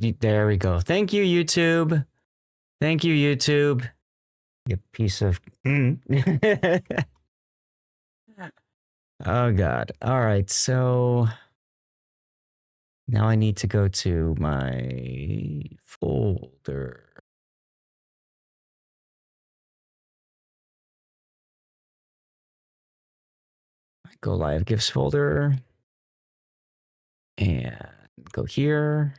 There we go. Thank you, YouTube. Thank you, YouTube. You piece of... Oh, God. All right, so... Now I need to go to my folder. My Go Live GIFs folder. And go here.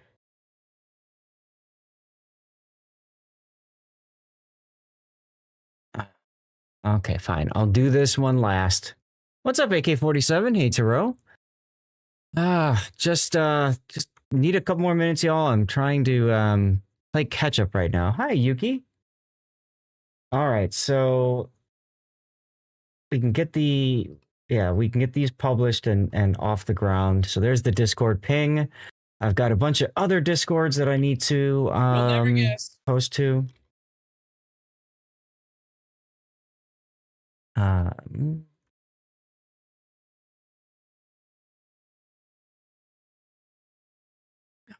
Okay, fine. I'll do this one last. What's up, AK-47? Hey, Taro. Just need a couple more minutes, y'all. I'm trying to play catch up right now. Hi, Yuki. All right, so we can get we can get these published and off the ground. So there's the Discord ping. I've got a bunch of other Discords that I need to post to.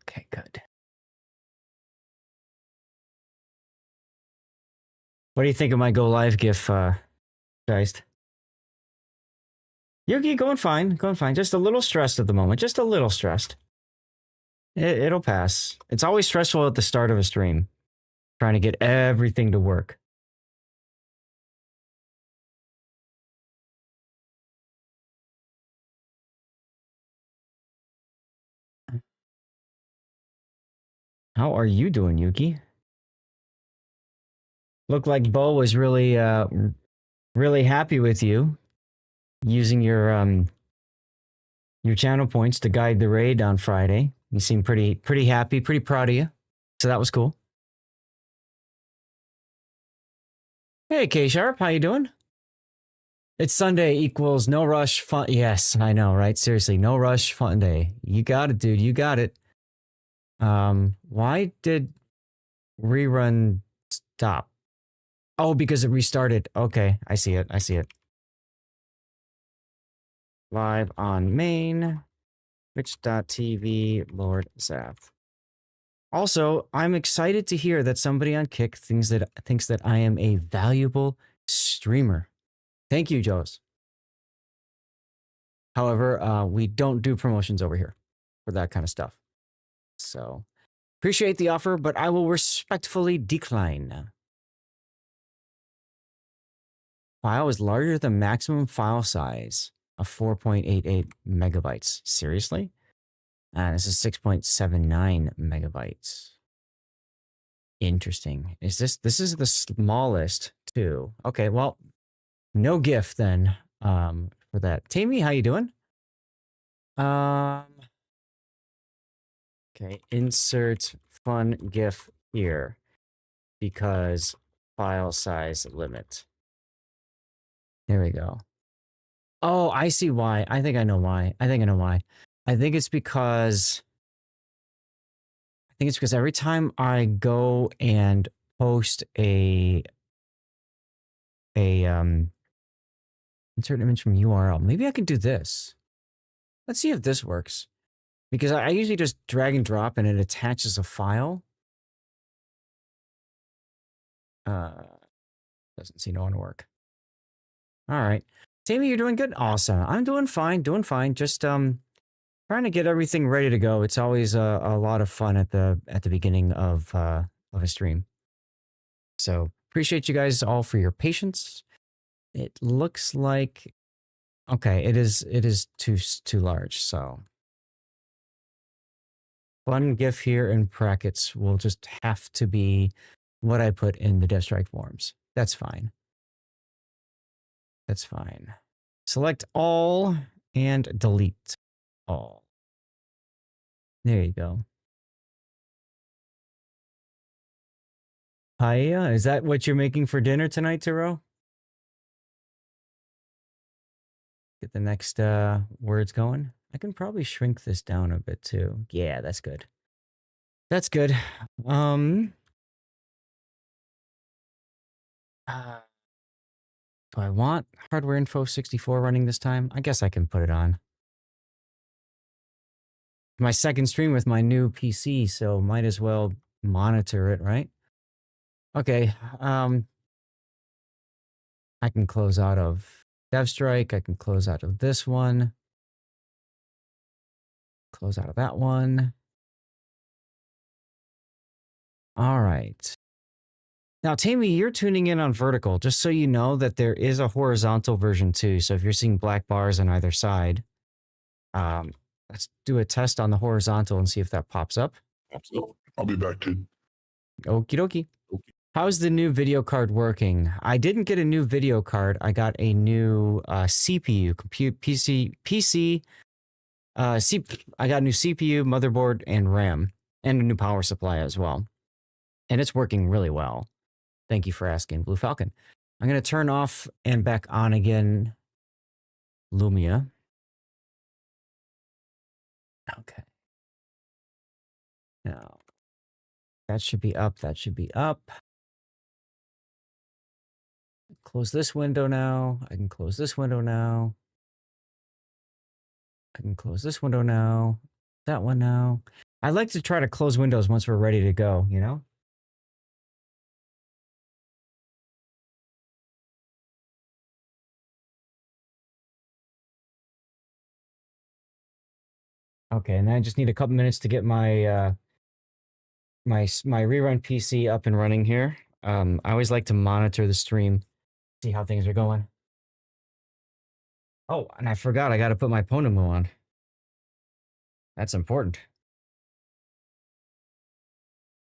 Okay, good. What do you think of my Go Live GIF, Geist? Yuki, going fine, going fine. Just a little stressed at the moment. Just a little stressed. It'll pass. It's always stressful at the start of a stream, trying to get everything to work. How are you doing, Yuki? Looked like Bo was really, really happy with you, using your channel points to guide the raid on Friday. You seem pretty happy, pretty proud of you. So that was cool. Hey, K-Sharp, how you doing? It's Sunday equals no rush fun. Yes, I know, right? Seriously, no rush fun day. You got it, dude. You got it. Why did rerun stop? Oh, because it restarted. Okay, I see it. I see it. Live on main, twitch.tv, Lord Zath. Also, I'm excited to hear that somebody on Kick thinks that I am a valuable streamer. Thank you, Joes. However, we don't do promotions over here for that kind of stuff. So, appreciate the offer, but I will respectfully decline. File is larger than maximum file size of 4.88 megabytes. Seriously? This is 6.79 megabytes. Interesting. This is the smallest too. Okay, well, no GIF then for that. Tammy, how you doing? Okay, insert fun GIF here because file size limit. There we go. Oh, I see why. I think I know why. I think it's because every time I go and post insert image from URL. Maybe I can do this. Let's see if this works. Because I usually just drag and drop and it attaches a file. Doesn't seem to want to work. All right. Tammy, you're doing good? Awesome. I'm doing fine, Just trying to get everything ready to go. It's always a lot of fun at the beginning of a stream. So appreciate you guys all for your patience. It looks like okay, it is too large, so fun GIF here in brackets will just have to be what I put in the Deathstrike forms. That's fine. That's fine. Select all and delete all. There you go. Paella, is that what you're making for dinner tonight, Taro? Get the next words going. I can probably shrink this down a bit too. Yeah, that's good. That's good. Do I want hardware info 64 running this time? I guess I can put it on. my second stream with my new PC, so might as well monitor it, right? Okay, I can close out of DevStrike. I can close out of this one. Close out of that one. All right. Now, Tammy, you're tuning in on vertical, just so you know that there is a horizontal version too. So if you're seeing black bars on either side, let's do a test on the horizontal and see if that pops up. I'll be back, kid. Okie dokie. How's the new video card working? I didn't get a new video card. I got a new CPU, I got a new CPU, motherboard, and RAM, and a new power supply as well. And it's working really well. Thank you for asking, Blue Falcon. I'm going to turn off and back on again Lumia. Okay. Now, that should be up. That should be up. Close this window now. I can close this window now. I can close this window now. That one now. I like to try to close windows once we're ready to go, you know? Okay, and then I just need a couple minutes to get my my rerun PC up and running here. I always like to monitor the stream, see how things are going. Oh, and I forgot I got to put my Ponemu on. That's important.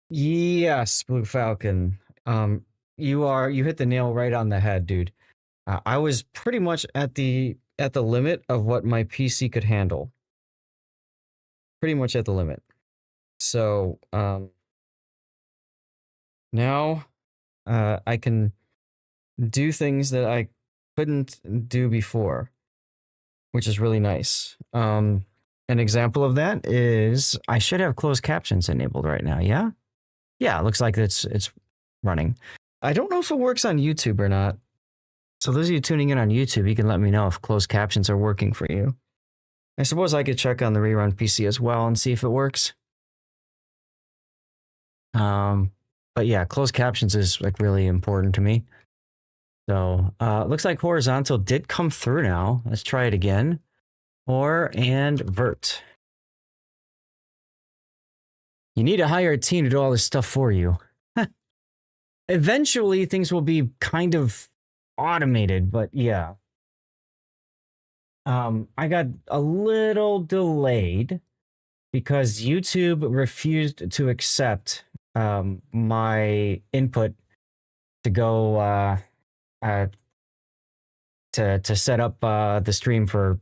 Yes, Blue Falcon. You hit the nail right on the head, dude. I was pretty much at the limit of what my PC could handle. Pretty much at the limit. So, now I can do things that I couldn't do before, which is really nice. An example of that is I should have closed captions enabled right now, yeah? Yeah, it looks like it's running. I don't know if it works on YouTube or not. So those of you tuning in on YouTube, you can let me know if closed captions are working for you. I suppose I could check on the rerun PC as well and see if it works. But yeah, closed captions is like really important to me. So looks like horizontal did come through now. Let's try it again. Hor and vert. You need to hire a team to do all this stuff for you. Eventually, things will be kind of automated, but yeah. I got a little delayed because YouTube refused to accept my input to go to set up the stream for,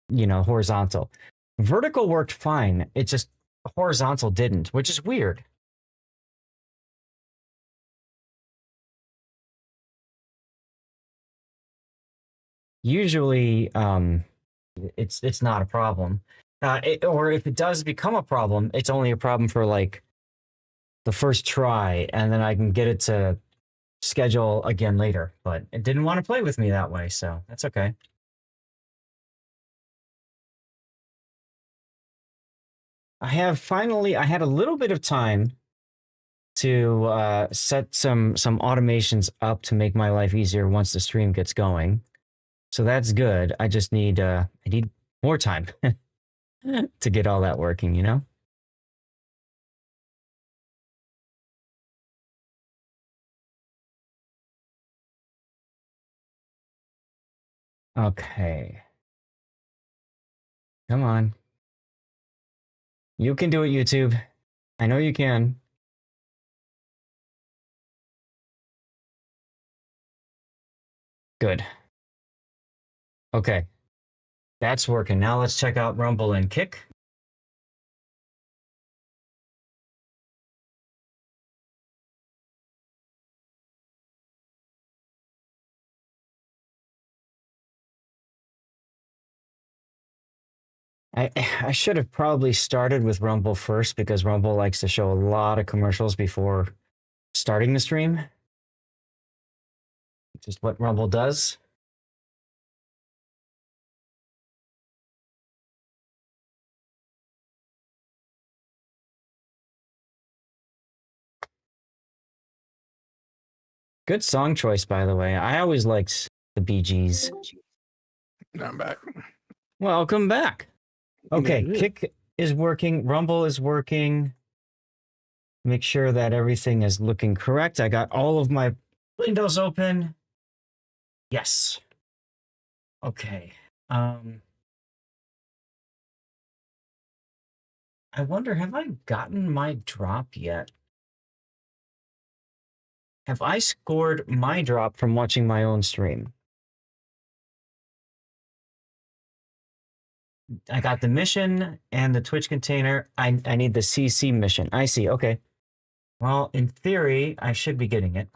you know, horizontal. Vertical worked fine. It just horizontal didn't, which is weird. Usually, it's not a problem. Or if it does become a problem, it's only a problem for like the first try, and then I can get it to schedule again later. But it didn't want to play with me that way, so that's okay. I had a little bit of time to set some automations up to make my life easier once the stream gets going. So that's good. I just need I need more time to get all that working, you know? Okay. Come on. You can do it, YouTube. I know you can. Good. Okay. That's working. Now let's check out Rumble and Kick. I should have probably started with Rumble first because Rumble likes to show a lot of commercials before starting the stream. Just what Rumble does. Good song choice, by the way. I always liked the Bee Gees. I'm back. Welcome back. Okay, Yeah. Kick is working. Rumble is working. Make sure that everything is looking correct. I got all of my windows open. Yes. Okay. I wonder, have I gotten my drop yet? Have I scored my drop from watching my own stream? I got the mission and the Twitch container. I need the CC mission. I see. Okay. Well, in theory, I should be getting it.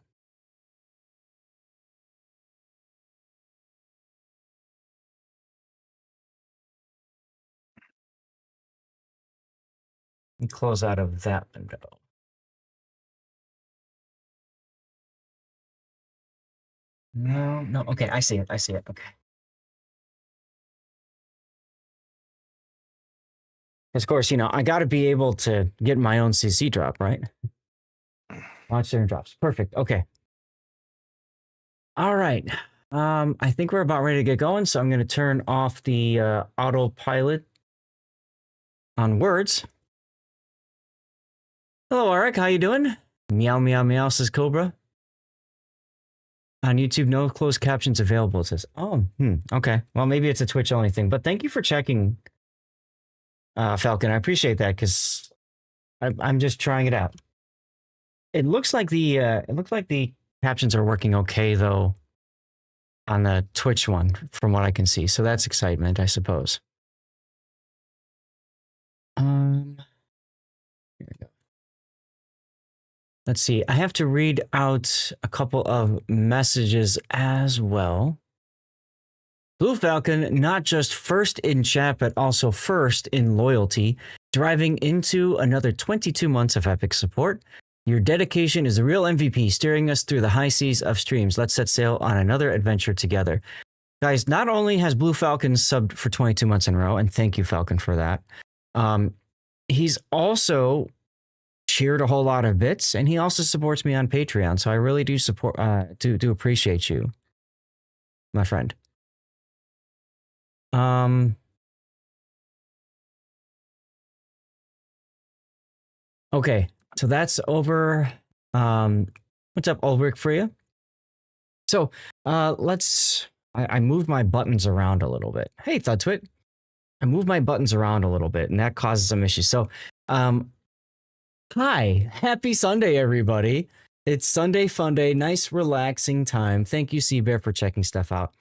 And close out of that window. No. Okay, I see it. Okay. Of course, I got to be able to get my own CC drop, right? Watch their drops. Perfect. Okay. All right. I think we're about ready to get going, so I'm going to turn off the autopilot on words. Hello, Eric. How you doing? Meow, meow, meow, says Cobra. On YouTube, no closed captions available, it says. Oh, okay. Well, maybe it's a Twitch only thing, but thank you for checking, Falcon. I appreciate that because I'm just trying it out. It looks like the captions are working okay though on the Twitch one, from what I can see. So that's excitement, I suppose. Here we go. Let's see. I have to read out a couple of messages as well. Blue Falcon, not just first in chat, but also first in loyalty, driving into another 22 months of epic support. Your dedication is the real MVP, steering us through the high seas of streams. Let's set sail on another adventure together. Guys, not only has Blue Falcon subbed for 22 months in a row, and thank you, Falcon, for that. He's also cheered a whole lot of bits, and he also supports me on Patreon. So I really do support, do appreciate you, my friend. Okay, so that's over. What's up, Ulrich Freya? So I moved my buttons around a little bit. Hey, ThudTwit. I moved my buttons around a little bit, and that causes some issues. So, hi, happy Sunday, everybody. It's Sunday Fun Day, nice relaxing time. Thank you, Seabear, for checking stuff out.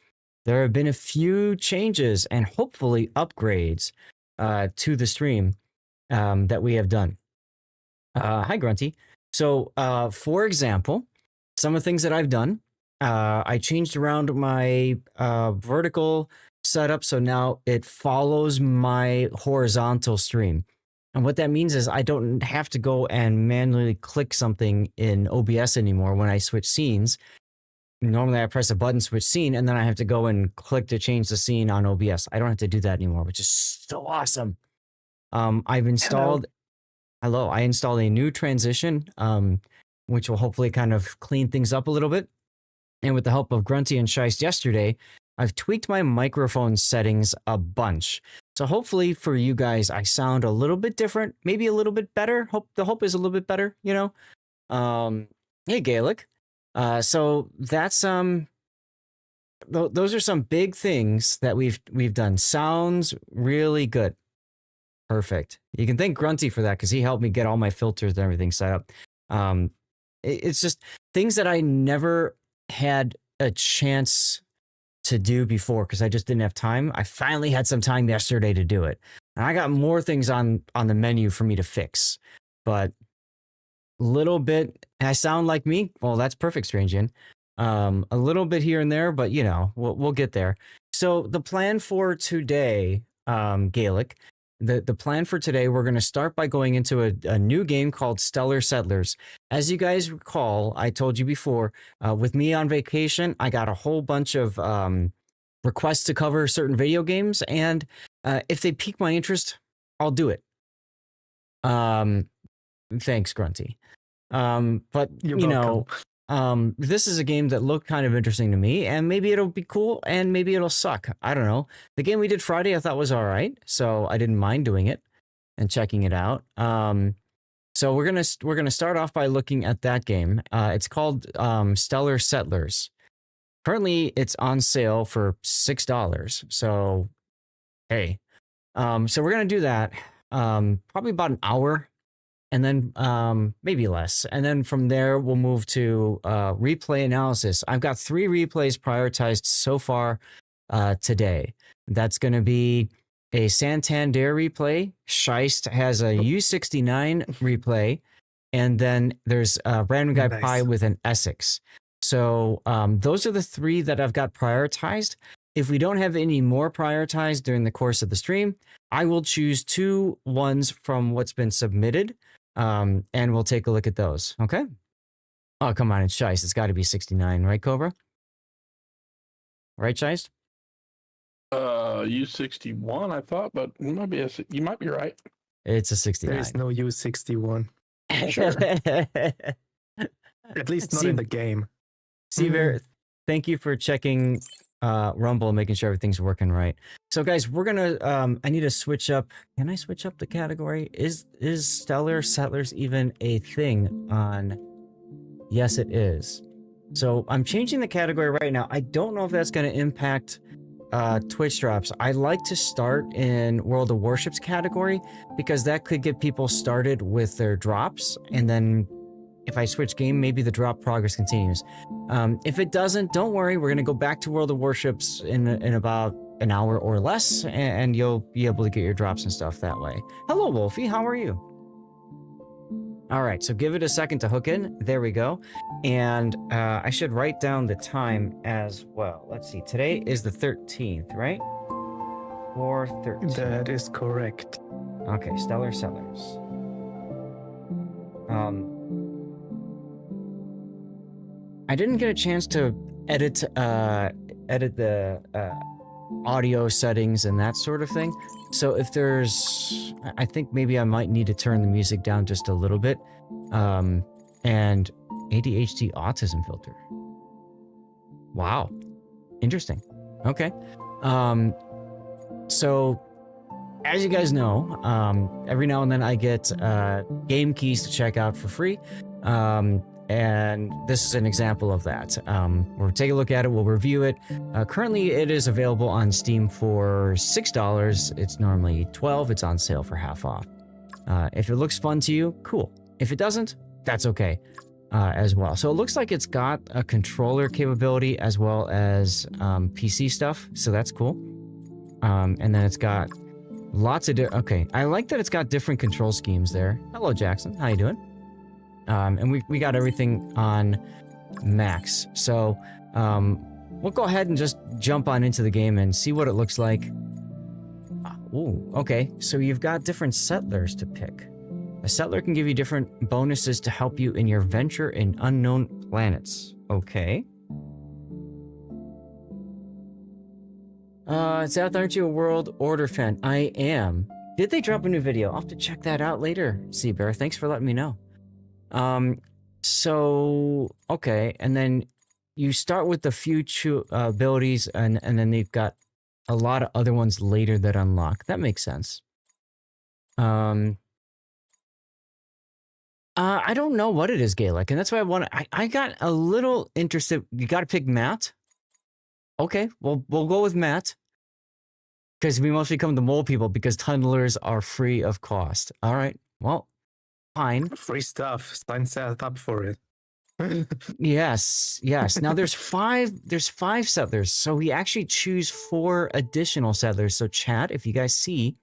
There have been a few changes and hopefully upgrades to the stream that we have done. Hi, Grunty. So, for example, some of the things that I've done, I changed around my vertical setup, so now it follows my horizontal stream. And what that means is I don't have to go and manually click something in OBS anymore when I switch scenes. Normally I press a button, switch scene, and then I have to go and click to change the scene on OBS. I don't have to do that anymore, which is so awesome. I've installed... Hello, I installed a new transition, which will hopefully kind of clean things up a little bit. And with the help of Grunty and Scheist yesterday, I've tweaked my microphone settings a bunch. So hopefully for you guys, I sound a little bit different, maybe a little bit better. The hope is a little bit better, Hey, Gaelic. So that's those are some big things that we've done. Sounds really good. Perfect. You can thank Grunty for that because he helped me get all my filters and everything set up. It's just things that I never had a chance to do before because I just didn't have time. I finally had some time yesterday to do it. And I got more things on the menu for me to fix. But a little bit, I sound like me. Well, that's perfect, Strangein. A little bit here and there, but we'll get there. So the plan for today, Gaelic, the plan for today, we're going to start by going into a new game called Stellar Settlers. As you guys recall, I told you before, with me on vacation, I got a whole bunch of requests to cover certain video games, and if they pique my interest, I'll do it. Thanks, Grunty. But You're welcome. This is a game that looked kind of interesting to me, and maybe it'll be cool, and maybe it'll suck. I don't know. The game we did Friday I thought was all right, so I didn't mind doing it and checking it out. So we're gonna start off by looking at that game. It's called Stellar Settlers. Currently, it's on sale for $6. So hey, so we're gonna do that. Probably about an hour, and then maybe less. And then from there, we'll move to replay analysis. I've got 3 replays prioritized so far today. That's going to be a Santander replay. Scheist has a U69 replay. And then there's Random Guy Pie with an Essex. So those are the 3 that I've got prioritized. If we don't have any more prioritized during the course of the stream, I will choose 2 ones from what's been submitted. And we'll take a look at those. Okay. Oh, come on. It's Scheist. It's got to be 69, right, Cobra? Right, Scheist? U61, I thought, but it might be you might be right. It's a 69. There is no U61. Sure. At least not in the game. Seaver, thank you for checking Rumble and making sure everything's working right. So guys, we're gonna I need to switch up. Can I switch up the category? Is Stellar Settlers even a thing on? Yes, it is. So I'm changing the category right now. I don't know if that's gonna impact Twitch drops. I like to start in World of Warships category because that could get people started with their drops, and then if I switch game, maybe the drop progress continues. If it doesn't, don't worry. We're going to go back to World of Warships in about an hour or less, and you'll be able to get your drops and stuff that way. Hello, Wolfie. How are you? All right, so give it a second to hook in. There we go. And I should write down the time as well. Let's see. Today is the 13th, right? 4/13. That is correct. Okay, Stellar Settlers. I didn't get a chance to edit the audio settings and that sort of thing. So if there's, I think maybe I might need to turn the music down just a little bit. And ADHD autism filter. Wow. Interesting. Okay. So as you guys know, every now and then I get game keys to check out for free. And this is an example of that. We'll take a look at it, we'll review it. Currently, it is available on Steam for $6. It's normally $12. It's on sale for half off. If it looks fun to you, cool. If it doesn't, that's okay as well. So it looks like it's got a controller capability as well as PC stuff, so that's cool. And then it's got lots of okay, I like that it's got different control schemes there. Hello, Jackson. How you doing? And we got everything on max. So we'll go ahead and just jump on into the game and see what it looks like. Ooh, okay. So you've got different settlers to pick. A settler can give you different bonuses to help you in your venture in unknown planets. Okay. Seth, aren't you a World Order fan? I am. Did they drop a new video? I'll have to check that out later, Seabear. Thanks for letting me know. So, okay, and then you start with the few abilities, and then they've got a lot of other ones later that unlock. That makes sense. I don't know what it is, Gaelic, and that's why I got a little interested. You got to pick Matt. Okay, we'll go with Matt. Because we must become the mole people because tunnelers are free of cost. All right, well, fine. Free stuff. Sign set up for it. Yes. Now there's five settlers, so we actually choose 4 additional settlers. So chat, if you guys see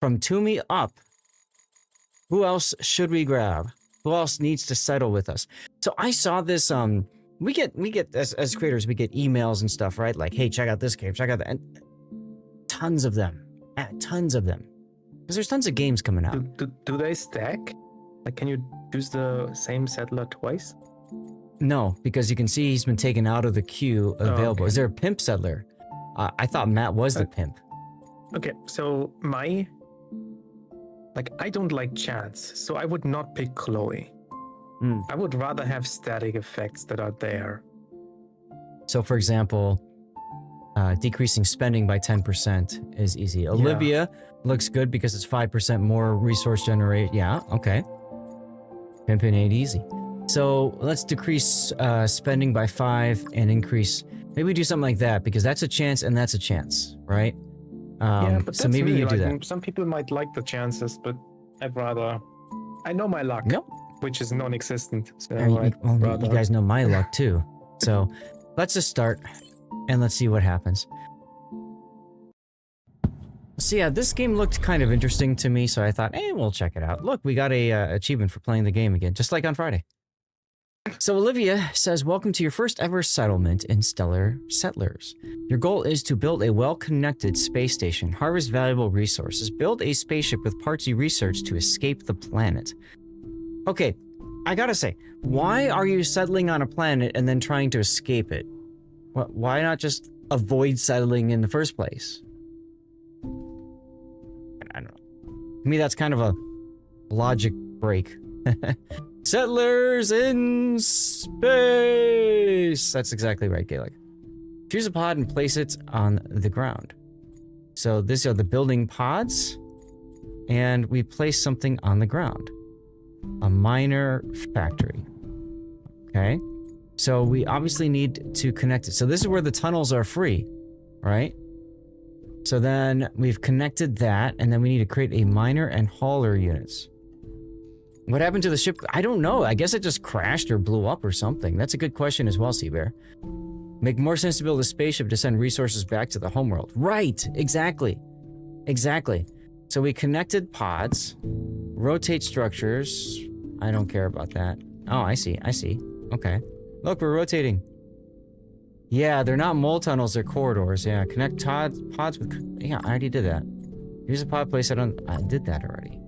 from Toomey up, who else should we grab? Who else needs to settle with us? So I saw this. We get as creators, we get emails and stuff, right? Like, hey, check out this game, check out that, and tons of them, because there's tons of games coming out. Do they stack? Like, can you choose the same settler twice? No, because you can see he's been taken out of the queue available. Okay. Is there a pimp settler? I thought Matt was the pimp. Okay, so I don't like Chance, so I would not pick Chloe. Hmm. I would rather have static effects that are there. So, for example, decreasing spending by 10% is easy. Olivia looks good because it's 5% more resource generate. Yeah, okay. Pimpin' ain't easy. So let's decrease spending by 5 and increase. Maybe do something like that because that's a chance and that's a chance, right? Yeah, but so that's maybe me. you do Like, that. some people might like the chances, but I'd rather. I know my luck, Nope. which is non-existent. So Well, you guys know my luck too. So let's just start and let's see what happens. So yeah, this game looked kind of interesting to me, so I thought, hey, we'll check it out. Look, we got a achievement for playing the game again, just like on Friday. So Olivia says, welcome to your first ever settlement in Stellar Settlers. Your goal is to build a well-connected space station, harvest valuable resources, build a spaceship with parts you research to escape the planet. Okay, I gotta say, why are you settling on a planet and then trying to escape it? Why not just avoid settling in the first place? I don't know. To me, that's kind of a logic break. Settlers in space! That's exactly right, Gaelic. Choose a pod and place it on the ground. So these are the building pods, and we place something on the ground. A miner factory. Okay? So we obviously need to connect it. So this is where the tunnels are free, right? So then we've connected that, and then we need to create a miner and hauler units. What happened to the ship? I don't know. I guess it just crashed or blew up or something. That's a good question as well, Seabear. Make more sense to build a spaceship to send resources back to the homeworld. Right, exactly. Exactly. So we connected pods, rotate structures. I don't care about that. Oh, I see, I see. Okay. Look, we're rotating. Yeah, they're not mole tunnels, they're corridors. Yeah, connect pods with... Yeah, I already did that. Here's a pod place. I did that already.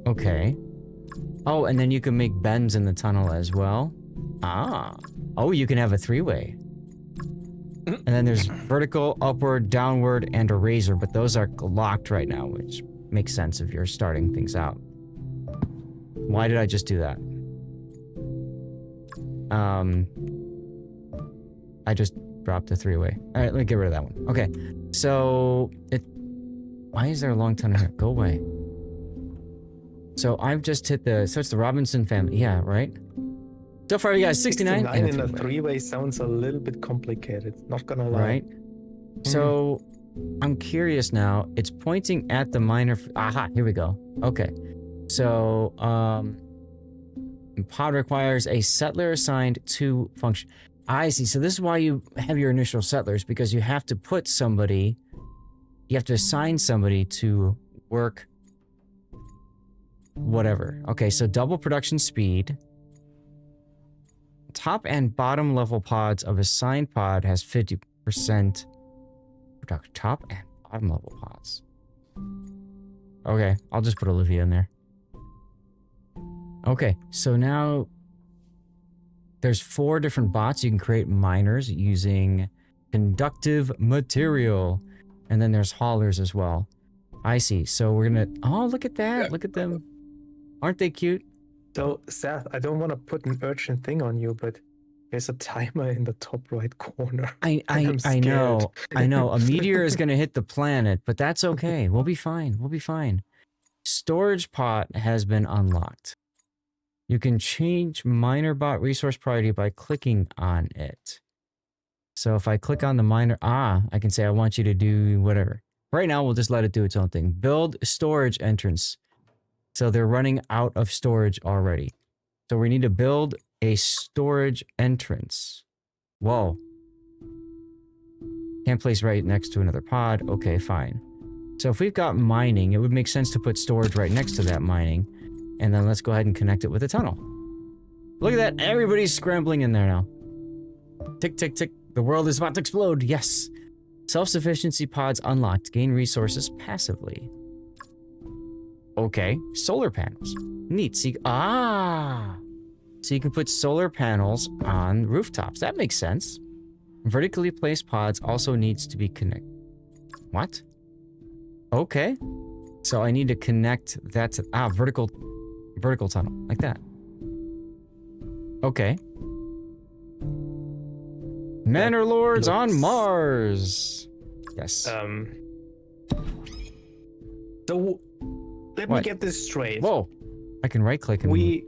Okay. Oh, and then you can make bends in the tunnel as well. Ah. Oh, you can have a three-way. And then there's vertical, upward, downward, and a razor, but those are locked right now, which makes sense if you're starting things out. Why did I just do that? I just dropped the three-way. All right, let me get rid of that one. Okay, so why is there a long tunnel here? Go away. So I've just hit the... So it's the Robinson family. Yeah, right? So far, you guys, 69 and in a three-way sounds a little bit complicated. Not gonna lie. Right? So I'm curious now. It's pointing at the miner... Aha, here we go. Okay. So, pod requires a settler assigned to function. I see. So this is why you have your initial settlers, because you have to put somebody... You have to assign somebody to work... Whatever. Okay, so double production speed. Top and bottom level pods of assigned pod has 50% production. Top and bottom level pods. Okay, I'll just put Olivia in there. Okay, so now there's 4 different bots. You can create miners using conductive material. And then there's haulers as well. I see. So we're gonna... Oh, look at that. Yeah. Look at them. Aren't they cute? So, Seth, I don't want to put an urgent thing on you, but there's a timer in the top right corner. I know. I know. A meteor is going to hit the planet, but that's okay. We'll be fine. We'll be fine. Storage pot has been unlocked. You can change miner bot resource priority by clicking on it. So if I click on the miner, I can say I want you to do whatever. Right now, we'll just let it do its own thing. Build storage entrance. So they're running out of storage already. So we need to build a storage entrance. Whoa. Can't place right next to another pod. Okay, fine. So if we've got mining, it would make sense to put storage right next to that mining. And then let's go ahead and connect it with a tunnel. Look at that. Everybody's scrambling in there now. Tick, tick, tick. The world is about to explode. Yes. Self-sufficiency pods unlocked. Gain resources passively. Okay, solar panels. Neat. So you can put solar panels on rooftops. That makes sense. Vertically placed pods also needs to be connected. What? Okay. So I need to connect that to... vertical tunnel. Like that. Okay. Manor Lords on looks- Mars. Yes. So let me What? get this straight. Whoa. I can right click and We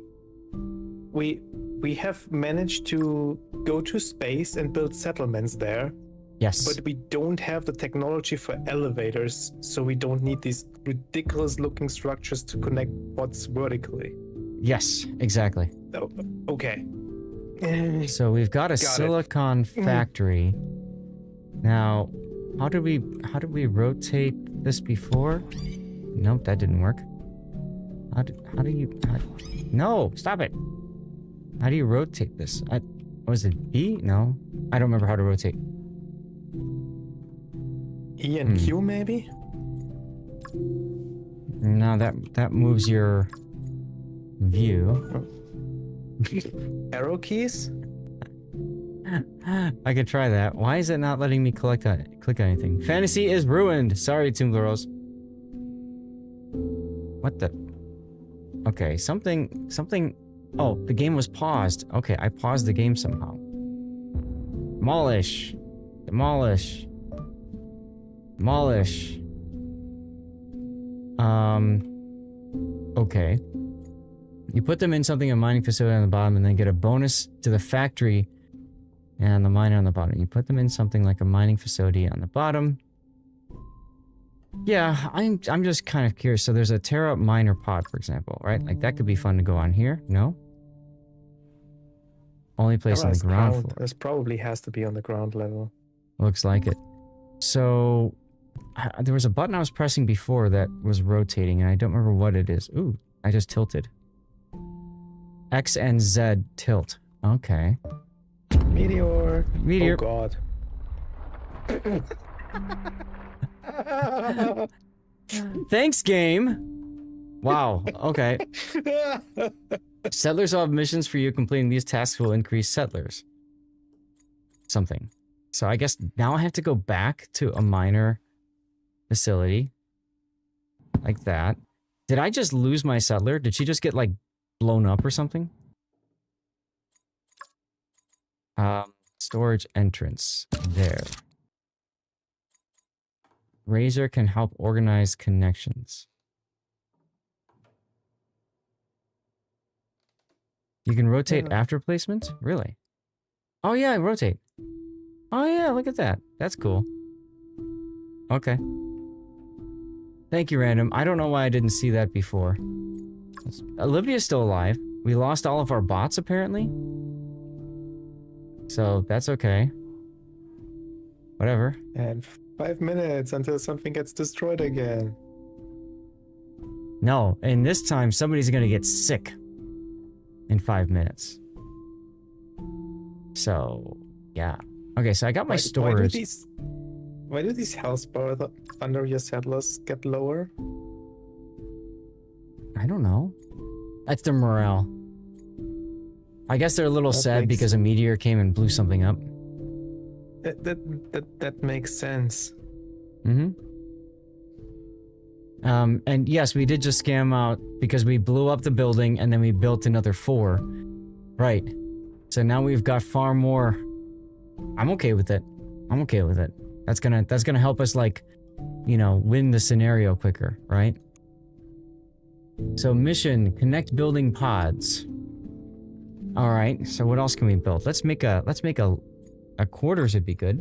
have managed to go to space and build settlements there, yes. but we don't have the technology for elevators, so we don't need these ridiculous looking structures to connect pods vertically. Yes, exactly. Oh, okay. So we've got a Got it. silicon factory. Now, how did we rotate this before? Nope, that didn't work. No, stop it. How do you rotate this? Was it B? No. I don't remember how to rotate. E and Q maybe? No, that moves your view. Arrow keys? I could try that. Why is it not letting me click anything? Fantasy is ruined. Sorry, Tombleros. What the? Okay, something. Oh, the game was paused. Okay, I paused the game somehow. Demolish. Demolish. Demolish. Okay. You put them in something, a mining facility on the bottom, and then get a bonus to the factory and the miner on the bottom. You put them in something like a mining facility on the bottom. Yeah, I'm just kind of curious. So there's a tear up miner pod, for example, right? Like that could be fun to go on here. No? Only place on the ground floor. This probably has to be on the ground level. Looks like it. So there was a button I was pressing before that was rotating, and I don't remember what it is. Ooh, I just tilted. X and Z tilt. Okay. Meteor. Meteor. Oh god. Thanks, game. Wow. Okay. Settlers will have missions for you. Completing these tasks will increase settlers. Something. So I guess now I have to go back to a miner facility. Like that. Did I just lose my settler? Did she just get, like, blown up or something? Storage entrance. There. Razor can help organize connections. You can rotate after placement? Really? Oh yeah, rotate. Oh yeah, look at that. That's cool. Okay. Thank you, Random. I don't know why I didn't see that before. Olivia's still alive. We lost all of our bots, apparently. So, that's okay. Whatever. And 5 minutes until something gets destroyed again. No, and this time somebody's gonna get sick in 5 minutes. So, yeah. Okay, so I got my storage. Why do these health bars under your settlers get lower? I don't know. That's their morale. I guess they're a little sad makes- because a meteor came and blew something up. That makes sense. Mm-hmm. And yes, we did just scam out because we blew up the building and then we built another 4. Right. So now we've got far more. I'm okay with it. I'm okay with it. That's gonna help us, like, you know, win the scenario quicker, right? So mission, connect building pods. All right. So what else can we build? Let's make a quarters would be good.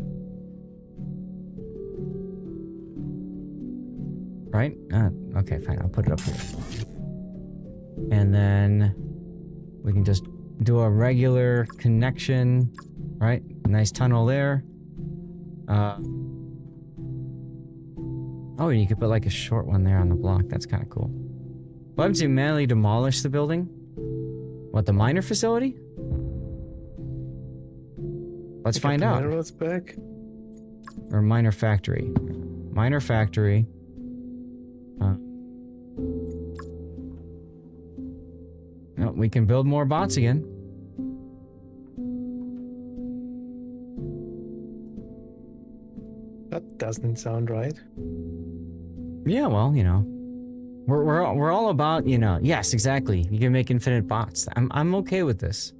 Right? Okay, fine. I'll put it up here. And then we can just do a regular connection, right? Nice tunnel there. Oh, and you could put like a short one there on the block. That's kind of cool. What happens if you manually demolish the building? What, the miner facility? Let's find out. Minerals back. Or miner factory. Miner factory. No, we can build more bots again. That doesn't sound right. Yeah, well, you know, we're all about, you know. Yes, exactly. You can make infinite bots. I'm okay with this.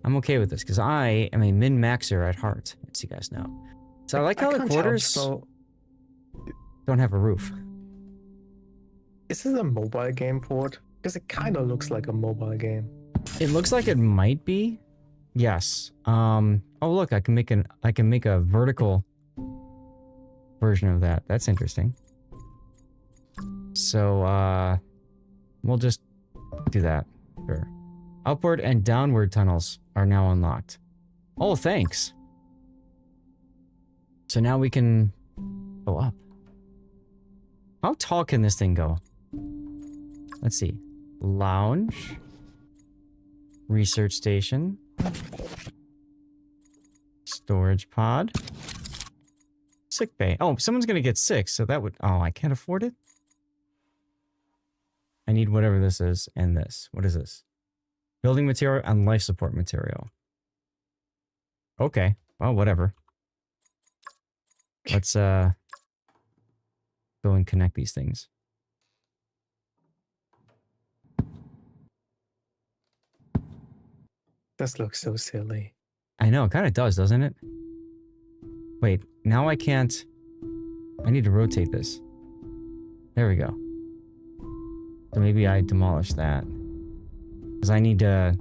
I'm okay with this because I am a min-maxer at heart, as you guys know. So I like how the can't help, quarters so don't have a roof. is this a mobile game port? Because it kind of looks like a mobile game. It looks like it might be. Yes. Oh look, I can make a vertical version of that. That's interesting. So we'll just do that. Sure. Upward and downward tunnels are now unlocked. Oh, thanks. So now we can go up. How tall can this thing go? Let's see. Lounge. Research station. Storage pod. Sick bay. Oh, someone's gonna get sick, so that would... Oh, I can't afford it? I need whatever this is and this. What is this? Building material and life support material. Okay. Well, whatever. Let's go and connect these things. This looks so silly. I know, it kind of does, doesn't it? Wait, now I can't... I need to rotate this. There we go. So maybe I demolish that. Because I need to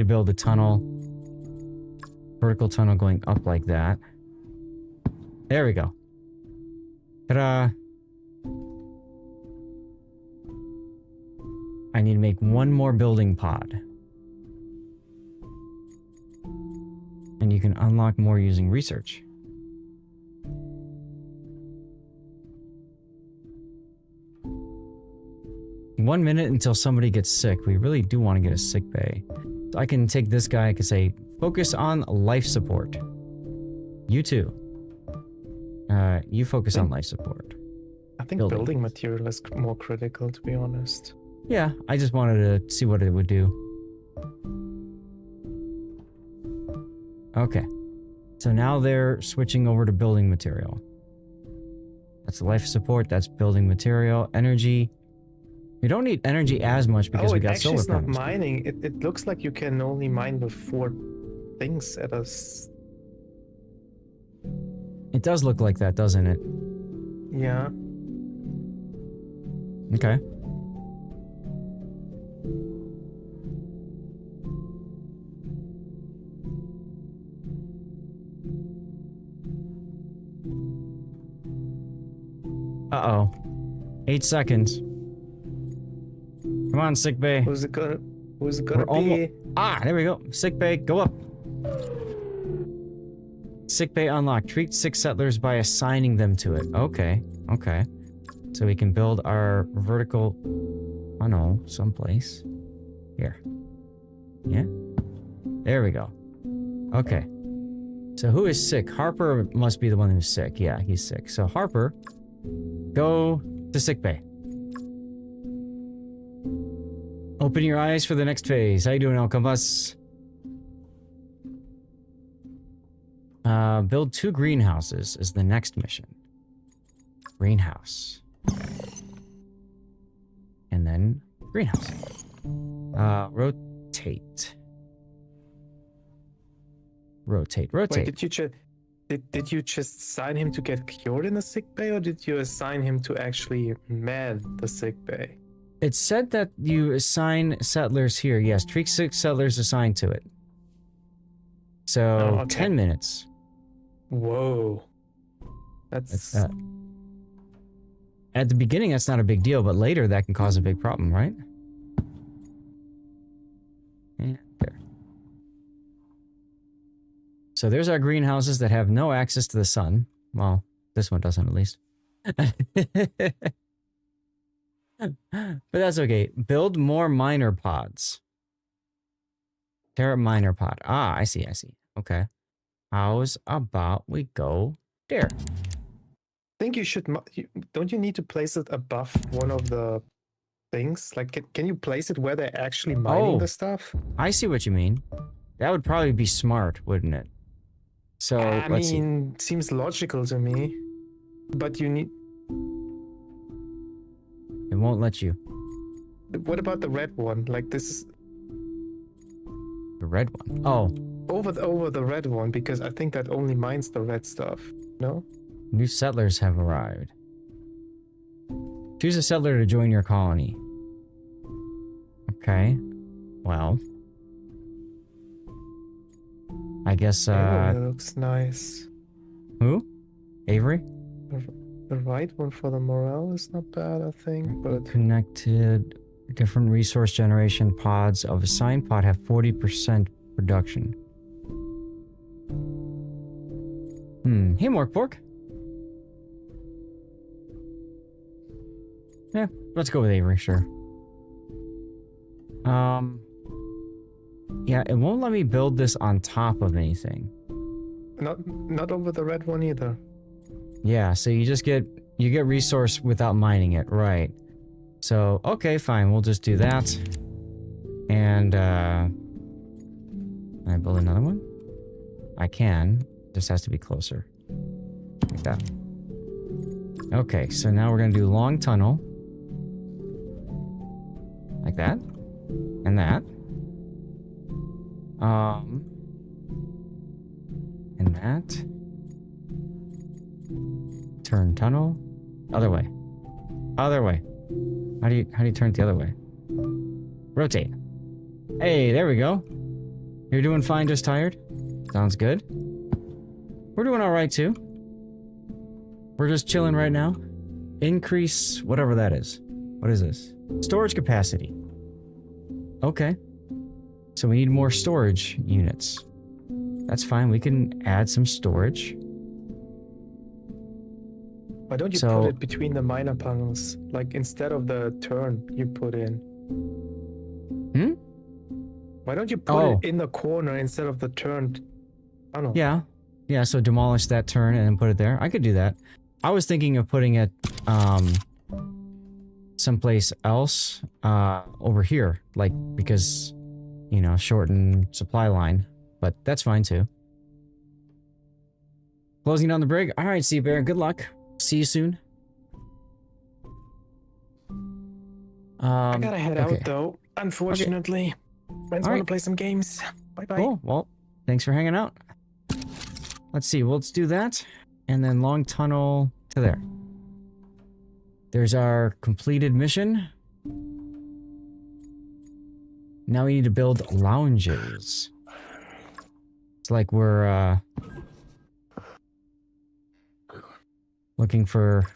build a tunnel. Vertical tunnel going up like that. There we go. Ta-da! I need to make one more building pod. And you can unlock more using research. One minute until somebody gets sick. We really do want to get a sick bay. So I can take this guy, I can say, focus on life support. You too. You focus on life support. I think building material is more critical, to be honest. Yeah, I just wanted to see what it would do. Okay. So now they're switching over to building material. That's life support, that's building material. Energy. We don't need energy as much because we got solar panels. Oh, it actually is not mining. It looks like you can only mine with 4 things at a... It does look like that, doesn't it? Yeah. Okay. Uh-oh. 8 seconds. Come on, sick bay. Who's it gonna be? Ah, there we go. Sick bay, go up. Sick bay unlocked. Treat 6 settlers by assigning them to it. Okay, okay. So we can build our vertical... Oh no, someplace. Here. Yeah? There we go. Okay. So who is sick? Harper must be the one who's sick. Yeah, he's sick. So Harper, go to sick bay. Open your eyes for the next phase. How you doing, Alcabas? Build 2 greenhouses is the next mission. Greenhouse. And then greenhouse. Rotate. Rotate. Wait, did you just assign him to get cured in the sick bay, or did you assign him to actually man the sick bay? It said that you assign settlers here. Yes, treat 6 settlers assigned to it. So, 10 minutes. Whoa. That's... At the beginning, that's not a big deal, but later that can cause a big problem, right? Yeah, there. So there's our greenhouses that have no access to the sun. Well, this one doesn't, at least. But that's okay. Build more miner pods. Terra miner pod. Ah, I see, I see. Okay. How's about we go there? I think you should... Don't you need to place it above one of the things? Like, can you place it where they're actually mining the stuff? I see what you mean. That would probably be smart, wouldn't it? So, let's see. Seems logical to me. But you need... It won't let you. What about the red one? Like, this is... The red one. Oh, Over the red one, because I think that only mines the red stuff. No? new settlers have arrived. Choose a settler to join your colony. Okay. Well. I guess, That looks nice. who? Avery? The right one for the morale is not bad, I think, but Connected. Different resource generation pods of assigned pod have 40% production. Hey, Morkbork. Yeah, let's go with Avery, sure. Yeah, it won't let me build this on top of anything. not over the red one either. Yeah, so you just get resource without mining it, right? So okay, fine, we'll just do that. And can I build another one? I can. Just has to be closer. Like that. Okay, so now we're gonna do long tunnel. Like that. And that. And that. Turn tunnel. Other way. Other way. How do you turn it the other way? Rotate. Hey, there we go. You're doing fine, just tired? Sounds good. We're doing alright too. We're just chilling right now. Increase whatever that is. What is this? Storage capacity. Okay. So we need more storage units. That's fine, we can add some storage. Why don't you put it between the miner panels? Like instead of the turn you put in. Why don't you put it in the corner instead of the turned panel? Yeah. Yeah, so demolish that turn and then put it there. I could do that. I was thinking of putting it someplace else over here. Like, because, you know, shorten supply line. But that's fine too. Closing down the brig. Alright, Sea Bear, good luck. See you soon. I gotta head out though, unfortunately. Friends want to play some games. Bye-bye. Cool. Well, thanks for hanging out. Let's see. Let's do that. And then long tunnel to there. There's our completed mission. Now we need to build lounges. It's like we're looking for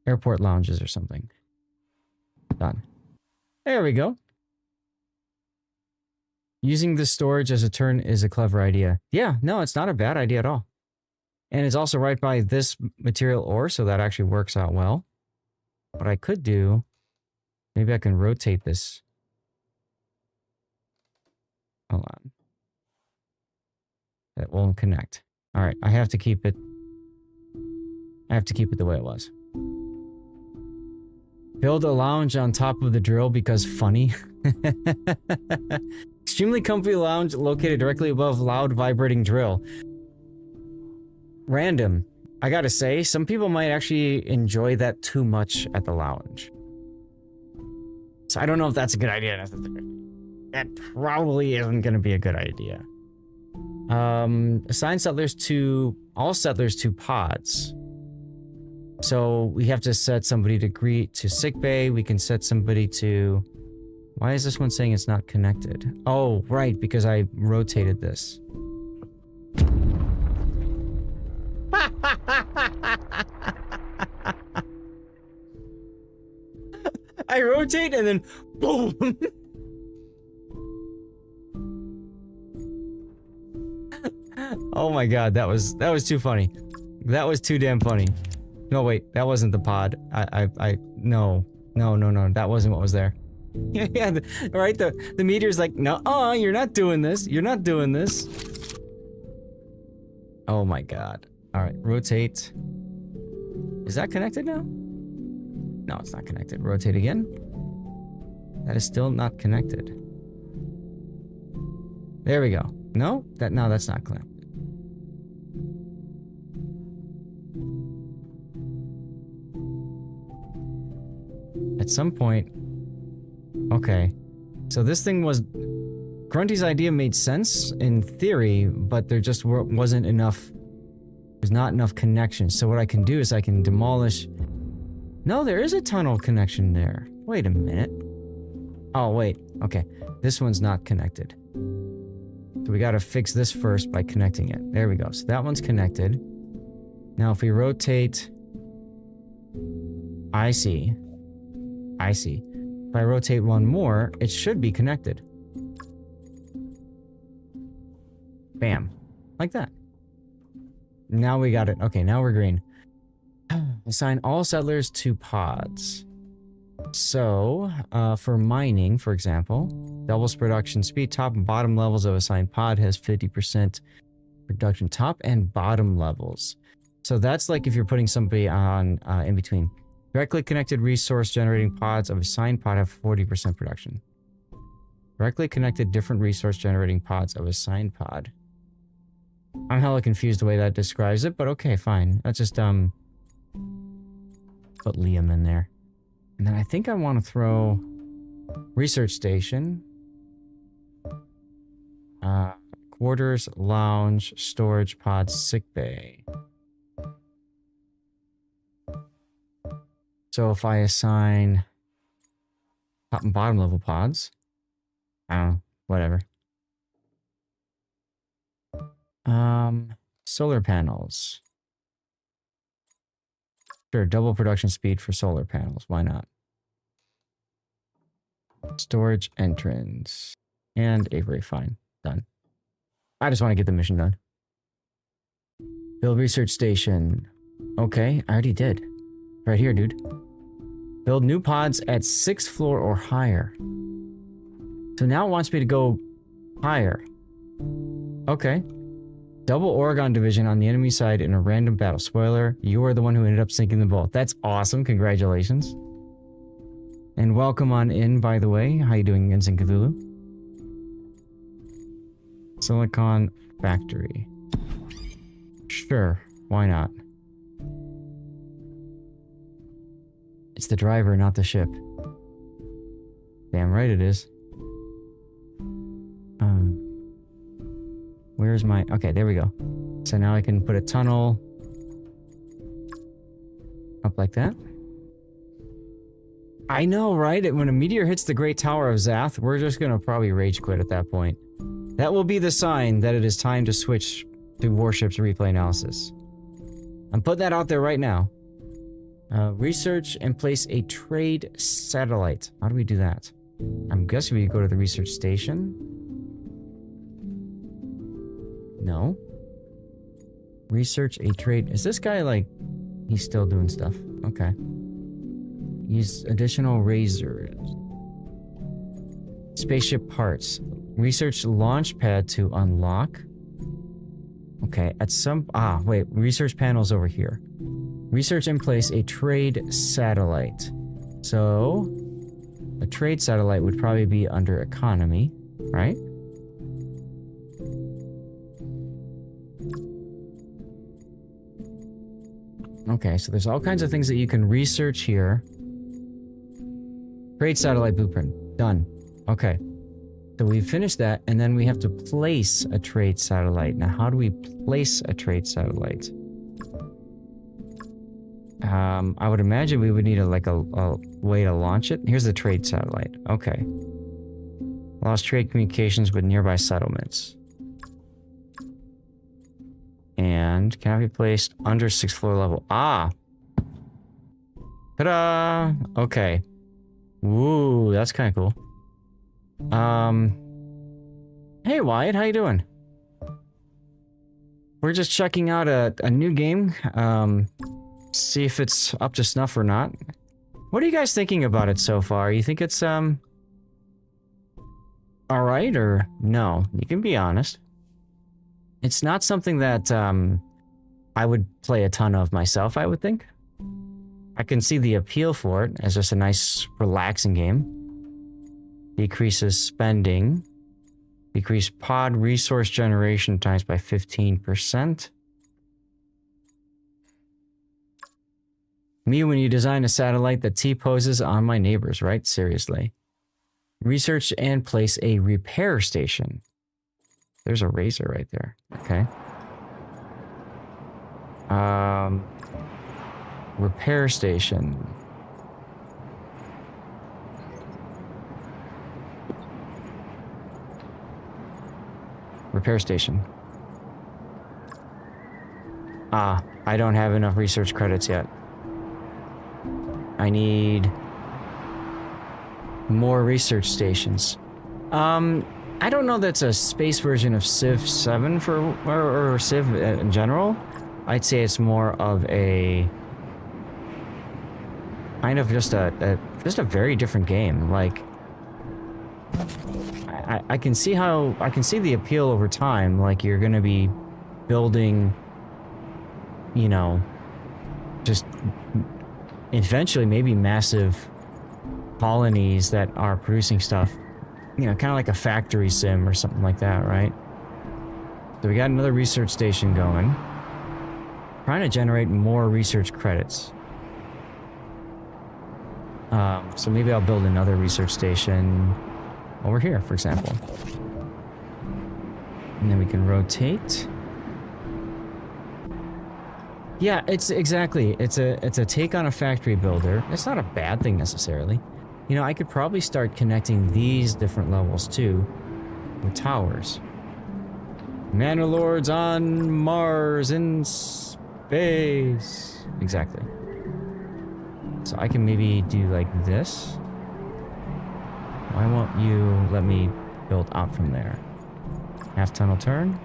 airport lounges or something. Done. There we go. Using the storage as a turn is a clever idea. Yeah, no, it's not a bad idea at all. And it's also right by this material ore, so that actually works out well. What I could do, maybe I can rotate this. Hold on. That won't connect. All right, I have to keep it. I have to keep it the way it was. Build a lounge on top of the drill because funny. Extremely comfy lounge located directly above loud vibrating drill. Random. I gotta say, some people might actually enjoy that too much at the lounge. So I don't know if that's a good idea. That probably isn't gonna be a good idea. Assign settlers to all settlers to pods. So we have to set somebody to greet to sickbay. We can set somebody to. Why is this one saying it's not connected? Oh, right, because I rotated this. I rotate and then boom. Oh my god, that was too funny. That was too damn funny. No, wait, that wasn't the pod. No, that wasn't what was there. Yeah, right, the meteor's like, no, you're not doing this. You're not doing this. Oh my god. Alright, rotate. Is that connected now? No, it's not connected. Rotate again. That is still not connected. There we go. No, that's not connected. At some point. Okay. So this thing was Grunty's idea made sense in theory, but there just wasn't enough. There's not enough connection. So what I can do is I can demolish. No, there is a tunnel connection there. Wait a minute. Oh, wait. Okay. This one's not connected. So we gotta fix this first by connecting it. There we go. So that one's connected. Now if we rotate... I see. I see. If I rotate one more, it should be connected. Bam. Like that. Now we got it. Okay, now we're green. Assign all settlers to pods. So, for mining, for example, doubles production speed. Top and bottom levels of assigned pod has 50% production top and bottom levels. So that's like if you're putting somebody on in between. Directly connected resource generating pods of assigned pod have 40% production. Directly connected different resource generating pods of assigned pod. I'm hella confused the way that describes it, but okay, fine. Let's just put Liam in there. And then I think I want to throw research station, quarters, lounge, storage pod, sick bay. So if I assign top and bottom level pods, whatever. Solar panels. Sure, double production speed for solar panels. Why not? Storage entrance. And Avery, fine. Done. I just want to get the mission done. Build research station. Okay, I already did. Right here, dude. Build new pods at 6th floor or higher. So now it wants me to go higher. Okay. Double Oregon division on the enemy side in a random battle. Spoiler, you are the one who ended up sinking the boat. That's awesome. Congratulations. And welcome on in, by the way. How you doing, Ensign Cthulhu? Silicon Factory. Sure. Why not? It's the driver, not the ship. Damn right it is. Where's my... Okay, there we go. So now I can put a tunnel up like that. I know, right? When a meteor hits the Great Tower of Zath, we're just gonna probably rage quit at that point. That will be the sign that it is time to switch to Warships replay analysis. I'm putting that out there right now. Research and place a trade satellite. How do we do that? I'm guessing we go to the research station. No. Research a trade. Is this guy like... He's still doing stuff. Okay. Use additional razors. Spaceship parts. Research launch pad to unlock. Okay, at some... Ah, wait. Research panels over here. Research and place a trade satellite. So... a trade satellite would probably be under economy, right? Okay, so there's all kinds of things that you can research here. Trade satellite blueprint. Done. Okay. So we finished that, and then we have to place a trade satellite. Now, how do we place a trade satellite? I would imagine we would need a way to launch it. Here's the trade satellite. Okay. Lost trade communications with nearby settlements. And cannot be placed under 6th floor level. Ah! Ta-da! Okay. Woo, that's kind of cool. Hey Wyatt, how you doing? We're just checking out a new game. See if it's up to snuff or not. What are you guys thinking about it so far? You think it's, alright or no? You can be honest. It's not something that, I would play a ton of myself, I would think. I can see the appeal for it as just a nice, relaxing game. Decreases spending. Decrease pod resource generation times by 15%. Me when you design a satellite that T-poses on my neighbors, right? Seriously. Research and place a repair station. There's a razor right there. Okay. Repair station. Repair station. Ah, I don't have enough research credits yet. I need more research stations. I don't know that's a space version of Civ 7 or Civ in general. I'd say it's more of a kind of just a very different game. Like I can see the appeal over time. Like you're gonna be building, you know, just eventually maybe massive colonies that are producing stuff. You know, kind of like a factory sim or something like that, right? So we got another research station going. Trying to generate more research credits. So maybe I'll build another research station over here, for example. And then we can rotate. Yeah, it's exactly. It's a take on a factory builder. It's not a bad thing necessarily. You know, I could probably start connecting these different levels too with towers. Manalords on Mars in space. Exactly. So I can maybe do like this. Why won't you let me build out from there? Half tunnel turn.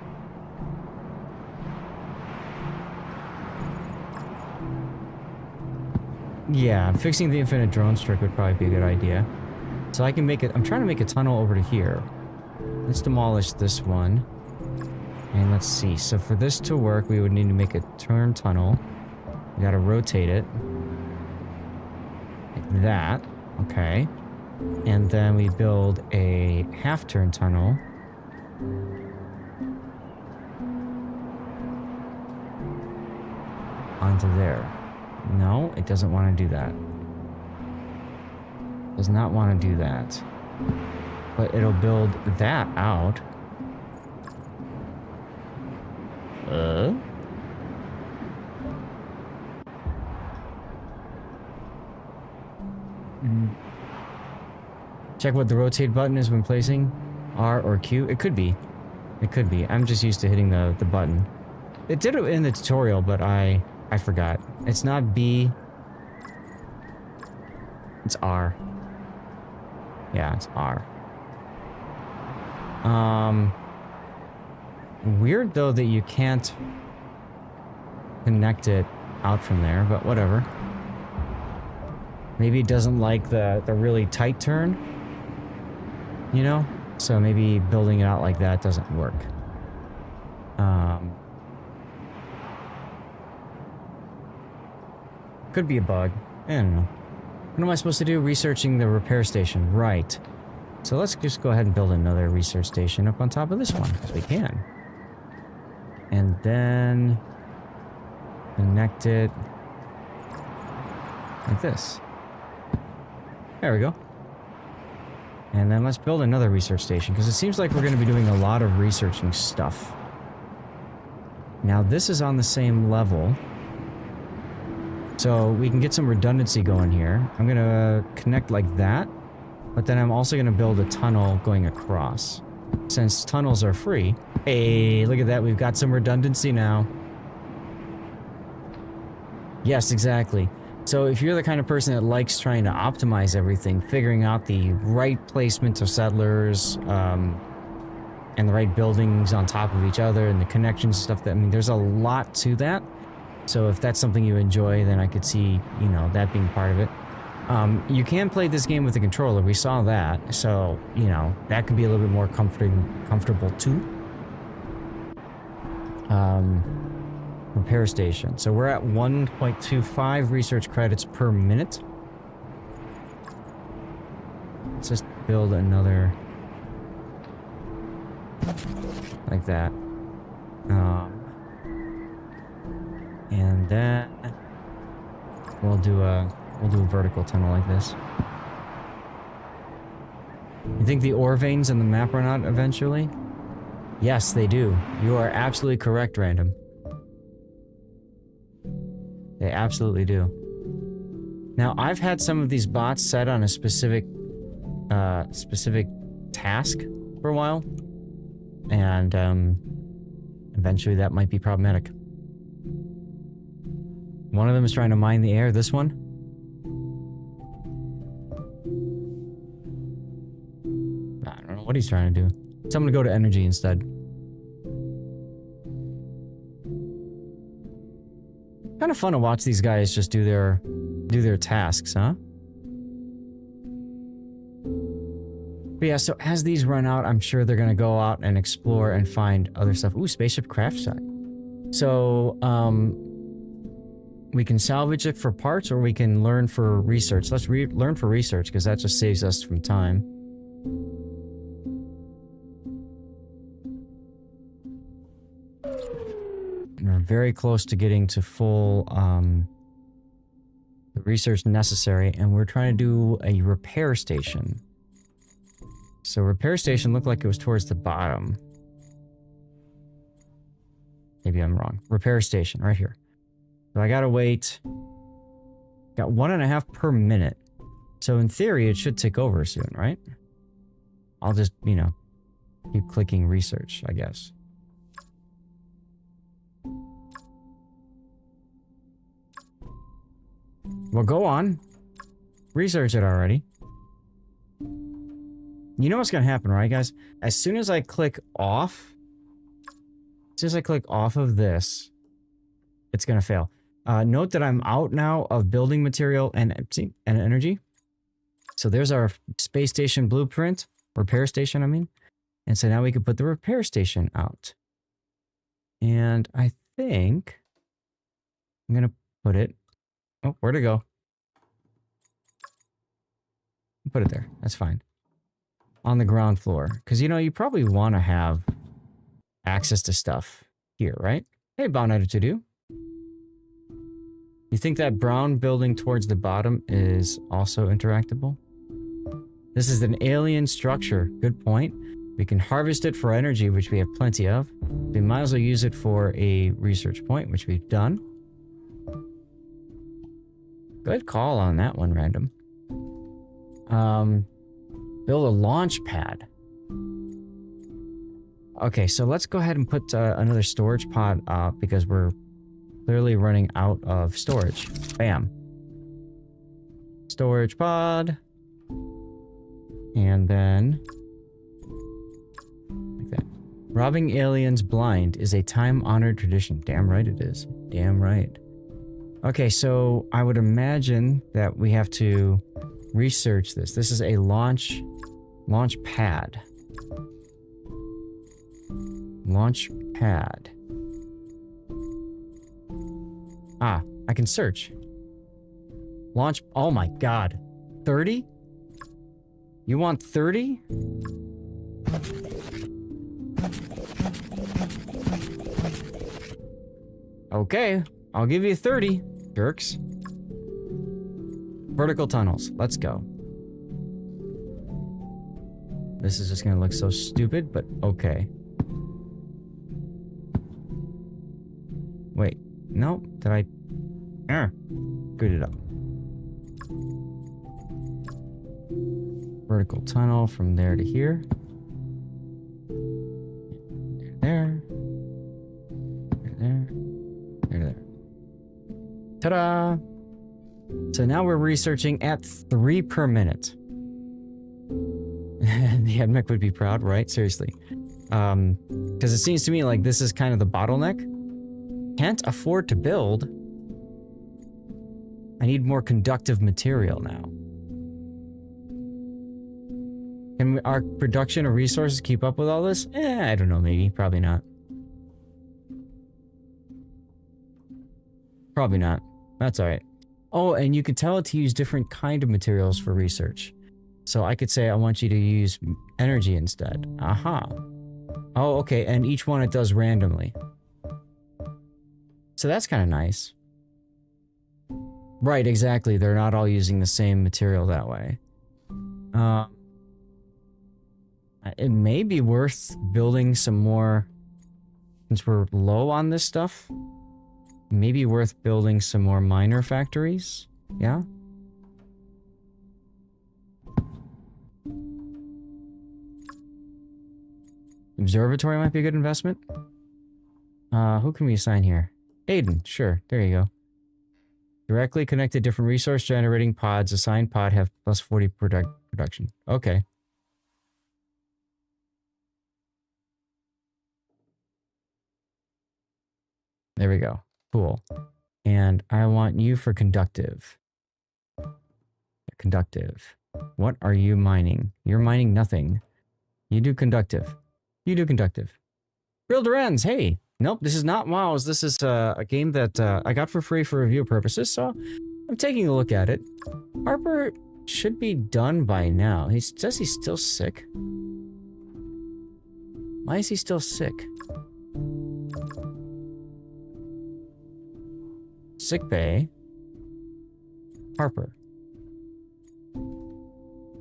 Yeah, fixing the infinite drone strike would probably be a good idea. So I can make it. I'm trying to make a tunnel over to here. Let's demolish this one. And let's see. So for this to work, we would need to make a turn tunnel. We gotta rotate it. Like that. Okay. And then we build a half turn tunnel. Onto there. No, it doesn't want to do that. Does not want to do that. But it'll build that out. Check what the rotate button is when placing R or Q. It could be. It could be. I'm just used to hitting the button. It did it in the tutorial, but I forgot. It's not B. It's R. Yeah, it's R. Weird though that you can't connect it out from there, but whatever. Maybe it doesn't like the really tight turn. You know? So maybe building it out like that doesn't work. Could be a bug. I don't know. What am I supposed to do? Researching the repair station. Right. So let's just go ahead and build another research station up on top of this one, because we can. And then connect it like this. There we go. And then let's build another research station, because it seems like we're going to be doing a lot of researching stuff. Now this is on the same level. So we can get some redundancy going here. I'm going to connect like that. But then I'm also going to build a tunnel going across. Since tunnels are free. Hey, look at that. We've got some redundancy now. Yes, exactly. So if you're the kind of person that likes trying to optimize everything, figuring out the right placement of settlers, and the right buildings on top of each other, and the connections and stuff, I mean, there's a lot to that. So if that's something you enjoy, then I could see, you know, that being part of it. You can play this game with a controller. We saw that. So, you know, that could be a little bit more comfortable too. Repair station. So we're at 1.25 research credits per minute. Let's just build another like that. And then we'll do a vertical tunnel like this. You think the ore veins in the map run out eventually? Yes, they do. You are absolutely correct, Random. They absolutely do. Now, I've had some of these bots set on a specific task for a while. And, eventually that might be problematic. One of them is trying to mine the air, this one. I don't know what he's trying to do. Tell him to go to energy instead. Kind of fun to watch these guys just do their tasks, huh? But yeah, so as these run out, I'm sure they're gonna go out and explore and find other stuff. Ooh, spaceship craft site. So, we can salvage it for parts or we can learn for research. Let's learn for research because that just saves us from time. And we're very close to getting to full, the research necessary, and we're trying to do a repair station. So repair station looked like it was towards the bottom. Maybe I'm wrong. Repair station, right here. So I gotta wait. Got 1.5 per minute. So in theory, it should take over soon, right? I'll just, you know, keep clicking research, I guess. Well, go on. Research it already. You know what's gonna happen, right, guys? As soon as I click off... As soon as I click off of this, it's gonna fail. Note that I'm out now of building material and energy. So there's our space station blueprint. Repair station, I mean. And so now we can put the repair station out. And I think... I'm gonna put it... Oh, where'd it go? Put it there. That's fine. On the ground floor. Because, you know, you probably want to have access to stuff here, right? Hey, Bound to do. You think that brown building towards the bottom is also interactable? This is an alien structure. Good point. We can harvest it for energy, which we have plenty of. We might as well use it for a research point, which we've done. Good call on that one, Random. Build a launch pad. Okay, so let's go ahead and put another storage pod up because we're clearly running out of storage. Bam. Storage pod. And then... like that. Robbing aliens blind is a time-honored tradition. Damn right it is. Damn right. Okay, so I would imagine that we have to research this. This is a launch pad. Launch pad. Ah, I can search. Launch, oh my god. 30? You want 30? Okay, I'll give you 30, jerks. Vertical tunnels, let's go. This is just gonna look so stupid, but okay. Wait, no, did I... Screwed it up. Vertical tunnel from there to here. There. There. There. Ta-da! So now we're researching at 3 per minute. The admech would be proud, right? Seriously. Because it seems to me like this is kind of the bottleneck. Can't afford to build. I need more conductive material now. Can our production of resources keep up with all this? I don't know, maybe. Probably not. Probably not. That's alright. Oh, and you can tell it to use different kind of materials for research. So I could say I want you to use energy instead. Aha. Oh, okay, and each one it does randomly. So that's kind of nice. Right, exactly. They're not all using the same material that way. It may be worth building some more, since we're low on this stuff. Maybe worth building some more miner factories. Yeah? Observatory might be a good investment. Who can we assign here? Aiden, sure. There you go. Directly connected different resource generating pods. Assigned pod have plus 40 production. Okay. There we go. Cool. And I want you for conductive. Conductive. What are you mining? You're mining nothing. You do conductive. You do conductive. Real Durans, hey! Nope, this is not WoWs. This is a game that I got for free for review purposes, so I'm taking a look at it. Harper should be done by now. He says he's still sick. Why is he still sick? Sick bay. Harper.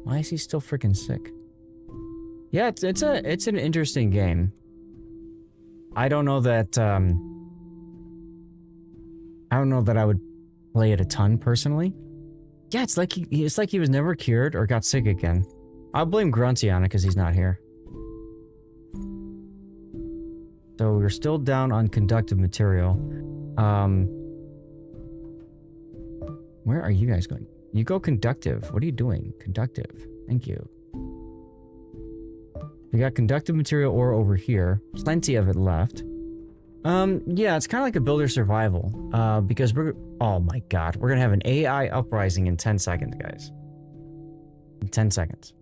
Why is he still freaking sick? Yeah, it's an interesting game. I don't know that I don't know that I would play it a ton personally. Yeah, it's like he was never cured or got sick again. I'll blame Grunty on it because he's not here. So we're still down on conductive material. Where are you guys going? You go conductive. What are you doing? Conductive. Thank you. We got conductive material ore over here. Plenty of it left. Yeah, it's kind of like a builder survival. Because oh my god, we're gonna have an AI uprising in 10 seconds, guys. In 10 seconds.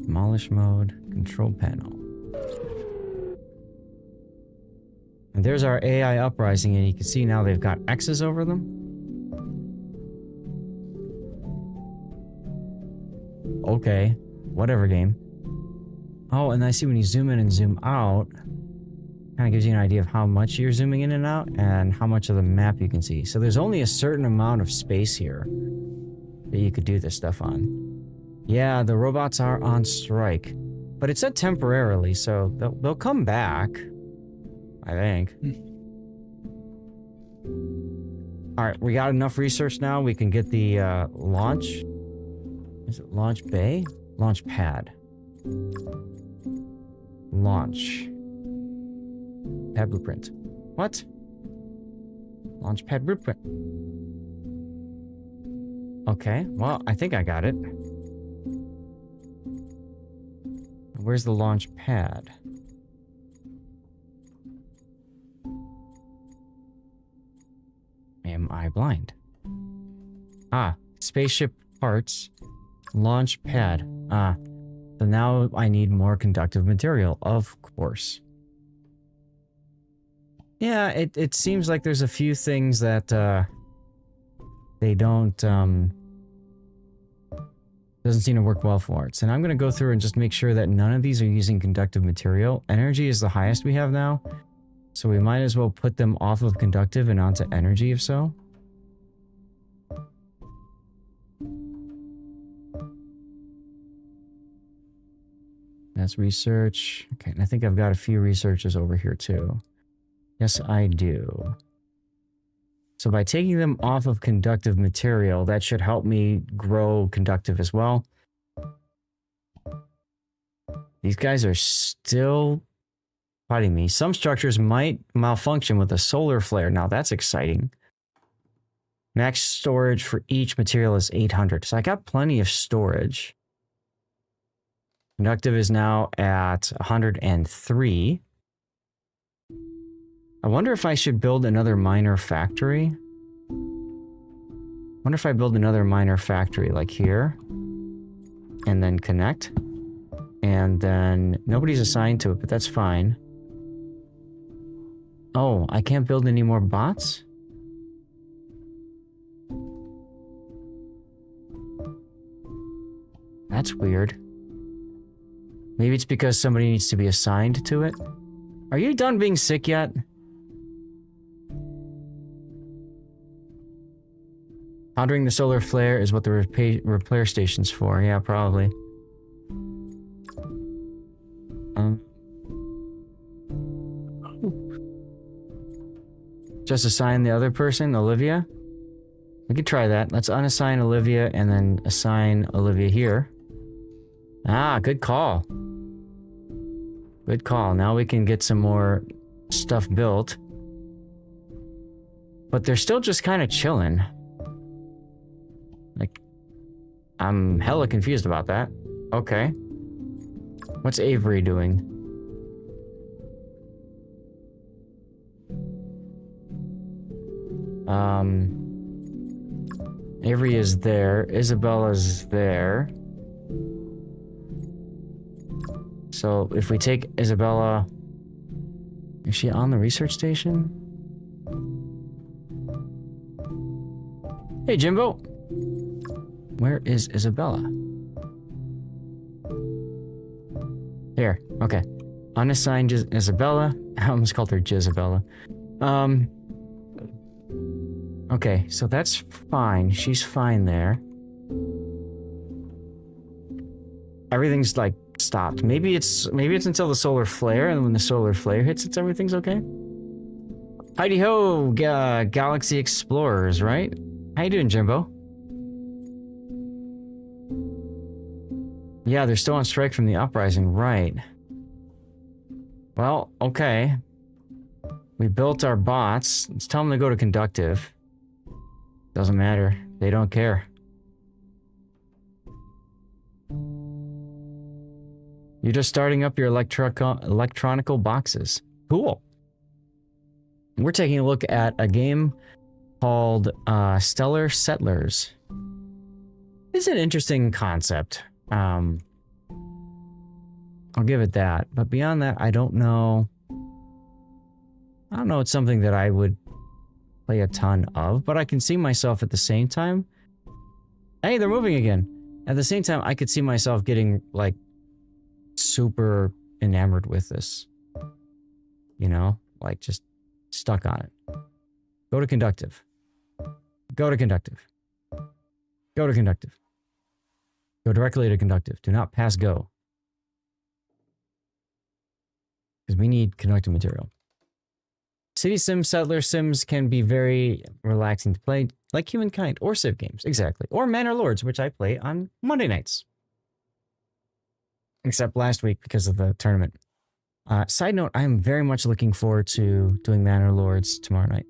Demolish mode, control panel. And there's our AI uprising, and you can see now they've got X's over them. Okay, whatever game. Oh, and I see when you zoom in and zoom out, kind of gives you an idea of how much you're zooming in and out and how much of the map you can see. So there's only a certain amount of space here that you could do this stuff on. Yeah, the robots are on strike, but it said temporarily, so they'll come back, I think. All right, we got enough research now. We can get the launch. Is it launch bay? Launch pad. Launch. Pad blueprint. What? Launch pad blueprint. Okay, well, I think I got it. Where's the launch pad? Am I blind? Ah, spaceship parts. Launch pad. Ah, so now I need more conductive material, of course. Yeah, it seems like there's a few things that they don't doesn't seem to work well for it. And I'm gonna go through and just make sure that none of these are using conductive material. Energy is the highest we have now, so we might as well put them off of conductive and onto energy if so. That's research. Okay, and I think I've got a few researchers over here too. Yes, I do. So by taking them off of conductive material, that should help me grow conductive as well. These guys are still fighting me. Some structures might malfunction with a solar flare. Now that's exciting. Max storage for each material is 800. So I got plenty of storage. Conductive is now at 103. I wonder if I should build another miner factory. Wonder if I build another miner factory like here. And then connect. And then nobody's assigned to it, but that's fine. Oh, I can't build any more bots? That's weird. Maybe it's because somebody needs to be assigned to it. Are you done being sick yet? Pondering the solar flare is what the repair station's for. Yeah, probably. Just assign the other person, Olivia? We could try that. Let's unassign Olivia and then assign Olivia here. Ah, good call. Good call. Now we can get some more stuff built. But they're still just kind of chilling. Like, I'm hella confused about that. Okay. What's Avery doing? Avery is there. Isabella's there. So if we take Isabella... Is she on the research station? Hey, Jimbo! Where is Isabella? Here, okay. Unassigned Isabella. I almost called her Jizabella. Okay, so that's fine. She's fine there. Everything's like stopped. Maybe it's until the solar flare, and when the solar flare hits, everything's okay. Heidi ho, Galaxy Explorers, right? How you doing, Jimbo? Yeah, they're still on strike from the uprising, right? Well, okay. We built our bots. Let's tell them to go to conductive. Doesn't matter. They don't care. You're just starting up your electronical boxes. Cool. We're taking a look at a game called Stellar Settlers. It's an interesting concept. I'll give it that. But beyond that, I don't know. It's something that I would play a ton of, but I can see myself at the same time. Hey, they're moving again. At the same time, I could see myself getting like super enamored with this. You know, like just stuck on it. Go to conductive. Go to conductive. Go to conductive. Go directly to conductive. Do not pass go. Because we need conductive material. City Sims, Settler Sims can be very relaxing to play, like Humankind or Civ games, exactly. Or Manor Lords, which I play on Monday nights. Except last week because of the tournament. Side note, I am very much looking forward to doing Manor Lords tomorrow night.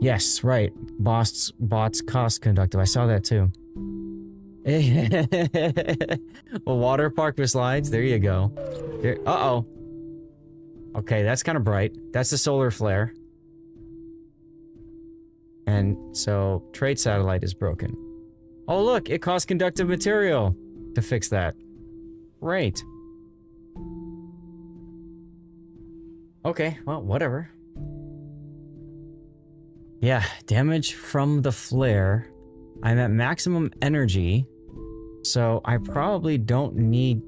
Yes, right. Bots cost conductive. I saw that too. A water park with slides. There you go. Uh-oh. Okay, that's kind of bright. That's the solar flare. And so, trade satellite is broken. Oh look, it costs conductive material to fix that. Great. Okay, well, whatever. Yeah, damage from the flare. I'm at maximum energy, so I probably don't need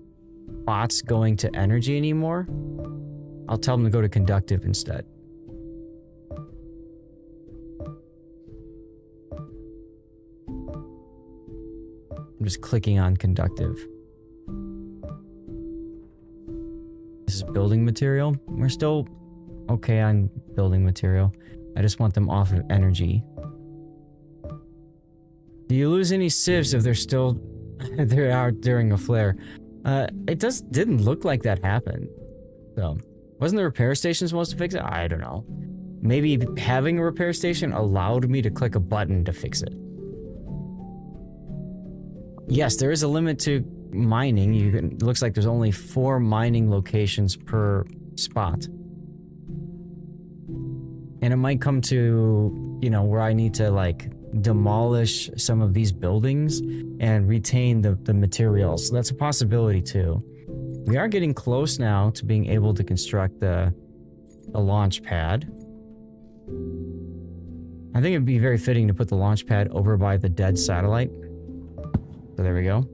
bots going to energy anymore. I'll tell them to go to conductive instead. I'm just clicking on conductive. This is building material. We're still okay on building material. I just want them off of energy. Do you lose any civs if they're still they're out during a flare? It didn't look like that happened. So, wasn't the repair station supposed to fix it? I don't know. Maybe having a repair station allowed me to click a button to fix it. Yes, there is a limit to mining. It looks like there's only 4 mining locations per spot. And it might come to, you know, where I need to like demolish some of these buildings and retain the materials. So that's a possibility too. We are getting close now to being able to construct the launch pad. I think it'd be very fitting to put the launch pad over by the dead satellite. So there we go.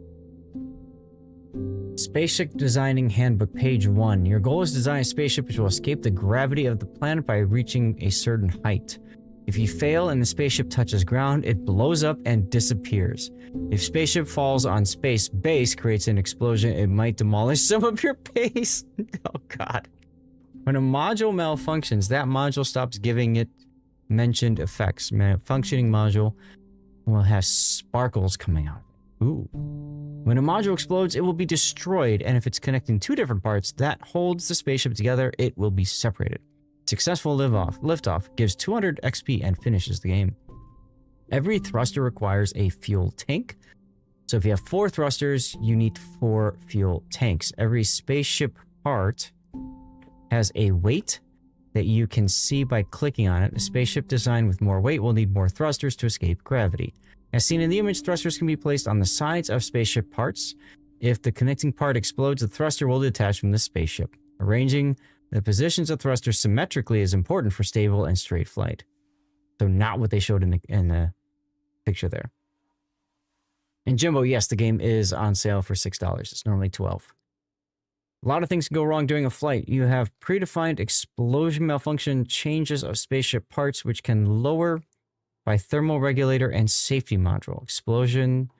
Spaceship Designing Handbook, page 1. Your goal is to design a spaceship which will escape the gravity of the planet by reaching a certain height. If you fail and the spaceship touches ground, it blows up and disappears. If spaceship falls on space base, creates an explosion, it might demolish some of your base. Oh god. When a module malfunctions, that module stops giving it mentioned effects. Functioning module will have sparkles coming out. Ooh. When a module explodes, it will be destroyed, and if it's connecting two different parts that holds the spaceship together, it will be separated. Successful liftoff gives 200 XP and finishes the game. Every thruster requires a fuel tank. So if you have 4 thrusters, you need 4 fuel tanks. Every spaceship part has a weight that you can see by clicking on it. A spaceship designed with more weight will need more thrusters to escape gravity. As seen in the image, thrusters can be placed on the sides of spaceship parts. If the connecting part explodes, the thruster will detach from the spaceship. Arranging the positions of thrusters symmetrically is important for stable and straight flight. So not what they showed in the picture there. And Jimbo, yes, the game is on sale for $6. It's normally $12. A lot of things can go wrong during a flight. You have predefined explosion malfunction changes of spaceship parts, which can lower by thermal regulator and safety module. Explosion.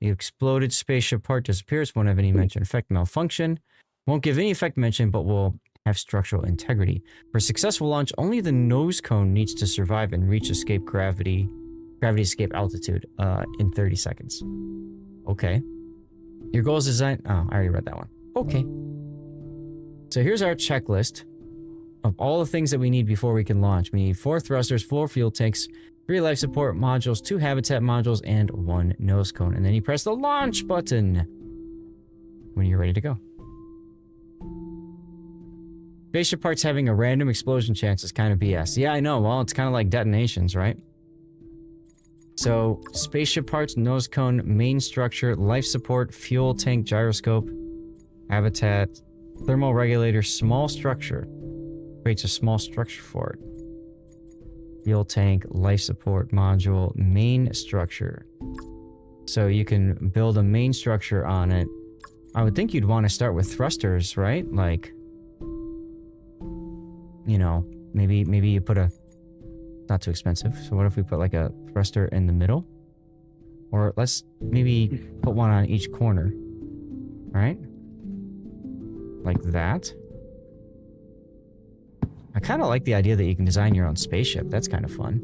The exploded spaceship part disappears. Won't have any mention. Effect malfunction. Won't give any effect mention, but will have structural integrity. For successful launch, only the nose cone needs to survive and reach gravity escape altitude in 30 seconds. Okay. Your goal is design. Oh, I already read that one. Okay. So here's our checklist of all the things that we need before we can launch. We need 4 thrusters, 4 fuel tanks, 3 life support modules, 2 habitat modules, and 1 nose cone. And then you press the launch button when you're ready to go. Spaceship parts having a random explosion chance is kind of BS. Yeah, I know. Well, it's kind of like detonations, right? So, spaceship parts, nose cone, main structure, life support, fuel tank, gyroscope, habitat, thermal regulator, small structure. Creates a small structure for it. Fuel tank, life support module, main structure. So you can build a main structure on it. I would think you'd want to start with thrusters, right? Like, you know, maybe you put a... Not too expensive. So what if we put like a thruster in the middle? Or let's maybe put one on each corner. Right? Like that. I kind of like the idea that you can design your own spaceship. That's kind of fun.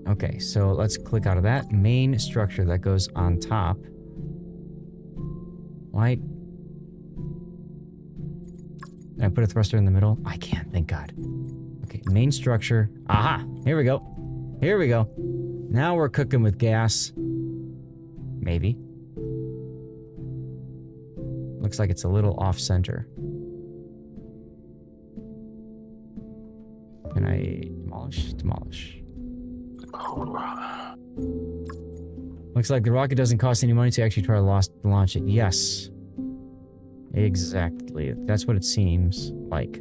Okay, so let's click out of that. Main structure that goes on top. Why? Can I put a thruster in the middle? I can't, thank God. Okay, main structure. Aha! Here we go. Here we go. Now we're cooking with gas. Maybe. Looks like it's a little off-center. Can I demolish? Demolish. Looks like the rocket doesn't cost any money to actually try to launch it. Yes. Exactly. That's what it seems like.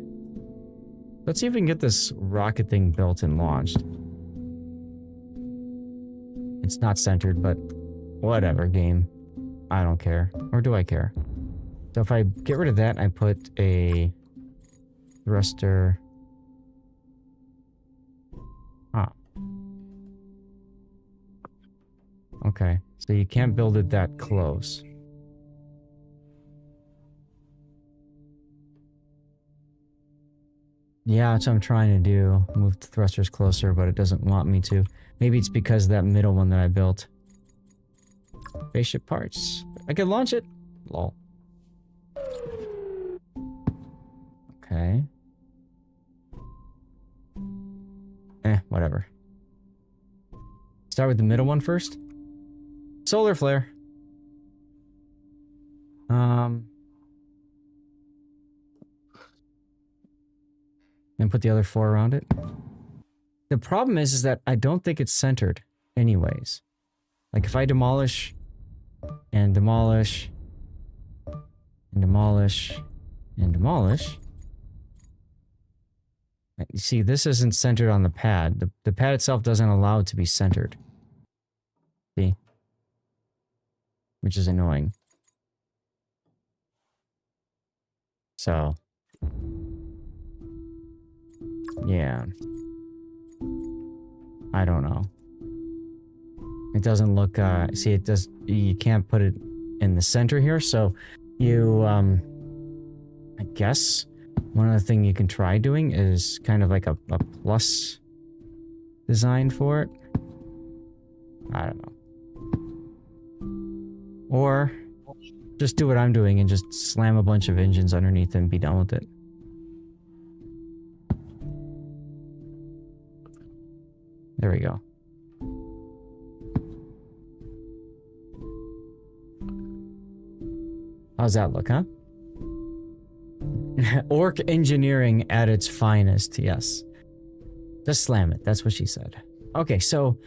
Let's see if we can get this rocket thing built and launched. It's not centered, but whatever, game. I don't care. Or do I care? So if I get rid of that, I put a thruster... Huh. Okay, so you can't build it that close. Yeah, that's what I'm trying to do. Move the thrusters closer, but it doesn't want me to. Maybe it's because of that middle one that I built. Spaceship parts. I can launch it. Lol. Okay. Whatever. Start with the middle one first. Solar flare. And put the other 4 around it. The problem is that I don't think it's centered anyways. Like if I demolish and demolish and demolish and demolish. You see, this isn't centered on the pad. The pad itself doesn't allow it to be centered. See? Which is annoying. So. Yeah. I don't know. It doesn't look, see, it does, you can't put it in the center here, so you, I guess one other thing you can try doing is kind of like a plus design for it. I don't know. Or just do what I'm doing and just slam a bunch of engines underneath and be done with it. There we go. How's that look, huh? Orc engineering at its finest, yes. Just slam it, that's what she said. Okay, so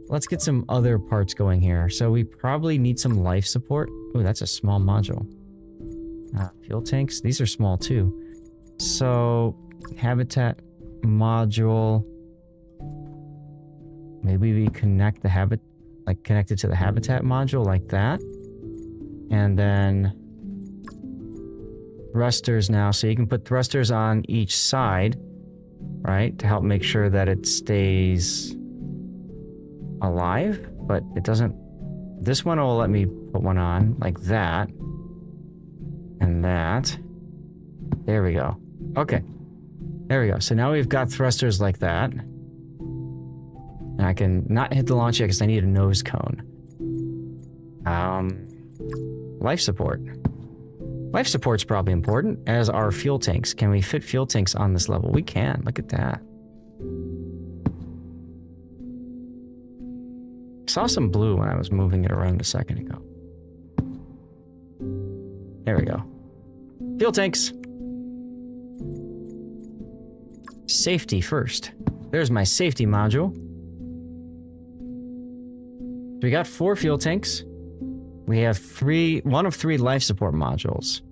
let's get some other parts going here. So we probably need some life support. Oh, that's a small module. Fuel tanks, these are small too. So, habitat module. Maybe we connect the connect it to the habitat module like that. And then thrusters now. So you can put thrusters on each side, right? To help make sure that it stays alive, but it doesn't. This one will let me put one on like that. And that. There we go. Okay. There we go. So now we've got thrusters like that. And I can not hit the launch yet because I need a nose cone. Life support. Life support's probably important, as are fuel tanks. Can we fit fuel tanks on this level? We can. Look at that. I saw some blue when I was moving it around a second ago. There we go. Fuel tanks. Safety first. There's my safety module. We got 4 fuel tanks. We have 1 of 3 life support modules.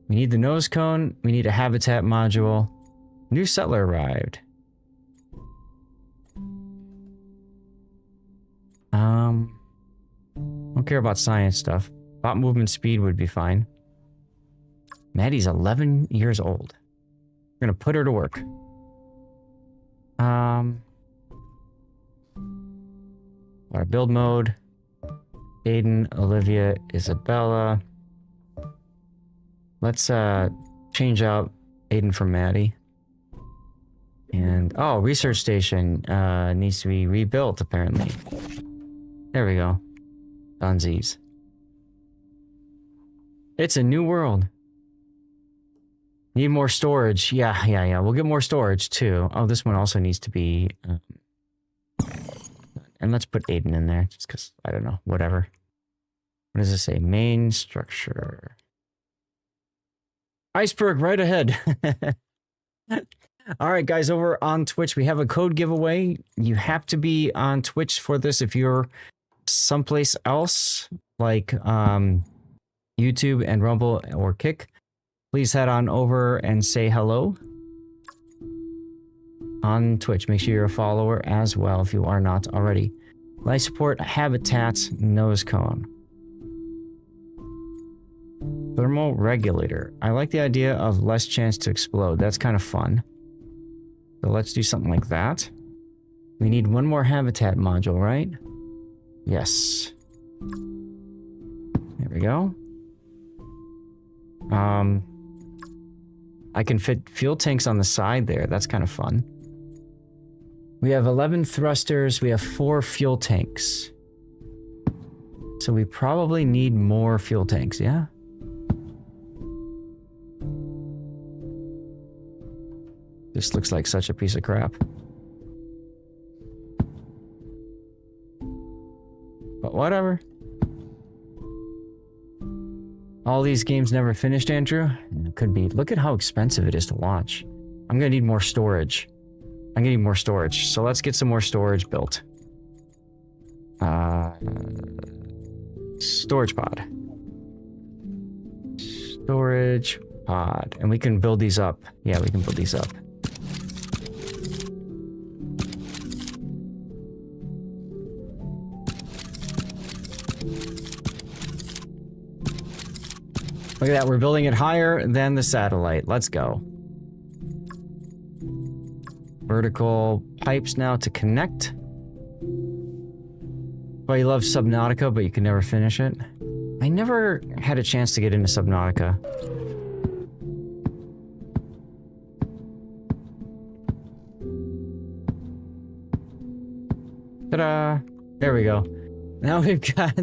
We need the nose cone. We need a habitat module. New settler arrived. Don't care about science stuff. Bot movement speed would be fine. Maddie's 11 years old. We're gonna put her to work. Our build mode. Aiden, Olivia, Isabella. Let's change out Aiden for Maddie. And oh, research station needs to be rebuilt apparently. There we go. Dunsies. It's a new world. Need more storage. Yeah. We'll get more storage too. Oh, this one also needs to be. And let's put Aiden in there just because I don't know. Whatever. What does it say? Main structure. Iceberg right ahead. All right, guys, over on Twitch, we have a code giveaway. You have to be on Twitch for this. If you're someplace else, like YouTube and Rumble or Kick, please head on over and say hello on Twitch. Make sure you're a follower as well if you are not already. Life support, habitats, nose cone. Thermal regulator. I like the idea of less chance to explode. That's kind of fun. So let's do something like that. We need 1 more habitat module, right? Yes. There we go. I can fit fuel tanks on the side there. That's kind of fun. We have 11 thrusters. We have 4 fuel tanks. So we probably need more fuel tanks, yeah? This looks like such a piece of crap. But whatever. All these games never finished, Andrew? It could be. Look at how expensive it is to launch. I'm gonna need more storage. I'm gonna need more storage. So let's get some more storage built. Storage pod. Storage pod. And we can build these up. Yeah, we can build these up. Look at that, we're building it higher than the satellite. Let's go. Vertical pipes now to connect. Well, you love Subnautica, but you can never finish it. I never had a chance to get into Subnautica. Ta-da! There we go. Now we've got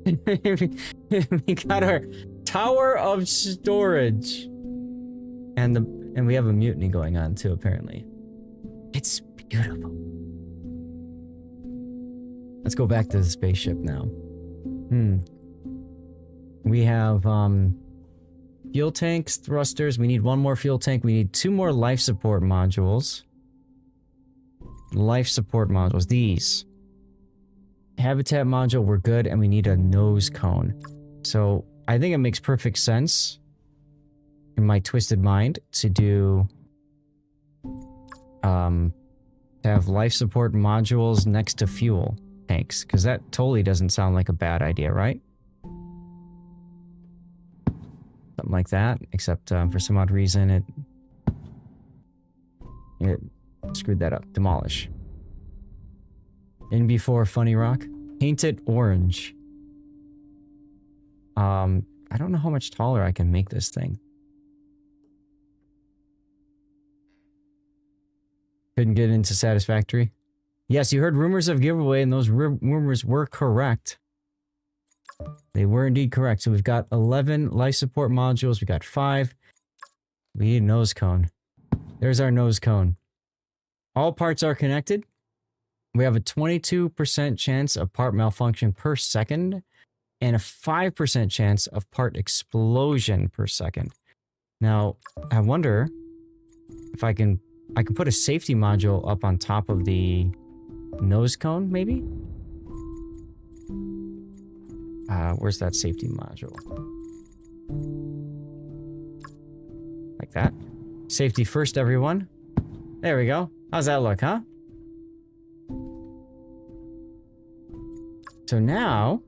we got our tower of storage, and we have a mutiny going on too. Apparently, it's beautiful. Let's go back to the spaceship now. We have fuel tanks, thrusters. We need one more fuel tank. We need 2 more life support modules. Life support modules. These. Habitat module, we're good, and we need a nose cone. So I think it makes perfect sense in my twisted mind to do to have life support modules next to fuel tanks, because that totally doesn't sound like a bad idea, right? Something like that, except for some odd reason it screwed that up. Demolish. In before Funny Rock. Paint it orange. I don't know how much taller I can make this thing. Couldn't get into satisfactory. Yes, you heard rumors of giveaway, and those rumors were correct. They were indeed correct. So we've got 11 life support modules. We got 5. We need a nose cone. There's our nose cone. All parts are connected. We have a 22% chance of part malfunction per second and a 5% chance of part explosion per second. Now, I wonder if I can put a safety module up on top of the nose cone, maybe? Where's that safety module? Like that. Safety first, everyone. There we go. How's that look, huh? So now,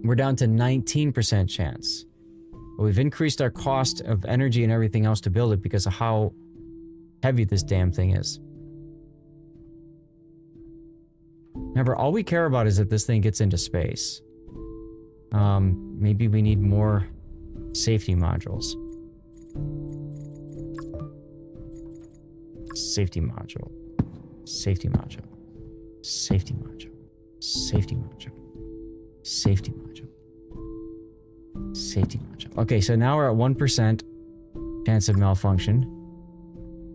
we're down to 19% chance. But we've increased our cost of energy and everything else to build it because of how heavy this damn thing is. Remember, all we care about is that this thing gets into space. Maybe we need more safety modules. Safety module. Safety module. Safety module. Safety module. Safety module. Safety module. Okay, so now we're at 1% chance of malfunction.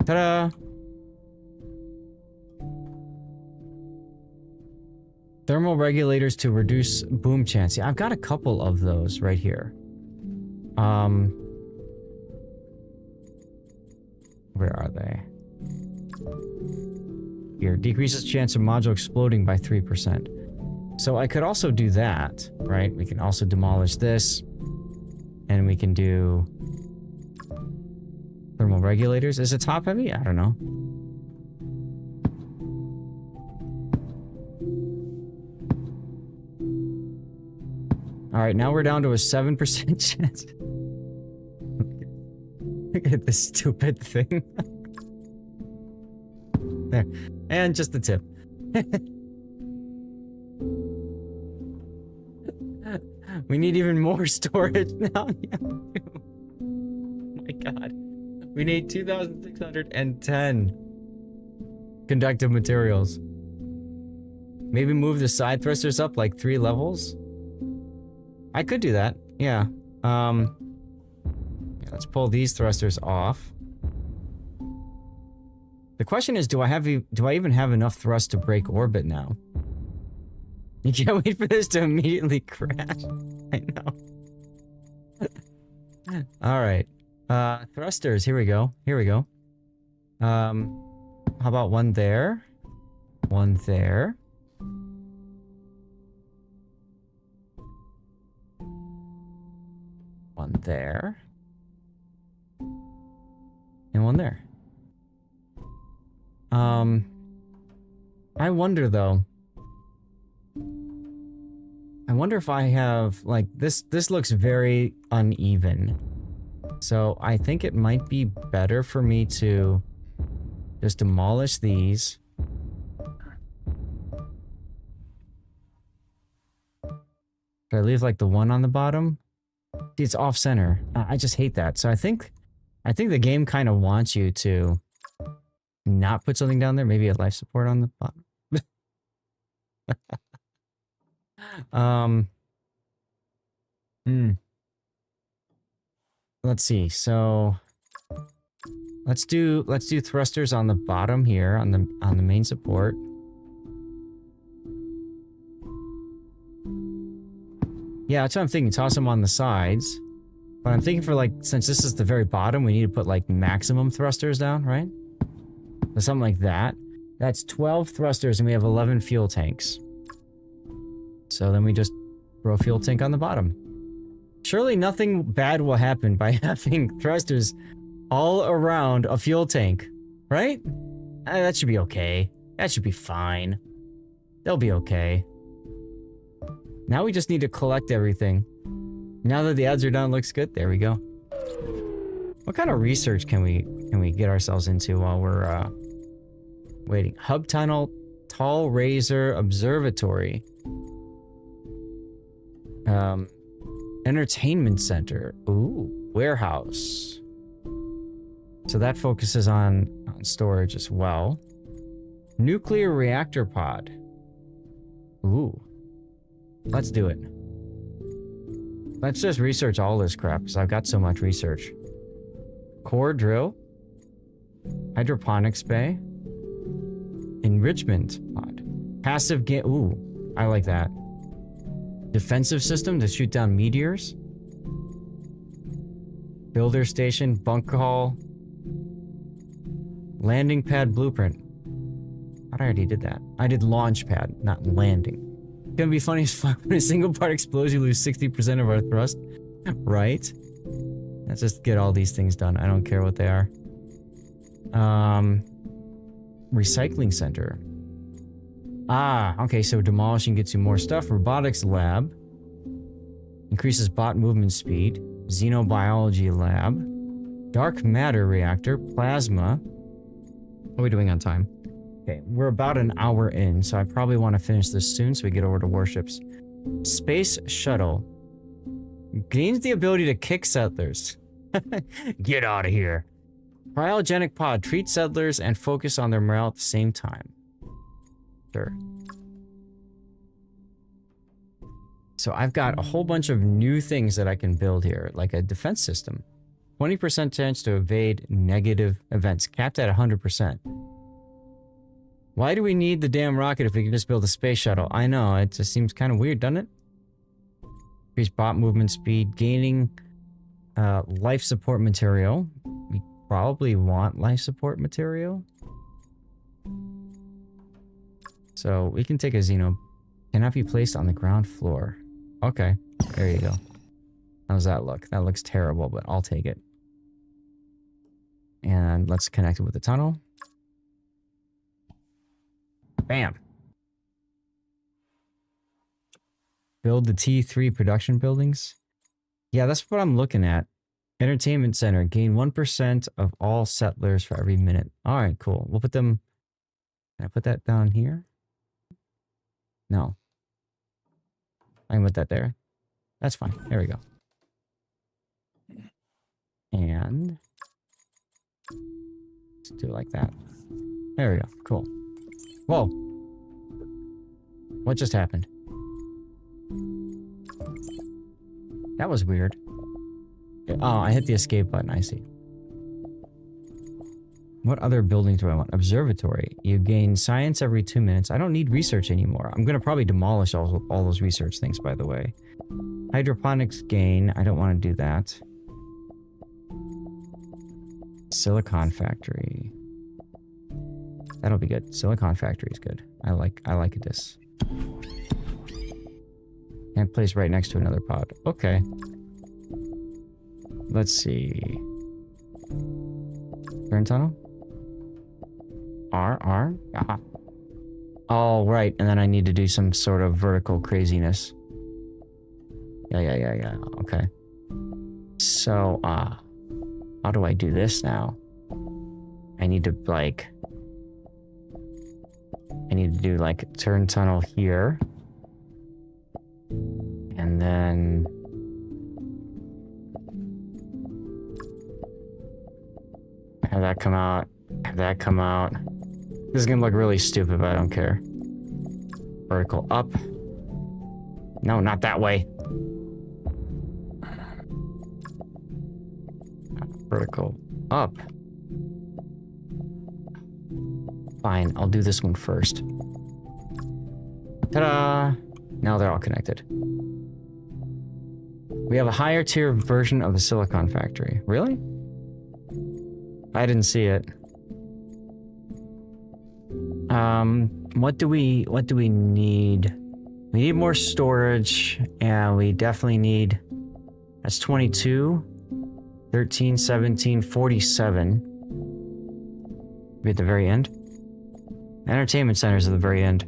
Ta-da! Thermal regulators to reduce boom chance. Yeah, I've got a couple of those right here. Where are they? Here, decreases chance of module exploding by 3%. So I could also do that, right? We can also demolish this. And we can do thermal regulators. Is it top heavy? I don't know. All right, now we're down to a 7% chance. Look at this stupid thing. There. And just the tip. We need even more storage now. Oh my god. We need 2,610 conductive materials. Maybe move the side thrusters up like 3 levels? I could do that. Yeah. Let's pull these thrusters off. The question is, do I even have enough thrust to break orbit now? You can't wait for this to immediately crash. I know. Alright. Thrusters, here we go. Here we go. How about one there? One there. One there. And one there. I wonder though. I wonder if I have, like, this looks very uneven. So I think it might be better for me to just demolish these. Should I leave like the one on the bottom? See, it's off center. I just hate that. So I think the game kind of wants you to not put something down there. Maybe a life support on the bottom. Let's see. So let's do thrusters on the bottom here on the main support. Yeah, that's what I'm thinking. Toss them on the sides. But I'm thinking for like, since this is the very bottom, we need to put like maximum thrusters down, right? Or something like that. That's 12 thrusters and we have 11 fuel tanks. So then we just throw a fuel tank on the bottom. Surely nothing bad will happen by having thrusters all around a fuel tank, right? That should be okay. That should be fine. They'll be okay. Now we just need to collect everything. Now that the ads are done, looks good. There we go. What kind of research can we get ourselves into while we're waiting? Hub tunnel, tall razor, observatory. Entertainment center. Ooh, warehouse. So that focuses on storage as well. Nuclear reactor pod. Ooh. Let's do it. Let's just research all this crap, because I've got so much research. Core drill. Hydroponics bay. Enrichment pod. Passive game. Ooh, I like that. Defensive system to shoot down meteors. Builder station. Bunker hall. Landing pad blueprint. I already did that. I did launch pad, not landing. It's gonna be funny as fuck when a single part explodes, you lose 60% of our thrust. Right? Let's just get all these things done. I don't care what they are. Recycling center. Ah, okay, so demolishing gets you more stuff. Robotics lab. Increases bot movement speed. Xenobiology lab. Dark matter reactor. Plasma. What are we doing on time? Okay, we're about an hour in, so I probably want to finish this soon so we get over to warships. Space shuttle. Gains the ability to kick settlers. Get out of here. Cryogenic pod. Treat settlers and focus on their morale at the same time. Sure. So I've got a whole bunch of new things that I can build here, like a defense system. 20% chance to evade negative events, capped at 100%. Why do we need the damn rocket if we can just build a space shuttle? I know, it just seems kind of weird, doesn't it? Increase bot movement speed, gaining life support material. We probably want life support material. So we can take a Xeno. Cannot be placed on the ground floor. Okay, there you go. How's that look? That looks terrible, but I'll take it. And let's connect it with the tunnel. Bam. Build the T3 production buildings. Yeah, that's what I'm looking at. Entertainment center. Gain 1% of all settlers for every minute. All right, cool. We'll put them... Can I put that down here? No. I can put that there. That's fine. There we go. And... let's do it like that. There we go. Cool. Whoa. What just happened? That was weird. Oh, I hit the escape button. I see. What other building do I want? Observatory. You gain science every 2 minutes. I don't need research anymore. I'm going to probably demolish all those research things, by the way. Hydroponics gain. I don't want to do that. Silicon factory. That'll be good. Silicon factory is good. I like this. And place right next to another pod. Okay. Let's see. Turn tunnel? R. Ah. Oh, right. And then I need to do some sort of vertical craziness. Yeah. Okay. So, how do I do this now? I need to, like... I need to do, like, turn tunnel here. And then... have that come out. Have that come out. This is gonna look really stupid, but I don't care. Vertical up. No, not that way. Vertical up. Fine, I'll do this one first. Ta-da! Now they're all connected. We have a higher tier version of the silicon factory. Really? I didn't see it. What do we need? We need more storage, and we definitely need... that's 22, 13, 17, 47. Be at the very end. Entertainment centers at the very end.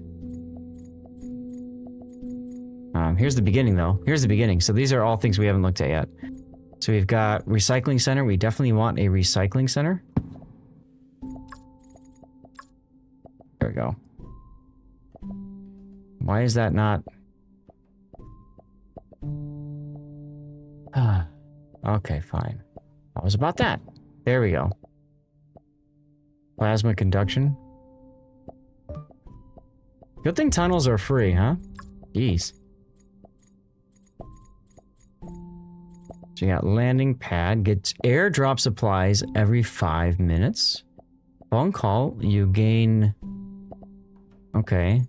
Here's the beginning, though. Here's the beginning. So these are all things we haven't looked at yet. So we've got recycling center. We definitely want a recycling center. There we go. Why is that not... okay, fine. That was about that. There we go. Plasma conduction. Good thing tunnels are free, huh? Jeez. So you got landing pad, gets airdrop supplies every 5 minutes. Phone call, you gain... okay.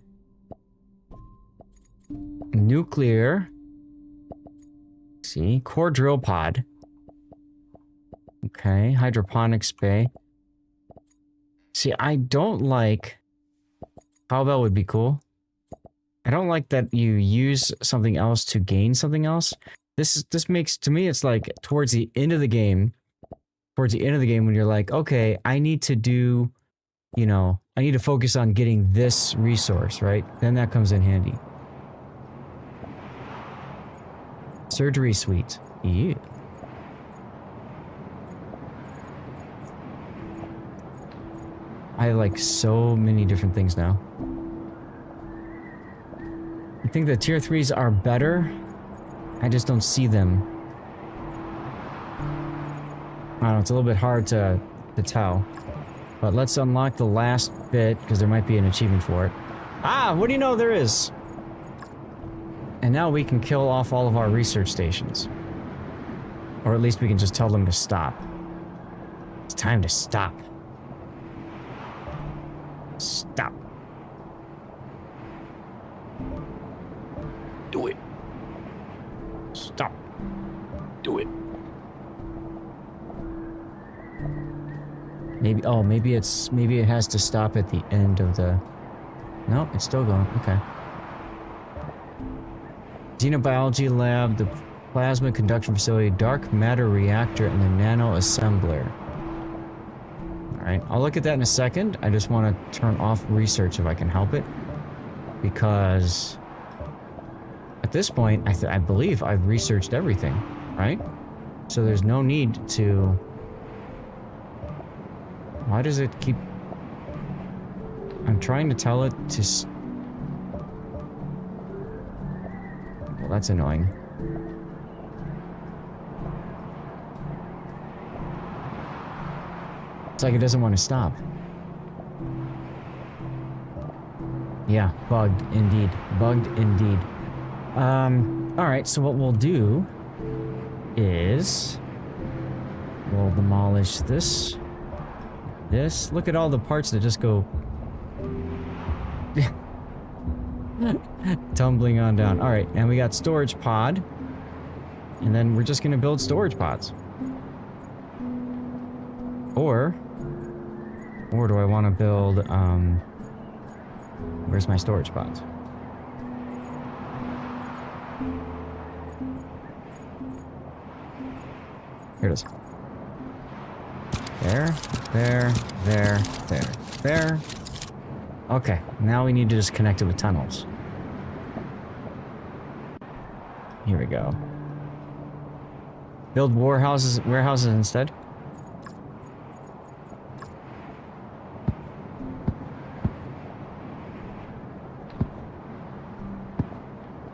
Nuclear. See, core drill pod. Okay, hydroponics bay. See, I don't like... cowbell would be cool. I don't like that you use something else to gain something else. This makes, to me, it's like towards the end of the game when you're like, okay, I need to do, you know, I need to focus on getting this resource, right? Then that comes in handy. Surgery suite. Yeah. I have like so many different things now. I think the tier 3s are better. I just don't see them. I don't know, it's a little bit hard to tell. But let's unlock the last bit, because there might be an achievement for it. Ah, what do you know, there is! And now we can kill off all of our research stations. Or at least we can just tell them to stop. It's time to stop. Stop. Do it. Stop. Do it. Maybe, oh, maybe it has to stop at the end of the... no, it's still going, okay. Xenobiology lab, the plasma conduction facility, dark matter reactor, and the nano assembler. Alright, I'll look at that in a second. I just want to turn off research if I can help it. Because... at this point, I believe I've researched everything, right? So there's no need to... why does it keep... I'm trying to tell it to... well, that's annoying. It's like it doesn't want to stop. Yeah, bugged indeed. Bugged indeed. Alright, so what we'll do is we'll demolish this. This. Look at all the parts that just go tumbling on down. Alright, and we got storage pod. And then we're just gonna build storage pods. Or do I want to build, where's my storage pods? Here it is. There. Okay, now we need to just connect it with tunnels. Here we go. Build warehouses instead.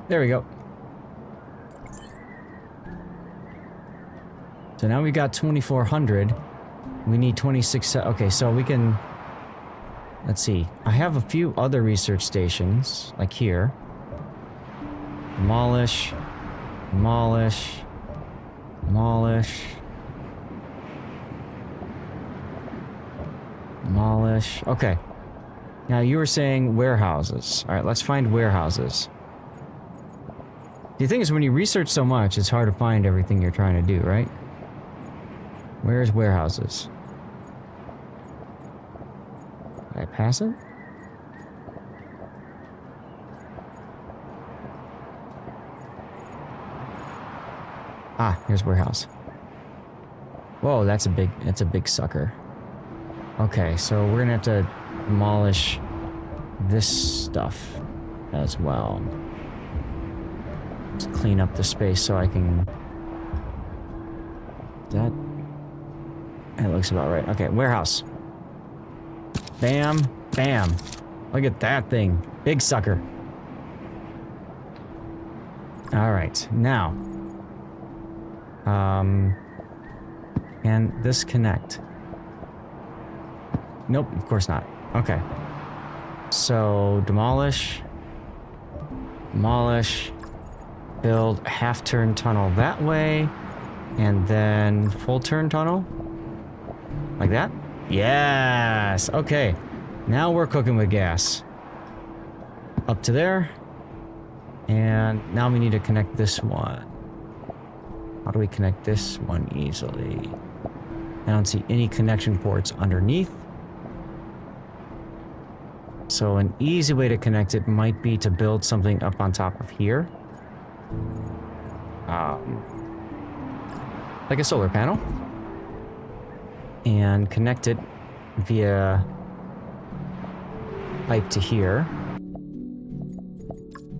There we go. So now we got 2,400. We need 26. Okay, so we can... Let's see. I have a few other research stations, like here. Demolish. Demolish. Demolish. Demolish. Okay. Now you were saying warehouses. Alright, let's find warehouses. The thing is, when you research so much, it's hard to find everything you're trying to do, right? Where's warehouses? Did I pass it? Ah, here's warehouse. Whoa, that's a big sucker. Okay, so we're gonna have to demolish this stuff as well. Let's clean up the space so I can... That looks about right. Okay, warehouse. Bam, bam. Look at that thing. Big sucker. Alright, now. Can this connect? Nope, of course not. Okay. So, demolish. Demolish. Build half-turn tunnel that way. And then full-turn tunnel. Like that? Yes! Okay. Now we're cooking with gas. Up to there. And now we need to connect this one. How do we connect this one easily? I don't see any connection ports underneath. So an easy way to connect it might be to build something up on top of here. Like a solar panel. And connect it via pipe to here.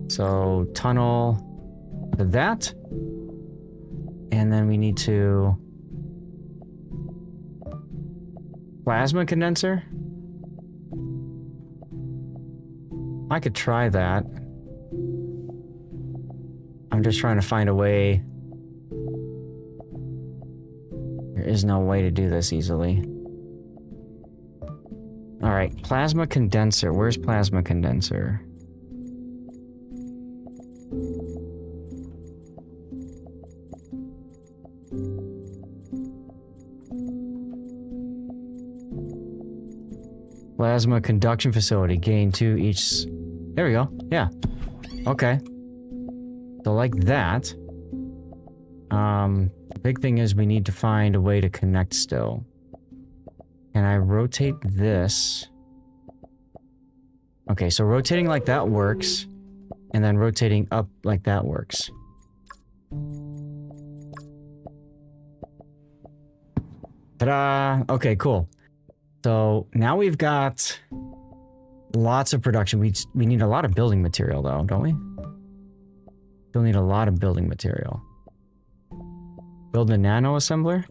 So tunnel to that. And then we need to... Plasma condenser? I could try that. I'm just trying to find a way. There is no way to do this easily. Alright, plasma condenser. Where's plasma condenser? Plasma conduction facility. Gain 2 each. There we go. Yeah. Okay. So like that. The big thing is we need to find a way to connect still. Can I rotate this? Okay, so rotating like that works. And then rotating up like that works. Ta-da! Okay, cool. So now we've got lots of production. We need a lot of building material though, don't we? Still need a lot of building material. Build a nano assembler?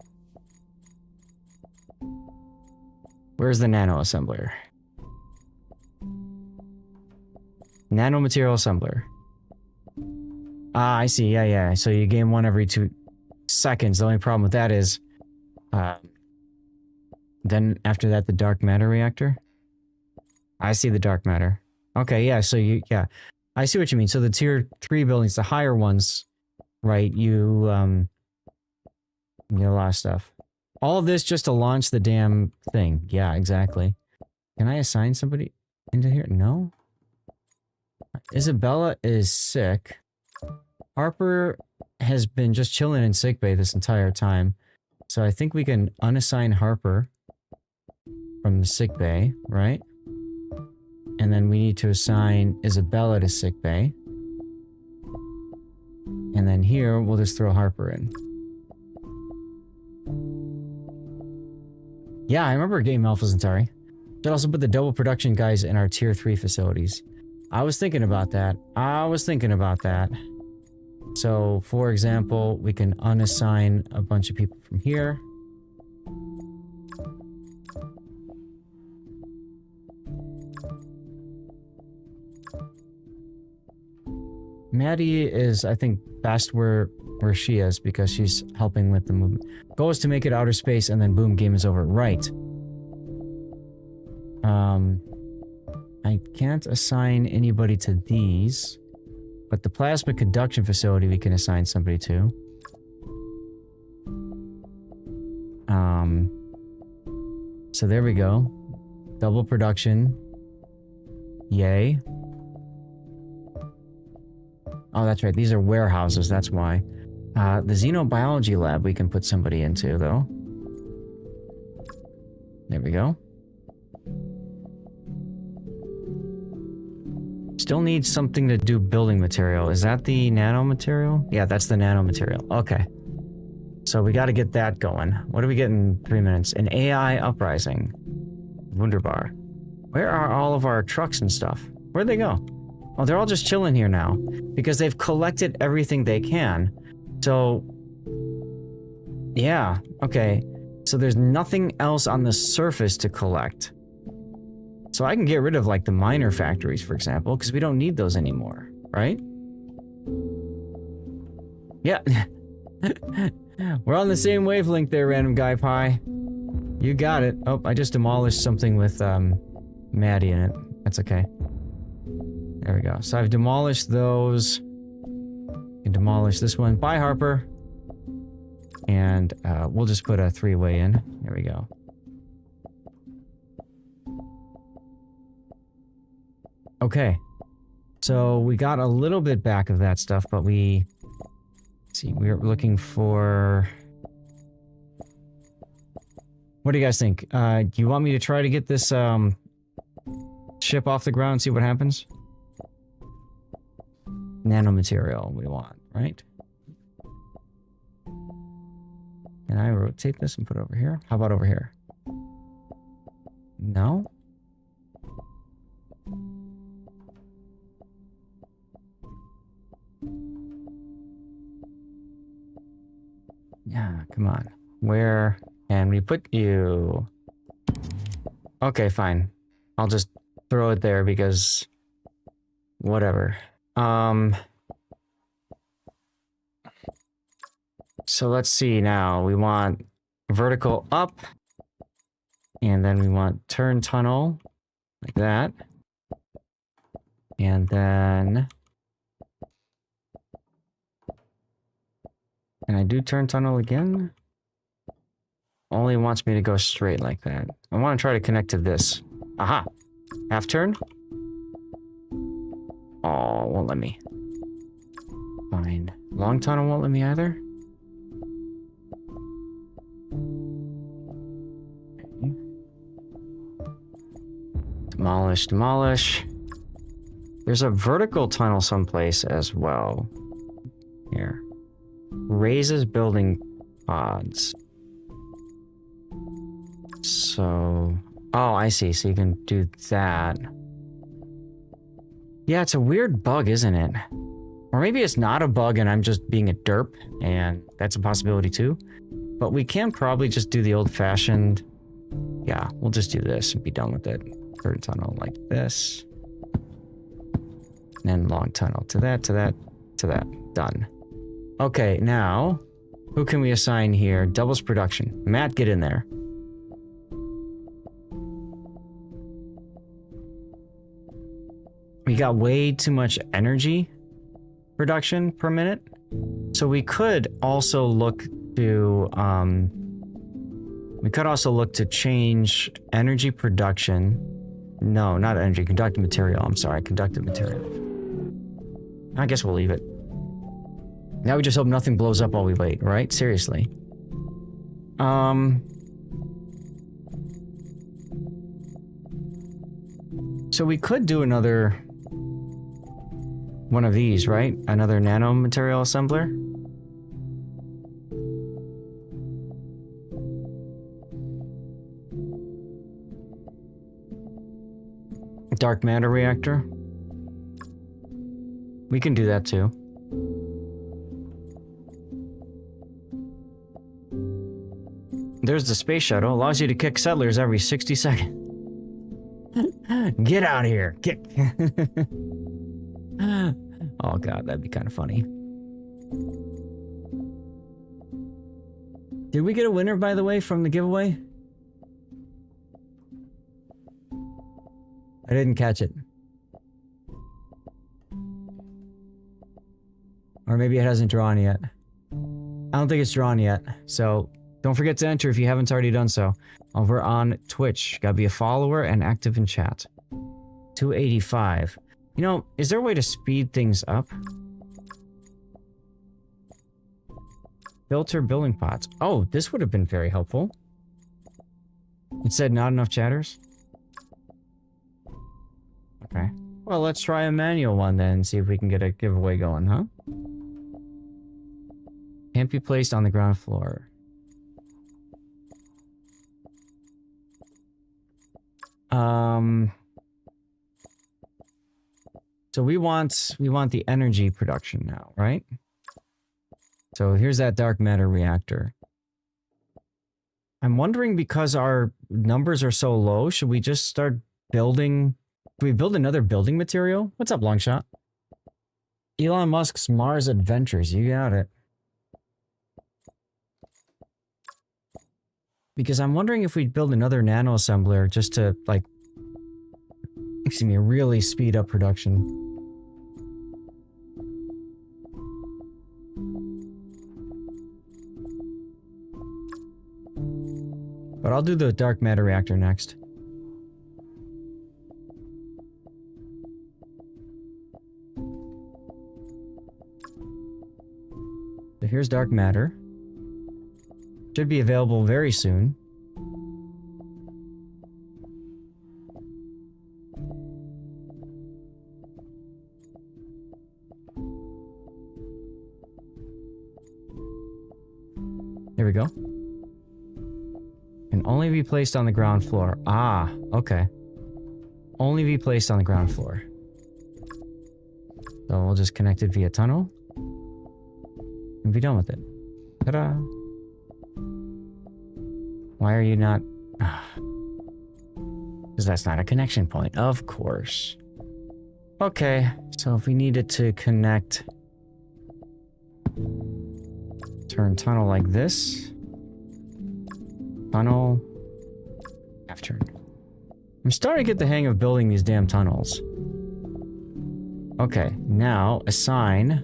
Where's the nano assembler? Nano material assembler. Ah, I see. Yeah. So you gain one every 2 seconds. The only problem with that is... then after that, the dark matter reactor? I see the dark matter. Okay, yeah, so yeah. I see what you mean. So the tier 3 buildings, the higher ones, right, you get a lot of stuff. All of this just to launch the damn thing. Yeah, exactly. Can I assign somebody into here? No? Isabella is sick. Harper has been just chilling in sickbay this entire time. So I think we can unassign Harper from the sickbay, right? And then we need to assign Isabella to sickbay. And then here, we'll just throw Harper in. Yeah, I remember Game Alpha Centauri. Should also put the double production guys in our tier 3 facilities. I was thinking about that. So, for example, we can unassign a bunch of people from here. Maddie is, I think, best where where she is because she's helping with the movement. Goal is to make it outer space and then boom, game is over. Right. I can't assign anybody to these, but the plasma conduction facility we can assign somebody to. So there we go. Double production. Yay. Oh, that's right. These are warehouses. That's why. The xenobiology lab we can put somebody into, though. There we go. Still need something to do building material. Is that the nano material? Yeah, that's the nano material. Okay. So we got to get that going. What do we get in 3 minutes? An AI uprising. Wunderbar. Where are all of our trucks and stuff? Where'd they go? Oh, they're all just chilling here now. Because they've collected everything they can. So... yeah, okay. So there's nothing else on the surface to collect. So I can get rid of, like, the miner factories, for example, because we don't need those anymore, right? Yeah. We're on the same wavelength there, Random Guy Pie. You got it. Oh, I just demolished something with, Maddie in it. That's okay. There we go. So I've demolished those. And demolish this one. Bye, Harper. And, we'll just put a 3-way in. There we go. Okay. So we got a little bit back of that stuff, but we... let's see, we're looking for... what do you guys think? Do you want me to try to get this, ship off the ground and see what happens? Nanomaterial we want, right? Can I rotate this and put it over here? How about over here? No? Yeah, come on. Where can we put you? Okay, fine. I'll just throw it there because... whatever. So let's see now. We want vertical up. And then we want turn tunnel. Like that. And then... can I do turn tunnel again? Only wants me to go straight like that. I want to try to connect to this. Aha! Half turn? Oh, won't let me. Fine. Long tunnel won't let me either? Okay. Demolish, demolish. There's a vertical tunnel someplace as well. Here. Raises building pods. So... oh, I see. So you can do that. Yeah, it's a weird bug, isn't it? Or maybe it's not a bug and I'm just being a derp, and that's a possibility too. But we can probably just do the old-fashioned... yeah, we'll just do this and be done with it. Third tunnel like this. And then long tunnel to that, to that, to that. Done. Okay, now, who can we assign here? Doubles production. Matt, get in there. We got way too much energy production per minute. So we could also look to, change energy production. No, not energy, conductive material. I'm sorry, conductive material. I guess we'll leave it. Now we just hope nothing blows up while we wait, right? Seriously. So we could do another one of these, right? Another nanomaterial assembler. Dark matter reactor. We can do that too. There's the space shuttle. Allows you to kick settlers every 60 seconds. Get out of here. Kick. Oh god, that'd be kind of funny. Did we get a winner, by the way, from the giveaway? I didn't catch it. Or maybe it hasn't drawn yet. I don't think it's drawn yet. So don't forget to enter if you haven't already done so. Over on Twitch. Gotta be a follower and active in chat. 285. You know, is there a way to speed things up? Filter building pots. Oh, this would have been very helpful. It said not enough chatters. Okay. Well, let's try a manual one then and see if we can get a giveaway going, huh? Can't be placed on the ground floor. So we want the energy production now, right? So here's that dark matter reactor. I'm wondering, because our numbers are so low, should we just start building? Can we build another building material? What's up, Longshot? Elon Musk's Mars Adventures, you got it. Because I'm wondering if we'd build another nano assembler just to, like, excuse me, really speed up production. But I'll do the dark matter reactor next. So here's dark matter. Should be available very soon. There we go. Can only be placed on the ground floor. Ah, okay. Only be placed on the ground floor. So we'll just connect it via tunnel. And be done with it. Ta-da! Why are you not... Because that's not a connection point. Of course. Okay, so if we needed to connect... Turn tunnel like this. Tunnel. Half turn. I'm starting to get the hang of building these damn tunnels. Okay, now assign.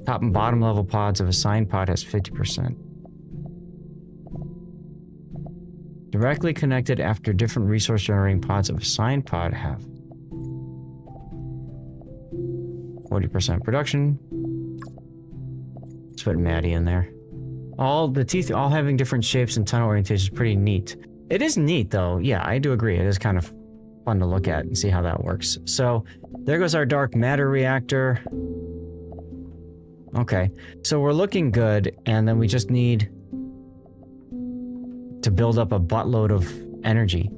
Top and bottom level pods of assigned pod has 50%. Directly connected after different resource generating pods of assigned pod have 40% production. Let's put Maddie in there. All the teeth all having different shapes and tunnel orientation is pretty neat. It is neat though. Yeah, I do agree. It is kind of fun to look at and see how that works. So there goes our dark matter reactor. Okay, so we're looking good, and then we just need to build up a buttload of energy.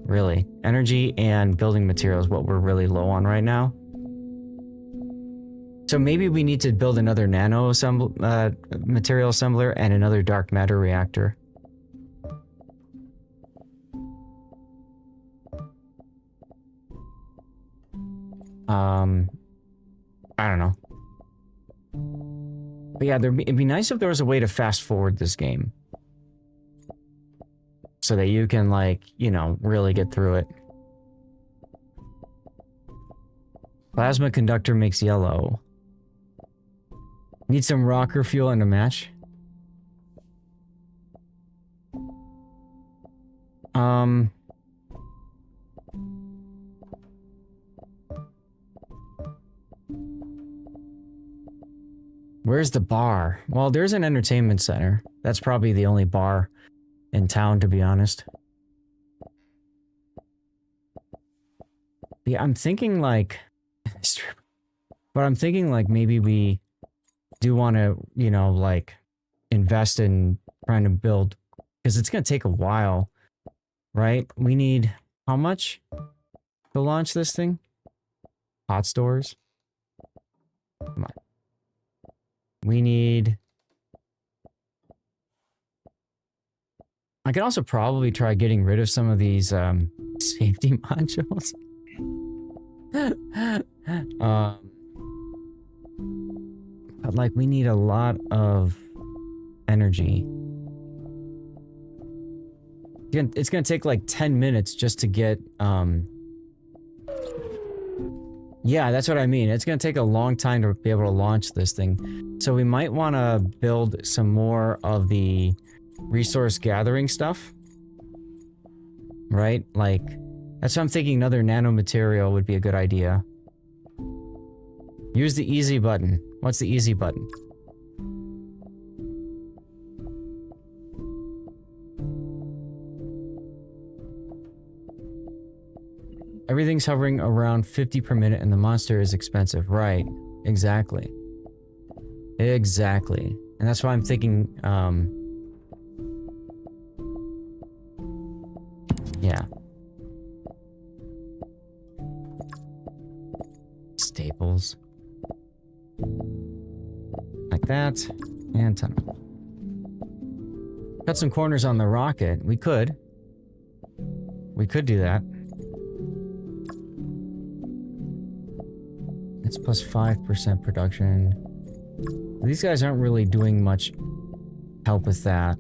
Really. Energy and building materials, what we're really low on right now. So maybe we need to build another nano material assembler and another dark matter reactor. I don't know. But yeah, it'd be nice if there was a way to fast forward this game. So that you can, like, you know, really get through it. Plasma conductor makes yellow. Need some rocker fuel and a match. Where's the bar? Well, there's an entertainment center. That's probably the only bar in town, to be honest. Yeah, I'm thinking like... But I'm thinking like maybe we do want to, you know, like invest in trying to build, because it's going to take a while, right? We need how much to launch this thing? Hot stores? Come on. We need... I could also probably try getting rid of some of these safety modules. But like we need a lot of energy. It's gonna take like 10 minutes just to get, yeah, that's what I mean. It's gonna take a long time to be able to launch this thing. So we might want to build some more of the resource gathering stuff. Right? Like, that's what I'm thinking. Another nanomaterial would be a good idea. Use the easy button. What's the easy button? Everything's hovering around 50 per minute and the monster is expensive. Right. Exactly. Exactly. And that's why I'm thinking, yeah. Staples. Like that. And tunnel. Cut some corners on the rocket. We could. We could do that. It's plus 5% production. These guys aren't really doing much help with that.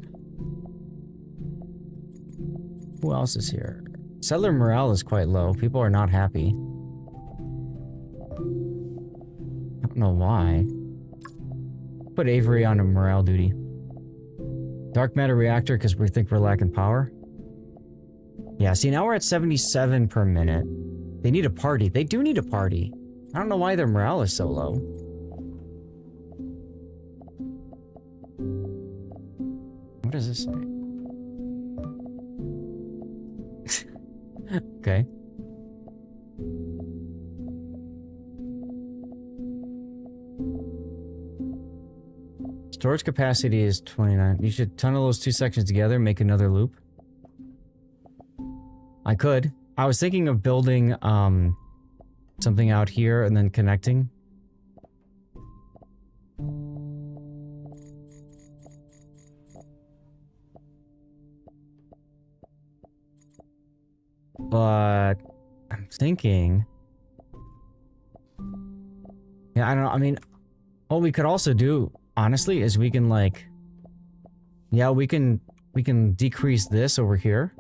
Who else is here? Settler morale is quite low. People are not happy. I don't know why. Put Avery on a morale duty. Dark matter reactor because we think we're lacking power. Yeah, see, now we're at 77 per minute. They need a party. They do need a party. I don't know why their morale is so low. What does this say? Okay. Storage capacity is 29. You should tunnel those two sections together, make another loop. I could. I was thinking of building, something out here and then connecting. But I'm thinking, yeah, I don't know. I mean, what we could also do, honestly, is we can like, yeah, we can decrease this over here.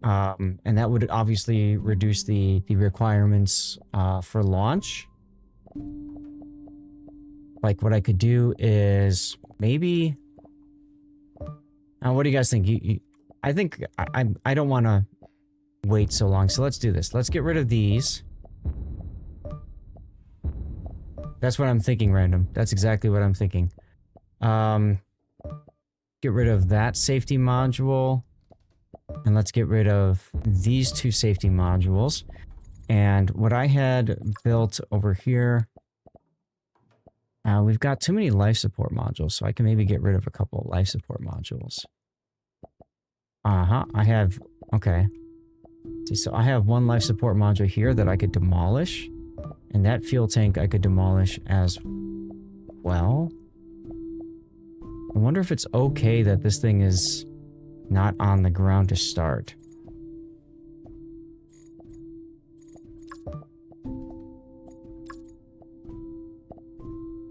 And that would obviously reduce the requirements for launch. Like what I could do is maybe. What do you guys think? I think I don't want to wait so long. So let's do this. Let's get rid of these. That's what I'm thinking, random. That's exactly what I'm thinking. Get rid of that safety module. And let's get rid of these two safety modules. And what I had built over here, we've got too many life support modules, so I can maybe get rid of a couple of life support modules. I have, okay. See, so I have one life support module here that I could demolish. And that fuel tank I could demolish as well. I wonder if it's okay that this thing is not on the ground to start.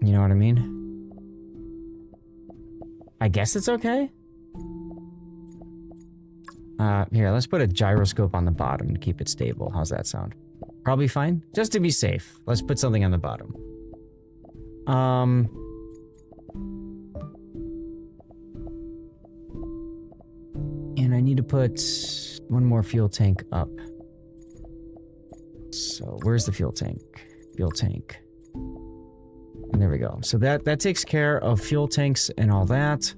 You know what I mean? I guess it's okay? Here, let's put a gyroscope on the bottom to keep it stable. How's that sound? Probably fine? Just to be safe. Let's put something on the bottom. And I need to put one more fuel tank up. So where's the fuel tank? Fuel tank. And there we go. So that takes care of fuel tanks and all that.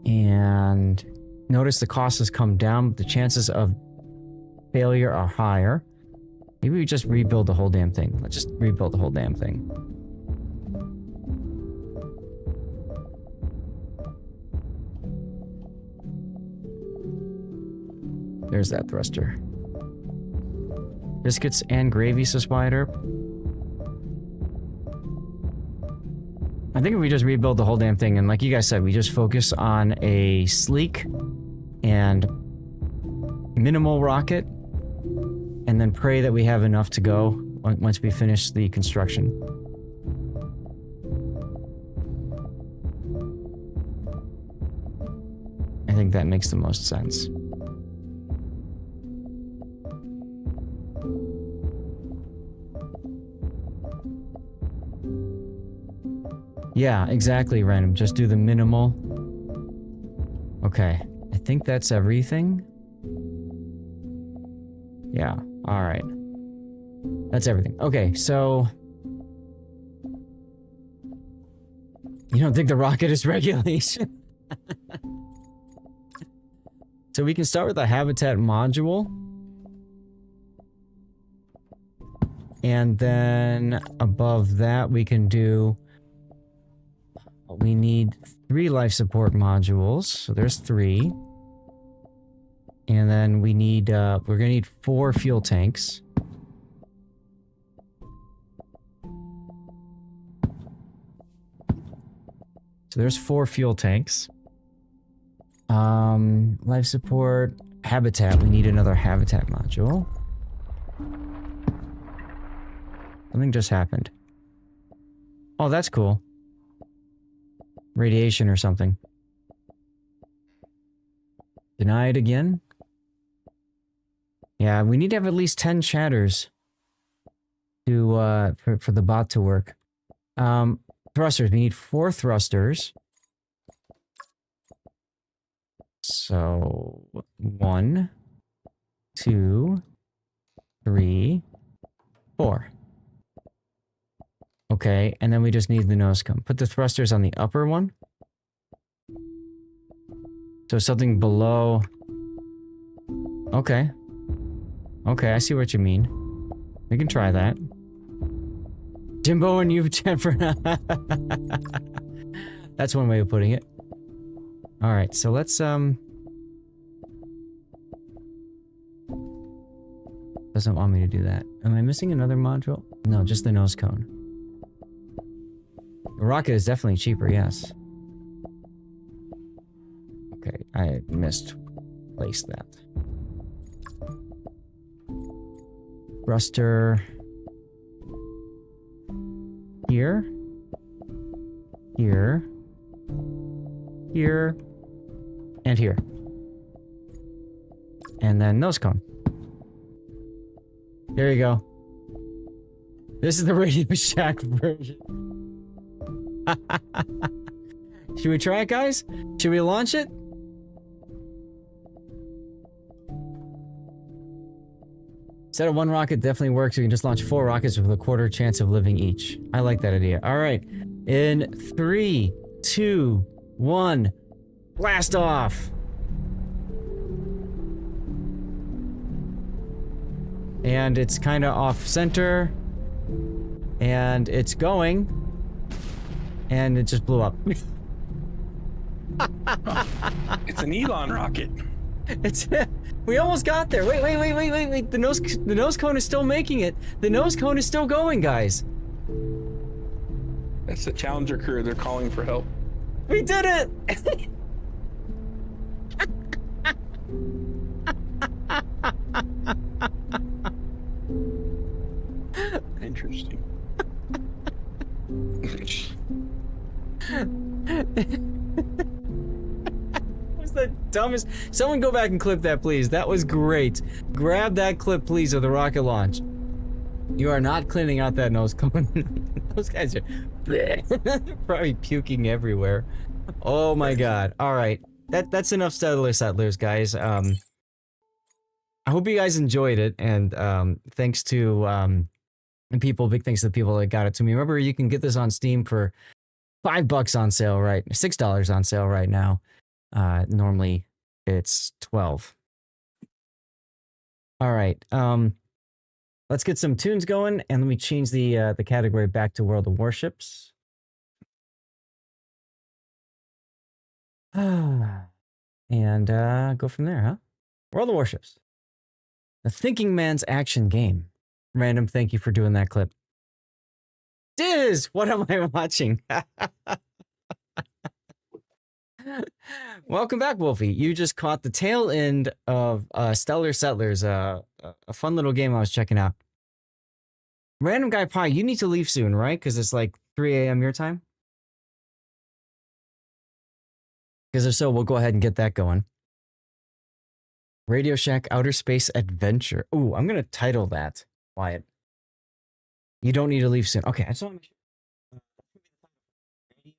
And notice the cost has come down, but the chances of failure are higher. Maybe we just rebuild the whole damn thing. Let's just rebuild the whole damn thing. There's that thruster. Biscuits and gravy, says Spider. I think if we just rebuild the whole damn thing, and like you guys said, we just focus on a sleek and minimal rocket, and then pray that we have enough to go once we finish the construction. I think that makes the most sense. Yeah, exactly, random. Just do the minimal. Okay, I think that's everything. Yeah, alright. That's everything. Okay, so... You don't think the rocket is regulation? So we can start with the habitat module. And then above that we can do... We need 3 life support modules. So there's 3. And then we need, we're gonna need 4 fuel tanks. So there's 4 fuel tanks. Life support, habitat. We need another habitat module. Something just happened. Oh, that's cool. Radiation or something. Denied again? Yeah, we need to have at least 10 chatters to, for the bot to work. Thrusters. We need 4 thrusters. So, 1, 2, 3, 4. Okay, and then we just need the nose cone. Put the thrusters on the upper one. So something below... Okay. Okay, I see what you mean. We can try that. Jimbo and you, Jennifer. That's one way of putting it. Alright, so let's, Doesn't want me to do that. Am I missing another module? No, just the nose cone. The rocket is definitely cheaper, yes. Okay, I misplaced that. Thruster... Here. Here. Here. And here. And then nose cone. There you go. This is the Radio Shack version. Should we try it, guys? Should we launch it? Instead of 1 rocket definitely works. We can just launch 4 rockets with a 1/4 chance of living each. I like that idea. Alright. In 3, 2, 1. Blast off! And it's kind of off center. And it's going. And it just blew up. It's an Elon rocket. It's... We almost got there. Wait. The nose cone is still making it. The nose cone is still going, guys. That's the Challenger crew. They're calling for help. We did it! Interesting. Was the dumbest. Someone go back and clip that, please. That was great. Grab that clip, please, of the rocket launch. You are not cleaning out that nose cone. Those guys are probably puking everywhere. Oh my god. Alright. That's enough Stellar Settlers, guys. I hope you guys enjoyed it, and thanks to people, big thanks to the people that got it to me. Remember, you can get this on Steam for $5 on sale, right? $6 on sale right now. Normally it's 12. All right. Let's get some tunes going, and let me change the category back to World of Warships. And go from there, huh? World of Warships. The Thinking Man's action game. Random, thank you for doing that clip. Diz, what am I watching? Welcome back, Wolfie. You just caught the tail end of Stellar Settlers, a fun little game I was checking out. Random Guy Pie, you need to leave soon, right? Because it's like 3 a.m. your time? Because if so, we'll go ahead and get that going. Radio Shack Outer Space Adventure. Ooh, I'm going to title that, Wyatt. You don't need to leave soon. Okay, I just want to make sure. Radio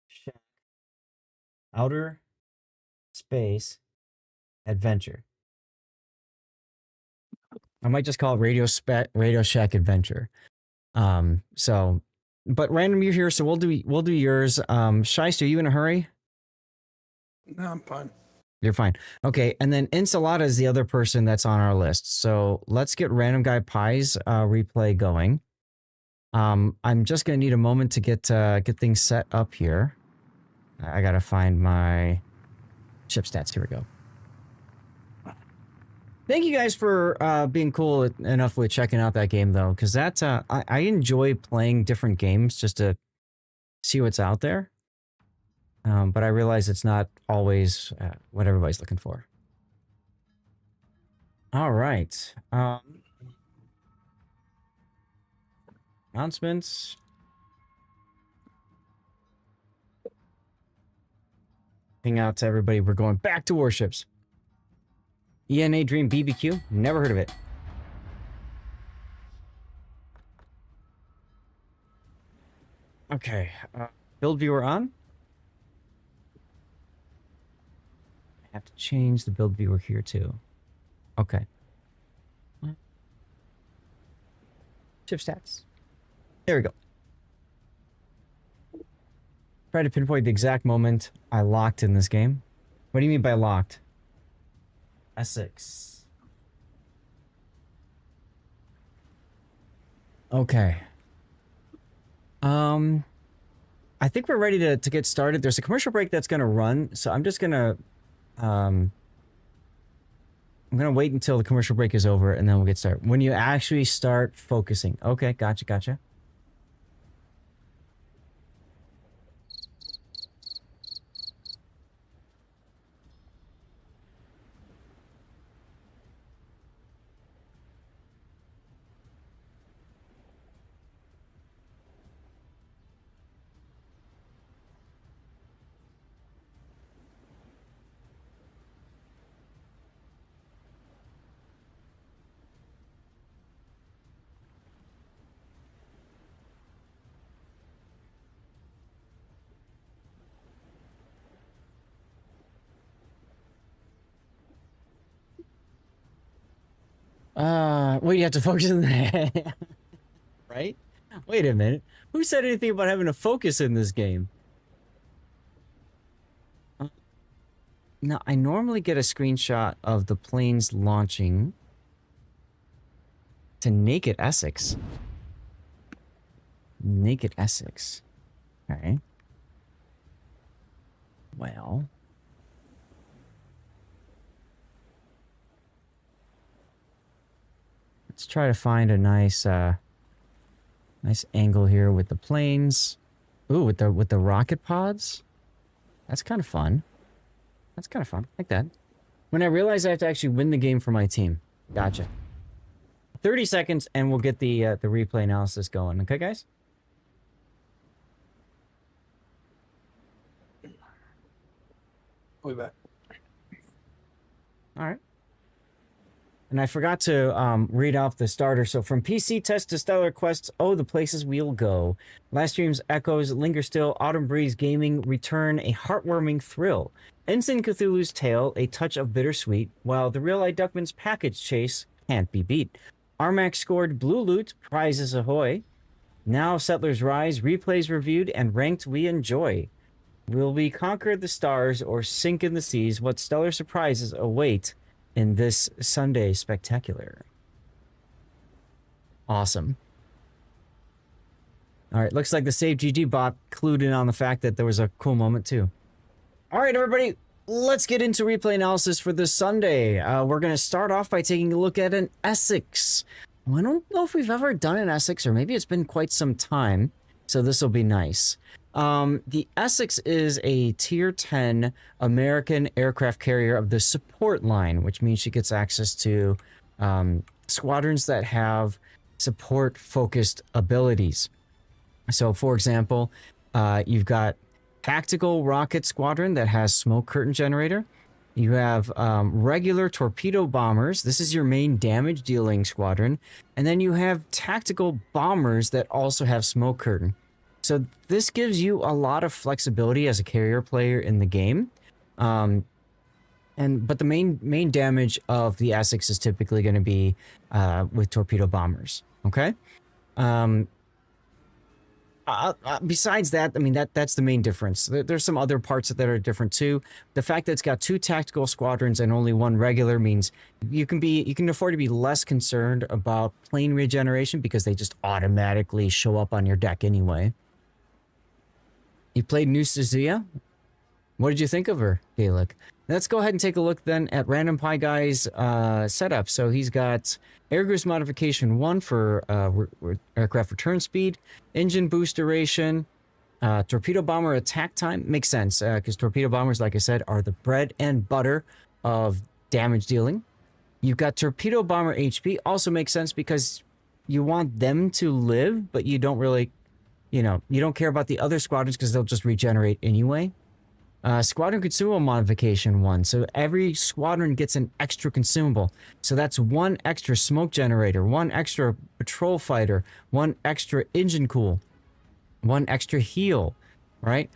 Shack Outer Space Adventure. I might just call it Radio Shack Adventure. But random, you're here, so we'll do yours. Shiest, are you in a hurry? No, I'm fine. You're fine. Okay, and then Ensalada is the other person that's on our list. So let's get Random Guy Pie's replay going. I'm just gonna need a moment to get things set up here. I gotta find my ship stats. Here we go. Thank you guys for being cool enough with checking out that game, though, because that I enjoy playing different games just to see what's out there. But I realize it's not always what everybody's looking for. All right. Announcements. Hang out to everybody. We're going back to warships. ENA Dream BBQ? Never heard of it. Okay. Build viewer on. I have to change the build viewer here too. Okay. Ship stats. There we go. Try to pinpoint the exact moment I locked in this game. What do you mean by locked? Essex. Okay. I think we're ready to get started. There's a commercial break that's gonna run, so I'm just gonna I'm gonna wait until the commercial break is over and then we'll get started. When you actually start focusing. Okay, gotcha. Well, you have to focus in the right? Wait a minute. Who said anything about having to focus in this game? Now, I normally get a screenshot of the planes launching to Naked Essex. Naked Essex. Okay. Well. Let's try to find a nice nice angle here with the planes. Ooh, with the rocket pods. That's kind of fun. That's kind of fun. Like that. When I realize I have to actually win the game for my team. Gotcha. 30 seconds and we'll get the replay analysis going. Okay, guys? We'll be back. All right. And I forgot to read off the starter. So from PC test to Stellar Quests, oh, the places we'll go. Last stream's echoes linger still. Autumn Breeze Gaming return a heartwarming thrill. Ensign Cthulhu's tale, a touch of bittersweet, while the Real-Eye Duckman's package chase can't be beat. Armac scored Blue Loot, prizes ahoy. Now Settlers Rise, replays reviewed, and ranked we enjoy. Will we conquer the stars or sink in the seas? What stellar surprises await in this Sunday spectacular? Awesome. All right, looks like the Save GG bot clued in on the fact that there was a cool moment too. All right, everybody, let's get into replay analysis for this Sunday. We're going to start off by taking a look at an Essex. I don't know if we've ever done an Essex, or maybe it's been quite some time, so this will be nice. The Essex is a Tier 10 American aircraft carrier of the support line, which means she gets access to squadrons that have support-focused abilities. So, for example, you've got tactical rocket squadron that has smoke curtain generator. You have regular torpedo bombers. This is your main damage dealing squadron. And then you have tactical bombers that also have smoke curtain. So this gives you a lot of flexibility as a carrier player in the game. But the main damage of the Essex is typically going to be with torpedo bombers. Okay. Besides that, I mean that's the main difference. There's some other parts that are different too. The fact that it's got 2 tactical squadrons and only 1 regular means you can afford to be less concerned about plane regeneration because they just automatically show up on your deck anyway. You played New Suzuya? What did you think of her, Gaelic? Let's go ahead and take a look then at Random Pie Guy's setup. So he's got Air Goose Modification 1 for aircraft return speed, engine boost duration, torpedo bomber attack time. Makes sense, because torpedo bombers, like I said, are the bread and butter of damage dealing. You've got torpedo bomber HP, also makes sense because you want them to live, but you don't really, you don't care about the other squadrons because they'll just regenerate anyway. Squadron consumable modification 1. So every squadron gets an extra consumable. So that's 1 extra smoke generator, 1 extra patrol fighter, 1 extra engine cool, 1 extra heal, right?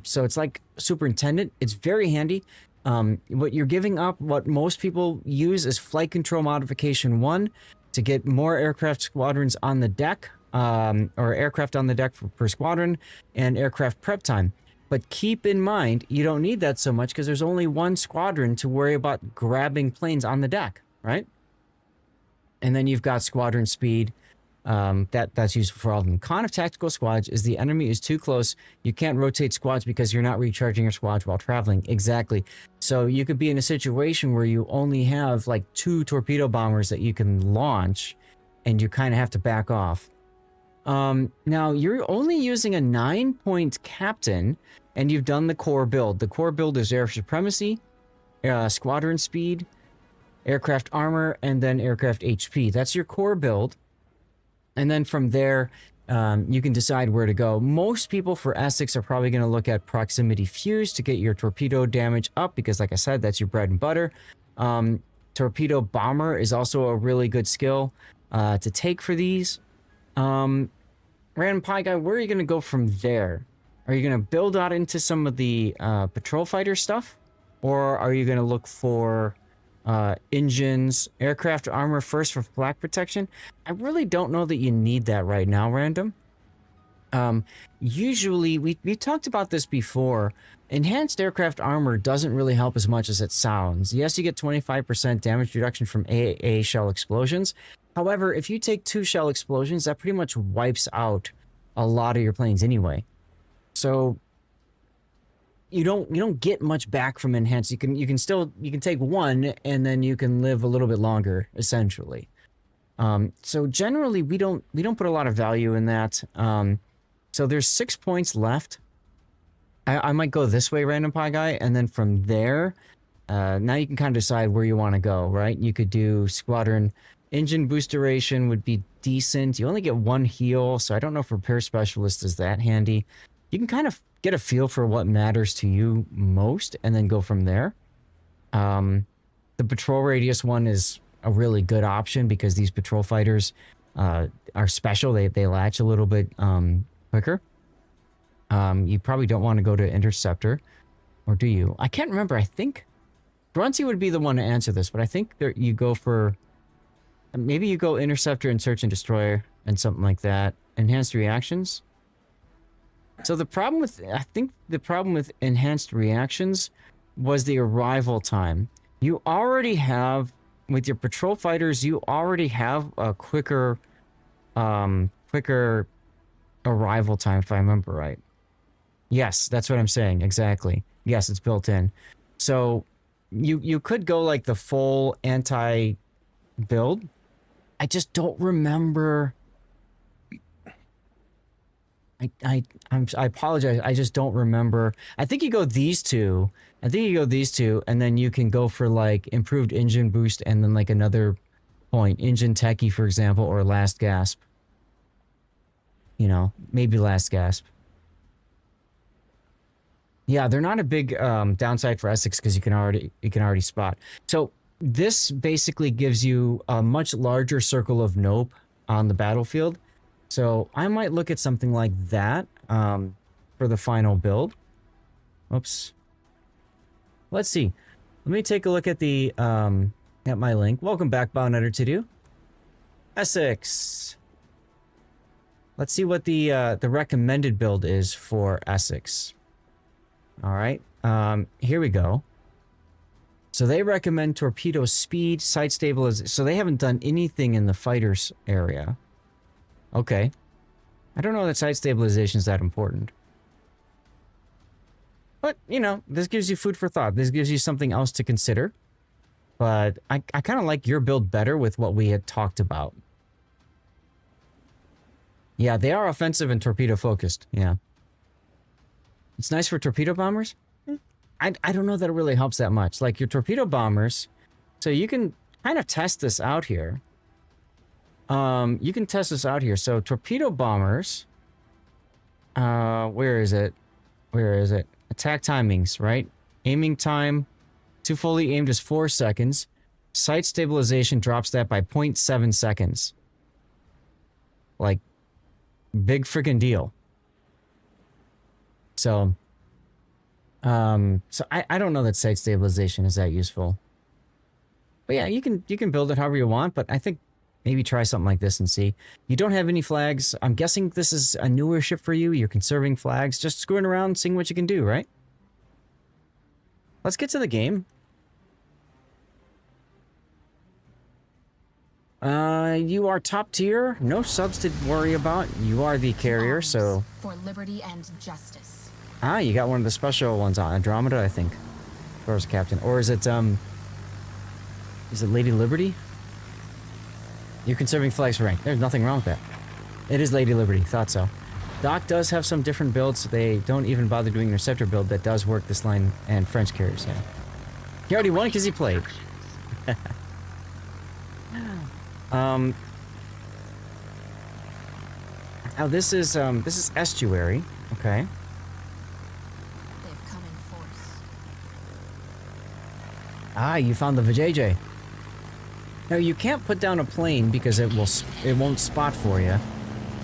So it's like superintendent. It's very handy. What you're giving up, what most people use is flight control modification 1 to get more aircraft squadrons on the deck, or aircraft on the deck per squadron, and aircraft prep time. But keep in mind, you don't need that so much because there's only 1 squadron to worry about grabbing planes on the deck, right? And then you've got squadron speed. That's useful for all of them. Con of tactical squads is the enemy is too close. You can't rotate squads because you're not recharging your squads while traveling. Exactly. So you could be in a situation where you only have like 2 torpedo bombers that you can launch and you kind of have to back off. Now you're only using a 9-point captain and you've done the core build. The core build is air supremacy, squadron speed, aircraft armor, and then aircraft HP. That's your core build. And then from there, you can decide where to go. Most people for Essex are probably going to look at proximity fuse to get your torpedo damage up because like I said, that's your bread and butter. Torpedo bomber is also a really good skill to take for these. Random Pie Guy, where are you going to go from there? Are you going to build out into some of the patrol fighter stuff? Or are you going to look for engines, aircraft armor first for flak protection? I really don't know that you need that right now, Random. Usually, we talked about this before. Enhanced aircraft armor doesn't really help as much as it sounds. Yes, you get 25% damage reduction from AAA shell explosions. However, if you take 2 shell explosions, that pretty much wipes out a lot of your planes anyway. So you don't get much back from enhanced. You can take 1 and then you can live a little bit longer, essentially. So generally we don't put a lot of value in that. So there's 6 points left. I might go this way, Random Pie Guy, and then from there, now you can kind of decide where you want to go, right? You could do squadron. Engine boost duration would be decent. You only get 1 heal, so I don't know if repair specialist is that handy. You can kind of get a feel for what matters to you most and then go from there. The patrol radius one is a really good option because these patrol fighters are special. They latch a little bit quicker. You probably don't want to go to interceptor, or do you? I can't remember. I think Grunty would be the one to answer this, but I think you go for... Maybe you go interceptor and search and destroyer and something like that. Enhanced reactions. So the problem with enhanced reactions was the arrival time. You already have, with your patrol fighters, you already have a quicker arrival time, if I remember right. Yes, that's what I'm saying, exactly. Yes, it's built in. So you could go like the full anti-build. I just don't remember. I apologize. I just don't remember. I think you go these two. And then you can go for like improved engine boost and then like another point, engine techie, for example, or last gasp. Maybe last gasp. Yeah, they're not a big downside for Essex because you can already spot. So this basically gives you a much larger circle of nope on the battlefield. So I might look at something like that for the final build. Oops. Let's see. Let me take a look at the at my link. Welcome back, Bownetter to do. Essex. Let's see what the recommended build is for Essex. All right. Here we go. So they recommend torpedo speed, sight stabilization. So they haven't done anything in the fighters area. Okay. I don't know that sight stabilization is that important. But, you know, this gives you food for thought. This gives you something else to consider. But I kind of like your build better with what we had talked about. Yeah, they are offensive and torpedo focused. Yeah. It's nice for torpedo bombers. I don't know that it really helps that much. Like your torpedo bombers, so you can kind of test this out here. You can test this out here. So torpedo bombers, where is it? Where is it? Attack timings, right? Aiming time to fully aimed is 4 seconds. Sight stabilization drops that by 0.7 seconds. Like, big freaking deal. So, I don't know that sight stabilization is that useful. But yeah, you can build it however you want, but I think maybe try something like this and see. You don't have any flags. I'm guessing this is a newer ship for you. You're conserving flags, just screwing around, seeing what you can do, right? Let's get to the game. You are top tier. No subs to worry about. You are the carrier, so... For liberty and justice. Ah, you got one of the special ones on Andromeda, I think. Or is it Captain? Or is it Lady Liberty? You're conserving flags for rank. There's nothing wrong with that. It is Lady Liberty. Thought so. Doc does have some different builds. They don't even bother doing their Scepter build that does work this line and French carriers, yeah. He already won because he played. Now this is estuary, okay. They've come in force. Ah, you found the VJJ. Now you can't put down a plane because it won't spot for you.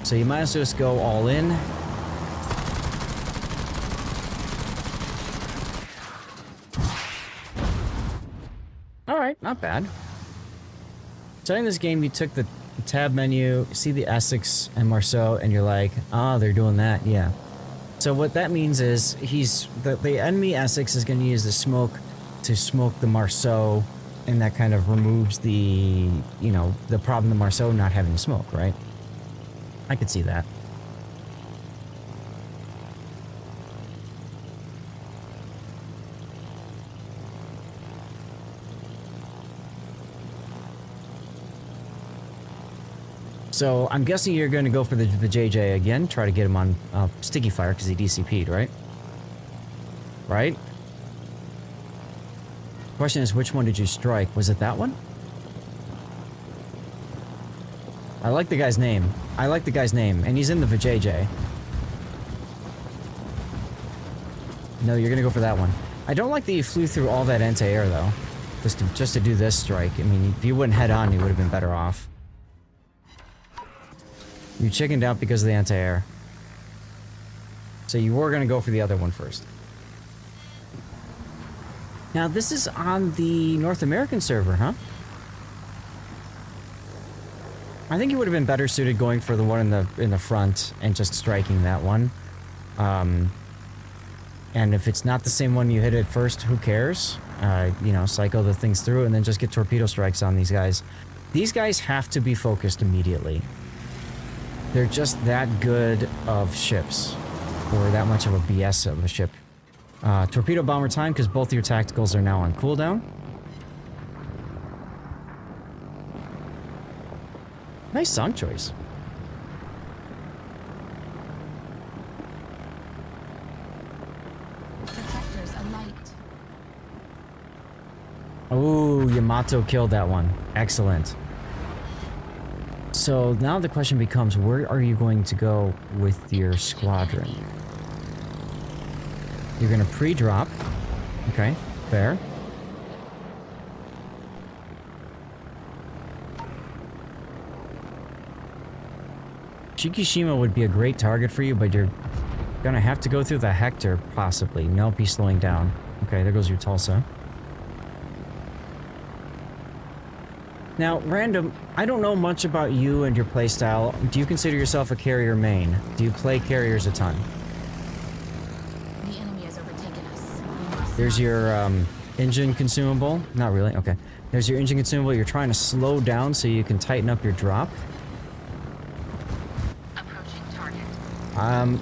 So you might as well just go all in. All right, not bad. Starting this game, you took the tab menu, see the Essex and Marceau, and you're like, ah, they're doing that, yeah. So what that means is the enemy Essex is going to use the smoke to smoke the Marceau, and that kind of removes the, you know, the problem the Marceau not having smoke, right? I could see that. So I'm guessing you're going to go for the JJ again, try to get him on sticky fire because he DCP'd, right? Right? Question is, which one did you strike? Was it that one? I like the guy's name. I like the guy's name, and he's in the VJJ. No, you're gonna go for that one. I don't like that you flew through all that anti-air though, just to do this strike. I mean, if you wouldn't head on, you would have been better off. You chickened out because of the anti-air. So you were gonna go for the other one first. Now this is on the North American server, huh? I think you would have been better suited going for the one in the front and just striking that one. And if it's not the same one you hit at first, who cares? You know, cycle the things through and then just get torpedo strikes on these guys. These guys have to be focused immediately. They're just that good of ships, or that much of a BS of a ship. Torpedo bomber time, because both your tacticals are now on cooldown. Nice song choice. Protectors alight. Oh, Yamato killed that one. Excellent. So now the question becomes, where are you going to go with your squadron? You're gonna pre-drop. Okay, fair. Shikishima would be a great target for you, but you're gonna have to go through the Hector, possibly. Nope, he's slowing down. Okay, there goes your Tulsa. Now, random, I don't know much about you and your playstyle. Do you consider yourself a carrier main? Do you play carriers a ton? The enemy has overtaken us. We must There's not your engine consumable. Not really, okay. There's your engine consumable. You're trying to slow down so you can tighten up your drop. approaching target.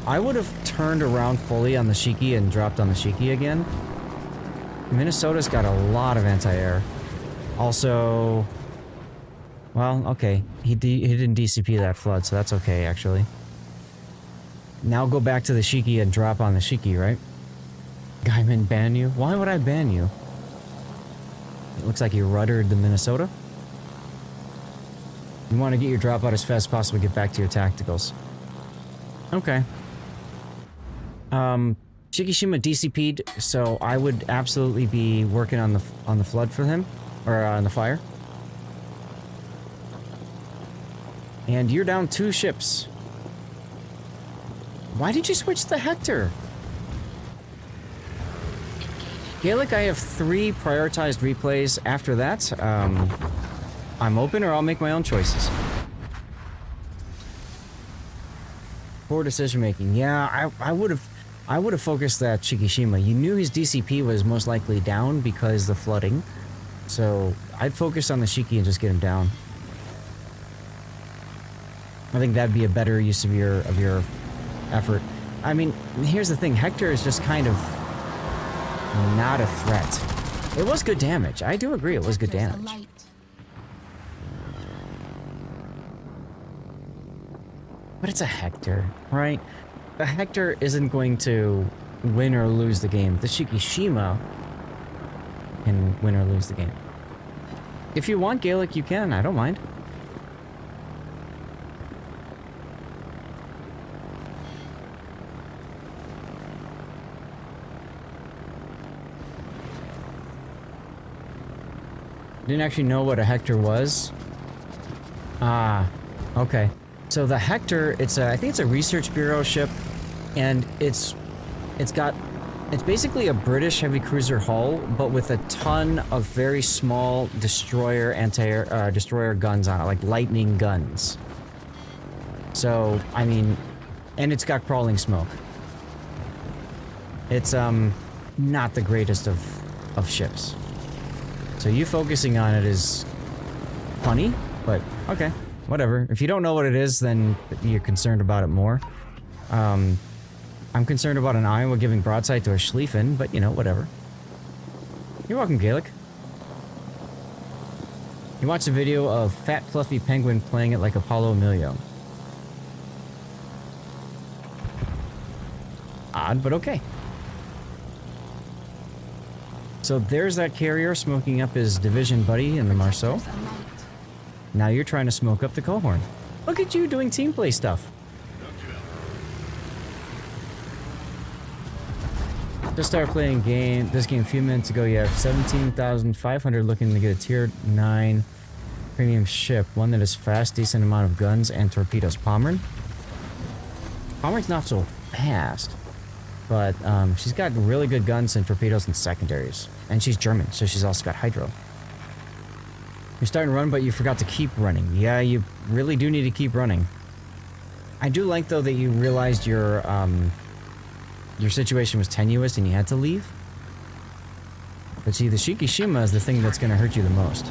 I would have turned around fully on the Shiki and dropped on the Shiki again. Minnesota's got a lot of anti-air. Also... Well, okay. He didn't DCP that flood, so that's okay, actually. Now go back to the Shiki and drop on the Shiki, right? Guyman ban you? Why would I ban you? It looks like you ruddered the Minnesota. You want to get your drop out as fast as possible, get back to your tacticals. Okay. Shikishima DCP'd, so I would absolutely be working on the flood for him, or on the fire. And you're down 2 ships. Why did you switch to Hector? Gaelic, I have 3 prioritized replays. After that, I'm open or I'll make my own choices. Poor decision making. Yeah, I would have focused that Shikishima. You knew his DCP was most likely down because of the flooding. So I'd focus on the Shiki and just get him down. I think that'd be a better use of your effort. I mean, here's the thing. Hector is just kind of not a threat. It was good damage. I do agree it was good Vectors damage. alight. But it's a Hector, right? The Hector isn't going to win or lose the game. The Shikishima can win or lose the game. If you want Gaelic, you can. I don't mind. Didn't actually know what a Hector was. Ah, okay. So the Hector, I think it's a research bureau ship, and it's basically a British heavy cruiser hull, but with a ton of very small destroyer destroyer guns on it, like lightning guns. So I mean, and it's got crawling smoke. It's not the greatest of ships. So you focusing on it is funny, but okay, whatever. If you don't know what it is, then you're concerned about it more. I'm concerned about an Iowa giving broadside to a Schlieffen, but you know, whatever. You're welcome, Gaelic. You watched a video of Fat Fluffy Penguin playing it like Apollo Emilio. Odd, but okay. So there's that carrier smoking up his division buddy in the Marceau. Vectors alight. Now you're trying to smoke up the Cohorn. Look at you doing team play stuff. Just started playing this game a few minutes ago. You have 17,500 looking to get a tier 9 premium ship. One that is fast, decent amount of guns and torpedoes. Pommern? Pommern's not so fast. But she's got really good guns and torpedoes and secondaries. And she's German, so she's also got hydro. You're starting to run, but you forgot to keep running. Yeah, you really do need to keep running. I do like, though, that you realized your situation was tenuous and you had to leave. But see, the Shikishima is the thing that's going to hurt you the most.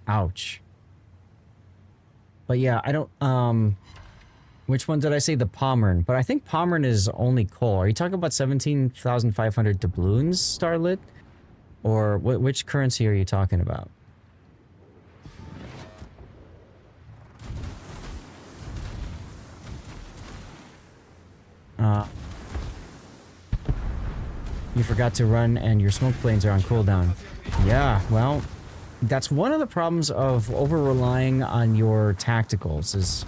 Ouch. But yeah, I don't, which one did I say? The Pommern. But I think Pommern is only coal. Are you talking about 17,500 doubloons, Starlit? Or which currency are you talking about? You forgot to run and your smoke planes are on cooldown. Yeah, well, that's one of the problems of over-relying on your tacticals, is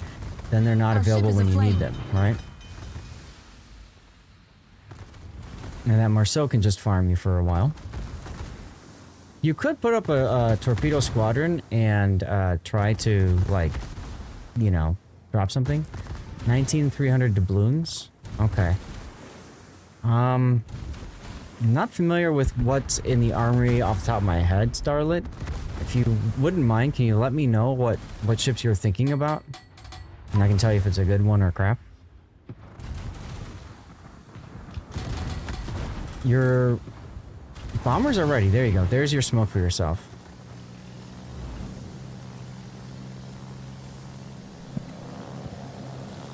then they're not Our ship available is when you need aflame. them, right? And that Marceau can just farm you for a while. You could put up a torpedo squadron and try to, like, you know, drop something. 19,300 doubloons? Okay. I'm not familiar with what's in the armory off the top of my head, Starlit. If you wouldn't mind, can you let me know what ships you're thinking about? And I can tell you if it's a good one or crap. Your bombers are ready. There you go. There's your smoke for yourself.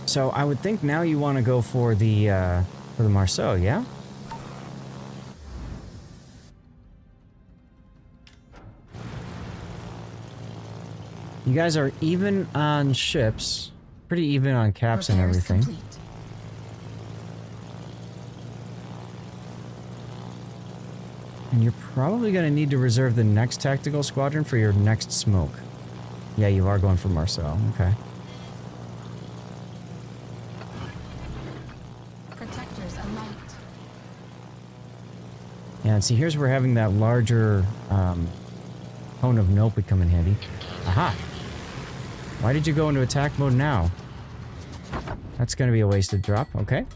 So I would think now you want to go for the Marceau, yeah? You guys are even on ships. Pretty even on caps and Repair is everything. complete. And you're probably going to need to reserve the next tactical squadron for your next smoke. Yeah, you are going for Marceau. Okay. Protectors alight. Yeah, and see, here's where having that larger cone of nope would come in handy. Aha! Why did you go into attack mode now? That's going to be a wasted drop. Okay.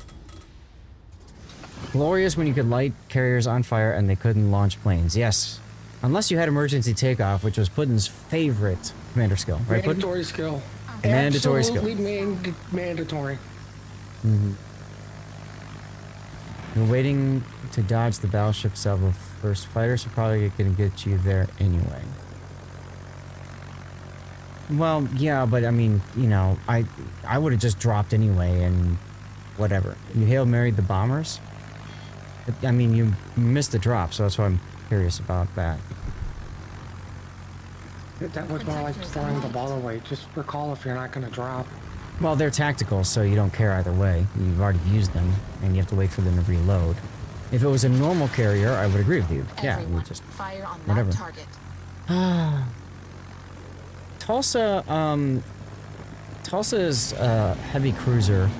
Glorious when you could light carriers on fire and they couldn't launch planes. Yes. Unless you had emergency takeoff, which was Puddin's favorite commander skill. Right, Puddin? Mandatory skill. Mandatory skill. Absolutely mandatory. You're waiting to dodge the battleship salvo first. Fighters are probably going to get you there anyway. Well, yeah, but I mean, you know, I would have just dropped anyway and whatever. You Hail Married the bombers? I mean, you missed the drop, so that's why I'm curious about that. That was more like throwing the ball away. Just recall if you're not going to drop. Well, they're tactical, so you don't care either way. You've already used them, and you have to wait for them to reload. If it was a normal carrier, I would agree with you. Yeah, you Everyone, just... fire on whatever. that target. Tulsa, Tulsa's heavy cruiser.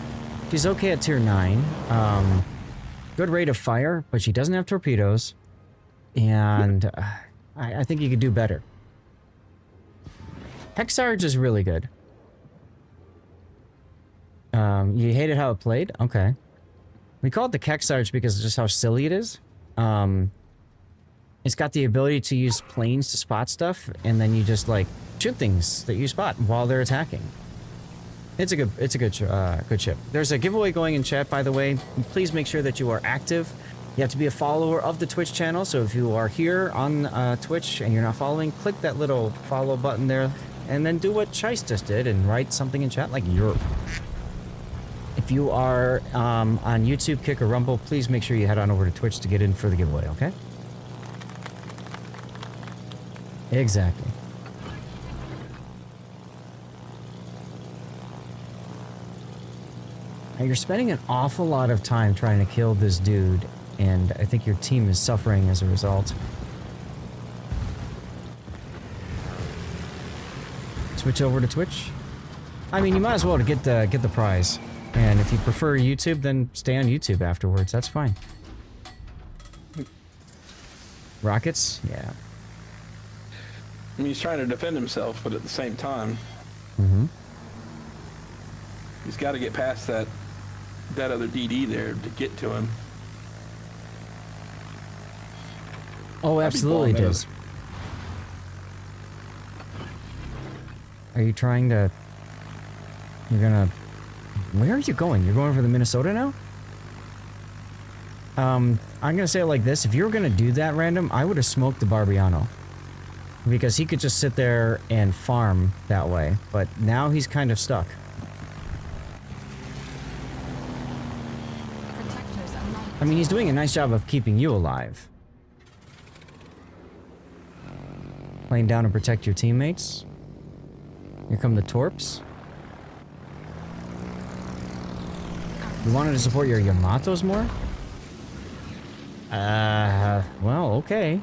She's okay at tier 9. Good rate of fire, but she doesn't have torpedoes. And I think you could do better. Hexarge is really good. You hated how it played? Okay. We call it the Kexarge because of just how silly it is. It's got the ability to use planes to spot stuff, and then you just, like, shoot things that you spot while they're attacking. It's a good ship. There's a giveaway going in chat, by the way. Please make sure that you are active. You have to be a follower of the Twitch channel, so if you are here on Twitch and you're not following, click that little follow button there, and then do what Chice just did and write something in chat like "Yerp." If you are on YouTube, Kick, or Rumble, please make sure you head on over to Twitch to get in for the giveaway, okay? Exactly. Now, you're spending an awful lot of time trying to kill this dude, and I think your team is suffering as a result. Switch over to Twitch? I mean, you might as well get the prize. And if you prefer YouTube, then stay on YouTube afterwards. That's fine. Rockets? Yeah. I mean, he's trying to defend himself, but at the same time, he's got to get past that other DD there to get to him. Oh, absolutely blowing does. Are you trying to... You're gonna... Where are you going? You're going for the Minnesota now? I'm gonna say it like this. If you were gonna do that random, I would have smoked the Barbiano. Because he could just sit there and farm that way. But now he's kind of stuck. Protectors alight. I mean, he's doing a nice job of keeping you alive. Laying down to protect your teammates. Here come the Torps. You wanted to support your Yamatos more? Well, okay.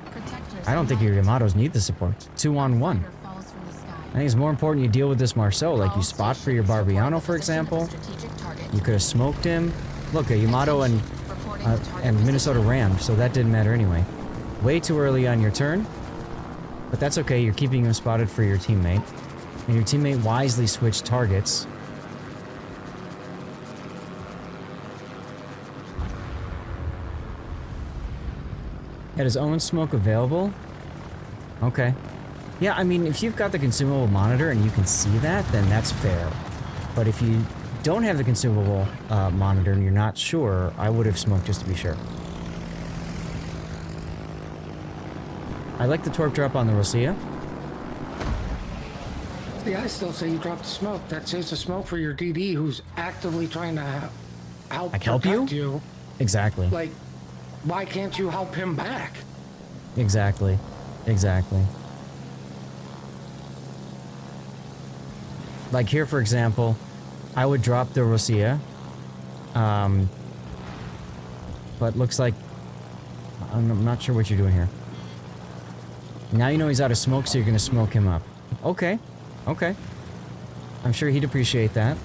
Protectors I don't think alight. your Yamatos need the support. 2-on-1. Fighter falls from the sky. think it's more important you deal with this Marceau. Like, you All spot for your stations report Barbiano, the for position of a example. strategic target. You could have smoked him. Look, a Yamato and Reporting the target Minnesota position. rammed, so that didn't matter anyway. Way too early on your turn. But that's okay, you're keeping him spotted for your teammate. And your teammate wisely switched targets. Had his own smoke available? Okay. Yeah, I mean, if you've got the consumable monitor and you can see that, then that's fair. But if you don't have the consumable monitor and you're not sure, I would have smoked just to be sure. I like the torp drop on the Rosia. Yeah, I still say you drop the smoke. That saves the smoke for your DD who's actively trying to help Like, help protect you? you. Exactly. Like, why can't you help him back? Exactly. Exactly. Like here, for example, I would drop the Rosia. But looks like... I'm not sure what you're doing here. Now you know he's out of smoke, so you're going to smoke him up. Okay. Okay. I'm sure he'd appreciate that.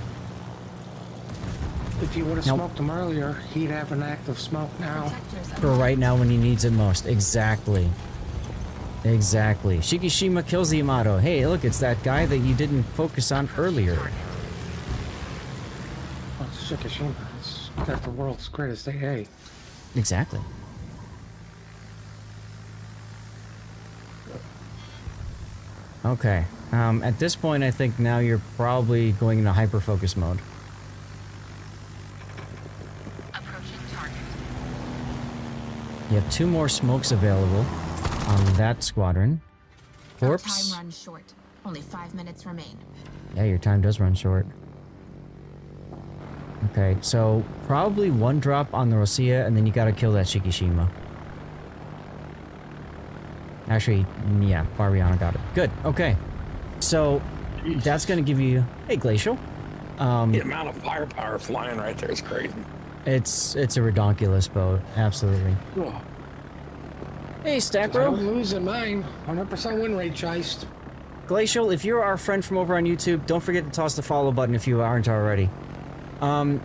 If you would have Nope. smoked him earlier, he'd have an active smoke now. Protectors For right now when he needs it most. Exactly. Exactly. Shikishima kills the Yamato. Hey, look, it's that guy that you didn't focus on earlier. Well, it's Shikishima. It's got the world's greatest AA. Exactly. Okay. At this point, I think now you're probably going into hyper-focus mode. approaching target. You have 2 more smokes available on that squadron. Our Corpse. time runs short. Only 5 minutes remain. Yeah, your time does run short. Okay, so probably 1 drop on the Rosia, and then you gotta kill that Shikishima. Actually, yeah, Barbiana got it. Good, okay. So, that's gonna give you... Hey, Glacial. The amount of firepower flying right there is crazy. It's a redonkulous boat, absolutely. Oh, Hey, I Stackro. don't lose in mine. 100% win rate, Geist. Glacial, if you're our friend from over on YouTube, don't forget to toss the follow button if you aren't already. You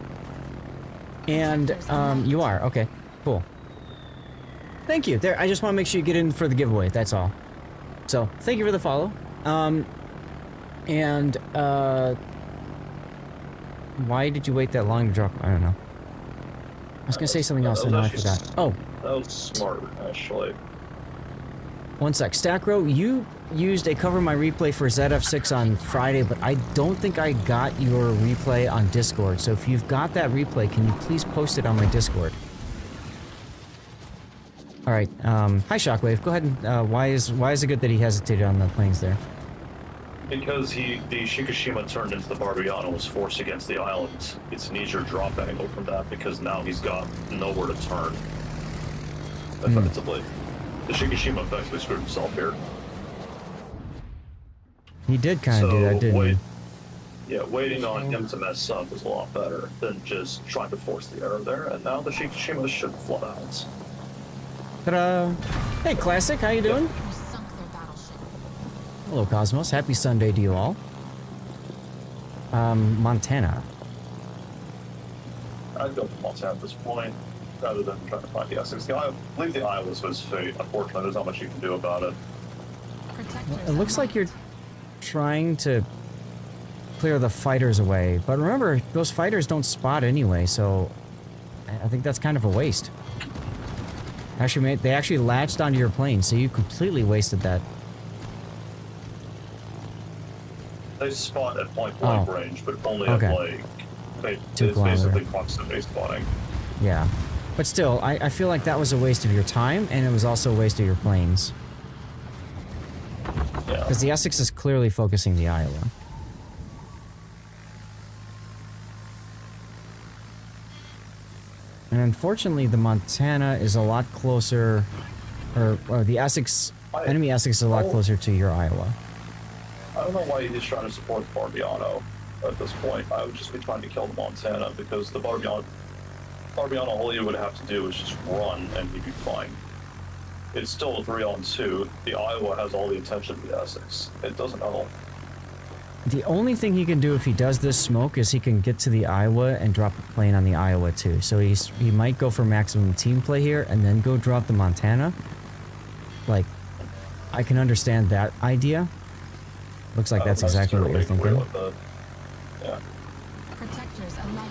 are. Okay, cool. Thank you. There, I just want to make sure you get in for the giveaway, that's all. So, thank you for the follow. Why did you wait that long to drop? I don't know. I was gonna say something else and now I forgot. Oh, That was smart, actually. one sec. Stackro, you used a cover my replay for ZF6 on Friday, but I don't think I got your replay on Discord. So if you've got that replay, can you please post it on my Discord? All right. Hi, Shockwave. Go ahead and why is it good that he hesitated on the planes there? Because the Shikishima turned into the Barbiano was forced against the islands. It's an easier drop angle from that because now he's got nowhere to turn. Effectively. The Shikishima effectively screwed himself here. He did kind of do that, didn't he? Yeah, waiting on him to mess up was a lot better than just trying to force the error there, and now the Shikishima should flood out. Ta-da! Hey, Classic, how you doing? We sunk their battleship. Hello, Cosmos. Happy Sunday to you all. Montana. I'd go with Montana at this point, rather than trying to find the Essex. I believe the Iowa's was fate. Unfortunately, there's not much you can do about it. Protectors It looks like you're trying to clear the fighters away, but remember, those fighters don't spot anyway, so I think that's kind of a waste. Actually, they actually latched onto your plane, so you completely wasted that. They spot at point blank range, but only at Okay. like it's 2 kilometer. basically proximity spotting. Yeah. But still, I feel like that was a waste of your time, and it was also a waste of your planes. Yeah. Because the Essex is clearly focusing the Iowa. And unfortunately, the Montana is a lot closer, or the Essex, enemy Essex is a lot closer to your Iowa. I don't know why he's trying to support Barbiano at this point. I would just be trying to kill the Montana because the Barbiano, all he would have to do is just run and he'd be fine. It's still a 3-on-2. The Iowa has all the attention of the Essex. It doesn't help. The only thing he can do if he does this smoke is he can get to the Iowa and drop a plane on the Iowa too. So he might go for maximum team play here and then go drop the Montana. Like, I can understand that idea. Looks like that's exactly what you're thinking. Yeah. Protectors alight.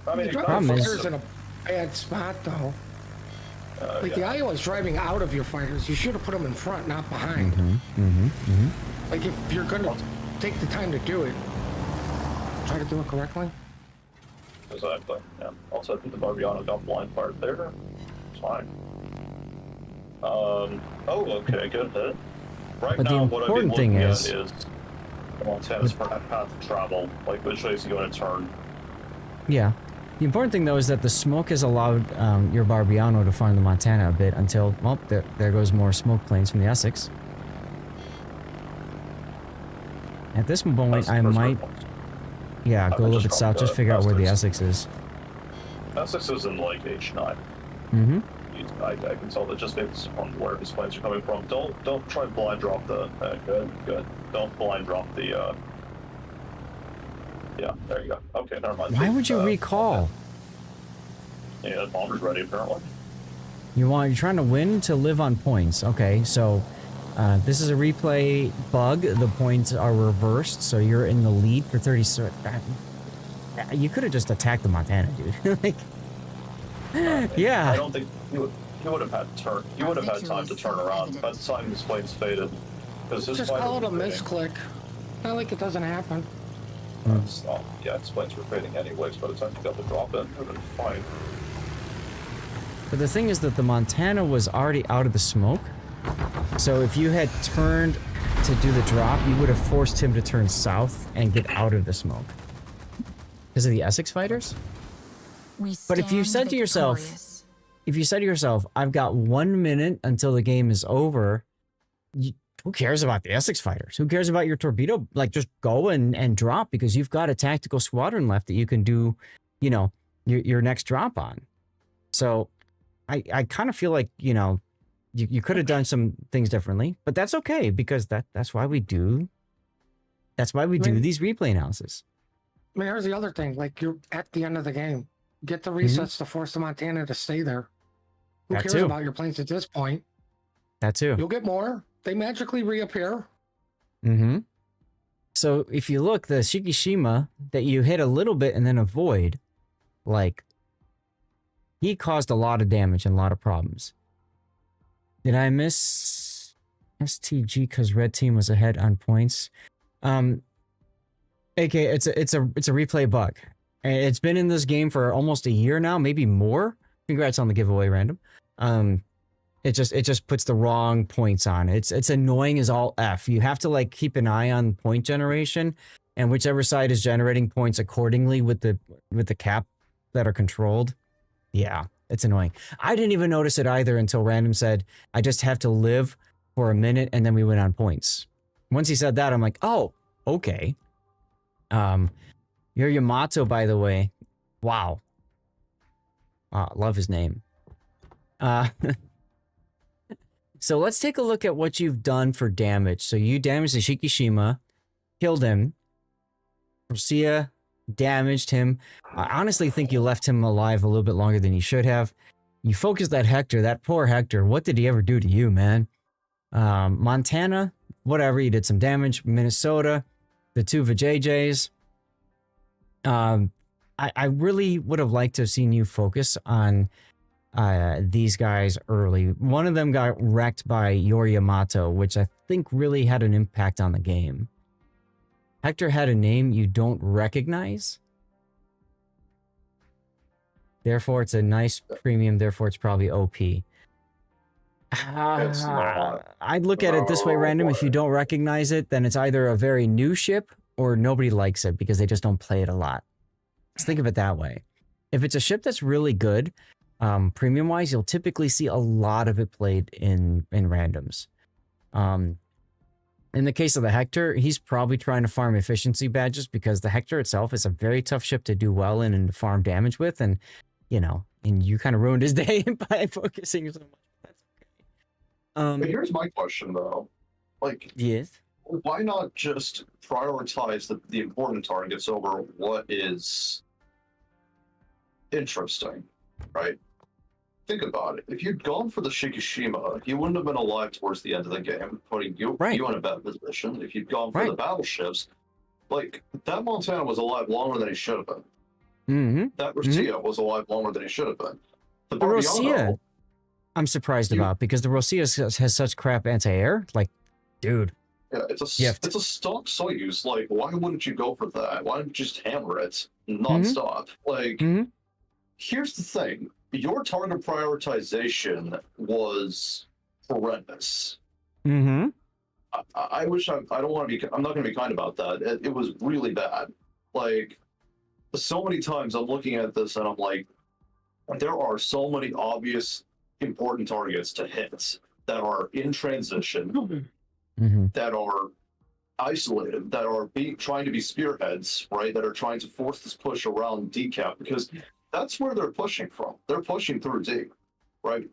I mean, Your problem is- fighters in a bad spot though. Like the yeah. Iowa's driving out of your fighters. You should have put them in front, not behind. Like if you're gonna take the time to do it, try to do it correctly. Exactly. Yeah. Also, I think the Barbiano got blind fired there. It's fine. Oh, okay, good hit. Right But the now, what I'd be important thing looking at is- is the Montana's path of travel, like which way is he going to turn? Yeah. The important thing though is that the smoke has allowed your Barbiano to farm the Montana a bit until, well, there goes more smoke planes from the Essex. At this point, That's the I first might, point. yeah, go a little bit just south, dropped just the figure out where the Essex. Essex is. Essex is in like H9. Mm-hmm. I can tell that just based on where his planes are coming from. Don't try to blind drop the. Good. Don't blind drop the. Yeah, there you go. Okay, never mind. Why would you recall? Yeah, the bomber's ready apparently. You're trying to win to live on points. Okay, so this is a replay bug. The points are reversed, so you're in the lead for 30. You could have just attacked the Montana, dude. Like, yeah. I don't think he would have had to turn. He would have had time to turn around by the time his planes faded. Because his Just planes call it a were fading. misclick. Not like it doesn't happen. Yeah, his planes were fading anyways. By the time he got the drop in, it would have been fine. But the thing is that the Montana was already out of the smoke. So if you had turned to do the drop, you would have forced him to turn south and get out of the smoke. Because of the Essex fighters? But if you said to yourself, I've got 1 minute until the game is over, who cares about the Essex fighters? Who cares about your torpedo? Like, just go and drop because you've got a tactical squadron left that you can do, you know, your next drop on. So I kind of feel like, you know, you could have done some things differently, but that's okay because that's why we do these replay analysis. I mean, here's the other thing. Like, you're at the end of the game. Get the resets to force the Montana to stay there. Who That cares too. about your planes at this point? That too. You'll get more. They magically reappear. Mm-hmm. So if you look, the Shikishima that you hit a little bit and then avoid, like, he caused a lot of damage and a lot of problems. Did I miss STG because red team was ahead on points? AK, it's a replay bug. And it's been in this game for almost a year now, maybe more. Congrats on the giveaway, random. It just puts the wrong points on. It's annoying as all F. You have to like keep an eye on point generation, and whichever side is generating points accordingly with the cap that are controlled. Yeah, it's annoying. I didn't even notice it either until random said I just have to live for a minute, and then we went on points. Once he said that, I'm like, oh, okay. Your Yamato, by the way. Wow. Love his name. So let's take a look at what you've done for damage. So you damaged the Shikishima, killed him. Rosia damaged him. I honestly think you left him alive a little bit longer than you should have. You focused that Hector, that poor Hector. What did he ever do to you, man? Montana, whatever, you did some damage. Minnesota, the two Vijayjays. I really would have liked to have seen you focus on these guys early. One of them got wrecked by your Yamato, which I think really had an impact on the game. Hector had a name you don't recognize. Therefore, it's a nice premium. Therefore, it's probably OP. I'd look at it this way, random. If you don't recognize it, then it's either a very new ship or nobody likes it because they just don't play it a lot. Let's think of it that way. If it's a ship that's really good, premium wise, you'll typically see a lot of it played in randoms. In the case of the Hector, he's probably trying to farm efficiency badges because the Hector itself is a very tough ship to do well in and farm damage with, and you know, and you kind of ruined his day by focusing so much. That's okay. But here's my question though. Like, Yes. Why not just prioritize the important targets over what is interesting, right? Think about it. If you'd gone for the Shikishima, he wouldn't have been alive towards the end of the game, putting you in a bad position. If you'd gone for the battleships, like, that Montana was alive longer than he should have been. That Rosia was alive longer than he should have been. The Rosia, I'm surprised about, because the Rosia has such crap anti-air. Like, dude. Yeah, it's a stock Soyuz. Like, why wouldn't you go for that? Why don't you just hammer it nonstop? Like, here's the thing. Your target prioritization was horrendous. I wish I don't want to be. I'm not going to be kind about that. It was really bad. Like, so many times I'm looking at this and I'm like, there are so many obvious important targets to hit that are in transition, that are isolated, that are trying to be spearheads, right? That are trying to force this push around decap, because that's where they're pushing from. They're pushing through D, right?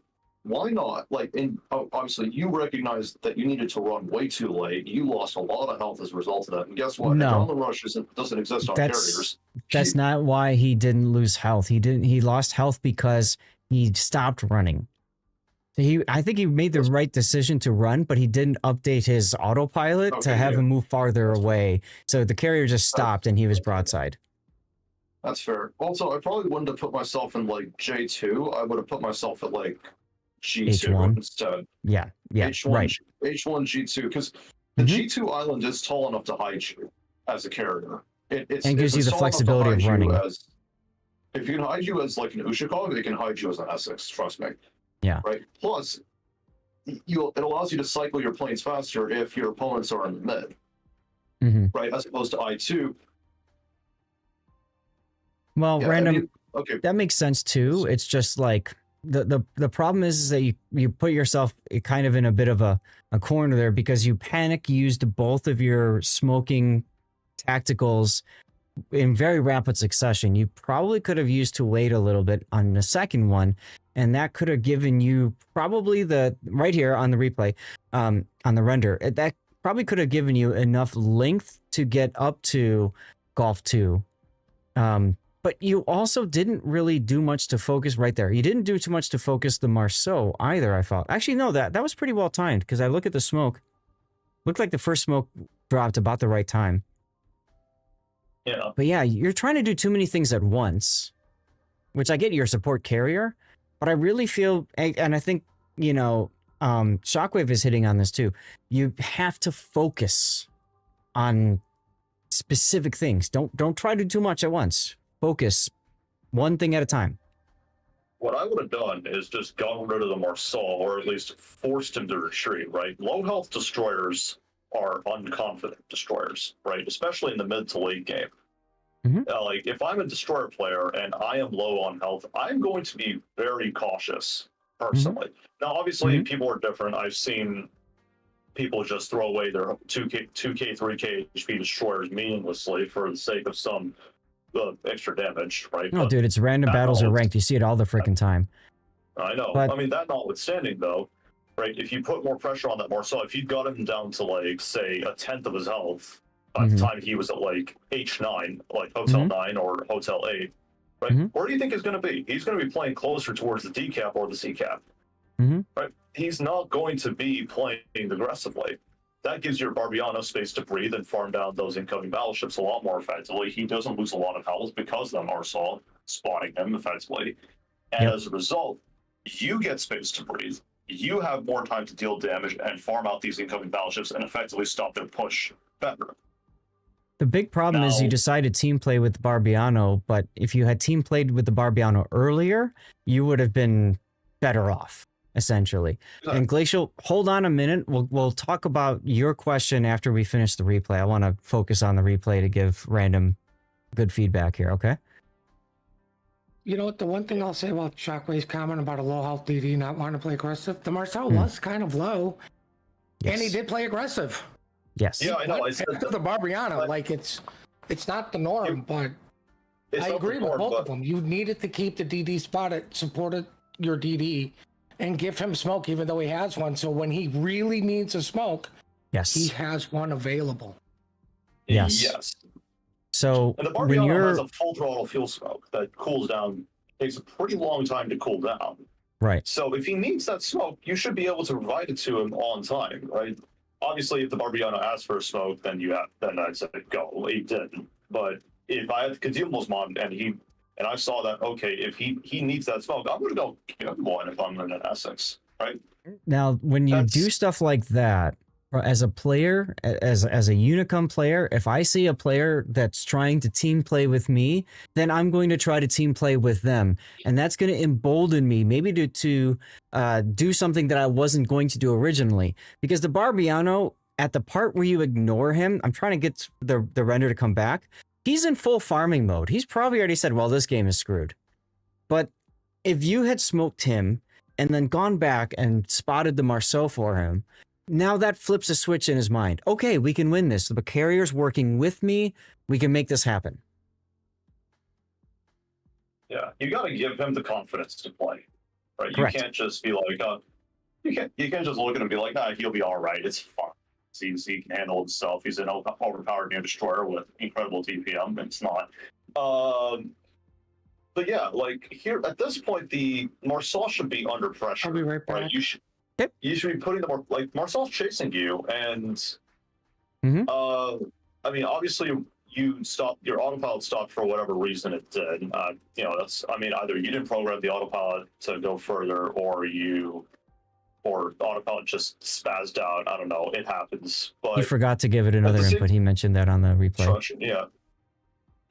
Why not? Like, obviously, you recognized that you needed to run way too late. You lost a lot of health as a result of that. And guess what? Adrenaline rush doesn't exist on carriers. That's not why he didn't lose health. He lost health because he stopped running. I think he made the right decision to run, but he didn't update his autopilot to have him move farther away. So the carrier just stopped and he was broadside. That's fair. Also, I probably wouldn't have put myself in like J2. I would have put myself at like G2 H1 instead. Yeah, H1, right. H1, G2, because the G2 island is tall enough to hide you as a carrier. And gives you the flexibility of running. If you can hide you as like an Ushikov, it can hide you as an Essex, trust me. Yeah. Right. Plus, it allows you to cycle your planes faster if your opponents are in the mid. Right, as opposed to I2. Well, random. That makes sense too. It's just like the problem is that you put yourself kind of in a bit of a corner there, because you panic used both of your smoking tacticals in very rapid succession. You probably could have used to wait a little bit on the second one, and that could have given you probably right here on the replay, on the render, that probably could have given you enough length to get up to Golf 2. But you also didn't really do much to focus right there. You didn't do too much to focus the Marceau either, I thought. Actually, no, that was pretty well timed, because I look at the smoke. Looked like the first smoke dropped about the right time. Yeah. But yeah, you're trying to do too many things at once, which I get your support carrier, but I really feel, and I think, Shockwave is hitting on this too. You have to focus on specific things. Don't try to do too much at once. Focus one thing at a time. What I would have done is just gotten rid of the Marceau, or at least forced him to retreat, right? Low health destroyers are unconfident destroyers, right? Especially in the mid to late game. Like, if I'm a destroyer player and I am low on health, I'm going to be very cautious, personally. Now, obviously, people are different. I've seen people just throw away their 2K, 3K HP destroyers meaninglessly for the sake of some extra damage, right? No, dude, it's random battles or ranked. You see it all the freaking time. I know. But, I mean, that notwithstanding, though, right? If you put more pressure on that Marceau, if you got him down to, like, say, a tenth of his health by the time he was at, like, H9, like Hotel 9 or Hotel 8, right? Where do you think he's going to be? He's going to be playing closer towards the D cap or the C cap, right? He's not going to be playing aggressively. That gives your Barbiano space to breathe and farm down those incoming battleships a lot more effectively. He doesn't lose a lot of health because of the Marceau spotting him effectively. And as a result, you get space to breathe. You have more time to deal damage and farm out these incoming battleships and effectively stop their push better. The big problem is you decided team play with the Barbiano, but if you had team played with the Barbiano earlier, you would have been better off, essentially. And Glacial, hold on a minute. We'll talk about your question after we finish the replay. I want to focus on the replay to give random good feedback here, okay? You know what? The one thing I'll say about Shockwave's comment about a low health DD not wanting to play aggressive, the Marceau was kind of low, and he did play aggressive. Yes. Yeah, I know. I said the Barbiano, like it's not the norm, but I agree with both of them. You needed to keep the DD spotted, supported your DD, and give him smoke even though he has one. So when he really needs a smoke, Yes. he has one available. Yes. Yes. So And the when Barbiano you're has a full throttle fuel smoke that cools down, takes a pretty long time to cool down. right, So if he needs that smoke, you should be able to provide it to him on time, right? Obviously, if the Barbiano asks for a smoke, then I'd say go. He didn't. But if I had the consumables mod and I saw that, okay, if he needs that smoke, I'm gonna go give him one if I'm in an Essex, right? now when you do That's stuff like that, as a player, as a Unicum player, if I see a player that's trying to team play with me, then I'm going to try to team play with them, and that's going to embolden me, maybe to do something that I wasn't going to do originally. Because the Barbiano, at the part where you ignore him, I'm trying to get the render to come back. He's in full farming mode. He's probably already said, "Well, this game is screwed." But if you had smoked him and then gone back and spotted the Marceau for him, now that flips a switch in his mind. Okay, we can win this. The carrier's working with me. We can make this happen. yeah. You got to give him the confidence to play, right? Correct. You can't just be like, you can't just look at him and be like, nah, he'll be all right. It's fine. He can handle himself. He's an overpowered near destroyer with incredible TPM. It's not. But yeah, like here at this point, the Marcel should be under pressure. I'll be right back. Right? You should be putting the more like Marcel's chasing you, and Mhm. I mean, obviously your autopilot stopped for whatever reason it did. Either you didn't program the autopilot to go further, or the autopilot just spazzed out. I don't know. It happens. But He forgot to give it another the same- input. He mentioned that on the replay. instruction, yeah.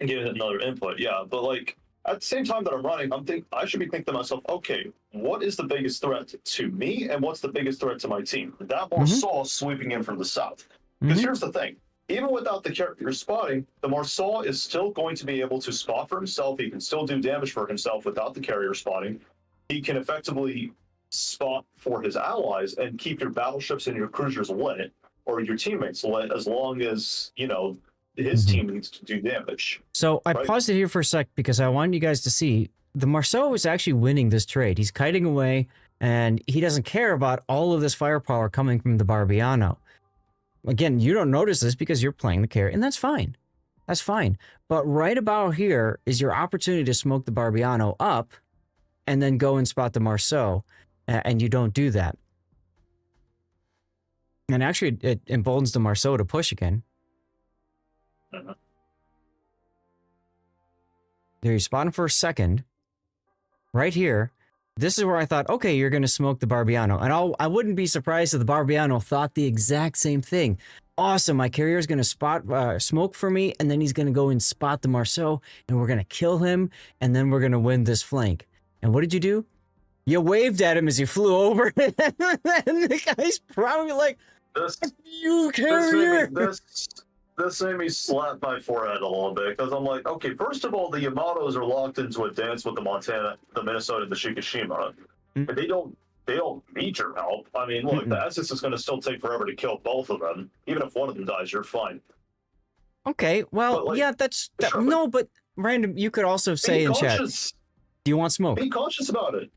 And give it another input, yeah. But like at the same time that I'm running, I should be thinking to myself, okay, what is the biggest threat to me, and what's the biggest threat to my team? That Marceau sweeping in from the south. Because here's the thing: even without the character spotting, the Marceau is still going to be able to spot for himself. He can still do damage for himself without the carrier spotting. He can effectively spot for his allies and keep your battleships and your cruisers lit, or your teammates lit, as long as his team needs to do damage. So I paused it here for a sec because I wanted you guys to see the Marceau is actually winning this trade. He's kiting away, and he doesn't care about all of this firepower coming from the Barbiano. Again, you don't notice this because you're playing the carry, and that's fine. That's fine. But right about here is your opportunity to smoke the Barbiano up and then go and spot the Marceau, and you don't do that. And actually, it emboldens the Marceau to push again. There, you spot him for a second. Right here. This is where I thought, okay, you're going to smoke the Barbiano. And I wouldn't be surprised if the Barbiano thought the exact same thing. Awesome, my carrier is going to spot smoke for me, and then he's going to go and spot the Marceau, and we're going to kill him, and then we're going to win this flank. And what did you do? You waved at him as he flew over, and the guy's probably like, you carrier! This made me slap my forehead a little bit, because I'm like, okay, first of all, the Yamatos are locked into a dance with the Minnesota, and the Shikishima. And they don't need your help. I mean, look, the Essex is going to still take forever to kill both of them. Even if one of them dies, you're fine. Okay, well, like, yeah, no, but Random, you could also say in chat, do you want smoke? Be cautious about it.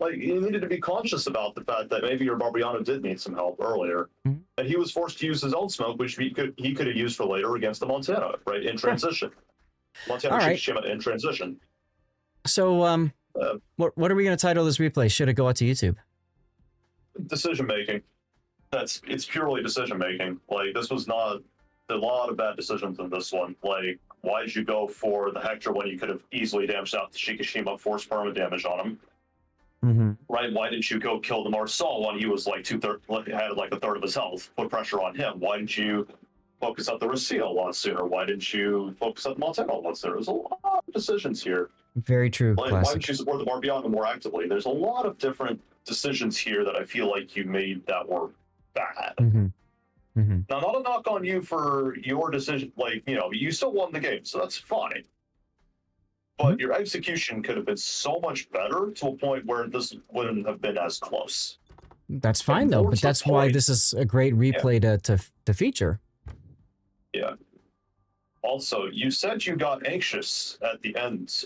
Like, you needed to be conscious about the fact that maybe your Barbiano did need some help earlier, and he was forced to use his own smoke, which he could have used for later against the Montana, right, in transition. Montana Shikishima in transition. So, what are we going to title this replay? Should it go out to YouTube? Decision making. It's purely decision making. Like, this was not a lot of bad decisions in this one. Like, why did you go for the Hector when you could have easily damaged out the Shikishima, forced perma damage on him? Right? Why didn't you go kill the Marceau when he was like had like a third of his health? Put pressure on him. Why didn't you focus on the Rocio a lot sooner? Why didn't you focus on Montana a lot sooner? There's a lot of decisions here. Very true. Like, why didn't you support the Barbiano more actively? There's a lot of different decisions here that I feel like you made that were bad. Now, not a knock on you for your decision. Like, you still won the game, so that's fine. But your execution could have been so much better to a point where this wouldn't have been as close. That's fine, though, but that's why this is a great replay to feature. Yeah. Also, you said you got anxious at the end,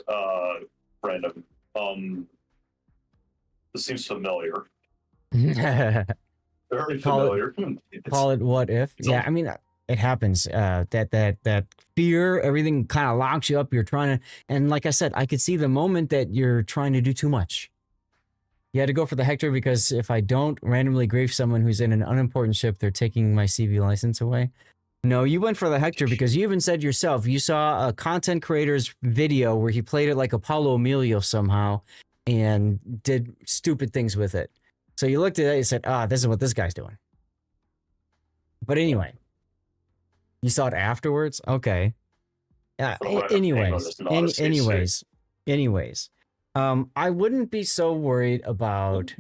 Brandon. This seems familiar. Very Call it familiar. call it what if. It's all- Yeah, I mean it happens. That fear, everything kind of locks you up. You're trying to, and like I said, I could see the moment that you're trying to do too much. You had to go for the Hector because if I don't randomly grief someone who's in an unimportant ship, they're taking my CV license away. No, you went for the Hector because you even said yourself, you saw a content creator's video where he played it like Apollo Emilio somehow and did stupid things with it. So you looked at it and said, this is what this guy's doing. But anyway, you saw it afterwards? Okay. Anyways, I wouldn't be so worried about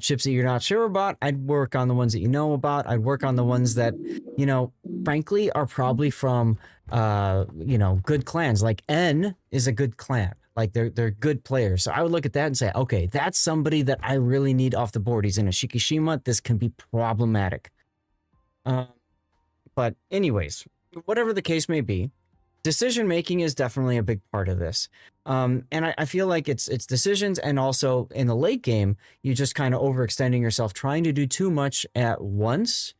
ships that you're not sure about. I'd work on the ones that you know about. I'd work on the ones that, you know, frankly, are probably from, good clans. Like N is a good clan. Like they're good players. So I would look at that and say, okay, that's somebody that I really need off the board. He's in a Shikishima. This can be problematic. But anyways, whatever the case may be, decision making is definitely a big part of this. And I feel like it's decisions, and also in the late game, you just kind of overextending yourself, trying to do too much at once.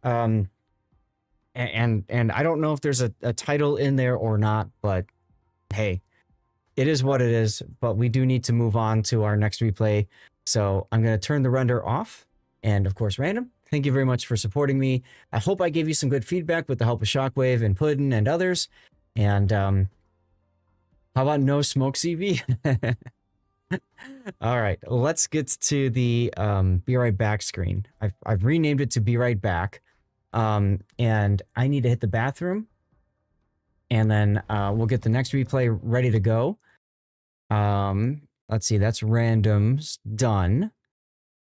And I don't know if there's a title in there or not, but hey, it is what it is. But we do need to move on to our next replay. So I'm going to turn the render off. And of course, Random, thank you very much for supporting me. I hope I gave you some good feedback with the help of Shockwave and Puddin and others. And how about no smoke CV? All right, let's get to the be right back screen. I've renamed it to be right back. And I need to hit the bathroom. And then we'll get the next replay ready to go. Let's see, that's randoms done.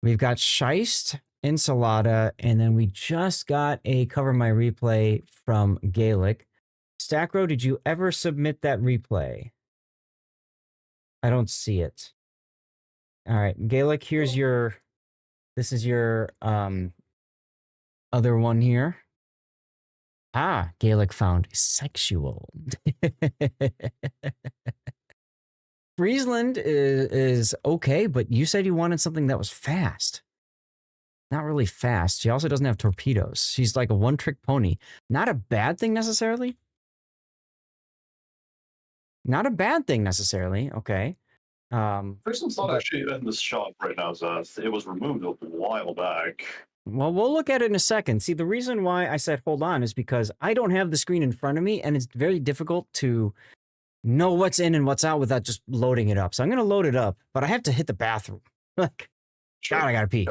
We've got Scheist, Ensalada, and then we just got a cover my replay from Gaelic. Stackrow, did you ever submit that replay? I don't see it. All right, Gaelic, here's your, this is your other one here. Ah, Gaelic found sexual. Friesland is okay, but you said you wanted something that was fast. Not really fast. She also doesn't have torpedoes. She's like a one-trick pony. Not a bad thing necessarily. Not a bad thing necessarily. Okay. Friesland's not actually in this shop right now, Zeth. It was removed a while back. Well, we'll look at it in a second. See, the reason why I said hold on is because I don't have the screen in front of me, and it's very difficult to know what's in and what's out without just loading it up. So I'm going to load it up, but I have to hit the bathroom. Like, Sure. God, I got to pee.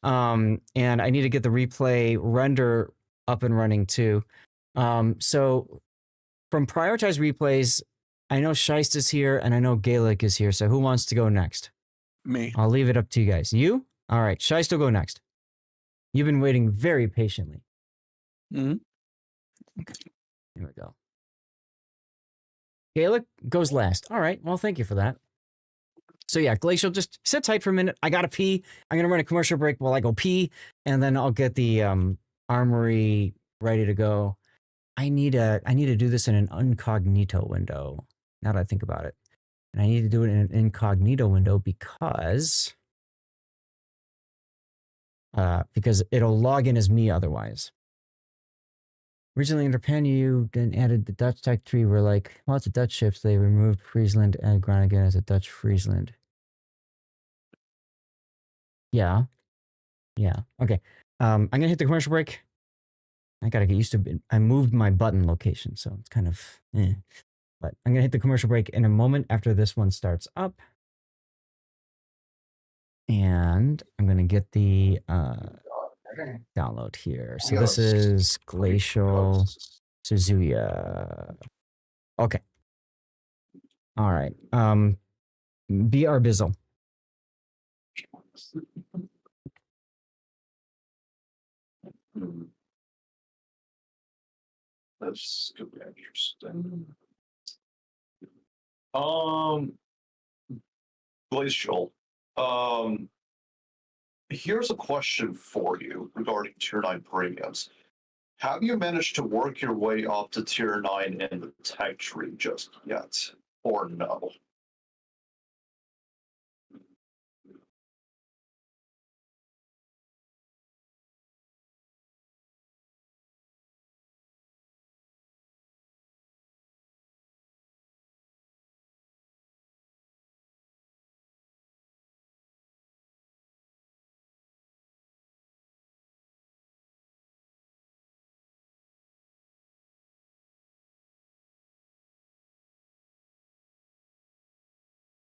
And I need to get the replay render up and running too. So from prioritized replays, I know Scheist is here and I know Gaelic is here. So who wants to go next? Me. I'll leave it up to you guys. You? All right. Scheist will go next. You've been waiting very patiently. Mm-hmm. Here we go. Gaelic goes last. All right. Well, thank you for that. So yeah, Glacial, just sit tight for a minute. I gotta pee. I'm gonna run a commercial break while I go pee, and then I'll get the armory ready to go. I need to do this in an incognito window. Now that I think about it, and I need to do it in an incognito window because it'll log in as me otherwise. Originally in Japan, you then added the Dutch Tech 3 where like lots of Dutch ships, they removed Friesland and Groningen as a Dutch Friesland. Yeah. Yeah. Okay. I'm gonna hit the commercial break. I gotta get used to it. I moved my button location, so it's kind of But I'm gonna hit the commercial break in a moment after this one starts up. And I'm gonna get the download here. So this is Glacial Suzuya. Okay. All right. BR Bizzle. That's gonna be interesting. Glacial. Here's a question for you regarding tier 9 premiums. Have you managed to work your way up to tier 9 in the tech tree just yet? Or no?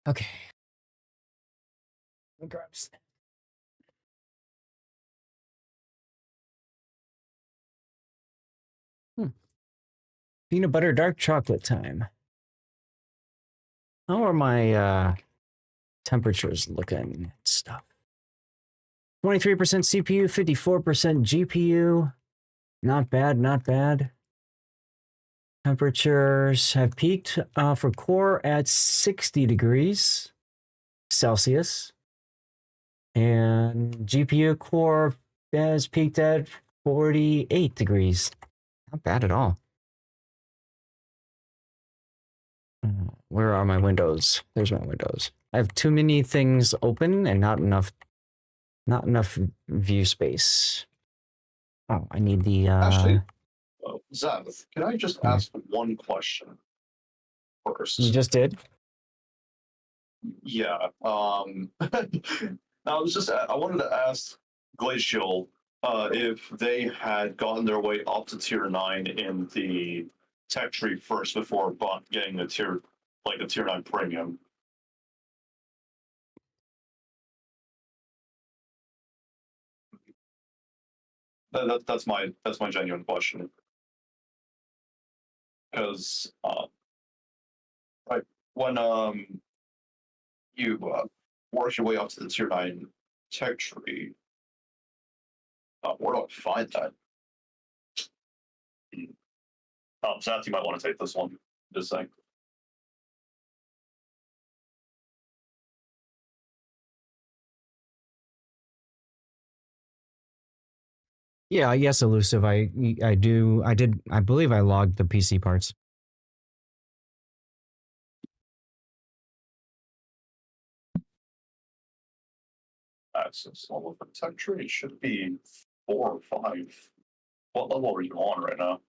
Okay. Let me grab some. Peanut butter dark chocolate time. How are my temperatures looking? Stuff. 23% CPU, 54% GPU. Not bad, not bad. Temperatures have peaked for core at 60 degrees Celsius. And GPU core has peaked at 48 degrees. Not bad at all. Where are my windows? There's my windows. I have too many things open and not enough view space. Oh, I need the Actually, Zav, can I just Yeah. ask one question first? You just did? Yeah. I wanted to ask Glacial if they had gotten their way up to tier 9 in the tech tree first before getting a tier 9 premium. That's my genuine question. Because right when you work your way up to the tier 9 tech tree, where do I find that? Zach, you might want to take this one. Just saying. Yeah, yes, elusive. I believe I logged the PC parts. Access level for tech tree should be 4 or 5. What level are you on right now?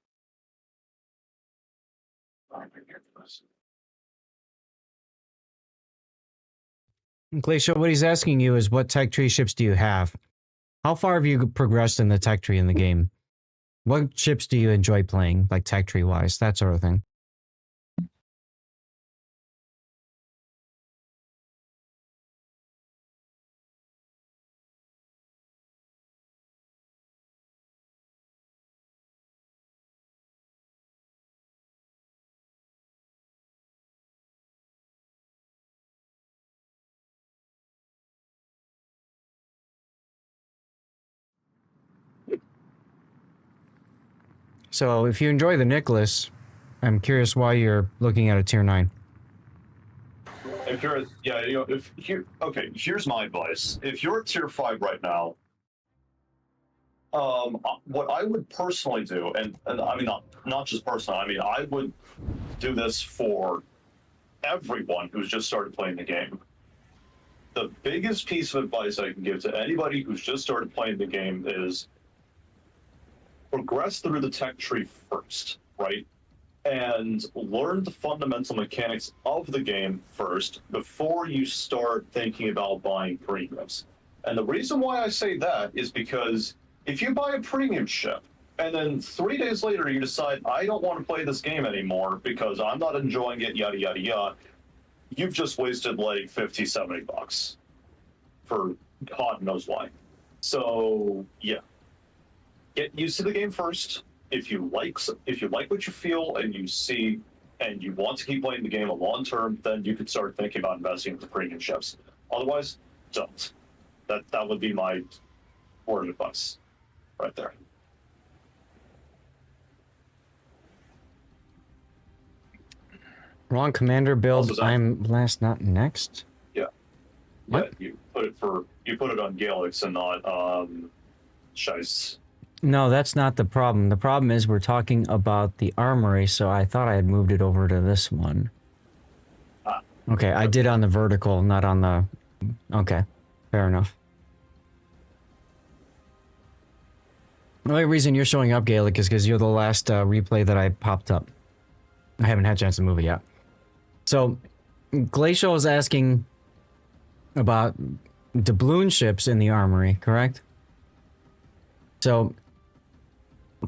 Glacial, what he's asking you is what tech tree ships do you have? How far have you progressed in the tech tree in the game? What ships do you enjoy playing, like tech tree wise, that sort of thing? So if you enjoy the Nicholas, I'm curious why you're looking at a tier 9. If you're, yeah, you know, here's my advice. If you're at tier 5 right now, what I would personally do, and I mean not just personally, I mean I would do this for everyone who's just started playing the game. The biggest piece of advice I can give to anybody who's just started playing the game is progress through the tech tree first, right? And learn the fundamental mechanics of the game first before you start thinking about buying premiums. And the reason why I say that is because if you buy a premium ship and then 3 days later you decide, I don't want to play this game anymore because I'm not enjoying it, yada, yada, yada, you've just wasted like 50, 70 bucks for God knows why. So, yeah. Get used to the game first. If you like what you feel and you see and you want to keep playing the game a long term, then you could start thinking about investing into premium ships. Otherwise, don't. That would be my word of advice right there. Wrong commander build. Also, I'm last, not next. Yeah. What? Yeah, you put it on Galix and not Shice. No, that's not the problem. The problem is we're talking about the armory, so I thought I had moved it over to this one. Okay, I did on the vertical, not on the... Okay, fair enough. The only reason you're showing up, Gaelic, is because you're the last replay that I popped up. I haven't had a chance to move it yet. So, Glacial is asking about doubloon ships in the armory, correct? So...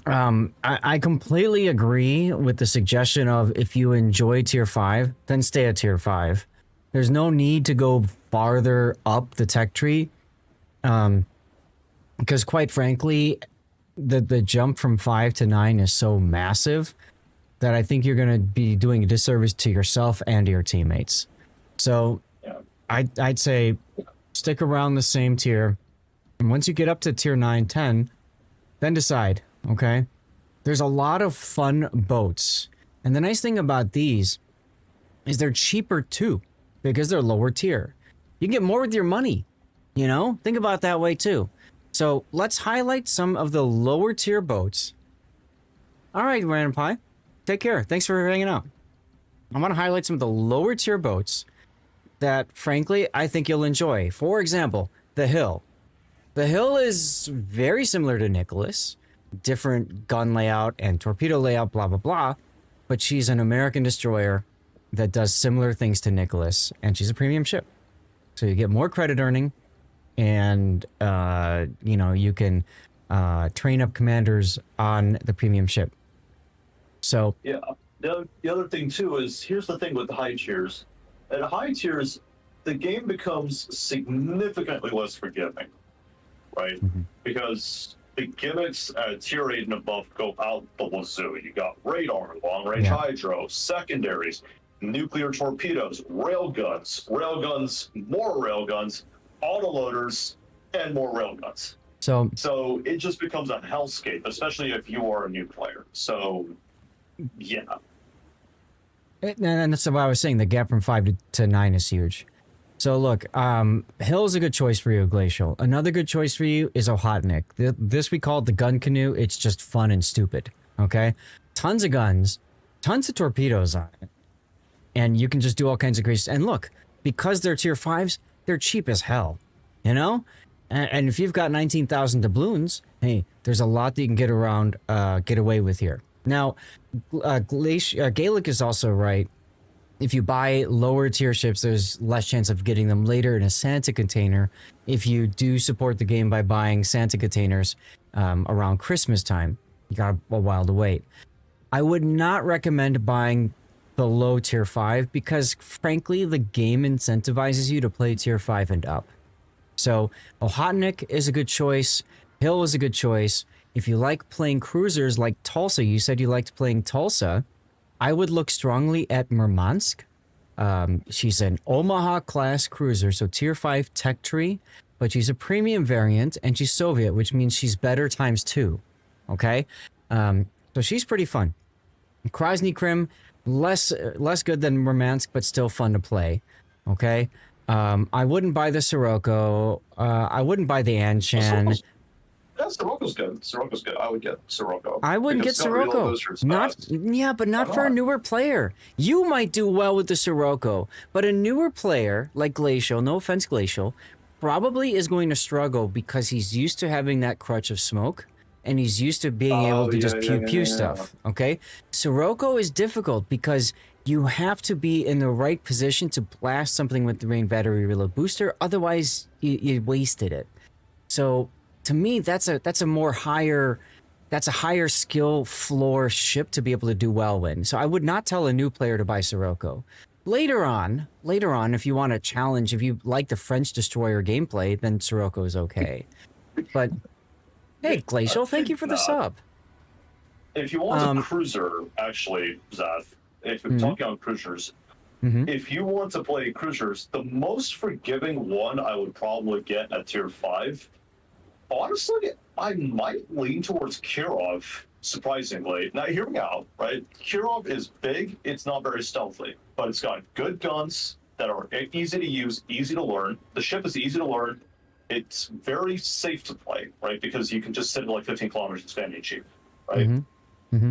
I completely agree with the suggestion of if you enjoy tier 5, then stay at tier 5. There's no need to go farther up the tech tree. Because quite frankly, the jump from 5 to 9 is so massive that I think you're going to be doing a disservice to yourself and your teammates. So Yeah. I'd say stick around the same tier. And once you get up to tier 9, 10, then decide, okay? There's a lot of fun boats. And the nice thing about these is they're cheaper too, because they're lower tier. You can get more with your money, you know? Think about it that way too. So let's highlight some of the lower tier boats. All right, Random Pie, take care. Thanks for hanging out. I want to highlight some of the lower tier boats that, frankly, I think you'll enjoy. For example, the Hill. The Hill is very similar to Nicholas. Different gun layout and torpedo layout, blah, blah, blah. But she's an American destroyer that does similar things to Nicholas, and she's a premium ship. So you get more credit earning, and, you know, you can train up commanders on the premium ship. So, Yeah. The other thing too is, here's the thing with the high tiers. At high tiers, the game becomes significantly less forgiving, right? Because the gimmicks at tier 8 and above go out the wazoo. You got radar, long-range hydro, secondaries, nuclear torpedoes, railguns, more railguns, autoloaders, and more railguns. So it just becomes a hellscape, especially if you are a new player. So, yeah. and that's what I was saying. The gap from 5 to 9 is huge. So look, Hill is a good choice for you, Glacial. Another good choice for you is Ohotnik. This we call it the gun canoe. It's just fun and stupid, okay? Tons of guns, tons of torpedoes on it. And you can just do all kinds of crazy... And look, because they're tier 5s, they're cheap as hell, you know? And if you've got 19,000 doubloons, hey, there's a lot that you can get around, get away with here. Now, Gaelic is also right. If you buy lower tier ships, there's less chance of getting them later in a Santa container. If you do support the game by buying Santa containers around Christmas time, you got a while to wait. I would not recommend buying below tier 5 because, frankly, the game incentivizes you to play tier 5 and up. So, Ohotnik is a good choice. Hill is a good choice. If you like playing cruisers like Tulsa, you said you liked playing Tulsa, I would look strongly at Murmansk. She's an Omaha class cruiser, so tier 5 tech tree, but she's a premium variant and she's Soviet, which means she's better ×2. Okay? So she's pretty fun. Krasny Krim, less good than Murmansk, but still fun to play. Okay? I wouldn't buy the Sirocco. I wouldn't buy the Anshan. Yeah, Sirocco's good. Sirocco's good. I would get Sirocco. I wouldn't get Sirocco. But not for a newer player. You might do well with the Sirocco, but a newer player like Glacial, no offense Glacial, probably is going to struggle because he's used to having that crutch of smoke and he's used to being able to just pew stuff. Okay? Sirocco is difficult because you have to be in the right position to blast something with the main battery reload booster, otherwise you wasted it. So to me, that's a higher skill floor ship to be able to do well in. So I would not tell a new player to buy Sirocco. Later on, if you want a challenge, if you like the French destroyer gameplay, then Sirocco is okay. But hey, Glacial, thank you for the sub. If you want a cruiser, actually, Zath, if we're talking on cruisers, if you want to play cruisers, the most forgiving one I would probably get at tier 5. Honestly, I might lean towards Kirov, surprisingly. Now, hear me out, right? Kirov is big, it's not very stealthy, but it's got good guns that are easy to use, easy to learn. The ship is easy to learn. It's very safe to play, right? Because you can just sit at like 15 kilometers and stand cheap, right?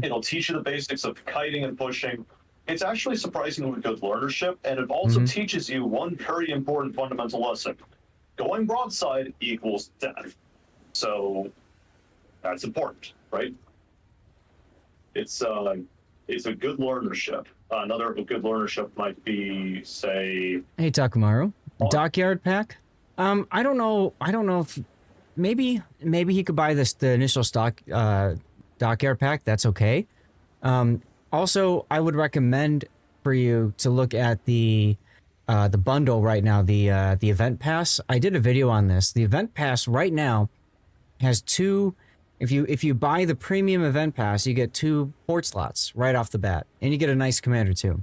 It'll teach you the basics of kiting and pushing. It's actually surprisingly good learnership, and it also teaches you one very important fundamental lesson. Going broadside equals death. So that's important, right? It's a good learnership. Another good learnership might be, say... Hey, Takumaru. Dockyard pack? I don't know if... Maybe he could buy the initial stock dockyard pack. That's okay. Also, I would recommend for you to look at the the bundle right now, the event pass. I did a video on this. The event pass right now has two. If you buy the premium event pass, you get 2 port slots right off the bat, and you get a nice commander too.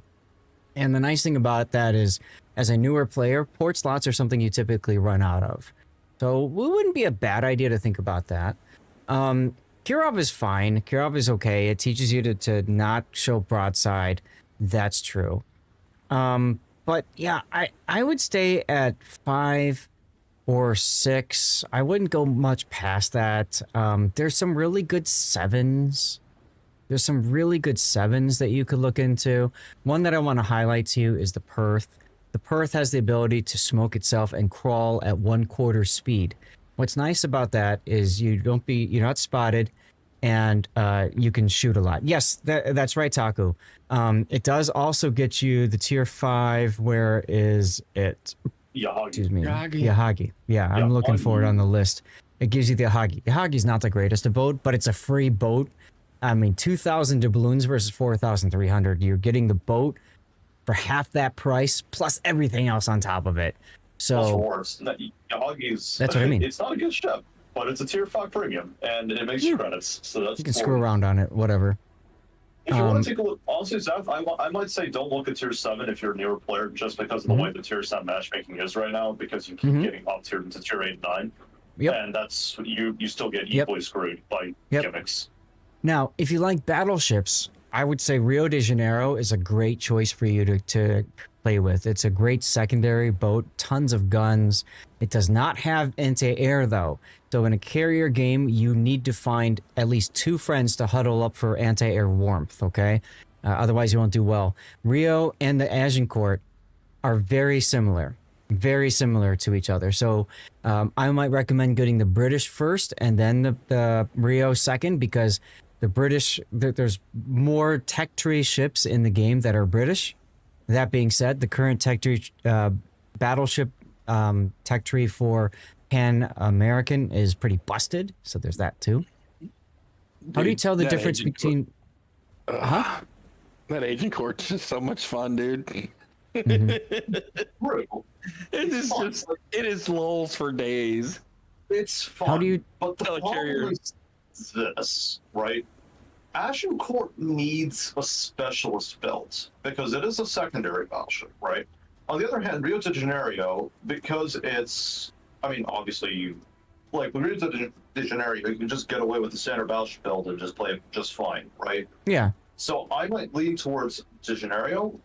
And the nice thing about that is, as a newer player, port slots are something you typically run out of. So it wouldn't be a bad idea to think about that. Kirov is fine. Kirov is okay. It teaches you to not show broadside. That's true. But yeah, I would stay at 5 or 6. I wouldn't go much past that. There's some really good 7s. There's some really good 7s that you could look into. One that I want to highlight to you is the Perth. The Perth has the ability to smoke itself and crawl at 1/4 speed. What's nice about that is you're not spotted, and you can shoot a lot. Yes, that's right, Taku. It does also get you the tier 5. Where is it? Yahagi. Excuse me. Yahagi. Yahagi. Yeah, I'm looking for it on the list. It gives you the Yahagi. Yahagi's not the greatest of boat, but it's a free boat. I mean, 2,000 doubloons versus 4,300. You're getting the boat for half that price, plus everything else on top of it. So Yahagi's, that's what I mean. It's not a good ship, but it's a tier 5 premium, and it makes you credits. So that's you can screw around on it, whatever. If you want to take a look, honestly, Zeph, I might say don't look at tier 7 if you're a newer player, just because of the way the tier 7 matchmaking is right now, because you keep getting up tier into tier 8 and 9. Yep. And that's you still get equally screwed by gimmicks. Now, if you like battleships, I would say Rio de Janeiro is a great choice for you to play with. It's a great secondary boat, tons of guns. It does not have anti-air though. So in a carrier game, you need to find at least 2 friends to huddle up for anti-air warmth, okay? Otherwise you won't do well. Rio and the Agincourt are very similar to each other. So I might recommend getting the British first and then the Rio second, because the British, there's more tech tree ships in the game that are British. That being said, the current tech tree battleship tech tree for Pan American is pretty busted, so there's that too. How do you tell the difference between? That Agincourt is just so much fun, dude. True. It is just it is lulls for days. It's fun. How do you? But the problem is this, right? Agincourt needs a specialist build because it is a secondary battleship, right? On the other hand, Rio de Janeiro, because it's, I mean, obviously, like with Rio de Janeiro, you can just get away with the standard battleship build and just play it just fine, right? Yeah. So I might lean towards de Janeiro,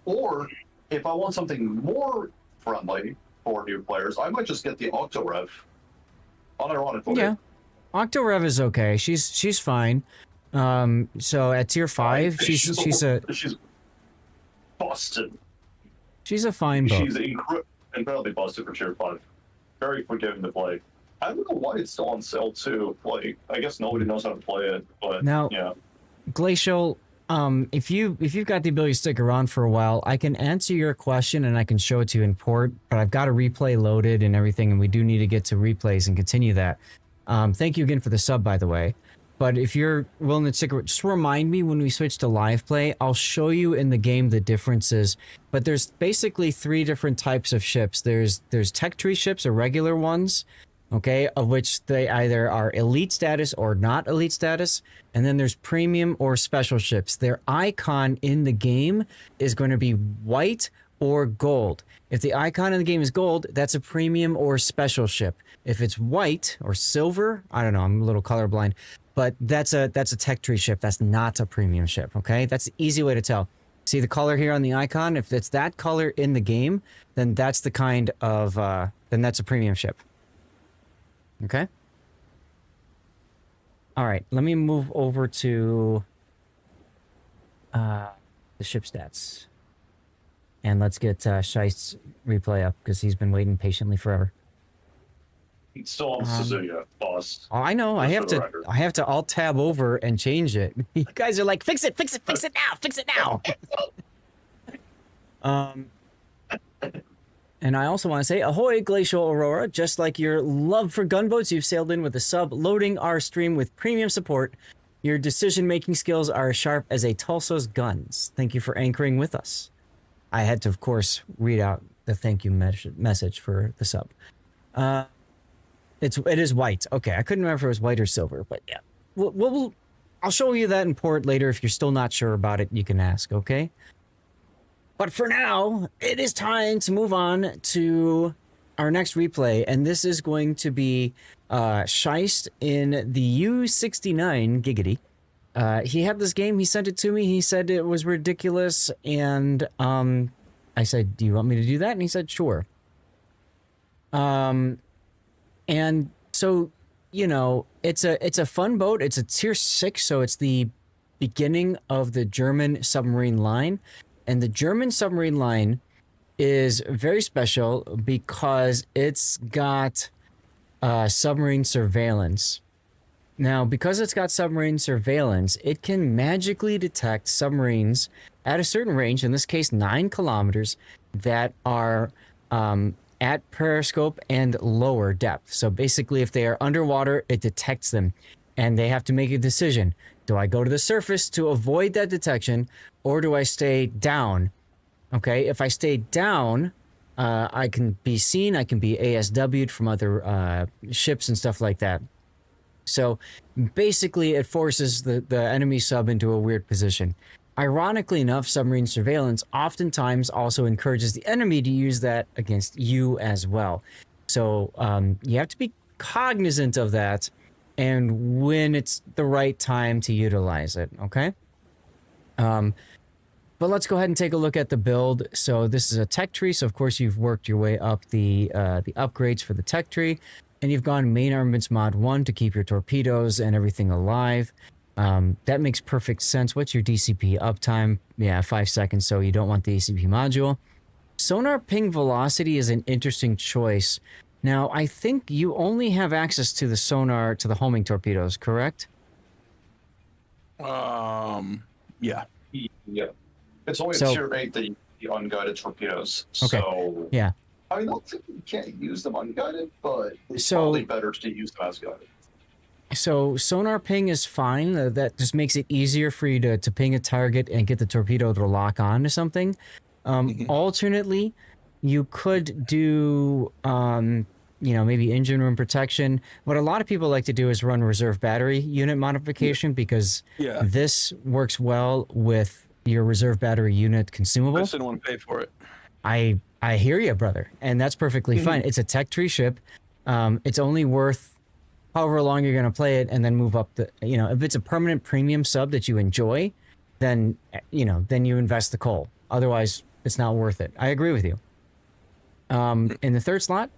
or if I want something more friendly for new players, I might just get the Octorev. Unironically. Yeah. Octorev is okay. She's fine. So at tier 5, she's busted. She's a fine boat. She's incredibly busted for tier 5. Very forgiving to play. I don't know why it's still on sale too. Like, I guess nobody knows how to play it, but now, yeah. Glacial, if you've got the ability to stick around for a while, I can answer your question and I can show it to you in port, but I've got a replay loaded and everything, and we do need to get to replays and continue that. Thank you again for the sub, by the way. But if you're willing to stick around, just remind me when we switch to live play. I'll show you in the game the differences. But there's basically 3 different types of ships. There's tech tree ships, or regular ones, okay, of which they either are elite status or not elite status. And then there's premium or special ships. Their icon in the game is going to be white or gold. If the icon in the game is gold, that's a premium or special ship. If it's white or silver, I don't know, I'm a little colorblind, but that's a tech tree ship. That's not a premium ship, okay? That's the easy way to tell. See the color here on the icon? If it's that color in the game, then that's the kind of, then that's a premium ship. Okay? All right, let me move over to the ship stats. And let's get Scheist's replay up, because he's been waiting patiently forever. It's still on Suzuya, boss. Oh, I know. I have to alt tab over and change it. You guys are like, fix it now. And I also want to say, ahoy, Glacial Aurora. Just like your love for gunboats, you've sailed in with a sub, loading our stream with premium support. Your decision-making skills are as sharp as a Tulsa's guns. Thank you for anchoring with us. I had to, of course, read out the thank you message for the sub. It is white. Okay, I couldn't remember if it was white or silver, but yeah. I'll show you that in port later. If you're still not sure about it, you can ask, okay? But for now, it is time to move on to our next replay, and this is going to be Scheist in the U69 Giggity. He had this game, he sent it to me, he said it was ridiculous, and I said, do you want me to do that? And he said, sure. And so, you know, it's a fun boat. It's a tier 6, so it's the beginning of the German submarine line. And the German submarine line is very special because it's got submarine surveillance. Now, because it's got submarine surveillance, it can magically detect submarines at a certain range, in this case 9 kilometers, that are at periscope and lower depth. So basically, if they are underwater, it detects them, and they have to make a decision. Do I go to the surface to avoid that detection, or do I stay down? Okay, if I stay down, I can be seen, I can be ASW'd from other ships and stuff like that. So basically, it forces the enemy sub into a weird position. Ironically enough, submarine surveillance oftentimes also encourages the enemy to use that against you as well. So you have to be cognizant of that and when it's the right time to utilize it, okay? But let's go ahead and take a look at the build. So this is a tech tree, so of course you've worked your way up the upgrades for the tech tree, and you've gone main armaments mod 1 to keep your torpedoes and everything alive. That makes perfect sense. What's your DCP uptime? Yeah, 5 seconds, so you don't want the DCP module. Sonar ping velocity is an interesting choice. Now, I think you only have access to the sonar to the homing torpedoes, correct? Yeah. Yeah. It's only So- a tier 8 that you the unguided torpedoes. Okay. So Yeah. I don't think you can't use them unguided, but it's So- probably better to use them as guided. So sonar ping is fine. That just makes it easier for you to ping a target and get the torpedo to lock on to something. Alternately, you could do, you know, maybe engine room protection. What a lot of people like to do is run reserve battery unit modification because Yeah. this works well with your reserve battery unit I consumable. just didn't want to pay for it. I hear you, brother, and that's perfectly fine. It's a tech tree ship. It's only worth however long you're going to play it and then move up the, you know, if it's a permanent premium sub that you enjoy, then, you know, then you invest the coal. Otherwise, it's not worth it. I agree with you. In the third slot,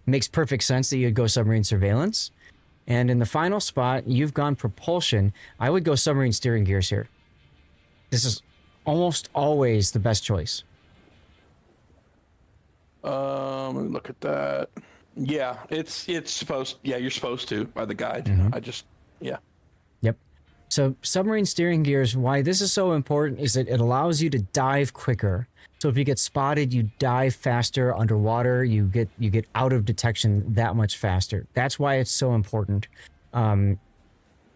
makes perfect sense that you'd go submarine surveillance. And in the final spot, you've gone propulsion. I would go submarine steering gears here. This is almost always the best choice. Let me look at that. Yeah, it's supposed. Yeah, you're supposed to by the guide. I just yeah. Yep. So submarine steering gears, why this is so important is that it allows you to dive quicker. So if you get spotted, you dive faster underwater. You get out of detection that much faster. That's why it's so important. And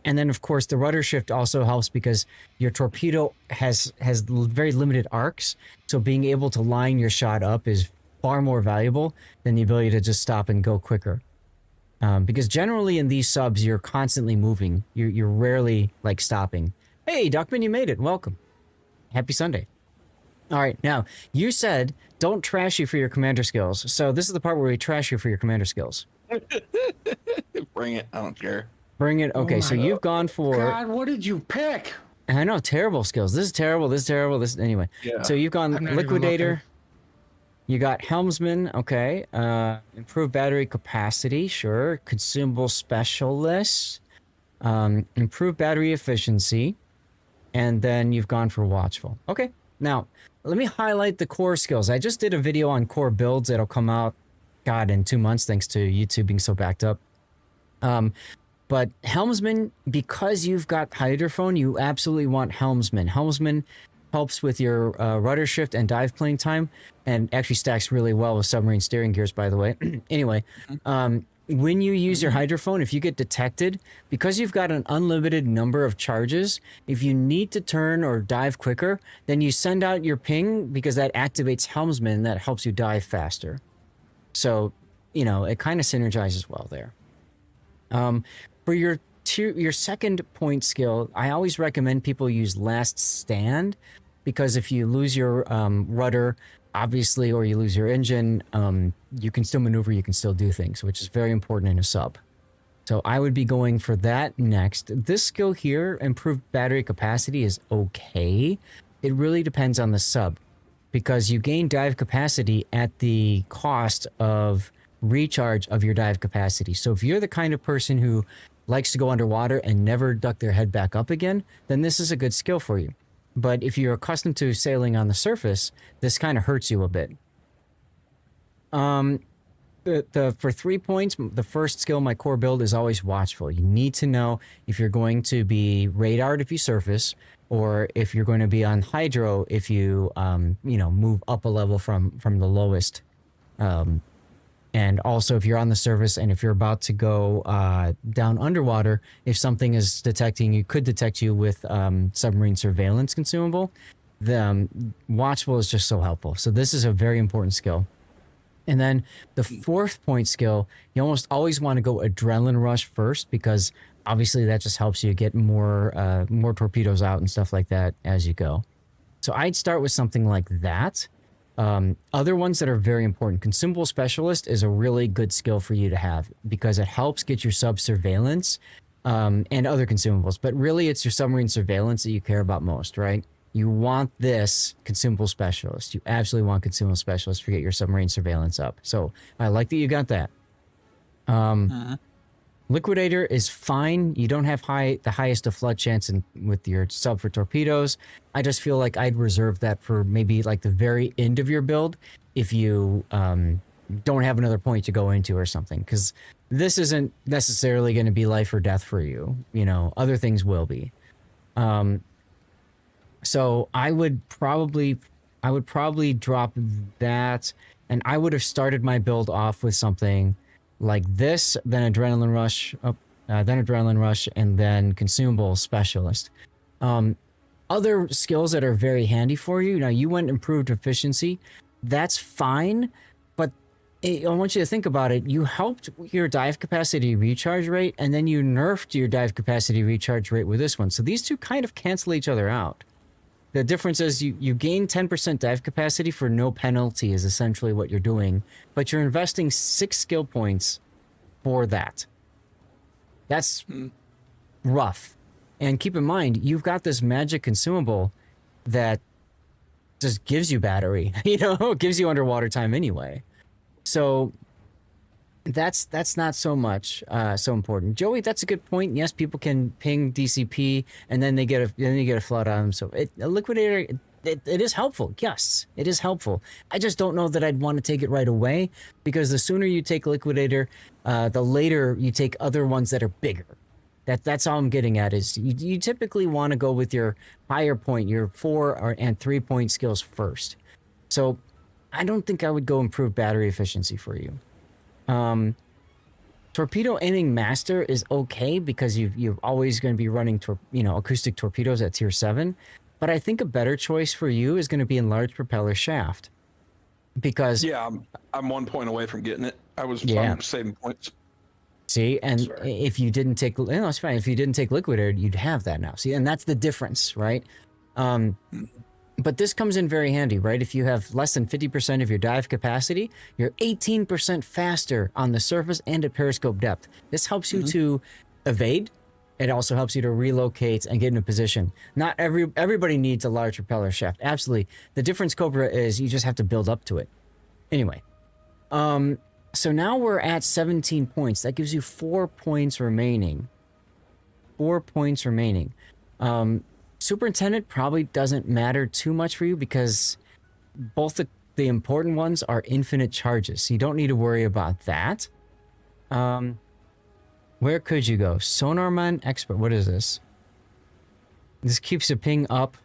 then of course the rudder shift also helps because your torpedo has very limited arcs. So being able to line your shot up is far more valuable than the ability to just stop and go quicker. Because generally in these subs, you're constantly moving. You're rarely like stopping. Hey, Duckman, you made it. Welcome. Happy Sunday. All right. Now, you said don't trash you for your commander skills. So this is the part where we trash you for your commander skills. Bring it. I don't care. Bring it. Okay, so you've gone for... God, what did you pick? I know, terrible skills. This is terrible. This is terrible. This anyway. Yeah. So you've gone I'm not even liquidator. looking. You got helmsman. Okay. Improved battery capacity. Sure. Consumable specialist. Improved battery efficiency. And then you've gone for watchful. Okay. Now, let me highlight the core skills. I just did a video on core builds that'll come out, God, in 2 months, thanks to YouTube being so backed up. But helmsman, because you've got hydrophone, you absolutely want helmsman. Helmsman helps with your rudder shift and dive plane time, and actually stacks really well with submarine steering gears, by the way. Anyway, when you use your hydrophone, if you get detected, because you've got an unlimited number of charges, if you need to turn or dive quicker, then you send out your ping because that activates helmsman, that helps you dive faster. So, you know, it kind of synergizes well there. For your second point skill, I always recommend people use last stand, because if you lose your rudder, obviously, or you lose your engine, you can still maneuver, you can still do things, which is very important in a sub. So I would be going for that next. This skill here, improved battery capacity, is okay. It really depends on the sub, because you gain dive capacity at the cost of recharge of your dive capacity. So if you're the kind of person who likes to go underwater and never duck their head back up again, then this is a good skill for you. But if you're accustomed to sailing on the surface, this kind of hurts you a bit. For 3 points, the first skill, my core build, is always watchful. You need to know if you're going to be radared if you surface, or if you're going to be on hydro if you, you know, move up a level from the lowest. And also if you're on the surface and if you're about to go down underwater, if something is detecting you, could detect you with submarine surveillance consumable, the watchful is just so helpful. So this is a very important skill. And then the 4th point skill, you almost always want to go adrenaline rush first, because obviously that just helps you get more torpedoes out and stuff like that as you go. So I'd start with something like that. Other ones that are very important, consumable specialist is a really good skill for you to have, because it helps get your sub surveillance and other consumables. But really, it's your submarine surveillance that you care about most, right? You want this consumable specialist. You absolutely want consumable specialist to get your submarine surveillance up. So I like that you got that. Liquidator is fine. You don't have the highest of flood chance with your sub for torpedoes. I just feel like I'd reserve that for maybe like the very end of your build if you don't have another point to go into or something, because this isn't necessarily going to be life or death for you. You know, other things will be. So I would probably drop that, and I would have started my build off with something like this, then adrenaline rush, and then consumable specialist. Other skills that are very handy for you. Now, you went improved efficiency. That's fine, but I want you to think about it. You helped your dive capacity recharge rate, and then you nerfed your dive capacity recharge rate with this one. So these two kind of cancel each other out. The difference is you gain 10% dive capacity for no penalty is essentially what you're doing, but you're investing 6 skill points for that. That's rough. And keep in mind, you've got this magic consumable that just gives you battery, you know, gives you underwater time anyway. So that's not so much so important. Joey, that's a good point. Yes, people can ping DCP and then they get a flood on them. So a liquidator, it is helpful. Yes, it is helpful. I just don't know that I'd want to take it right away, because the sooner you take liquidator, the later you take other ones that are bigger. That's all I'm getting at, is you typically want to go with your higher point, your 4 and 3 point skills first. So I don't think I would go improve battery efficiency for you. Torpedo aiming master is okay, because you're always going to be running acoustic torpedoes at tier 7. But I think a better choice for you is going to be enlarged propeller shaft, because I'm 1 point away from getting it. I'm saving points. See, and if you didn't take, it's fine. If you didn't take liquidator, you'd have that now. See, and that's the difference, right? But this comes in very handy, right? If you have less than 50% of your dive capacity, you're 18% faster on the surface and at periscope depth. This helps you to evade. It also helps you to relocate and get in a position. Not everybody needs a large propeller shaft. Absolutely. The difference, Cobra, is you just have to build up to it. Anyway, so now we're at 17 points. That gives you 4 points remaining. 4 points remaining. Superintendent probably doesn't matter too much for you, because both the important ones are infinite charges, so you don't need to worry about that. Where could you go? Sonarman expert. What is this? This keeps the ping up.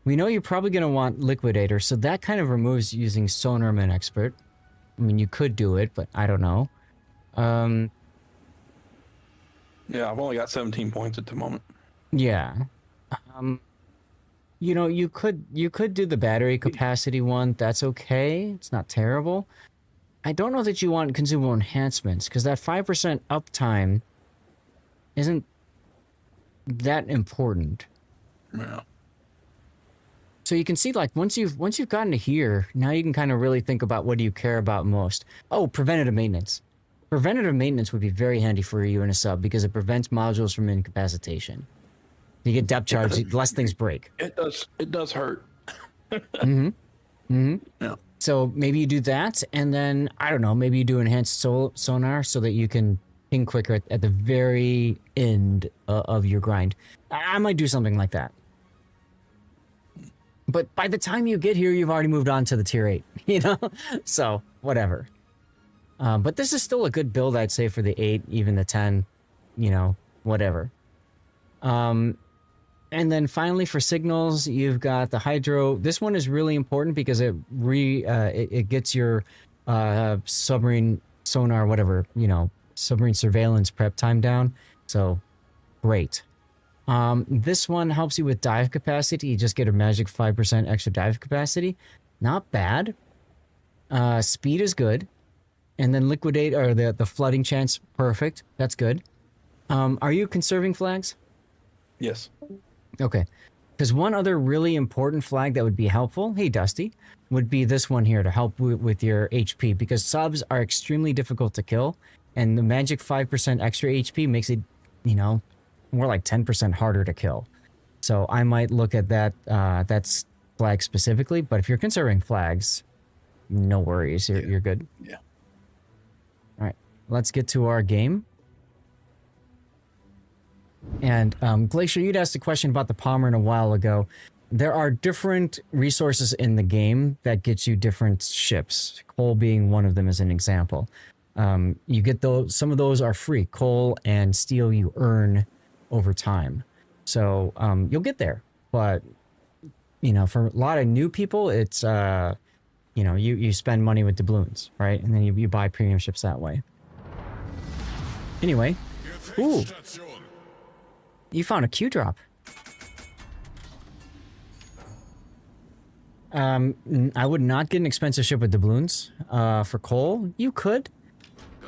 We know you're probably going to want liquidator, so that kind of removes using Sonarman expert. I mean, you could do it, but I don't know. Yeah, I've only got 17 points at the moment. Yeah. You know, you could do the battery capacity one. That's okay. It's not terrible. I don't know that you want consumable enhancements because that 5% uptime isn't that important. Yeah. So you can see, like, once you've gotten to here, now you can kind of really think about what do you care about most. Oh, preventative maintenance. Preventative maintenance would be very handy for you in a sub because it prevents modules from incapacitation. You get depth charge, less things break. It does hurt. Yeah. So maybe you do that, and then, I don't know, maybe you do enhanced sonar so that you can ping quicker at the very end of your grind. I might do something like that. But by the time you get here, you've already moved on to the tier 8, you know? So, whatever. But this is still a good build, I'd say, for the 8, even the 10, you know, whatever. And then finally for signals, you've got the hydro. This one is really important because it gets your submarine sonar, whatever, you know, submarine surveillance prep time down. So, great. This one helps you with dive capacity. You just get a magic 5% extra dive capacity. Not bad. Speed is good. And then liquidate, or the flooding chance, perfect. That's good. Are you conserving flags? Yes. Okay. Because one other really important flag that would be helpful, hey Dusty, would be this one here to help with your HP. Because subs are extremely difficult to kill. And the magic 5% extra HP makes it, you know, more like 10% harder to kill. So I might look at that that's flag specifically, but if you're conserving flags, no worries, you're good. Yeah. All right, let's get to our game. And Glacier, you'd asked a question about the Pommern a while ago. There are different resources in the game that get you different ships. Coal being one of them as an example. You get those. Some of those are free. Coal and steel you earn over time. So you'll get there. But, you know, for a lot of new people, it's, you know, you spend money with doubloons, right? And then you buy premium ships that way. Anyway. Ooh. You found a Q drop. I would not get an expensive ship with doubloons. For coal, you could.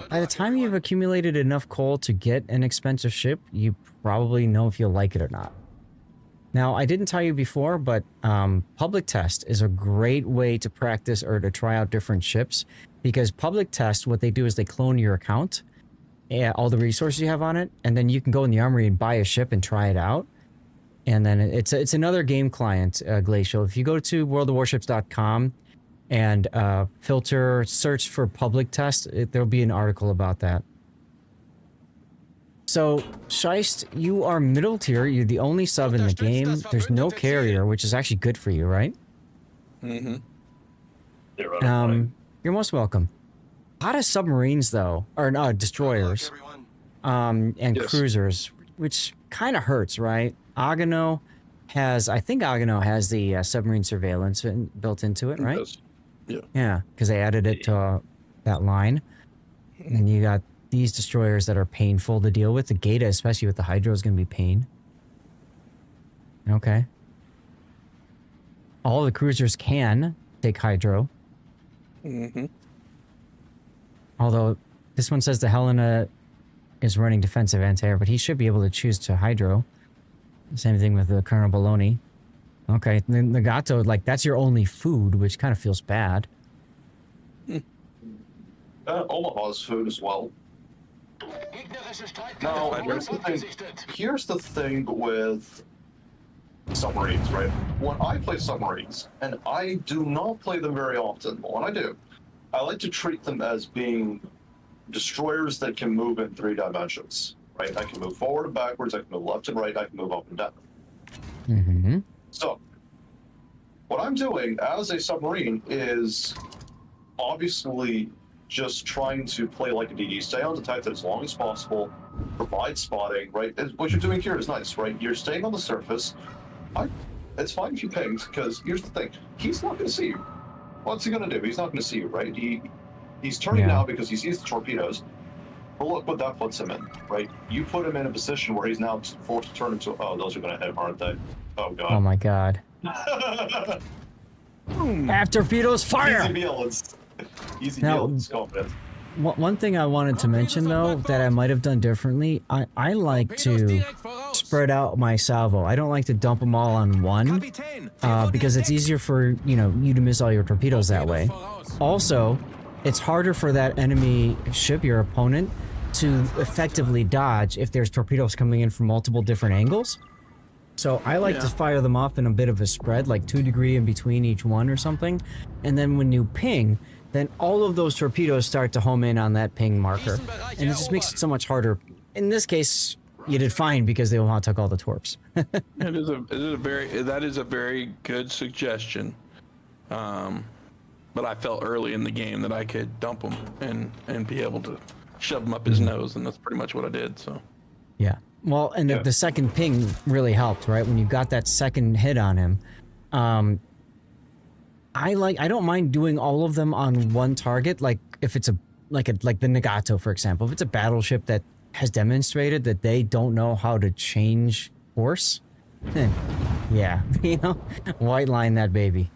By the time you've accumulated enough coal to get an expensive ship, you probably know if you'll like it or not. Now, I didn't tell you before, but public test is a great way to practice or to try out different ships. Because public test, what they do is they clone your account, all the resources you have on it, and then you can go in the armory and buy a ship and try it out. And then it's another game client, Glacial. If you go to worldofwarships.com and search for public test, there'll be an article about that. So, Scheist, you are middle tier. You're the only sub in the game. There's no carrier, which is actually good for you, right? Mm-hmm. You're most welcome. A lot of submarines, though, or no, destroyers, and yes, cruisers, which kind of hurts, right? Agano has, I think Agano has the submarine surveillance built into it, right? Yeah. Yeah, because they added it to that line. And you got these destroyers that are painful to deal with. The Geta, especially with the Hydro, is going to be pain. Okay. All the cruisers can take Hydro. Mm-hmm. Although, this one says the Helena is running defensive anti-air, but he should be able to choose to Hydro. Same thing with the Colonel Baloney. Okay, then the Gato, like, that's your only food, which kind of feels bad. Omaha's food as well. Now, here's the thing with submarines, right? When I play submarines, and I do not play them very often, but when I do, I like to treat them as being destroyers that can move in 3 dimensions, right? I can move forward and backwards, I can move left and right, I can move up and down. Mm-hmm. So, what I'm doing as a submarine is obviously just trying to play like a DD, stay on the Titan as long as possible, provide spotting, right? And what you're doing here is nice, right? You're staying on the surface. It's fine if you pinged, because here's the thing. He's not going to see you. What's he going to do? He's not going to see you, right? He's turning now because he sees the torpedoes. But look what that puts him in, right? You put him in a position where he's now forced to turn into. Oh, those are going to hit, aren't they? Oh god. Oh my god. Have torpedoes, fire! Easy meals. Easy Now, meals. Confidence. One thing I wanted to mention though that I might have done differently, I like to spread out my salvo. I don't like to dump them all on one because it's easier for you to miss all your torpedoes that way. Also, it's harder for that enemy ship, your opponent, to effectively dodge if there's torpedoes coming in from multiple different angles. So I like to fire them off in a bit of a spread, like 2 degrees in between each one or something. And then when you ping, then all of those torpedoes start to home in on that ping marker. And it just makes it so much harder. In this case, you did fine because they all took all the torps. That is a very good suggestion. But I felt early in the game that I could dump him and be able to shove him up his nose, and that's pretty much what I did. So yeah. Well, and the second ping really helped, right? When you got that second hit on him. I don't mind doing all of them on one target, like if it's like the Nagato, for example. If it's a battleship that has demonstrated that they don't know how to change course, then yeah, white line that baby.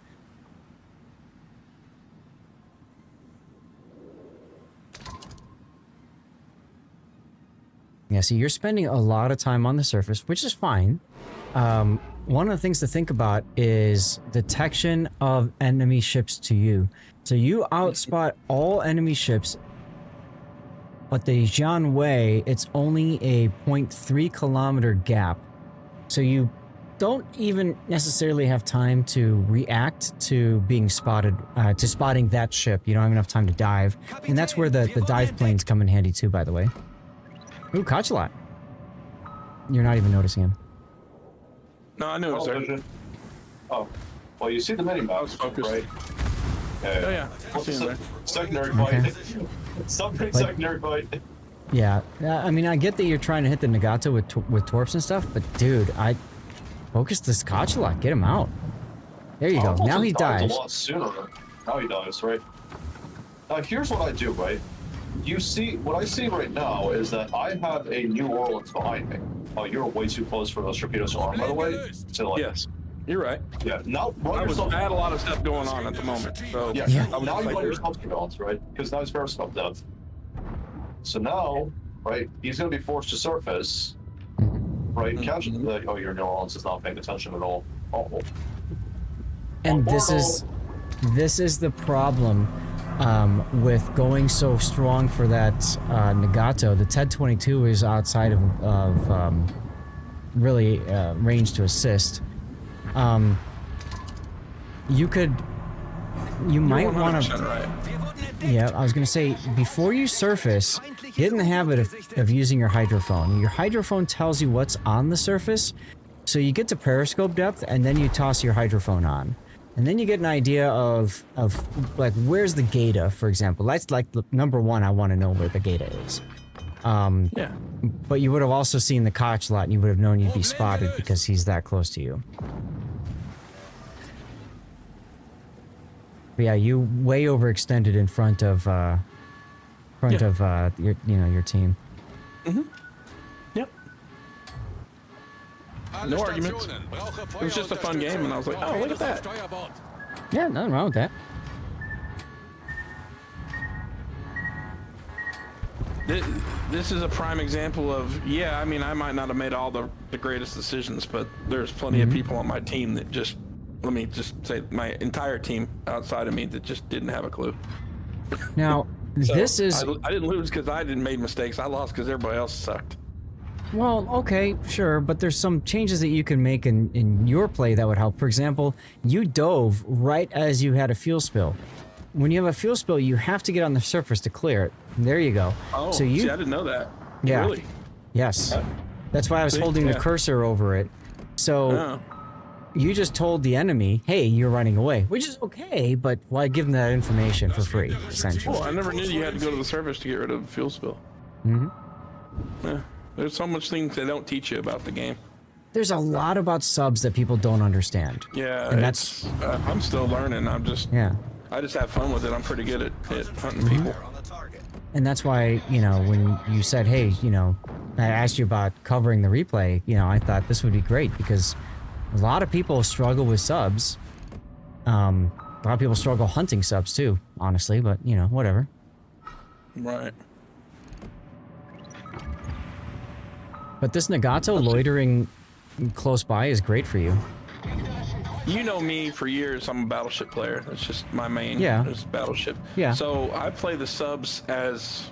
Yeah, see, you're spending a lot of time on the surface, which is fine. One of the things to think about is detection of enemy ships to you. So you outspot all enemy ships, but the Jianwei, it's only a 0.3 kilometer gap. So you don't even necessarily have time to react to being spotted, to spotting that ship. You don't have enough time to dive. And that's where the dive planes come in handy too, by the way. Ooh, Kachalot. You're not even noticing him. no, I knew it was there. Vision. Oh, well, you see the mini map, right? Oh yeah, I see him there. Secondary fight. Submarine secondary fight. Yeah, I mean, I get that you're trying to hit the Nagato with torps and stuff, but dude, I focus this Kachalot, get him out. There you go. Now he dies. A lot sooner. Now he dies, right? Now here's what I do, right? You see, what I see right now is that I have a New Orleans behind me. Oh, you're way too close for those torpedoes to arm, by the way. So, like, Yes, you're right. yeah. Now, I had a lot of stuff going on at the moment. So yeah. I was Now just you like, want your scope to balance, right? Because now he's periscope depth. So now, right, he's going to be forced to surface, right? Catch the. Oh, your New Orleans is not paying attention at all. Oh. And this is the problem with going so strong for that Nagato. The TED-22 is outside of really range to assist. You might want to. right. Yeah, I was gonna say, before you surface, get in the habit of using your hydrophone. Your hydrophone tells you what's on the surface, so you get to periscope depth, and then you toss your hydrophone on. And then you get an idea of like, where's the Gata, for example. That's like number one, I want to know where the Gata is. Yeah. But you would have also seen the Kachalot, and you would have known you'd be spotted because he's that close to you. But yeah, you way overextended in front of your team. Yep. No arguments. It was just a fun game, and I was like, oh, look at that. Yeah, nothing wrong with that. This is a prime example of, yeah, I mean, I might not have made all the greatest decisions, but there's plenty of people on my team that just, let me just say, my entire team outside of me that just didn't have a clue. Now, So this is... I didn't lose because I didn't make mistakes. I lost because everybody else sucked. Well, okay, sure, but there's some changes that you can make in your play that would help. For example, you dove right as you had a fuel spill. When you have a fuel spill, you have to get on the surface to clear it. There you go. Oh, so you, see, I didn't know that. Yeah. Really? Yes. That's why I was holding the cursor over it. So you just told the enemy, hey, you're running away, which is okay, but why give them that information for free, essentially? Well, I never knew you had to go to the surface to get rid of the fuel spill. Yeah. There's so much things they don't teach you about the game. There's a lot about subs that people don't understand. Yeah, and that's I'm still learning. I just have fun with it. I'm pretty good at hunting people. And that's why, you know, when you said, hey, you know, I asked you about covering the replay, you know, I thought this would be great because a lot of people struggle with subs. A lot of people struggle hunting subs too, honestly, but, you know, whatever. Right. But this Nagato loitering close by is great for you. You know me for years, I'm a battleship player. That's just my main is battleship. Yeah. So I play the subs as,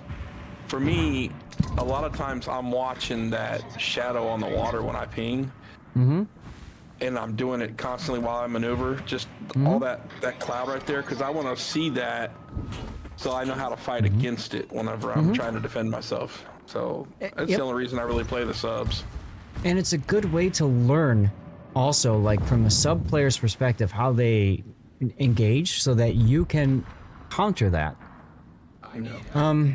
for me, a lot of times I'm watching that shadow on the water when I ping. Mm-hmm. And I'm doing it constantly while I maneuver, just all that cloud right there, because I want to see that so I know how to fight against it whenever I'm trying to defend myself. So that's the only reason I really play the subs. And it's a good way to learn also, like from the sub player's perspective, how they engage so that you can counter that. I know.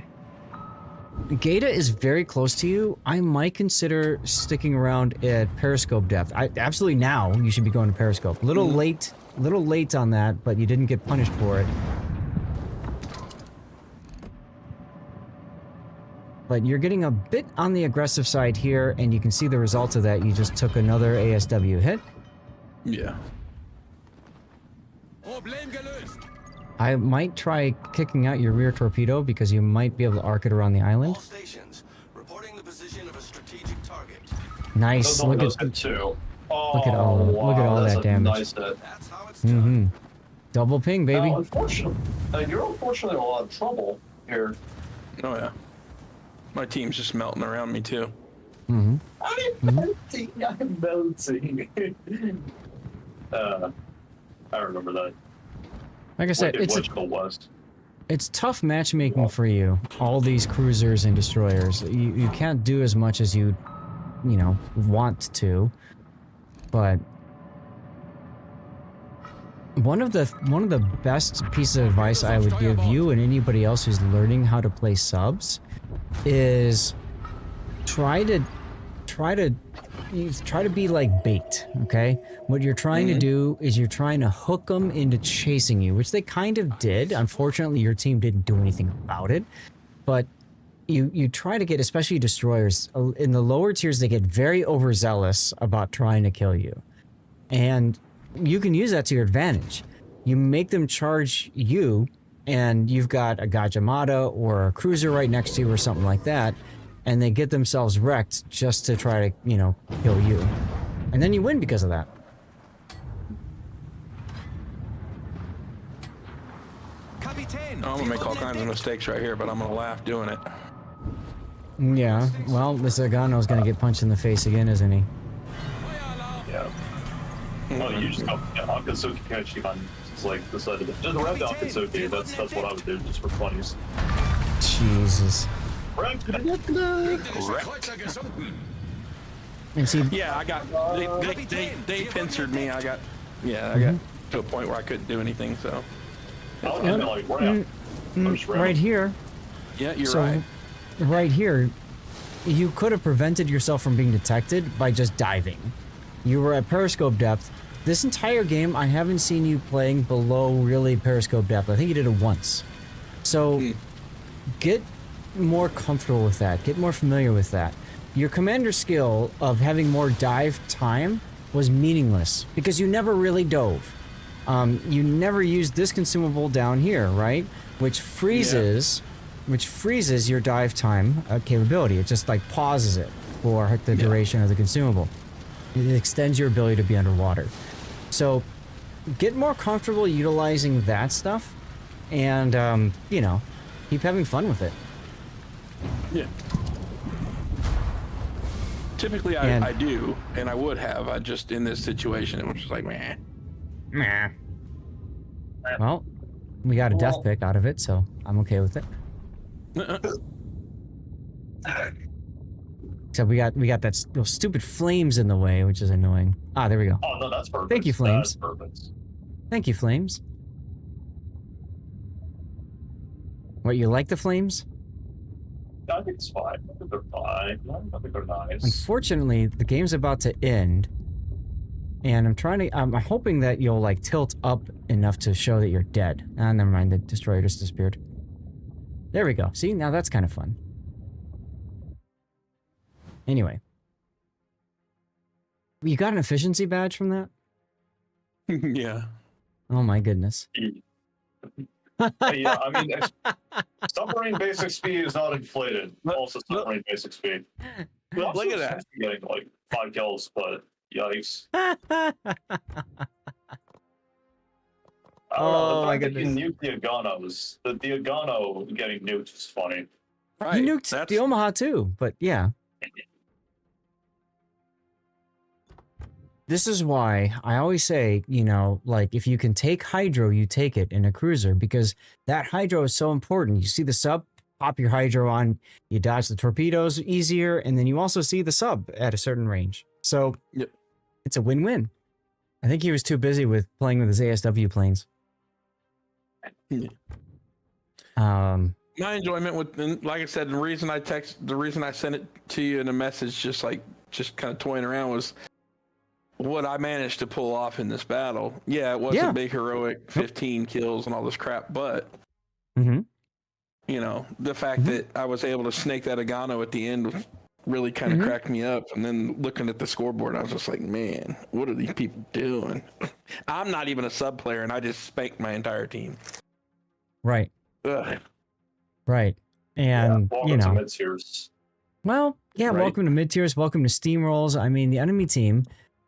Gata is very close to you. I might consider sticking around at Periscope depth. Absolutely now you should be going to Periscope. Little late on that, but you didn't get punished for it. But you're getting a bit on the aggressive side here, and you can see the results of that. You just took another ASW hit. Yeah. I might try kicking out your rear torpedo because you might be able to arc it around the island. All stations, reporting the position of a strategic target. Nice. Look at all that damage. Nice hit. That's how it's done. Double ping, baby. Now, you're unfortunately in a lot of trouble here. Oh yeah. My team's just melting around me too. I'm melting. I'm melting. I remember that. Like I said, West. it's tough matchmaking for you. All these cruisers and destroyers. You can't do as much as you know, want to. But one of the best pieces of advice I would give you and anybody else who's learning how to play subs is try to be like bait, okay? What you're trying to do is you're trying to hook them into chasing you, which they kind of did. Unfortunately, your team didn't do anything about it. But you try to get, especially destroyers, in the lower tiers, they get very overzealous about trying to kill you. And you can use that to your advantage. You make them charge you, and you've got a Gajamada or a cruiser right next to you or something like that, and they get themselves wrecked just to try to, you know, kill you. And then you win because of that. I'm gonna make all kinds of mistakes right here, but I'm gonna laugh doing it. Yeah, well, this Agano's gonna get punched in the face again, isn't he? Yeah. Oh, you just go Akatsuki Kachi on like the side of it. Just around the Akatsuki, that's what I would do just for funnies. Jesus. And see, Yeah, I got they pincered me. I got to a point where I couldn't do anything. So I was gonna like ramp. right here, yeah, you're so right. right here, you could have prevented yourself from being detected by just diving. You were at periscope depth. This entire game, I haven't seen you playing below really periscope depth. I think you did it once. So get more comfortable with that. Get more familiar with that. Your commander skill of having more dive time was meaningless because you never really dove. You never used this consumable down here, right? Which freezes your dive time capability. It just like pauses it for the duration of the consumable. It extends your ability to be underwater. So get more comfortable utilizing that stuff and, you know, keep having fun with it. Yeah. Typically, I do, and I would have. I just, in this situation, it was just like, meh. Meh. Well, we got a death pick out of it, so I'm okay with it. Except we got those stupid flames in the way, which is annoying. Ah, there we go. Oh no, that's perfect. Thank you, Flames. That's perfect. Thank you, Flames. What, you like the Flames? I think it's fine. I think they're fine. I think they're nice. Unfortunately, the game's about to end, and I'm hoping that you'll like tilt up enough to show that you're dead. Ah, never mind, the destroyer just disappeared. There we go. See, now that's kind of fun. Anyway. You got an efficiency badge from that? Yeah. Oh my goodness. Yeah, I mean, submarine basic speed is not inflated. Also, submarine basic speed. Look at that. Getting like 5 kills, but yikes. Oh my The fact that goodness. you nuked the Aganos, the Agano getting nuked is funny. Right. He nuked the Omaha too, but yeah. This is why I always say, you know, like if you can take hydro, you take it in a cruiser because that hydro is so important. You see the sub, pop your hydro on, you dodge the torpedoes easier, and then you also see the sub at a certain range. So Yep. It's a win-win. I think he was too busy with playing with his ASW planes. Yeah. My enjoyment with, and like I said, the reason I sent it to you in a message, just kind of toying around, was what I managed to pull off in this battle. Yeah, it wasn't big heroic 15 kills and all this crap, but you know, the fact that I was able to snake that Agano at the end really kind of cracked me up. And then looking at the scoreboard, I was just like, man, what are these people doing? I'm not even a sub player, and I just spanked my entire team. Right. Ugh. Right. And, welcome you know. to mid-tiers. Well, yeah, Right. Welcome to mid-tiers. Welcome to Steamrolls. I mean, the enemy team,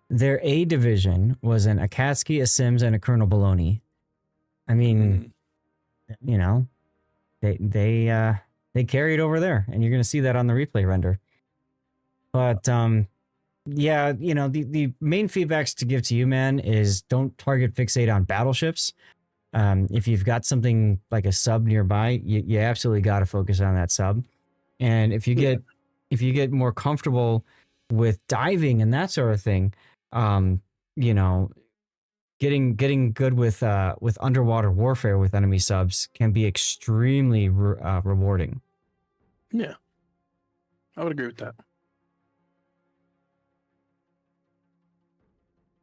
their A division was an Akatsuki, a Sims, and a Colonel Baloney. I mean, you know, they carried over there, and you're going to see that on the replay render. But, yeah, you know, the main feedbacks to give to you, man, is don't target fixate on battleships. If you've got something like a sub nearby, you absolutely got to focus on that sub. And if you get more comfortable with diving and that sort of thing, you know, getting good with underwater warfare with enemy subs can be extremely rewarding. Yeah, I would agree with that.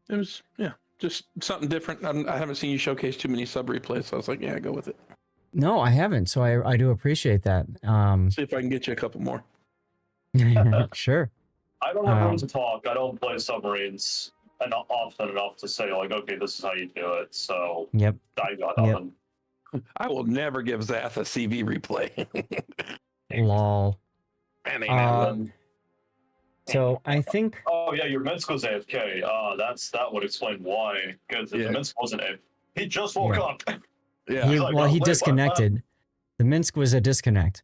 It was, yeah, just something different. I haven't seen you showcase too many sub replays, so I was like, yeah, go with it. No, I haven't, so I do appreciate that. See if I can get you a couple more. Sure. I don't have room to talk. I don't play submarines not often enough to say, like, okay, this is how you do it. So, Yep. I got nothing. I will never give Zath a CV replay. Lol. Man, ain't happening. So I think. Oh yeah, your Minsk was AFK. That would explain why. Because if Minsk wasn't AFK, he just woke up. Yeah. He disconnected. The Minsk was a disconnect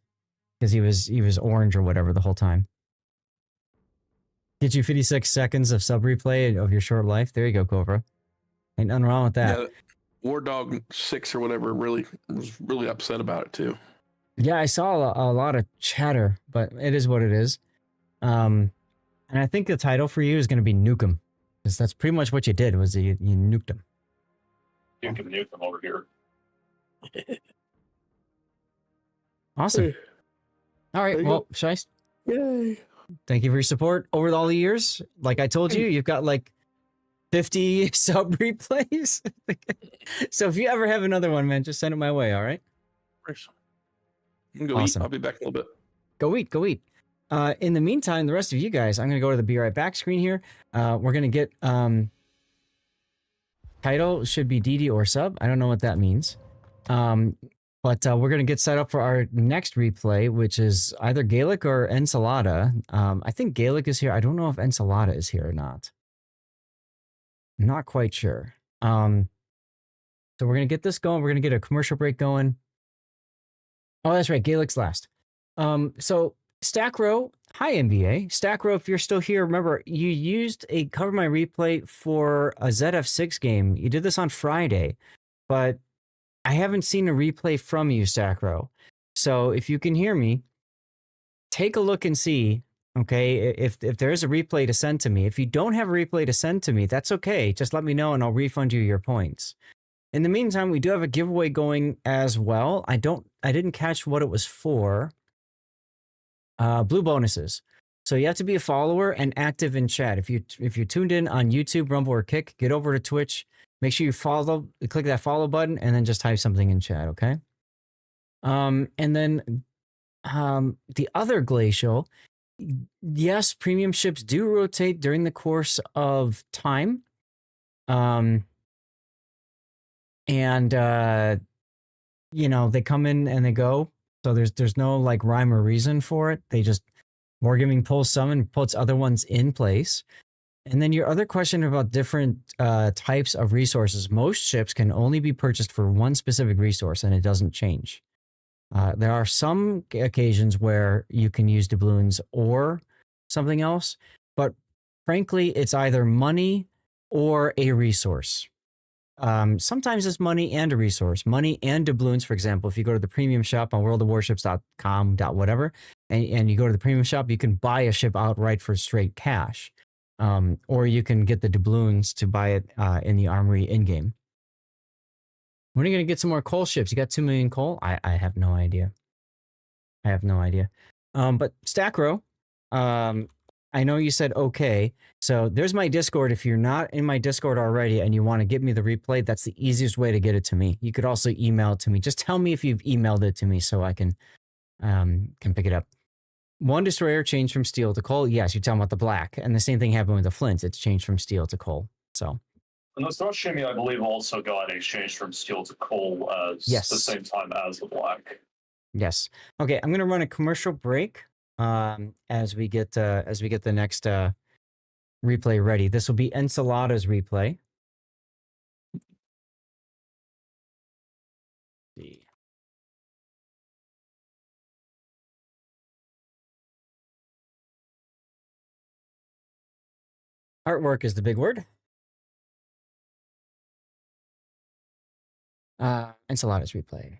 because he was orange or whatever the whole time. Get you 56 seconds of sub replay of your short life. There you go, Cobra. Ain't nothing wrong with that. Yeah, War Dog 6 or whatever was really upset about it too. Yeah, I saw a lot of chatter, but it is what it is. And I think the title for you is going to be Nuke 'em, because that's pretty much what you did. Was you nuked him. You can nuke them over here. Awesome. All right. Well, Shice, Yay. thank you for your support over all the years. Like I told you, you've got like 50 sub replays. So if you ever have another one, man, just send it my way. All right. Go Awesome. eat. I'll be back in a little bit. Go eat. In the meantime, the rest of you guys, I'm going to go to the Be Right Back screen here. We're going to get title should be DD or sub. I don't know what that means. But we're going to get set up for our next replay, which is either Gaelic or Ensalada. I think Gaelic is here. I don't know if Ensalada is here or not. I'm not quite sure. So we're going to get this going. We're going to get a commercial break going. Oh, that's right. Gaelic's last. So Stack Row, hi NBA. Stack Row, if you're still here, remember you used a Cover My Replay for a ZF6 game. You did this on Friday, but I haven't seen a replay from you, Stack Row. So if you can hear me, take a look and see, okay, if there is a replay to send to me. If you don't have a replay to send to me, that's okay. Just let me know and I'll refund you your points. In the meantime, we do have a giveaway going as well. I didn't catch what it was for. Blue bonuses. So you have to be a follower and active in chat. If you're tuned in on YouTube, Rumble, or Kick, get over to Twitch. Make sure you click that follow button, and then just type something in chat, okay? And then the other glacial, yes, premium ships do rotate during the course of time. And you know, they come in and they go. So there's no like rhyme or reason for it. They just wargaming pulls some and puts other ones in place. And then your other question about different types of resources. Most ships can only be purchased for one specific resource and it doesn't change. There are some occasions where you can use doubloons or something else, but frankly, it's either money or a resource. Sometimes it's money and a resource. Money and doubloons, for example, if you go to the premium shop on worldofwarships.com, whatever, and you go to the premium shop, you can buy a ship outright for straight cash. Or you can get the doubloons to buy it in the armory in-game. When are you going to get some more coal ships? You got 2 million coal? I have no idea. I have no idea. But Stackrow, I know you said okay. So there's my Discord. If you're not in my Discord already and you want to get me the replay, that's the easiest way to get it to me. You could also email it to me. Just tell me if you've emailed it to me so I can pick it up. One destroyer changed from steel to coal. Yes, you're talking about the black. And the same thing happened with the Flint. It's changed from steel to coal. So. And the Star Shimmy, I believe, also got exchanged from steel to coal as yes. the same time as the black. Yes. Okay, I'm gonna run a commercial break as we get the next replay ready. This will be Ensalada's replay. Let's see. Artwork is the big word. Ensalada's replay.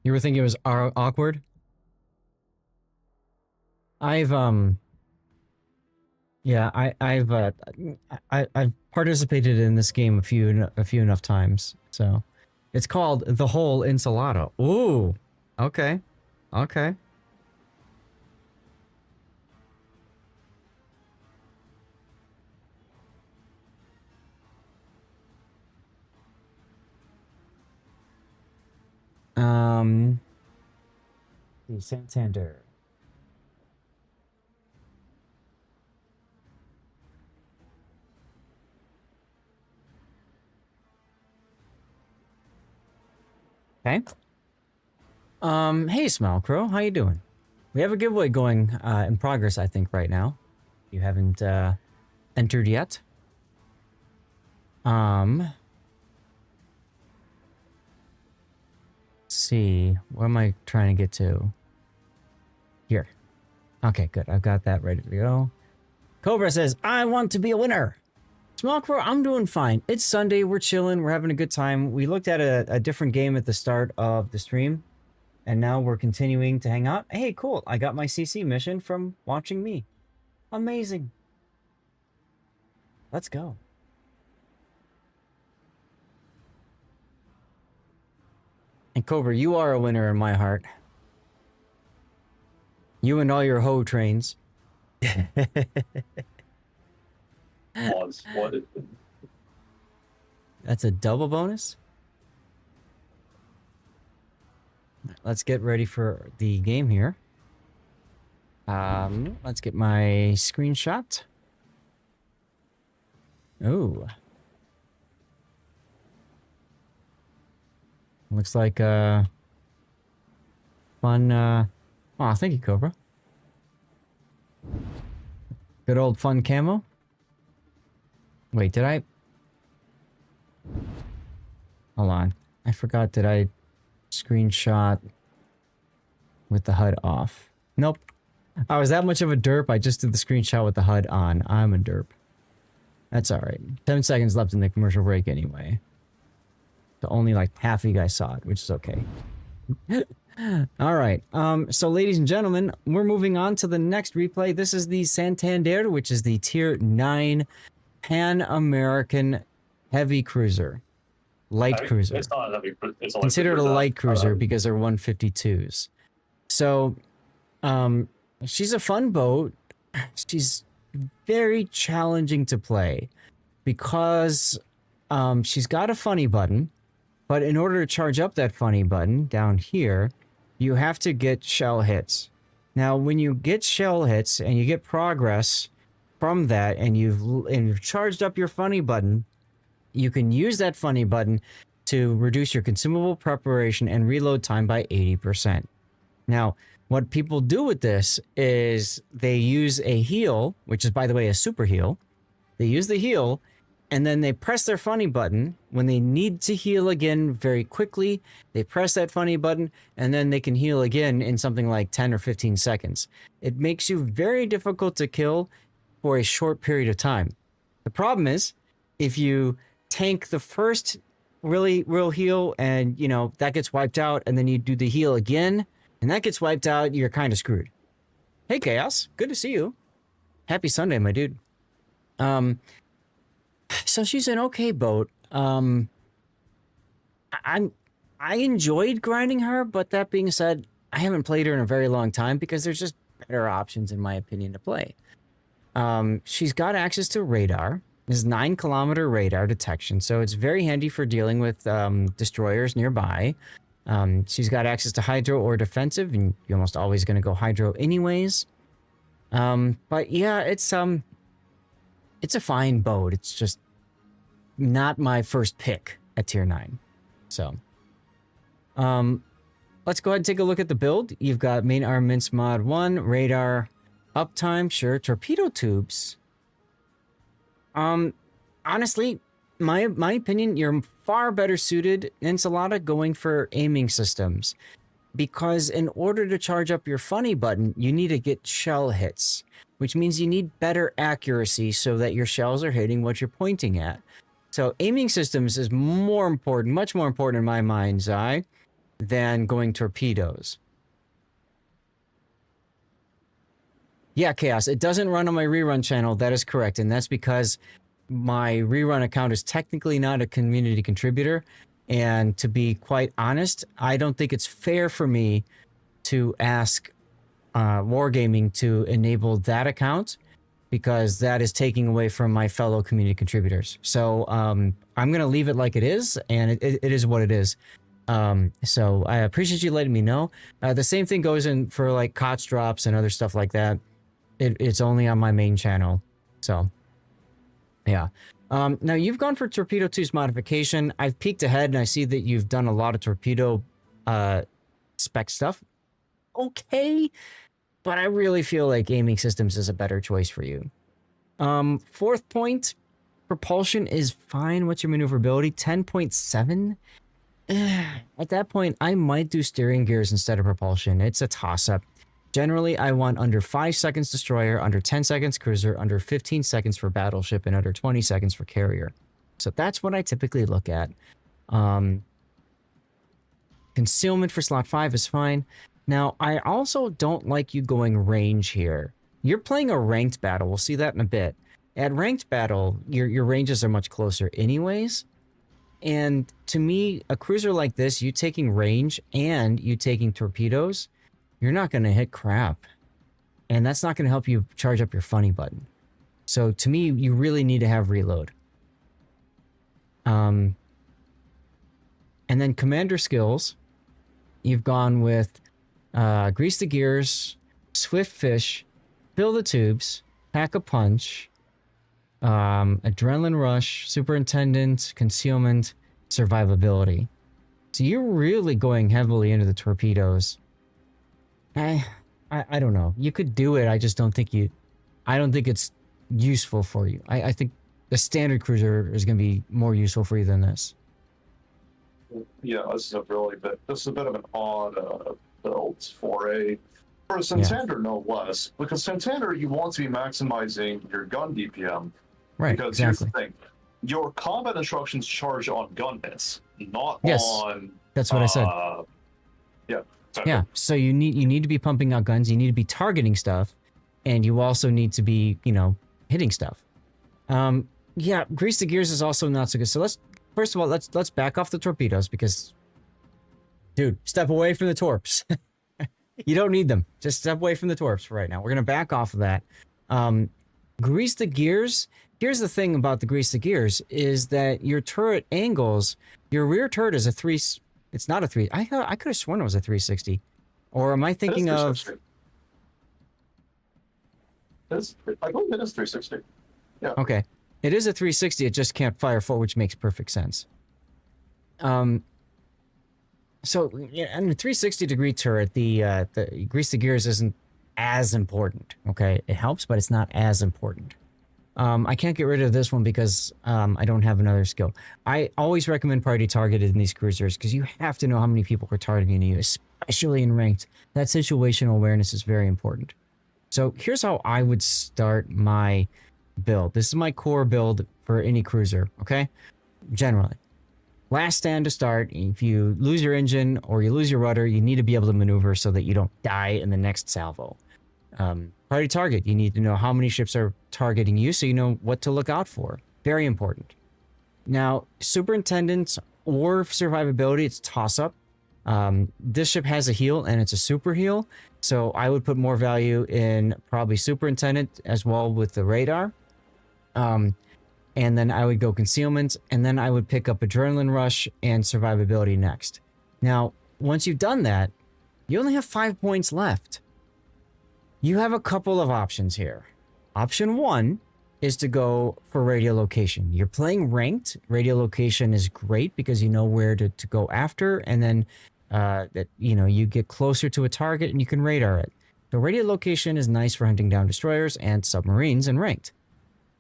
You were thinking it was awkward? I've I've participated in this game a few enough times, so it's called the whole ensalada. Ooh, okay, okay. The Santander. Okay. Hey, Smile Crow, how you doing? We have a giveaway going in progress, I think, right now. You haven't entered yet. Let's see, what am I trying to get to? Here. Okay, good. I've got that ready to go. Cobra says, I want to be a winner. Small Crow, I'm doing fine. It's Sunday. We're chilling. We're having a good time. We looked at a different game at the start of the stream, and now we're continuing to hang out. Hey, cool. I got my CC mission from watching me. Amazing. Let's go. And Cobra, you are a winner in my heart. You and all your hoe trains. What? That's a double bonus? Let's get ready for the game here. Let's get my screenshot. Oh. Looks like fun oh, thank you, Cobra. Good old fun camo. Wait, did I? Hold on. I forgot, did I screenshot with the HUD off? Nope. I was that much of a derp, I just did the screenshot with the HUD on. I'm a derp. That's alright. 10 seconds left in the commercial break anyway. So only like half of you guys saw it, which is okay. Alright, so ladies and gentlemen, we're moving on to the next replay. This is the Santander, which is the Tier 9 Pan-American Heavy Cruiser. light cruiser. It's not a heavy. It's a light Considered a cruiser. light cruiser because they're 152s. So, she's a fun boat. She's very challenging to play because she's got a funny button, but in order to charge up that funny button down here, you have to get shell hits. Now, when you get shell hits and you get progress from that, and you've charged up your funny button, you can use that funny button to reduce your consumable preparation and reload time by 80%. Now, what people do with this is they use a heal, which is, by the way, a super heal. They use the heal, and then they press their funny button. When they need to heal again very quickly, they press that funny button, and then they can heal again in something like 10 or 15 seconds. It makes you very difficult to kill for a short period of time. The problem is, if you tank the first real heal and, you know, that gets wiped out, and then you do the heal again, and that gets wiped out, you're kind of screwed. Hey, Chaos. Good to see you. Happy Sunday, my dude. So she's an okay boat. I enjoyed grinding her, but that being said, I haven't played her in a very long time because there's just better options, in my opinion, to play. She's got access to radar. There's 9-kilometer radar detection, so it's very handy for dealing with destroyers nearby. She's got access to hydro or defensive, and you're almost always going to go hydro anyways. But yeah, it's a fine boat. It's just not my first pick at tier 9. So, let's go ahead and take a look at the build. You've got main armaments mod 1, radar, uptime, sure, torpedo tubes. Honestly, my opinion, you're far better suited, Ensalada, going for aiming systems. Because in order to charge up your funny button, you need to get shell hits, which means you need better accuracy so that your shells are hitting what you're pointing at. So aiming systems is more important, much more important in my mind's eye, than going torpedoes. Yeah, Chaos, it doesn't run on my rerun channel. That is correct. And that's because my rerun account is technically not a community contributor. And to be quite honest, I don't think it's fair for me to ask Wargaming to enable that account, because that is taking away from my fellow community contributors. So I'm going to leave it like it is, and it is what it is. So I appreciate you letting me know. The same thing goes in for like COTS drops and other stuff like that. It's only on my main channel. So, yeah. Now, you've gone for Torpedo 2's modification. I've peeked ahead, and I see that you've done a lot of torpedo spec stuff. Okay, but I really feel like aiming systems is a better choice for you. 4th point, propulsion is fine. What's your maneuverability? 10.7? At that point, I might do steering gears instead of propulsion. It's a toss-up. Generally, I want under 5 seconds destroyer, under 10 seconds cruiser, under 15 seconds for battleship, and under 20 seconds for carrier. So that's what I typically look at. Concealment for slot 5 is fine. Now, I also don't like you going range here. You're playing a ranked battle. We'll see that in a bit. At ranked battle, your ranges are much closer anyways. And to me, a cruiser like this, you taking range and you taking torpedoes, you're not going to hit crap. And that's not going to help you charge up your funny button. So to me, you really need to have reload. And then commander skills, you've gone with grease the gears, swift fish, fill the tubes, pack a punch, adrenaline rush, superintendent, concealment, survivability. So you're really going heavily into the torpedoes. I don't know. You could do it. I just don't think I don't think it's useful for you. I think the standard cruiser is going to be more useful for you than this. Yeah, this is a bit of an odd build for a Santander, no less. Because Santander, you want to be maximizing your gun DPM. Right, because exactly. Here's the thing. Your combat instructions charge on gun hits, not Yes, on... that's what I said. Yeah. Yeah, so you need to be pumping out guns, you need to be targeting stuff, and you also need to be, hitting stuff. Yeah, grease the gears is also not so good. So let's first of all, let's back off the torpedoes because, dude, step away from the torps. You don't need them. Just step away from the torps for right now. We're gonna back off of that. Grease the gears. Here's the thing about the grease the gears is that your turret angles. Your rear turret is a 3. It's not a 3. I could have sworn it was a 360. Or am I thinking of? I believe it is 360. Yeah. Okay, it is a 360. It just can't fire forward, which makes perfect sense. So yeah, and the 360-degree turret, the grease the gears isn't as important. Okay, it helps, but it's not as important. I can't get rid of this one because I don't have another skill. I always recommend priority targeted in these cruisers because you have to know how many people are targeting you, especially in ranked. That situational awareness is very important. So here's how I would start my build. This is my core build for any cruiser, okay? Generally. Last stand to start. If you lose your engine or you lose your rudder, you need to be able to maneuver so that you don't die in the next salvo. Priority target. You need to know how many ships are targeting you so you know what to look out for. Very important. Now, superintendents or survivability, it's toss-up. This ship has a heal and it's a super heal. So I would put more value in probably superintendent as well with the radar. And then I would go concealment, and then I would pick up adrenaline rush and survivability next. Now, once you've done that, you only have 5 points left. You have a couple of options here. Option 1 is to go for radiolocation. You're playing ranked. Radiolocation is great because you know where to go after, and then you get closer to a target and you can radar it. So radiolocation is nice for hunting down destroyers and submarines in ranked.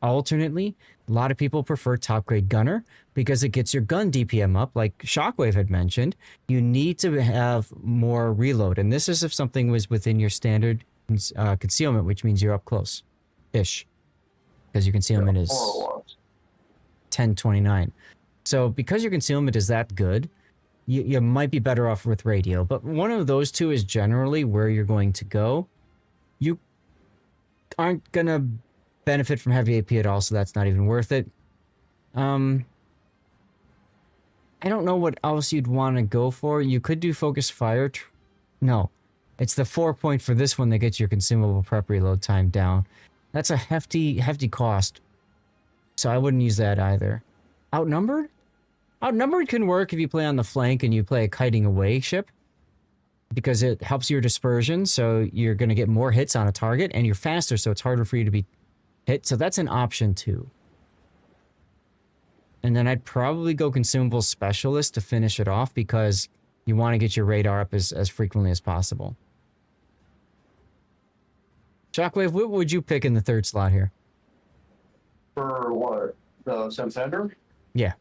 Alternately, a lot of people prefer top grade gunner because it gets your gun DPM up, like Shockwave had mentioned. You need to have more reload, and this is if something was within your standard concealment, which means you're up close-ish, because your concealment is 1029. So because your concealment is that good, you might be better off with radio, but one of those two is generally where you're going to go. You aren't gonna benefit from heavy AP at all, so that's not even worth it. I don't know what else you'd want to go for. You could do focus fire. No, it's the 4 point for this one that gets your consumable prep reload time down. That's a hefty cost, so I wouldn't use that either. Outnumbered? Outnumbered can work if you play on the flank and you play a kiting away ship, because it helps your dispersion, so you're going to get more hits on a target, and you're faster, so it's harder for you to be hit. So that's an option too. And then I'd probably go consumable specialist to finish it off because you want to get your radar up as frequently as possible. Shockwave, what would you pick in the third slot here? For what? The Samsander? Yeah.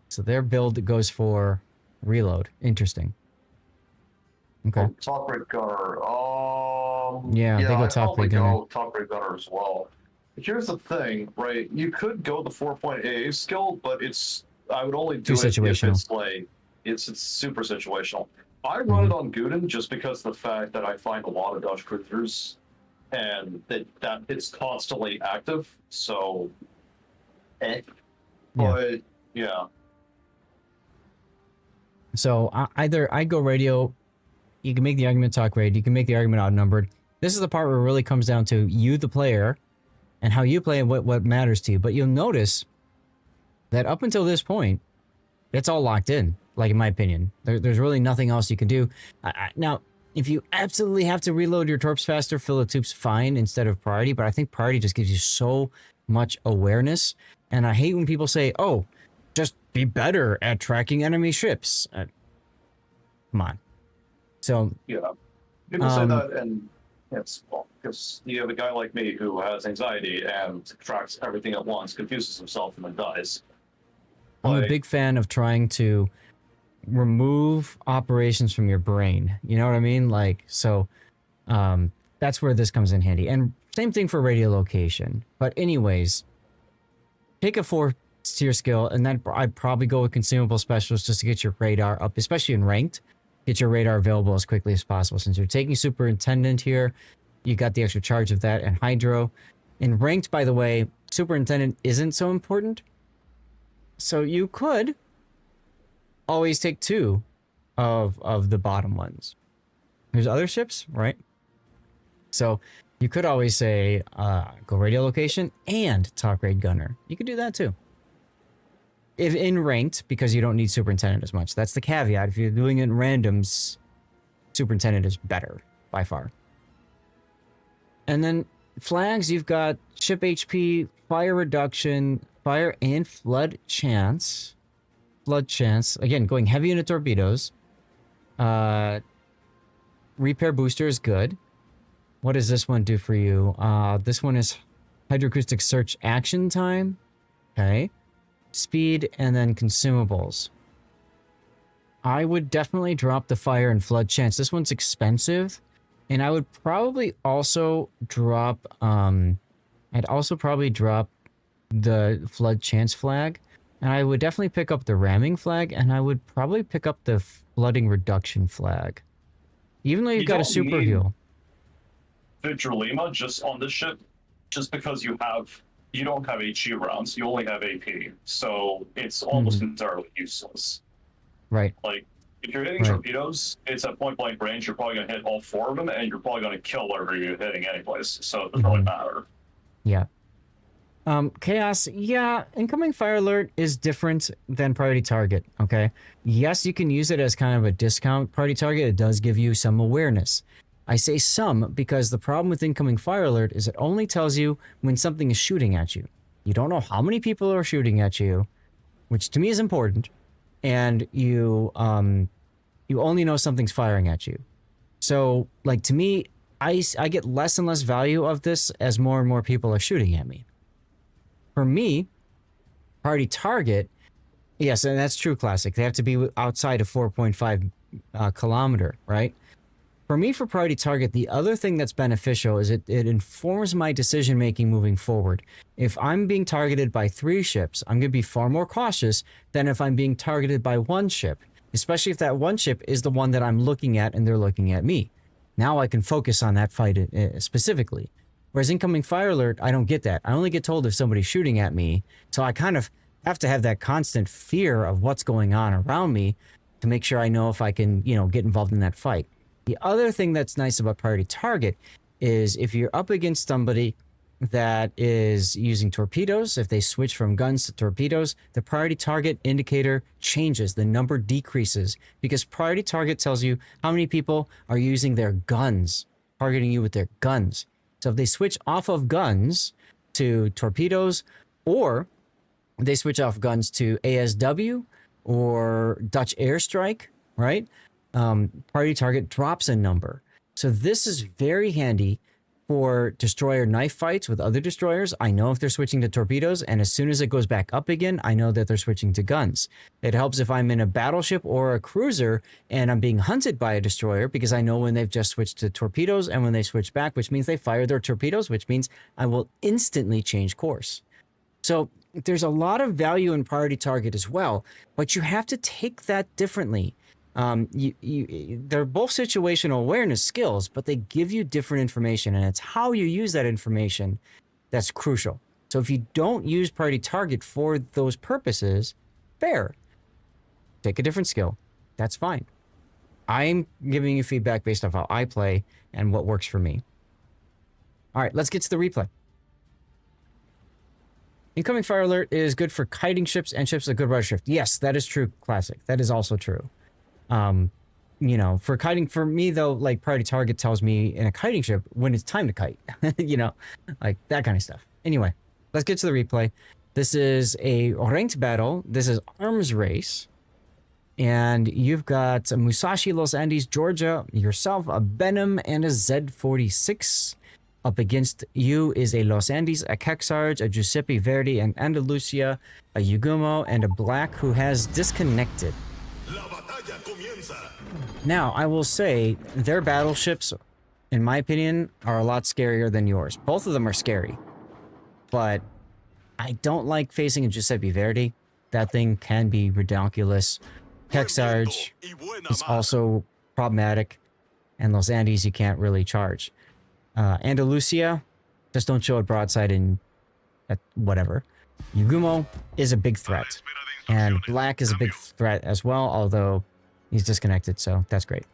So their build goes for reload. Interesting. Okay. Oh, top grade gunner. Yeah, they go top grade gunner. Top grade gunner as well. Here's the thing, right? You could go the 4-point AA skill, but I would only do it if it's like it's super situational. I run it on Guden just because of the fact that I find a lot of Dutch cruisers and that it's constantly active. So, but yeah. So either I go radio. You can make the argument talk raid. You can make the argument outnumbered. This is the part where it really comes down to you, the player, and how you play and what matters to you. But you'll notice that up until this point, it's all locked in, like in my opinion. There's really nothing else you can do. Now, if you absolutely have to reload your torps faster, fill the tubes fine instead of priority, but I think priority just gives you so much awareness. And I hate when people say, oh, just be better at tracking enemy ships. Come on. So yeah, people say that, and it's because you have a guy like me who has anxiety and tracks everything at once, confuses himself, and then dies. I'm a big fan of trying to remove operations from your brain. You know what I mean? Like, so that's where this comes in handy. And same thing for radiolocation. But anyways, pick a 4-tier skill, and then I'd probably go with consumable specialist just to get your radar up, especially in ranked. Get your radar available as quickly as possible. Since you're taking superintendent here, you got the extra charge of that, and hydro. In ranked, by the way, superintendent isn't so important. So you could always take 2 of the bottom ones. There's other ships, right? So you could always say go radio location and top grade gunner. You could do that too. If in ranked, because you don't need superintendent as much. That's the caveat. If you're doing it in randoms, superintendent is better by far. And then flags, you've got ship HP, fire reduction, fire and flood chance. Flood chance. Again, going heavy into torpedoes. Repair booster is good. What does this one do for you? This one is hydroacoustic search action time. Okay. Speed and then consumables. I would definitely drop the fire and flood chance. This one's expensive. And I would probably also drop I'd also probably drop the flood chance flag. And I would definitely pick up the ramming flag, and I would probably pick up the flooding reduction flag. Even though you've got a super heal. Vigilima just on this ship, just because you don't have HE rounds, you only have AP. So it's almost entirely useless. Right. Like, if you're hitting torpedoes, it's at point blank range, you're probably going to hit all 4 of them, and you're probably going to kill whatever you're hitting anyways. So it doesn't really matter. Yeah. Chaos, yeah, incoming fire alert is different than priority target, okay? Yes, you can use it as kind of a discount priority target. It does give you some awareness. I say some because the problem with incoming fire alert is it only tells you when something is shooting at you. You don't know how many people are shooting at you, which to me is important, and you only know something's firing at you. So, like, to me, I get less and less value of this as more and more people are shooting at me. For me, priority target, yes, and that's true classic. They have to be outside of 4.5 kilometer, right? For me, for priority target, the other thing that's beneficial is it informs my decision-making moving forward. If I'm being targeted by 3 ships, I'm going to be far more cautious than if I'm being targeted by 1 ship, especially if that 1 ship is the one that I'm looking at and they're looking at me. Now I can focus on that fight specifically. Whereas incoming fire alert, I don't get that. I only get told if somebody's shooting at me. So I kind of have to have that constant fear of what's going on around me to make sure I know if I can, get involved in that fight. The other thing that's nice about priority target is if you're up against somebody that is using torpedoes, if they switch from guns to torpedoes, the priority target indicator changes. The number decreases because priority target tells you how many people are using their guns, targeting you with their guns. So if they switch off of guns to torpedoes, or they switch off guns to ASW or Dutch airstrike, right? Priority target drops a number. So this is very handy for destroyer knife fights with other destroyers. I know if they're switching to torpedoes, and as soon as it goes back up again, I know that they're switching to guns. It helps if I'm in a battleship or a cruiser and I'm being hunted by a destroyer, because I know when they've just switched to torpedoes and when they switch back, which means they fire their torpedoes, which means I will instantly change course. So there's a lot of value in priority target as well, but you have to take that differently. They're both situational awareness skills, but they give you different information, and it's how you use that information that's crucial. So if you don't use priority target for those purposes, fair. Take a different skill. That's fine. I'm giving you feedback based off how I play and what works for me. All right, let's get to the replay. Incoming fire alert is good for kiting ships and ships with good rudder shift. Yes, that is true, classic. That is also true. For kiting, for me though, like priority target tells me in a kiting ship when it's time to kite, like that kind of stuff. Anyway, let's get to the replay. This is a ranked battle. This is arms race. And you've got a Musashi, Los Andes, Georgia, yourself, a Benham, and a Z46. Up against you is a Los Andes, a Keksarge, a Giuseppe Verdi, an Andalusia, a Yugumo, and a Black who has disconnected. Now, I will say, their battleships, in my opinion, are a lot scarier than yours. Both of them are scary. But I don't like facing a Giuseppe Verdi. That thing can be ridiculous. Keksarge is also problematic. And Los Andes, you can't really charge. Andalusia, just don't show it broadside and whatever. Yugumo is a big threat. And black is a big threat as well, although he's disconnected, so that's great.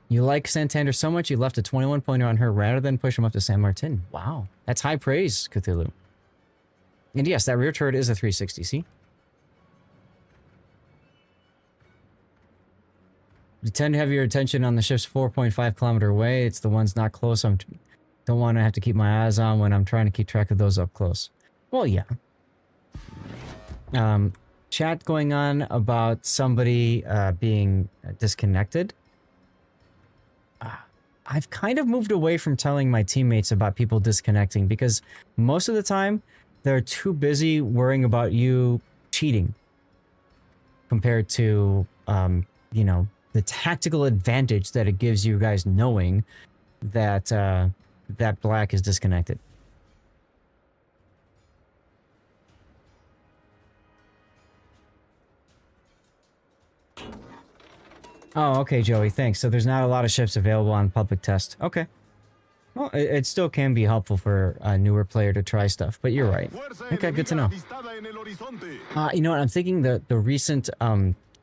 You like Santander so much you left a 21-pointer on her rather than push him up to San Martin. Wow, that's high praise, Cthulhu. And yes, that rear turret is a 360, see? You tend to have your attention on the ships 4.5 kilometer away. It's the ones not close. Don't want to have to keep my eyes on when I'm trying to keep track of those up close. Well, yeah. Chat going on about somebody being disconnected. I've kind of moved away from telling my teammates about people disconnecting because most of the time they're too busy worrying about you cheating compared to, you know, the tactical advantage that it gives you guys knowing that that black is disconnected. Oh, okay, Joey, thanks. So there's not a lot of ships available on public test. Okay. Well, it still can be helpful for a newer player to try stuff, but you're right. Okay, good to know. You know what, I'm thinking the recent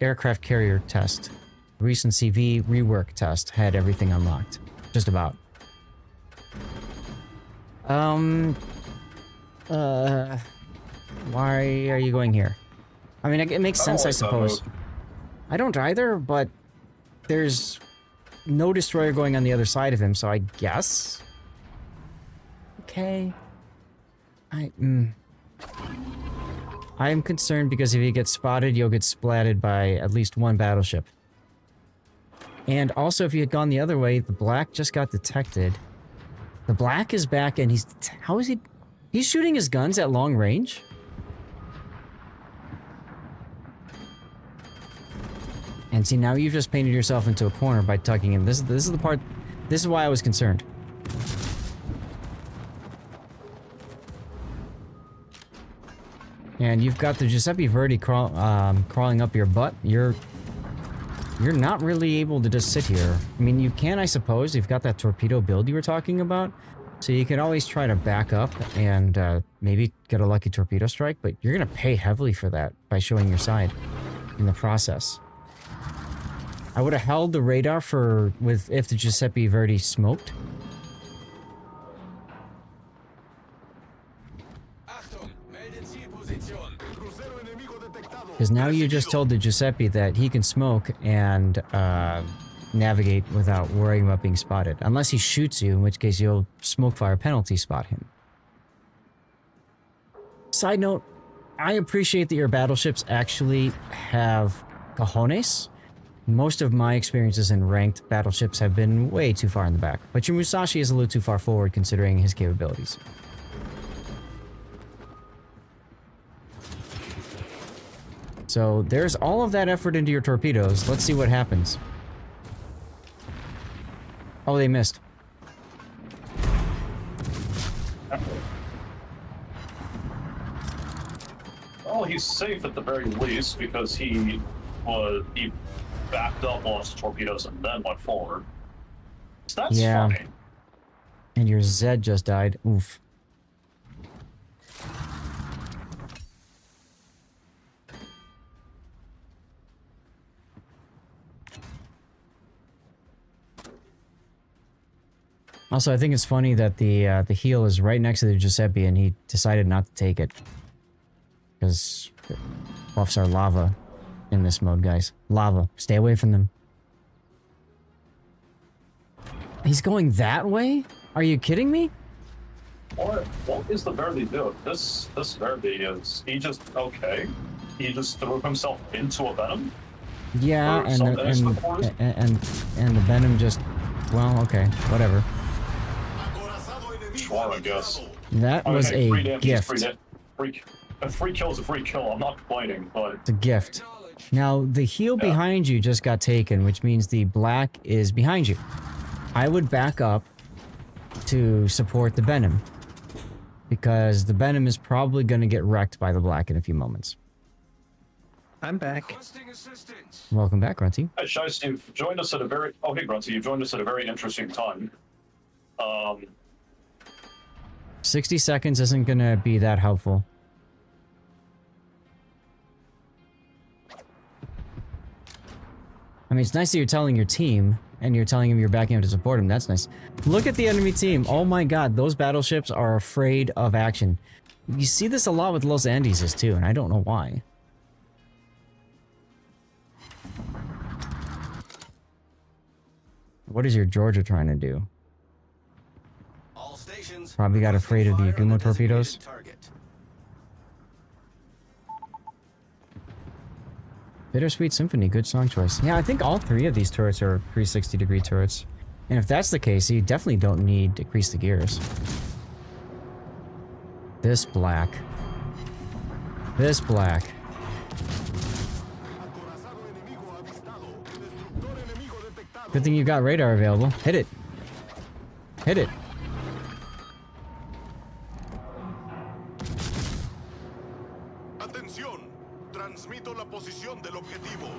aircraft carrier test, recent CV rework test had everything unlocked. Just about. Why are you going here? I mean, it makes sense, I suppose. I don't either, but there's no destroyer going on the other side of him, so I guess. Okay. I am concerned because if he gets spotted, you'll get splatted by at least one battleship. And also, if you had gone the other way, the black just got detected. The black is back, and how is he? He's shooting his guns at long range? And see, now you've just painted yourself into a corner by tucking in. This is the part. This is why I was concerned. And you've got the Giuseppe Verdi crawling up your butt. You're not really able to just sit here. I mean, you can, I suppose. You've got that torpedo build you were talking about. So you can always try to back up and maybe get a lucky torpedo strike. But you're going to pay heavily for that by showing your side in the process. I would have held the radar if the Giuseppe Verdi smoked. Because now you just told the Giuseppe that he can smoke and navigate without worrying about being spotted. Unless he shoots you, in which case you'll smoke fire penalty spot him. Side note, I appreciate that your battleships actually have cojones. Most of my experiences in ranked battleships have been way too far in the back, but your Musashi is a little too far forward considering his capabilities. So there's all of that effort into your torpedoes. Let's see what happens. Oh, they missed. Well, he's safe at the very least because he backed up, launched torpedoes, and then went forward. So that's funny. And your Zed just died. Oof. Also, I think it's funny that the heel is right next to the Giuseppe, and he decided not to take it. Because buffs are lava in this mode, guys. Lava. Stay away from them. He's going that way? Are you kidding me? What is the Verdi doing? This Verdi is... He just... Okay. He just threw himself into a Venom? Yeah, and the Venom just... Well, okay. Whatever. Sure, I guess. That was a gift. A free kill is a free kill. I'm not complaining, but... It's a gift. Now, the heel behind you just got taken, which means the black is behind you. I would back up to support the Venom. Because the Venom is probably going to get wrecked by the black in a few moments. I'm back. Welcome back, Grunty. Hi, Shice, you've joined us at a very... Oh, hey, Grunty, you've joined us at a very interesting time. 60 seconds isn't going to be that helpful. I mean, it's nice that you're telling your team, and you're telling him you're backing him to support him. That's nice. Look at the enemy team. Oh my god, those battleships are afraid of action. You see this a lot with Los Andeses too, and I don't know why. What is your Georgia trying to do? All stations. Probably got afraid of the Yakumo torpedoes. Target. Bittersweet Symphony, good song choice. Yeah, I think all three of these turrets are 360-degree turrets. And if that's the case, you definitely don't need to increase the gears. This black. This black. Good thing you got radar available. Hit it. Hit it. Atención. Transmito la posición del objetivo.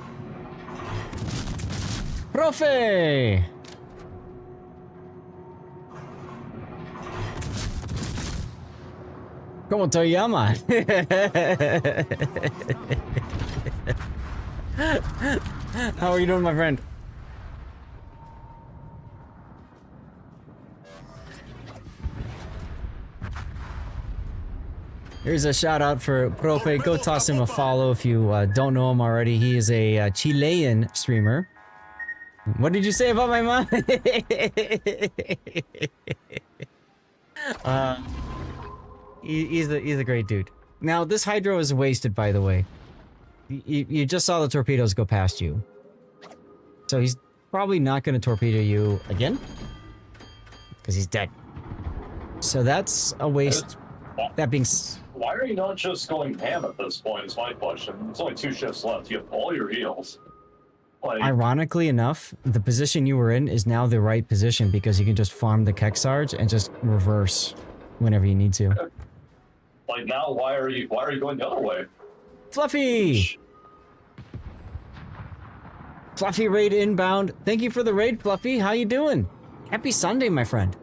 Profe! ¿Cómo te llama? How are you doing, my friend? Here's a shout out for Profe. Go toss him a follow if you don't know him already. He is a Chilean streamer. What did you say about my mom? He's a great dude. Now, this hydro is wasted, by the way. You just saw the torpedoes go past you. So he's probably not going to torpedo you again. Because he's dead. So that's a waste. That being... Why are you not just going ham at this point is my question. There's only 2 shifts left. You have all your heals. Like, ironically enough, the position you were in is now the right position because you can just farm the Keksarge and just reverse whenever you need to. like now, why are you going the other way? Fluffy! Fluffy raid inbound. Thank you for the raid, Fluffy. How you doing? Happy Sunday, my friend.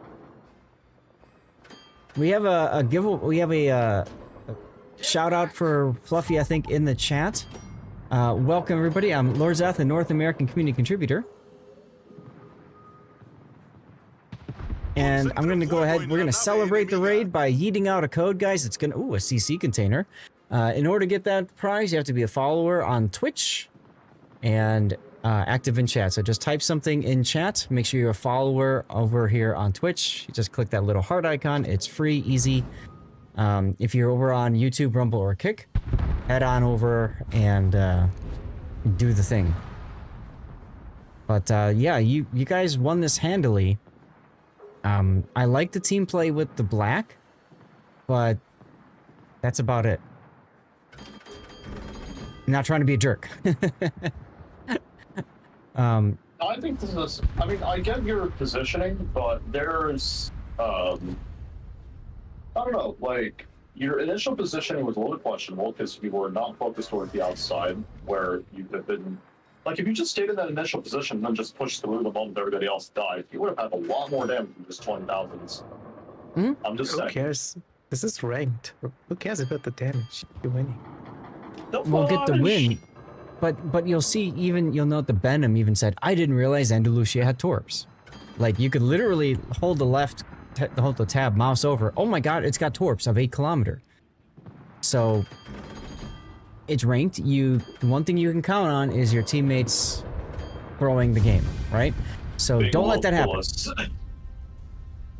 We have a giveaway. We have a shout out for Fluffy, I think, in the chat. Welcome, everybody. I'm Lord Zath, the North American community contributor. And I'm going to go ahead. We're going to celebrate the raid by yeeting out a code, guys. It's going to... Ooh, a CC container. In order to get that prize, you have to be a follower on Twitch and active in chat. So just type something in chat. Make sure you're a follower over here on Twitch. You just click that little heart icon. It's free, easy. If you're over on YouTube, Rumble, or Kick, head on over and do the thing. But yeah, you guys won this handily. I like the team play with the black, but that's about it. I'm not trying to be a jerk. I think this is. I mean, I get your positioning, but there's. I don't know. Like your initial positioning was a little questionable because you were not focused towards the outside, where you could have been. Like if you just stayed in that initial position and then just pushed through the moment everybody else died, you would have had a lot more damage than just 20,000s. Mm-hmm. I'm just saying. Who cares? This is ranked. Who cares about the damage? You're winning. We'll get the win. But you'll see, even you'll note the Benham even said, I didn't realize Andalusia had torps. Like you could literally hold the left, hold the tab, mouse over. Oh my god, it's got torps of 8 kilometer. So it's ranked. The one thing you can count on is your teammates throwing the game, right? So Big don't let that happen.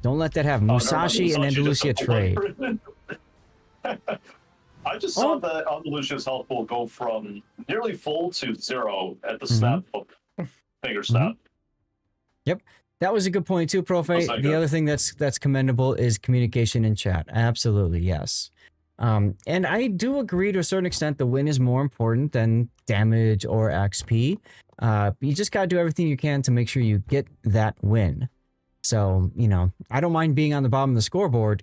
Don't let that happen. Musashi and Andalusia trade. I just saw that Andalusia's health will go from nearly full to 0 at the snap of finger snap. Yep. That was a good point too, Profe. The other thing that's commendable is communication in chat. Absolutely, yes. And I do agree to a certain extent the win is more important than damage or XP. You just gotta do everything you can to make sure you get that win. So, you know, I don't mind being on the bottom of the scoreboard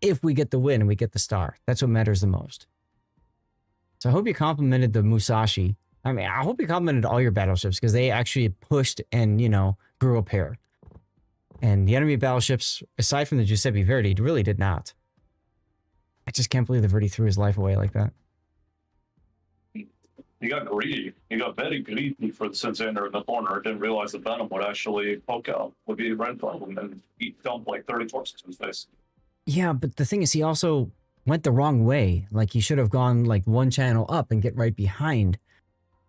if we get the win and we get the star. That's what matters the most. So I hope you complimented the Musashi. I mean, I hope you complimented all your battleships because they actually pushed and, you know, grew a pair. And the enemy battleships, aside from the Giuseppe Verdi, really did not. I just can't believe the Verdi threw his life away like that. The He got greedy. He got very greedy for the Santander in the corner. Didn't realize the Venom would actually poke out, would be right in front of him, and he dumped like 30 torps to his face. Yeah, but the thing is, he also went the wrong way. Like, he should have gone like one channel up and get right behind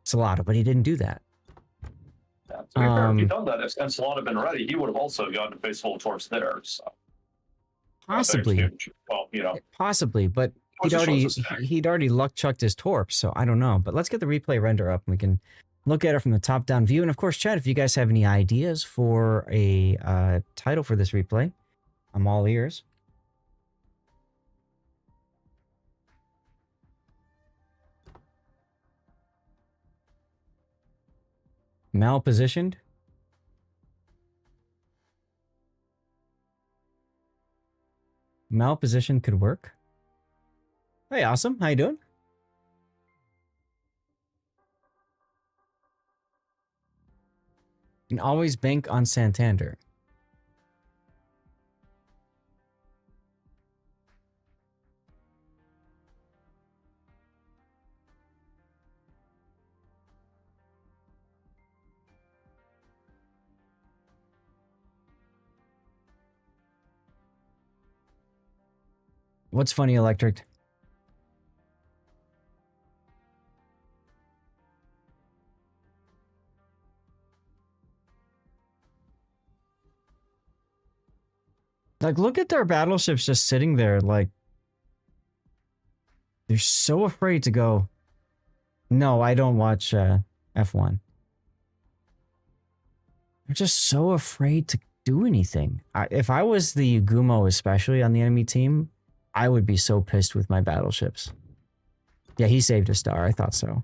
Salado, but he didn't do that. Yeah, to be fair, if he'd done that, if Ensalada had been ready, he would have also gotten a face full of torps there. So. Possibly. Well, you know. Possibly, but he'd already luck chucked his torp, so I don't know. But let's get the replay render up and we can look at it from the top down view. And of course, chat, if you guys have any ideas for a title for this replay, I'm all ears. Malpositioned. Malposition could work. Hey, awesome. How you doing? You can always bank on Santander. What's funny, Electric? Like, look at their battleships just sitting there, like, they're so afraid to go. No, I don't watch F1. They're just so afraid to do anything. If I was the Gumo, especially on the enemy team, I would be so pissed with my battleships. Yeah, he saved a star. I thought so.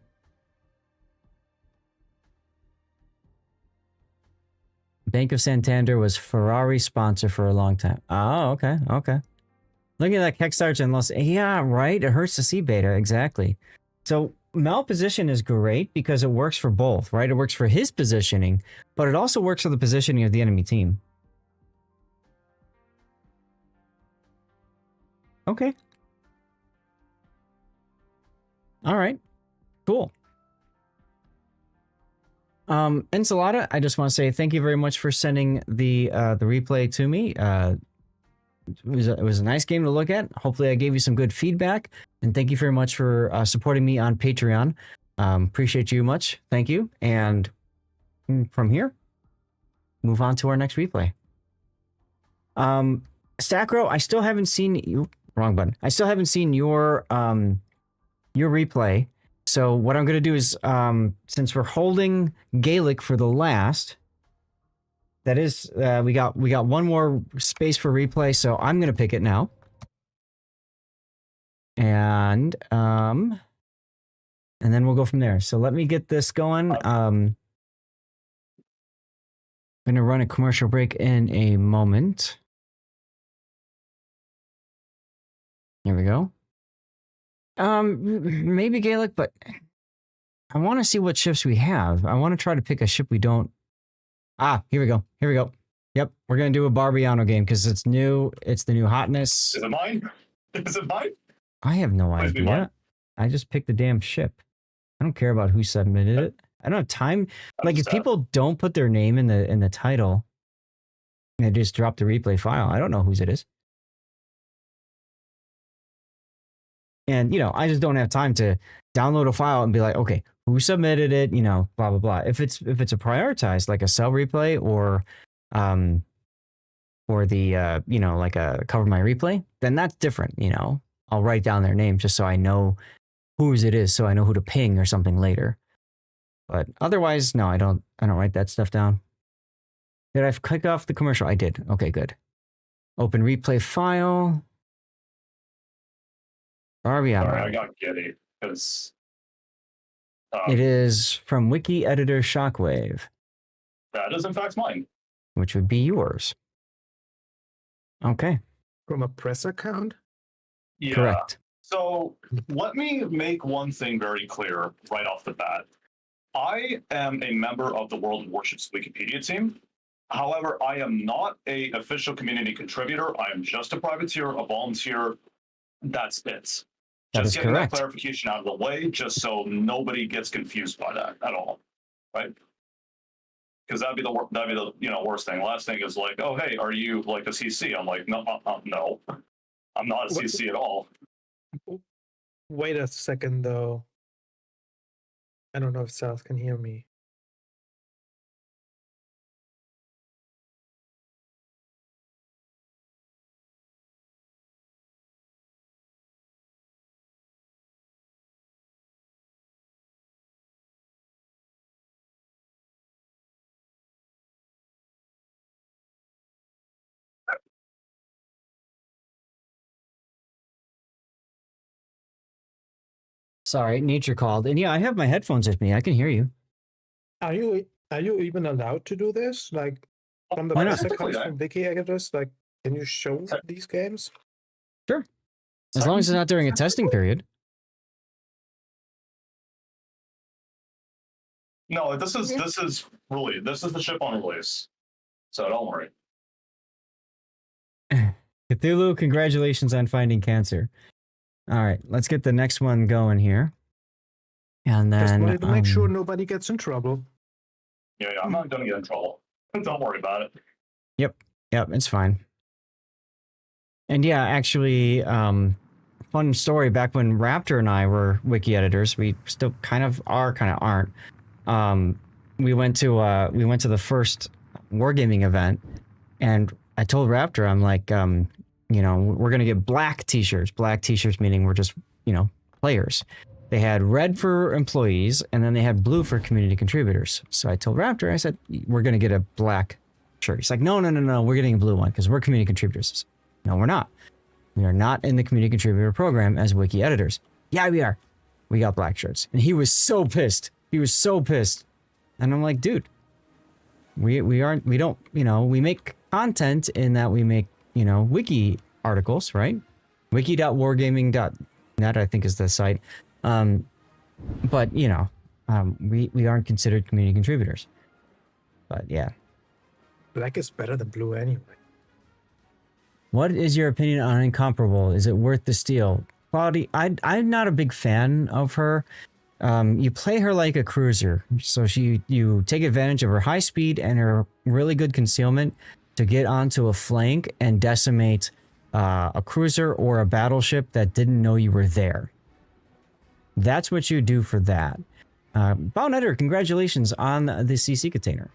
Bank of Santander was Ferrari's sponsor for a long time. Oh, okay, okay. Look at that Kickstarter and Los. Yeah, right. It hurts to see beta, exactly. So malposition is great because it works for both, right? It works for his positioning, but it also works for the positioning of the enemy team. Okay. All right. Cool. Ensalada, I just want to say thank you very much for sending the replay to me. It was a nice game to look at. Hopefully I gave you some good feedback, and thank you very much for supporting me on Patreon. Appreciate you much. Thank you. And from here, move on to our next replay. Stackro, I still haven't seen you. Wrong button. I still haven't seen your replay. So what I'm going to do is, since we're holding Gaelic for the last, that is, we got one more space for replay, so I'm going to pick it now. And then we'll go from there. So let me get this going. I'm going to run a commercial break in a moment. Here we go. Maybe Gaelic, but I want to see what ships we have. I want to try to pick a ship we don't. Ah, here we go. Here we go. Yep, we're gonna do a Barbiano game because it's new. It's the new hotness. Is it mine? Is it mine? I have no idea. I just picked the damn ship. I don't care about who submitted it. I don't have time. Like, if people don't put their name in the title, and they just drop the replay file, I don't know whose it is. And, you know, I just don't have time to download a file and be like, okay, who submitted it? You know, blah, blah, blah. If it's a prioritized, like a cell replay or the, you know, like a cover my replay, then that's different. You know, I'll write down their name just so I know whose it is, so I know who to ping or something later. But otherwise, no, I don't write that stuff down. Did I click off the commercial? I did. Okay, good. Open replay file. Barbiano. Sorry, I got giddy because it is from Wiki Editor Shockwave. That is in fact mine. Which would be yours. Okay. From a press account? Yeah. Correct. So let me make one thing very clear right off the bat. I am a member of the World of Warships Wikipedia team. However, I am not an official community contributor. I am just a privateer, a volunteer. That's it. That is Just getting that correct. clarification out of the way, just so nobody gets confused by that at all, right? Because that'd be the worst thing. Last thing is like, oh hey, are you like a CC? I'm like, no, no, I'm not a CC at all. Wait a second, though. I don't know if Sal can hear me. Sorry, nature called. And yeah, I have my headphones with me. I can hear you. Are you even allowed to do this? Like from the Why not? press that comes Technically, from Wiki editors, like can you show Te- these games? Sure. As long as it's not during a testing period. No, this is the ship on release, so don't worry. Cthulhu, congratulations on finding cancer. All right, let's get the next one going here. And Just then wanted to make sure nobody gets in trouble. Yeah, I'm not gonna get in trouble. Don't worry about it. Yep, it's fine. And yeah, actually, fun story. Back when Raptor and I were wiki editors, we still kind of are, kind of aren't. We went to the first wargaming event, and I told Raptor, I'm like, we're gonna get black t-shirts. Black t-shirts meaning we're just, players. They had red for employees, and then they had blue for community contributors. So I told Raptor, I said, we're gonna get a black shirt. He's like, no, we're getting a blue one because we're community contributors. I said, no, we're not. We are not in the community contributor program as wiki editors. Yeah, we are. We got black shirts. And he was so pissed. And I'm like, dude, we make content in that we make, wiki articles, right? wiki.wargaming.net, I think is the site. But, we aren't considered community contributors. But yeah. Black is better than blue anyway. What is your opinion on Incomparable? Is it worth the steal? Quality, I'm not a big fan of her. You play her like a cruiser. So you take advantage of her high speed and her really good concealment to get onto a flank and decimate a cruiser or a battleship that didn't know you were there. That's what you do for that. Bonetter, congratulations on the CC container.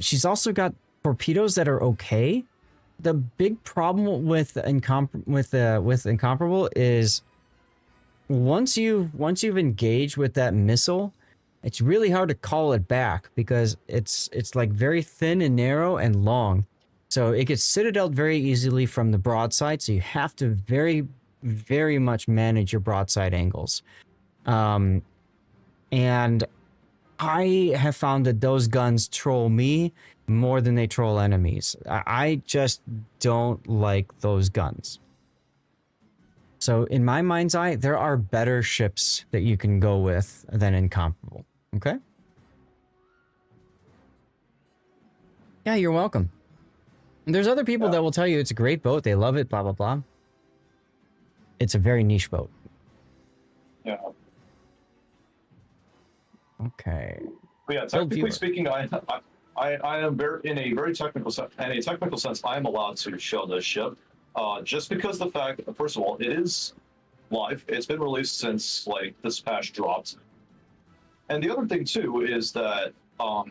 She's also got torpedoes that are okay. The big problem with Incomparable is once you've engaged with that missile, it's really hard to call it back because it's like very thin and narrow and long. So it gets citadeled very easily from the broadside, so you have to very, very much manage your broadside angles. And I have found that those guns troll me more than they troll enemies. I just don't like those guns. So in my mind's eye, there are better ships that you can go with than Incomparable. Okay? Yeah, you're welcome. And there's other people that will tell you it's a great boat. They love it, blah, blah, blah. It's a very niche boat. Yeah. Okay. But yeah, technically speaking, I am in a very technical sense. In a technical sense, I am allowed to show this ship, just because the fact, first of all, it is live. It's been released since like this patch dropped, and the other thing too is that, well,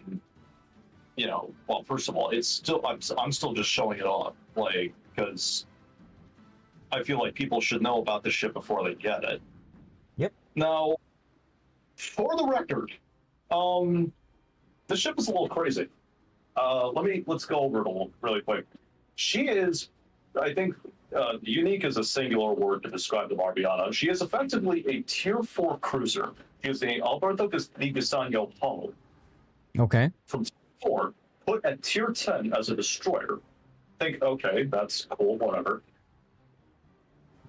first of all, it's still I'm still just showing it off, like because I feel like people should know about this ship before they get it. Yep. Now, for the record, the ship is a little crazy. Let's go over it a little really quick. She is, I think, unique is a singular word to describe the Marbiana. She is effectively a tier 4 cruiser. She is the Alberto di Gasano hull. Okay. From tier 4, put at tier 10 as a destroyer. Think, okay, that's cool, whatever.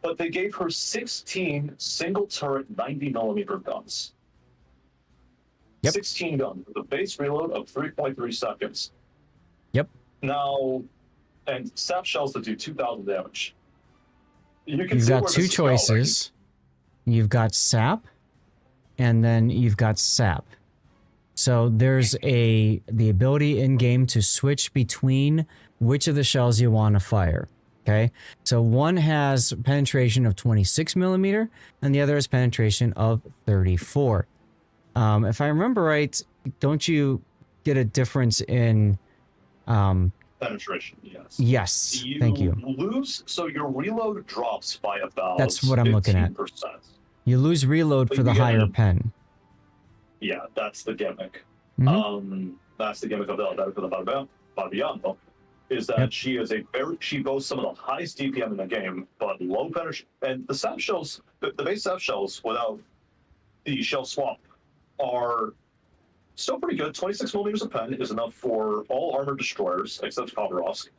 But they gave her 16 single turret 90mm guns. Yep. 16 guns with a base reload of 3.3 seconds. Yep. Now, and sap shells that do 2,000 damage. You can you've see got where two this is going. choices. You've got sap, and then you've got sap. So there's the ability in game to switch between which of the shells you want to fire. Okay, so one has penetration of 26 millimeter, and the other has penetration of 34. If I remember right, don't you get a difference in Penetration? Yes. Yes, thank you. Lose, so your reload drops by about. That's what I'm looking at. 15%. You lose reload for the higher pen. Yeah, that's the gimmick. Mhm. That's the gimmick of the Barbiano, is that she boasts some of the highest DPM in the game, but low penetration. And the sap shells, the base sap shells without the shell swap are still pretty good. 26 millimeters of pen is enough for all armored destroyers except Khabarovsk,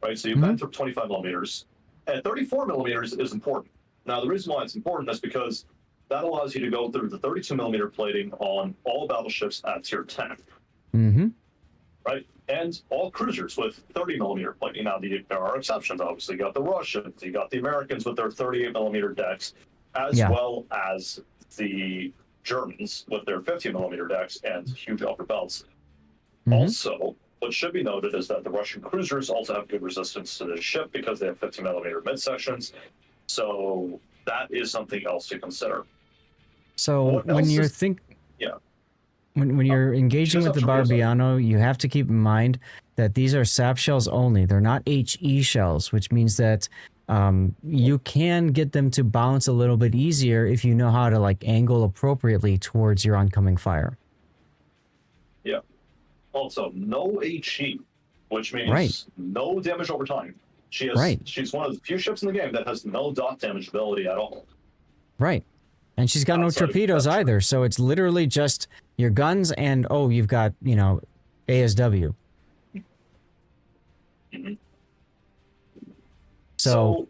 right? So you pen for 25 millimeters. And 34 millimeters is important. Now, the reason why it's important is because that allows you to go through the 32 millimeter plating on all battleships at tier 10. Mm-hmm. Right? And all cruisers with 30 millimeter plating. Now, there are exceptions, obviously. You got the Russians, you got the Americans with their 38 millimeter decks, as well as the Germans with their 50 millimeter decks and huge upper belts. Also, what should be noted is that the Russian cruisers also have good resistance to the ship because they have 50 millimeter midsections. So that is something else to consider. So when you're when you're engaging with the Barbiano, you have to keep in mind that these are sap shells only. They're not HE shells, which means that you can get them to bounce a little bit easier if you know how to like angle appropriately towards your oncoming fire. Yeah. Also, no HE, which means no damage over time. She has. She's one of the few ships in the game that has no dot damage ability at all. Right. And she's got no torpedoes either, so it's literally just your guns and, oh, you've got, you know, ASW. So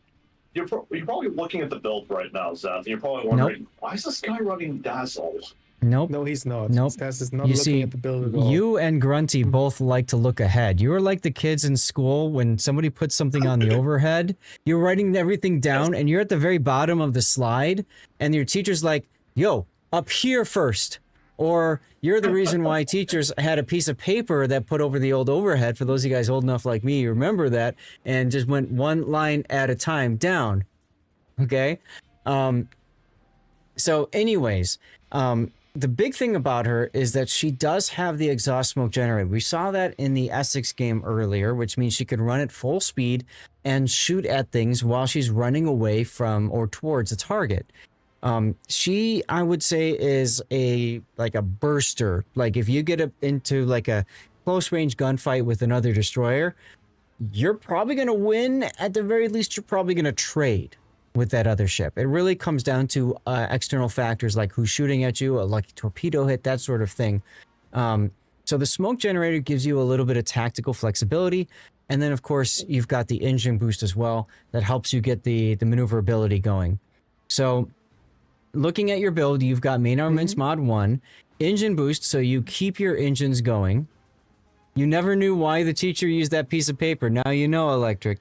you're probably looking at the build right now, Zath, and you're probably wondering, why is this guy running Dazzle? Nope. No, he's not. Nope. Stas is not You looking see, at the build at all. you and Grunty both like to look ahead. You're like the kids in school when somebody puts something on the overhead. You're writing everything down, and you're at the very bottom of the slide, and your teacher's like, yo, up here first. Or you're the reason why teachers had a piece of paper that put over the old overhead, for those of you guys old enough like me, you remember that, and just went one line at a time down. Okay? So anyways, the big thing about her is that she does have the exhaust smoke generator. We saw that in the Essex game earlier, which means she could run at full speed and shoot at things while she's running away from or towards a target. She, I would say, is like a burster. Like if you get into like a close range gunfight with another destroyer, you're probably going to win. At the very least, you're probably going to trade with that other ship. It really comes down to external factors like who's shooting at you, a lucky torpedo hit, that sort of thing. So the smoke generator gives you a little bit of tactical flexibility. And then, of course, you've got the engine boost as well that helps you get the maneuverability going. So looking at your build, you've got main armaments mod 1, engine boost, so you keep your engines going. You never knew why the teacher used that piece of paper. Now you know, Electric.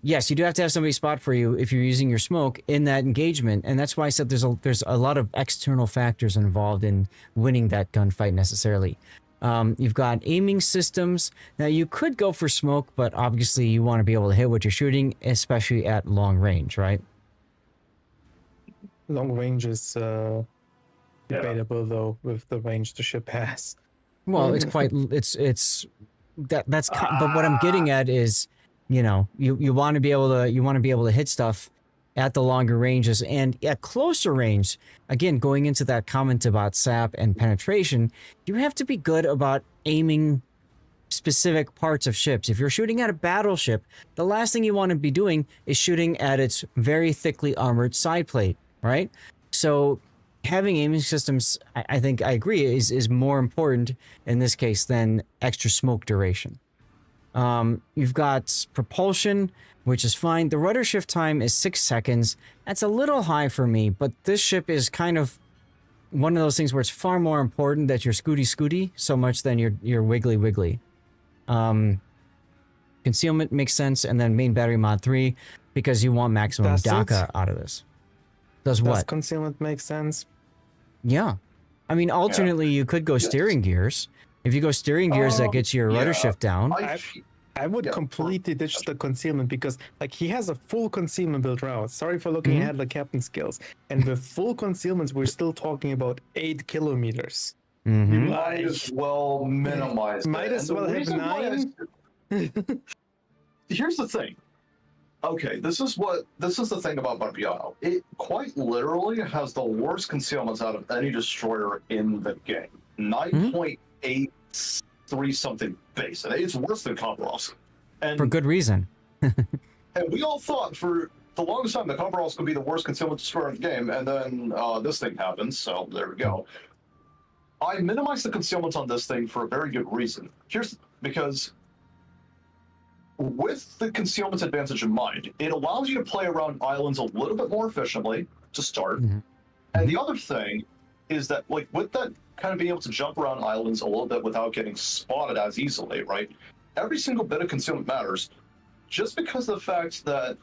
Yes, you do have to have somebody spot for you if you're using your smoke in that engagement, and that's why I said there's a lot of external factors involved in winning that gunfight necessarily. You've got aiming systems. Now you could go for smoke, but obviously you want to be able to hit what you're shooting, especially at long range, right? Long range is debatable though, with the range the ship has. Well, it's quite but what I'm getting at is, you know, you want to be able to hit stuff at the longer ranges, and at closer range, again, going into that comment about sap and penetration, you have to be good about aiming specific parts of ships. If you're shooting at a battleship, the last thing you want to be doing is shooting at its very thickly armored side plate, right? So having aiming systems, I think I agree, is more important in this case than extra smoke duration. You've got propulsion, which is fine. The rudder shift time is 6 seconds. That's a little high for me, but this ship is kind of one of those things where it's far more important that you're scooty so much than you're wiggly. Because concealment makes sense, and then main battery mod 3 because you want maximum Does it? DACA out of this. Does Does what? concealment make sense? Yeah. I mean, alternately, you could go steering gears. If you go steering gears, that gets your rudder shift down. I would completely ditch the concealment because, like, he has a full concealment build route. Sorry for looking at the captain skills. And with full concealments, we're still talking about 8 kilometers. You might as well minimize it. Might as well have 9. Here's the thing. Okay, this is the thing about Barbiano. It quite literally has the worst concealments out of any destroyer in the game. 9.83 something base. And it's worse than Kombarovsk. And For good reason. and we all thought for the longest time that Kombarovsk would be the worst concealment destroyer in the game, and then this thing happens, so there we go. I minimized the concealments on this thing for a very good reason. Because with the concealment advantage in mind, it allows you to play around islands a little bit more efficiently to start. And the other thing is that, like, with that kind of being able to jump around islands a little bit without getting spotted as easily, right? Every single bit of concealment matters, just because of the fact that,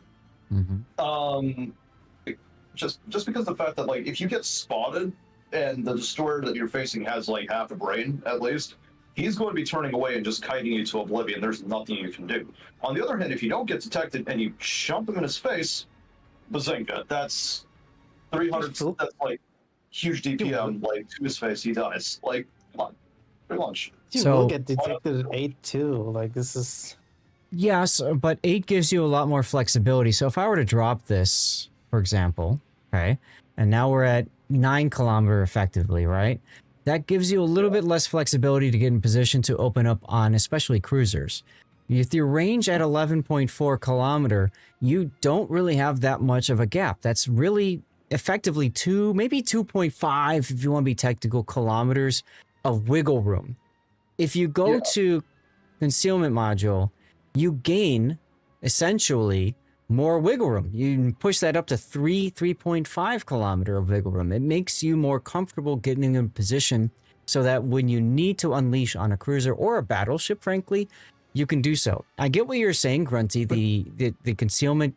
just because of the fact that, like, if you get spotted and the destroyer that you're facing has like half a brain at least, he's going to be turning away and just kiting you to oblivion. There's nothing you can do. On the other hand, if you don't get detected and you jump him in his face, bazinga, that's 300, that's like huge DPM, like to his face, he dies. Like, come on, pretty much. You will get detected at 8 too. Like, this is... Yes, but 8 gives you a lot more flexibility. So if I were to drop this, for example, okay, and now we're at 9 kilometer effectively, right? That gives you a little bit less flexibility to get in position to open up on especially cruisers. With your range at 11.4 kilometer, you don't really have that much of a gap. That's really effectively 2, maybe 2.5 if you want to be technical, kilometers of wiggle room. If you go to concealment module, you gain essentially more wiggle room. You can push that up to 3.5 kilometer of wiggle room. It makes you more comfortable getting in position so that when you need to unleash on a cruiser or a battleship, frankly, you can do so. I get what you're saying, Grunty. The concealment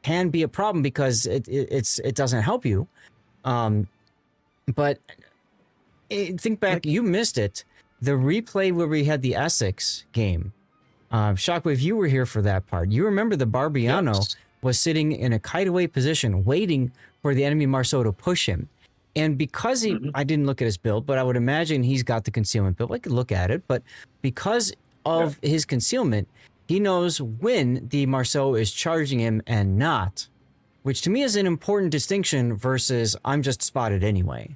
can be a problem because it doesn't help you. But think back, you missed it. The replay where we had the Essex game. Shockwave, you were here for that part. You remember the Barbiano was sitting in a kite-away position waiting for the enemy Marceau to push him. And because I didn't look at his build, but I would imagine he's got the concealment build. I could look at it, but because of his concealment, he knows when the Marceau is charging him and not, which to me is an important distinction versus I'm just spotted anyway.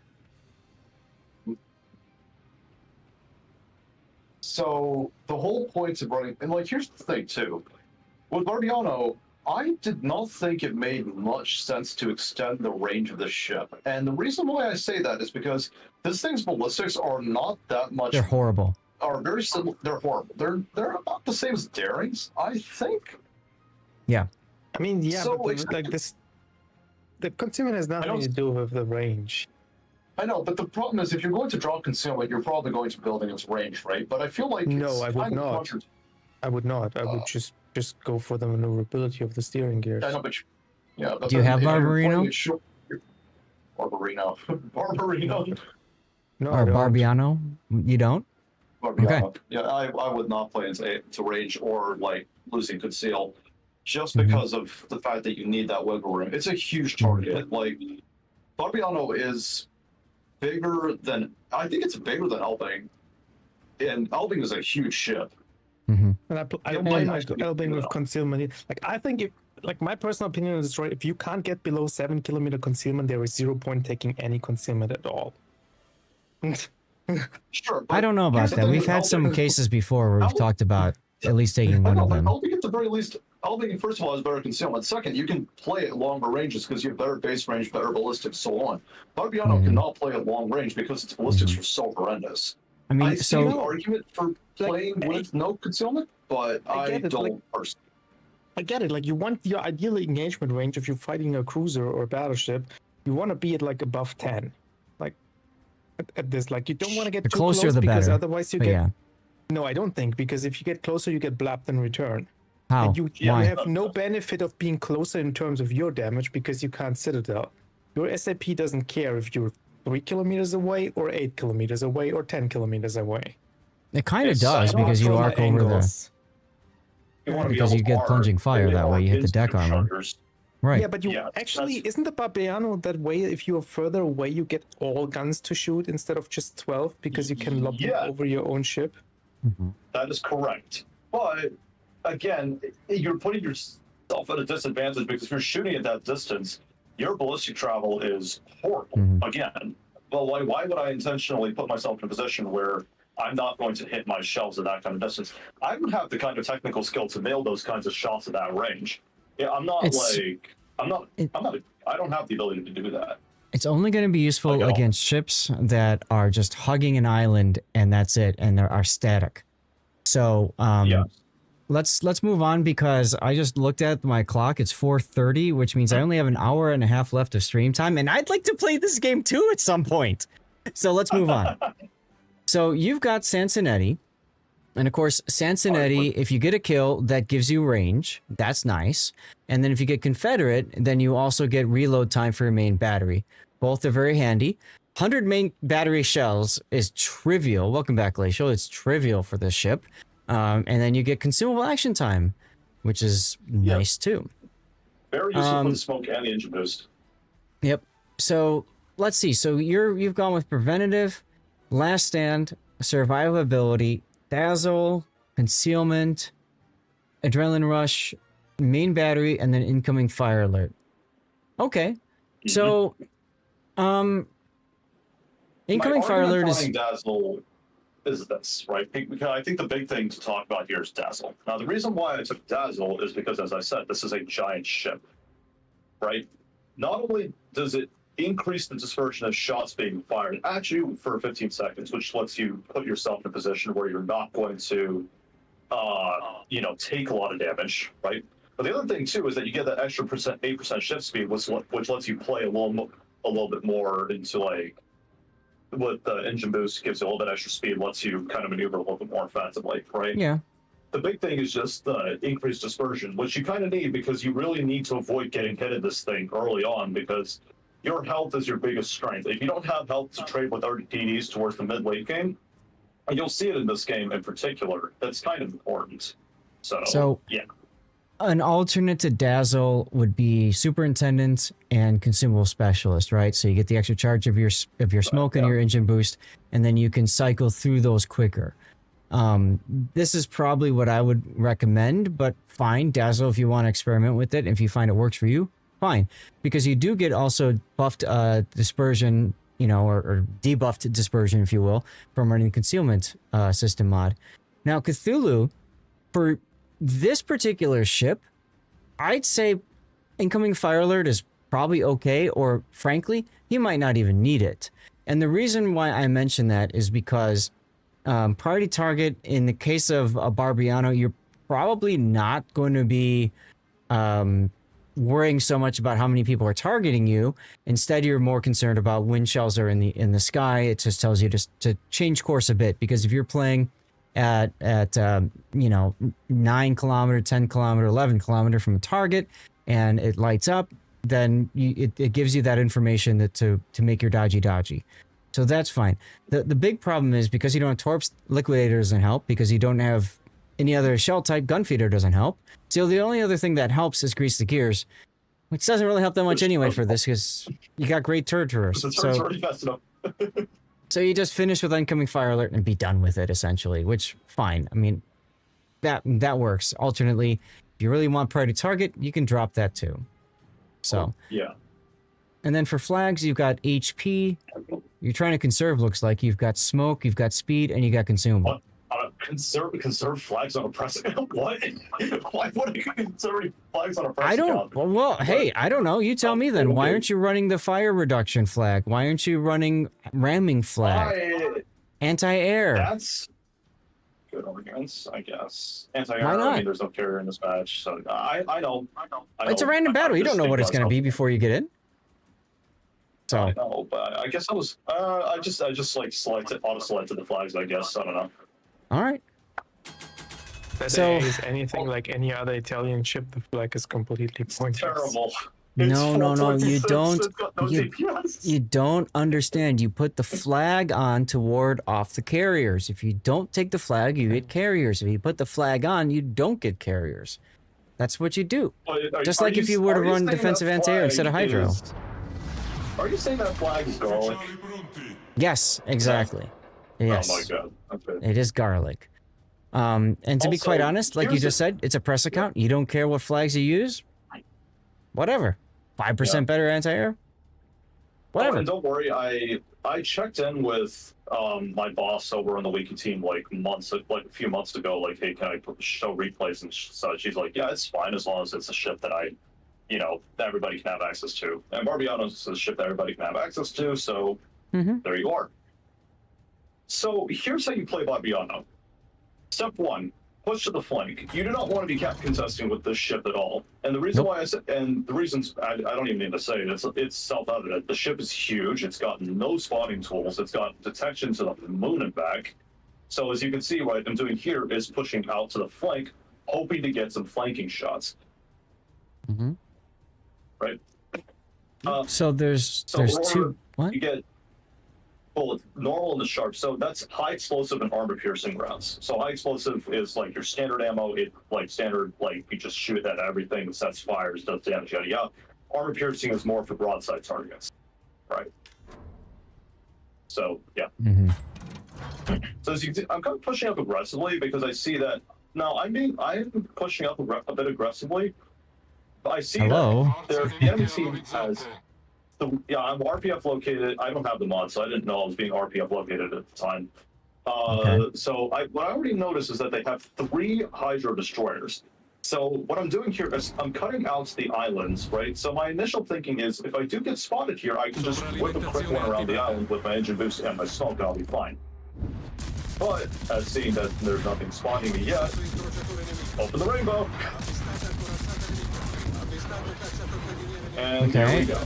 So the whole point of running, and like, here's the thing too, with Barbiano, I did not think it made much sense to extend the range of the ship. And the reason why I say that is because this thing's ballistics are not that much. They're horrible. Are very similar. They're horrible. They're about the same as Daring's, I think. Yeah. I mean, yeah, So but like this, the concealment has nothing to do with the range. I know, but the problem is, if you're going to draw concealment, you're probably going to build against range, right? But I feel like No, I would not. I would not. I would just go for the maneuverability of the steering gears. I know, but but do you have Barbarino? Barbarino. Barbarino. No, or Barbiano? You don't? Barbiano. Okay. Yeah, I would not play into range or like losing conceal, just because of the fact that you need that wiggle room. It's a huge target. Like Barbiano is bigger than, I think it's bigger than Elbing, and Elbing is a huge ship. And I don't blame Elbing with concealment. Like, I think if, like, my personal opinion is right, if you can't get below 7 kilometer concealment, there is 0 point taking any concealment at all. Sure. I don't know about that. We've had some cases before where we've talked about at least taking one of them. Elbing at the very least, Elbing, first of all, has better concealment. Second, you can play at longer ranges because you have better base range, better ballistics, so on. Barbiano cannot play at long range because its ballistics are so horrendous. I mean, see no argument for playing with no concealment, but I don't personally. I get it. Like, you want your ideal engagement range if you're fighting a cruiser or a battleship. You want to be at like above 10. Like at this, like, you don't want to get too closer close the because better. otherwise you get. No, I don't think, because if you get closer, you get blapped in return. How? And you Why? have no benefit of being closer in terms of your damage because you can't Citadel. Your SAP doesn't care if you're 3 kilometers away or 8 kilometers away or 10 kilometers away. It kind of It's does not because you from arc over the. angles. You want to be Because able you to get arc, plunging fire maybe that way. arc You hit the into deck armor. chuggers. Right. Yeah, but you Yeah, actually, that's- isn't the Barbiano that way? If you are further away, you get all guns to shoot instead of just 12 because you can lob them Yeah. over your own ship. That is correct. But again, you're putting yourself at a disadvantage because if you're shooting at that distance, your ballistic travel is horrible. Again, well, why would I intentionally put myself in a position where I'm not going to hit my shells at that kind of distance? I don't have the kind of technical skill to nail those kinds of shots at that range. Yeah, I don't have the ability to do that. It's only going to be useful Like, against ships that are just hugging an island and that's it, and they are static. So Yeah. let's move on because I just looked at my clock. It's 4:30, which means I only have an hour and a half left of stream time, and I'd like to play this game too at some point. So let's move on. So you've got Sansonetti. And of course, Sansonetti, if you get a kill, that gives you range. That's nice. And then if you get Confederate, then you also get reload time for your main battery. Both are very handy. 100 main battery shells is trivial. Welcome back, Glacial. It's trivial for this ship. And then you get consumable action time, which is nice too. Very useful for the smoke and the engine boost. Yep. So let's see. So you've gone with preventative, last stand, survivability, dazzle, concealment, adrenaline rush, main battery, and then incoming fire alert. Okay. So incoming My fire alert argument is for dazzle is this, right? Because I think the big thing to talk about here is dazzle. Now, the reason why I took dazzle is because, as I said, this is a giant ship, right? Not only does it increase the dispersion of shots being fired at you for 15 seconds, which lets you put yourself in a position where you're not going to, take a lot of damage, right? But the other thing too is that you get that extra 8% shift speed, which lets you play a little bit more into like with the engine boost, gives you a little bit extra speed, lets you kind of maneuver a little bit more effectively, right? yeah. The big thing is just the increased dispersion, which you kind of need because you really need to avoid getting hit in this thing early on because your health is your biggest strength. If you don't have health to trade with RTDs towards the mid-late game, and you'll see it in this game in particular, that's kind of important. So yeah. An alternate to Dazzle would be Superintendent and Consumable Specialist, right? So you get the extra charge of your smoke and your engine boost, and then you can cycle through those quicker. This is probably what I would recommend, but fine, Dazzle if you want to experiment with it. If you find it works for you, fine. Because you do get also buffed dispersion, or debuffed dispersion, if you will, from running the concealment system mod. Now, Cthulhu, for this particular ship, I'd say incoming fire alert is probably okay, or frankly, you might not even need it. And the reason why I mention that is because priority target, in the case of a Barbiano, you're probably not going to be worrying so much about how many people are targeting you. Instead, you're more concerned about when shells are in the sky. It just tells you to change course a bit, because if you're playing at 9 kilometer, 10 kilometer, 11 kilometer from a target and it lights up, then it gives you that information to make your dodgy. So that's fine. The big problem is because you don't have torps, liquidator doesn't help. Because you don't have any other shell type, gunfeeder doesn't help. So the only other thing that helps is grease the gears, which doesn't really help that much anyway for this, because you got great turret traverse. So you just finish with incoming fire alert and be done with it, essentially, which, fine. I mean, that works. Alternately, if you really want priority target, you can drop that too. So yeah. And then for flags, you've got HP. You're trying to conserve, looks like. You've got smoke, you've got speed, and you got consumable. Conserve flags on a press account? What? Why would I conserve flags on a press I don't. account? Well, hey, I don't know. You tell me then. Why aren't you running the fire reduction flag? Why aren't you running ramming flag? Anti-air. That's good arguments, I guess. Anti-air. Why not? I mean, there's no carrier in this match, so I know. It's a random battle. You don't know what it's going to be before you get in. So I know, but I guess I was. I just like auto selected the flags. I guess I don't know. all right. That So- is anything like any other Italian ship, the flag is completely pointless. Terrible. No, no, no, you 426, don't. It's got no You, DPS. you don't understand. You put the flag on to ward off the carriers. If you don't take the flag, you get carriers. If you put the flag on, you don't get carriers. That's what you do. Just like if you were to run defensive anti-air instead of hydro. Are you saying that flag is garlic? Yes, exactly. Yes. Oh my god. Okay. It is garlic. And to be quite Also, honest, like you here's just said, it's a press account. You don't care what flags you use. Whatever. 5% better anti-air. Whatever. Oh, and don't worry, I checked in with my boss over on the Wiki team like a few months ago. Like, hey, can I show replays and such? She's like, yeah, it's fine as long as it's a ship that that everybody can have access to. And Barbiano's a ship that everybody can have access to. So there you are. So here's how you play Barbiano. Step 1. Push to the flank. You do not want to be cap contesting with this ship at all. And the reason why I said, and the reasons I don't even need to say it, it's self-evident. The ship is huge. It's got no spotting tools. It's got detection to the moon and back. So as you can see, what I'm doing here is pushing out to the flank, hoping to get some flanking shots. Right. So there's two. What? You get normal and the sharp. So that's high explosive and armor piercing rounds. So high explosive is like your standard ammo. It like standard, like you just shoot at everything, sets fires, does damage, yada yada. Armor piercing is more for broadside targets, right? So yeah. So as you can see, I'm kind of pushing up aggressively because I see that now. I'm pushing up a bit aggressively. But I see that the enemy team has. I'm RPF located. I don't have the mod, so I didn't know I was being RPF located at the time. So what I already noticed is that they have 3 Hydro destroyers. So what I'm doing here is I'm cutting out the islands, right? So my initial thinking is if I do get spotted here, I can just whip a quick one around the island with my engine boost and my smoke, and I'll be fine. But as seeing that there's nothing spotting me yet, open the rainbow. And there we go.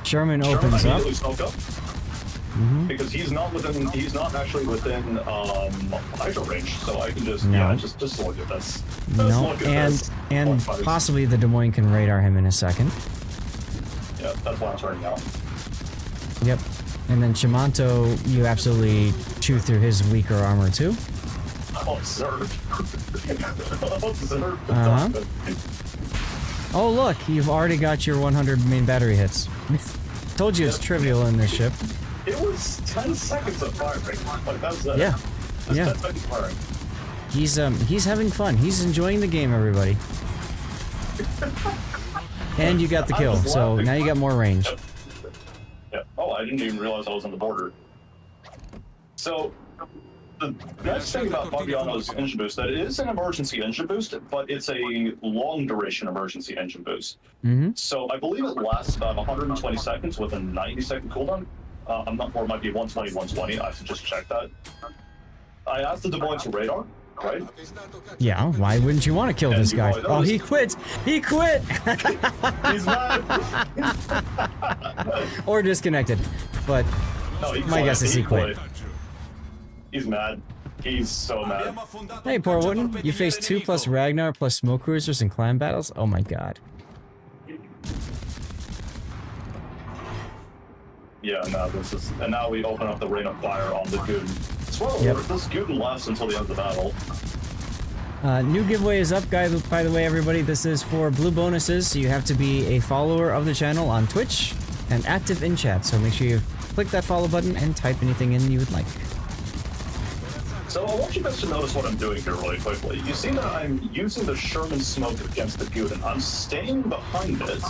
Sherman opens up. Because he's not actually within hydro range, so I can just just look at this. And possibly the Des Moines can radar him in a second. Yeah, that's why I'm turning out. Yep. And then Shimanto, you absolutely chew through his weaker armor too. Observe. Oh look, you've already got your 100 main battery hits. Told you it's trivial in this ship. It was 10 seconds of firing. Like that's it. Yeah. That's 10 seconds firing. He's having fun. He's enjoying the game, everybody. And you got the kill, so now you got more range. Yeah. Oh, I didn't even realize I was on the border. So the nice thing about Fabiano's engine boost that it is an emergency engine boost, but it's a long duration emergency engine boost. So I believe it lasts about 120 seconds with a 90-second cooldown. I'm not sure, it might be 120, 120. I have to just check that. I asked the Des Moines to radar, right? Yeah, why wouldn't you want to kill this guy? Oh, he quit! He quit! He's mad! Or disconnected. But no, my guess is he quit. He's mad. He's so mad. Hey, poor Wooden. You face 2 plus Ragnar plus smoke cruisers in clan battles? Oh my god. Yeah, no, this is... And now we open up the Rain of Fire on the Guden. Spoiler alert, this Guden lasts until the end of the battle. New giveaway is up, guys. By the way, everybody, this is for blue bonuses, so you have to be a follower of the channel on Twitch and active in chat, so make sure you click that follow button and type anything in you would like. So I want you guys to notice what I'm doing here really quickly. You see that I'm using the Sherman smoke against the Guden. I'm staying behind it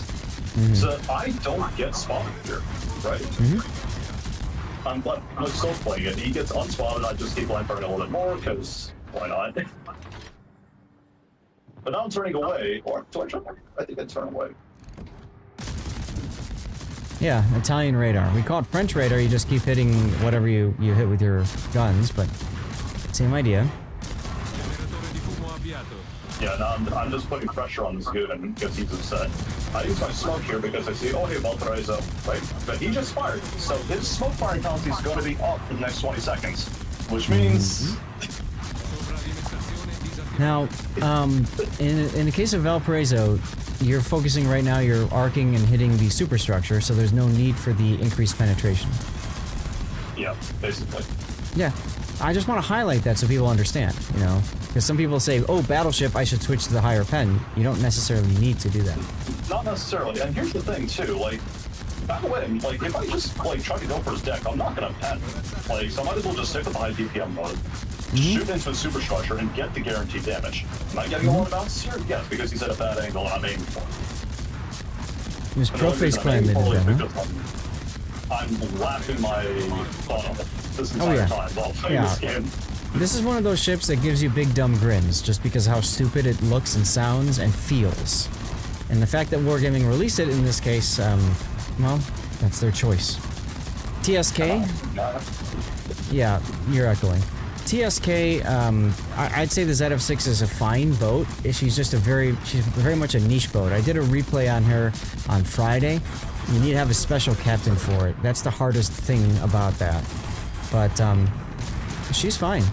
so that I don't get spotted here, right? I'm still playing it. He gets unspotted, I just keep line firing a little bit more, because why not? But now I'm turning away, or do I turn away? I think I turn away. Yeah, Italian radar. We call it French radar, you just keep hitting whatever you hit with your guns, but same idea. Yeah, no, I'm just putting pressure on this Guden because he's upset. I use my smoke here because I see, oh hey, Valparaiso, right? But he just fired, so his smoke firing penalty is going to be off for the next 20 seconds, which means Now, in the case of Valparaiso, you're focusing right now, you're arcing and hitting the superstructure, so there's no need for the increased penetration. Yeah, basically. Yeah, I just want to highlight that so people understand, you know? Because some people say, oh, battleship, I should switch to the higher pen. You don't necessarily need to do that. Not necessarily, and here's the thing, too, like, back away, like, if I just, like, try to go for his deck, I'm not gonna pen. Like, so I might as well just stick with the high DPM mode, shoot into a superstructure, and get the guaranteed damage. Am I getting a lot of bounces here? Yes, because he's at a bad angle and I'm aiming for it. It was Proface Clan that did that, huh? I'm laughing my butt off this entire time while playing this game. This is one of those ships that gives you big dumb grins, just because of how stupid it looks and sounds and feels. And the fact that Wargaming released it in this case, well, that's their choice. TSK? Yeah, you're echoing. TSK, I'd say the ZF6 is a fine boat. She's just she's very much a niche boat. I did a replay on her on Friday. You need to have a special captain for it. That's the hardest thing about that. But, she's fine.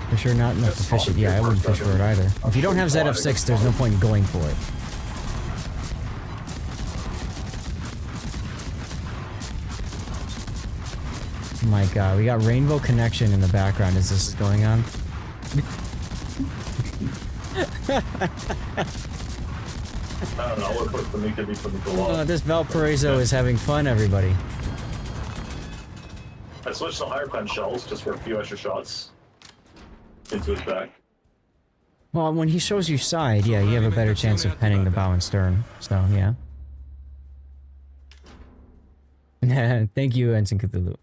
For sure not enough to fish it. Yeah, I wouldn't fish for it either. If you don't have ZF6, there's no point in going for it. My god, we got Rainbow Connection in the background as this is going on. This Valparaiso is having fun, everybody. I switched to higher pen shells just for a few extra shots into his back. Well, when he shows you side, yeah, you have a better chance of penning the bow and stern. So, yeah. Thank you, Ensign Cthulhu.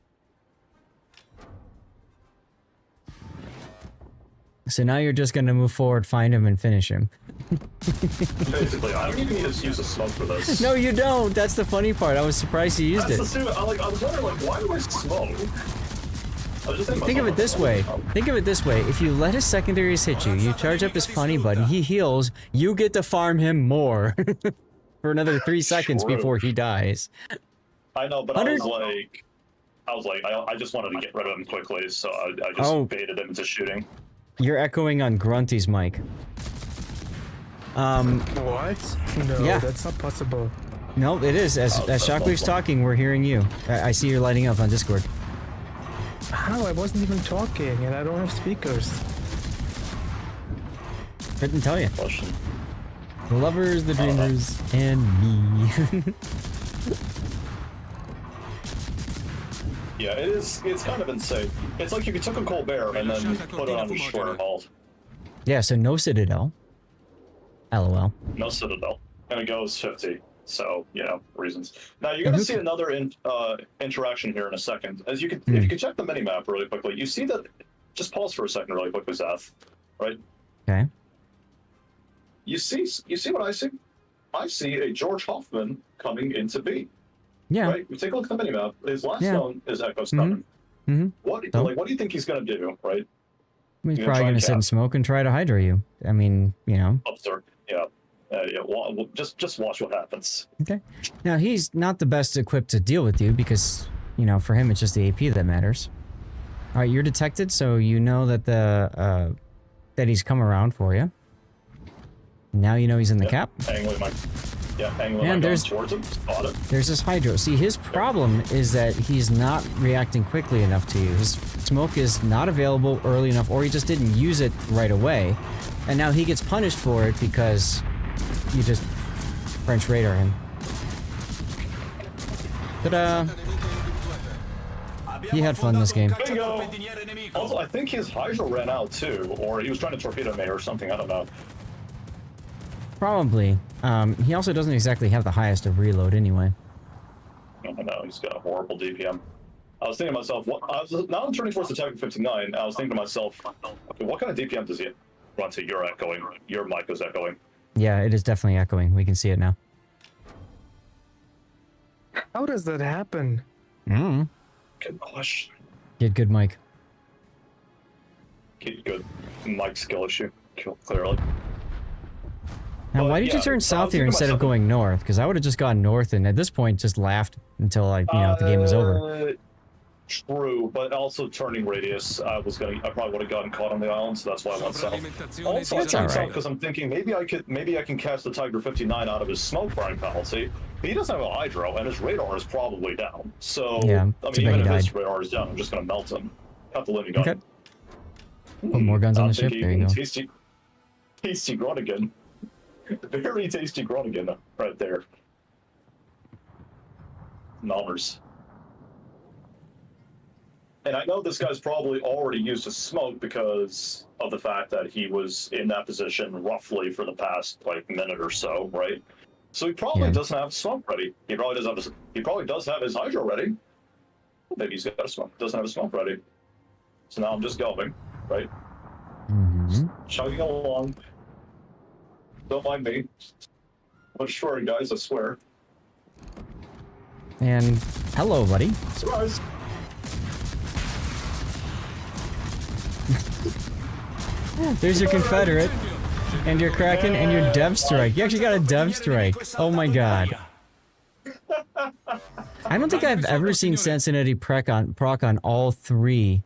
So now you're just gonna move forward, find him, and finish him. Basically, I don't even need to use a smoke for this. No, you don't. That's the funny part. I was surprised you used it. I was wondering, like, why do I smoke? Think of it this way. Think of it this way. If you let his secondaries hit you, you charge up his funny button, he heals, you get to farm him more for another 3 seconds before he dies. I know, but I just wanted to get rid of him quickly, so I just baited him into shooting. You're echoing on Grunty's mic. What? No, yeah. That's not possible. No, it is. As Shockwave's talking, we're hearing you. I see you're lighting up on Discord. How? I wasn't even talking, and I don't have speakers. Couldn't tell you. Question. The lovers, the dreamers, and me. Yeah, it's kind of insane. It's like if you took a Colbert and then put it on short halt. Yeah, so no Citadel. LOL. No Citadel. And it goes 50. So, you know, reasons. Now, you're going to see another interaction here in a second. As you could, if you could check the minimap really quickly, you see that... Just pause for a second really quickly, Zath. Right? Okay. You see what I see? I see a George Hoffman coming into B. Yeah. Right? You take a look at the minimap. His last zone is Echo Stubborn. What do you think he's going to do, right? He's probably going to sit and smoke and try to hydro you. I mean, you know. Absurd. Yeah. Well, just watch what happens. Okay. Now, he's not the best equipped to deal with you because, you know, for him, it's just the AP that matters. All right, you're detected, so you know that that he's come around for you. Now you know he's in the cap. Angling my towards him. Spot it. There's this hydro. See, his problem is that he's not reacting quickly enough to you. His smoke is not available early enough, or he just didn't use it right away. And now he gets punished for it because you just French radar him. Ta-da! He had fun this game. Bingo! Also, I think his hydro ran out too, or he was trying to torpedo me or something, I don't know. Probably. He also doesn't exactly have the highest of reload anyway. I know, he's got a horrible DPM. I was thinking to myself, now I'm turning towards the Tiger 59, I was thinking to myself, okay, what kind of DPM does he run to? You're echoing. Your mic is echoing. Yeah, it is definitely echoing. We can see it now. How does that happen? Good question. Get good mic. Get good mic skill issue, clearly. Now, why did you turn south here instead of going north? Because I would have just gone north and at this point just laughed until the game was over. True, but also turning radius. I probably would have gotten caught on the island, so that's why I went south. Also, I turned south because I'm thinking maybe I can catch the Tiger 59 out of his smoke firing penalty. But he doesn't have a hydro, and his radar is probably down. So yeah, I mean, even if his radar is down, I'm just gonna melt him. Cut the living gun. Okay. Put more guns on the ship. There you go. Tasty Groningen. Very tasty Groningen right there. Nommers. And I know this guy's probably already used a smoke because of the fact that he was in that position roughly for the past minute or so, right? So he probably doesn't have smoke ready. He probably does have his hydro ready. Maybe he's got a smoke. Doesn't have a smoke ready. So now I'm just going, right? Chugging along. Don't mind me. I'm swearing, guys. I swear. And hello, buddy. Surprise. There's your Confederate, and your Kraken, and your Dev Strike. You actually got a Dev Strike. Oh my god. I don't think I've ever seen Sansonetti proc on all three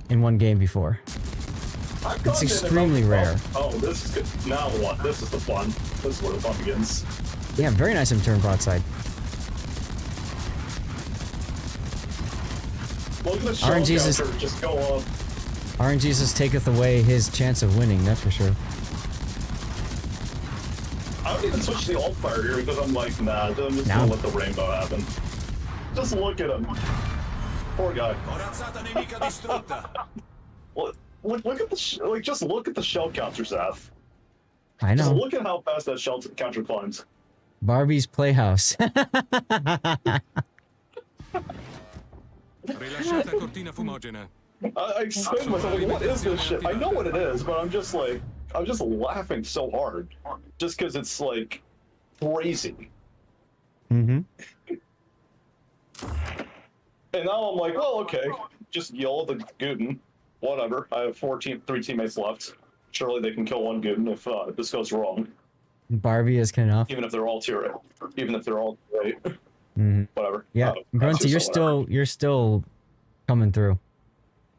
in one game before. It's extremely rare. Oh, this is good. Now what? This is the fun. This is where the fun begins. Yeah, very nice of him turn broadside. Look at the shell counter just go up. RNGesus taketh away his chance of winning, that's for sure. I don't even switch to the alt fire here because I'm like, nah, I'm just gonna let the rainbow happen. Just look at him. Poor guy. Look at the just look at the shell counter, Seth. I know. Just look at how fast that shell counter climbs. Barbie's Playhouse. I explained to myself, like, what is this shit? I know what it is, but I'm just laughing so hard. Just because it's, like, crazy. And now I'm like, oh, okay. Just yell at the Guten. Whatever. I have three teammates left. Surely they can kill one Guten if this goes wrong. Barbie is enough. Even if they're all tier 8. Even if they're all tier 8. Whatever. Yeah, Grunty, you're still coming through.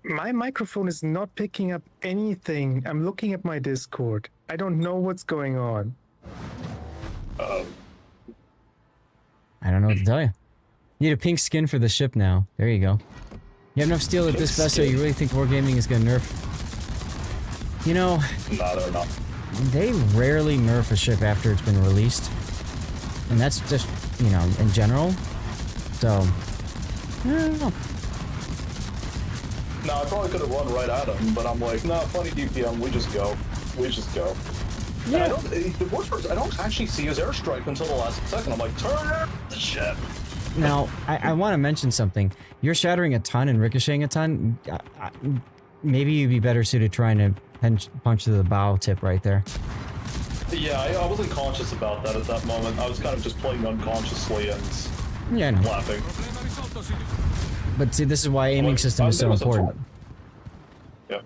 My microphone is not picking up anything. I'm looking at my Discord. I don't know what's going on. I don't know what to tell you. You need a pink skin for the ship now. There you go. You have enough steel at this vessel. You really think Wargaming is going to nerf? You know, no, they're not. They rarely nerf a ship after it's been released. And that's just, in general. So, I don't know. No, I probably could have run right at him, but I'm like, no, funny DPM, we just go. Yeah. The worst part is I don't actually see his airstrike until the last second. I'm like, turn the ship. Now, I want to mention something. You're shattering a ton and ricocheting a ton. Maybe you'd be better suited trying to punch to the bow tip right there. Yeah, I wasn't conscious about that at that moment. I was kind of just playing unconsciously and laughing. But see, this is why aiming system is so important. Yep.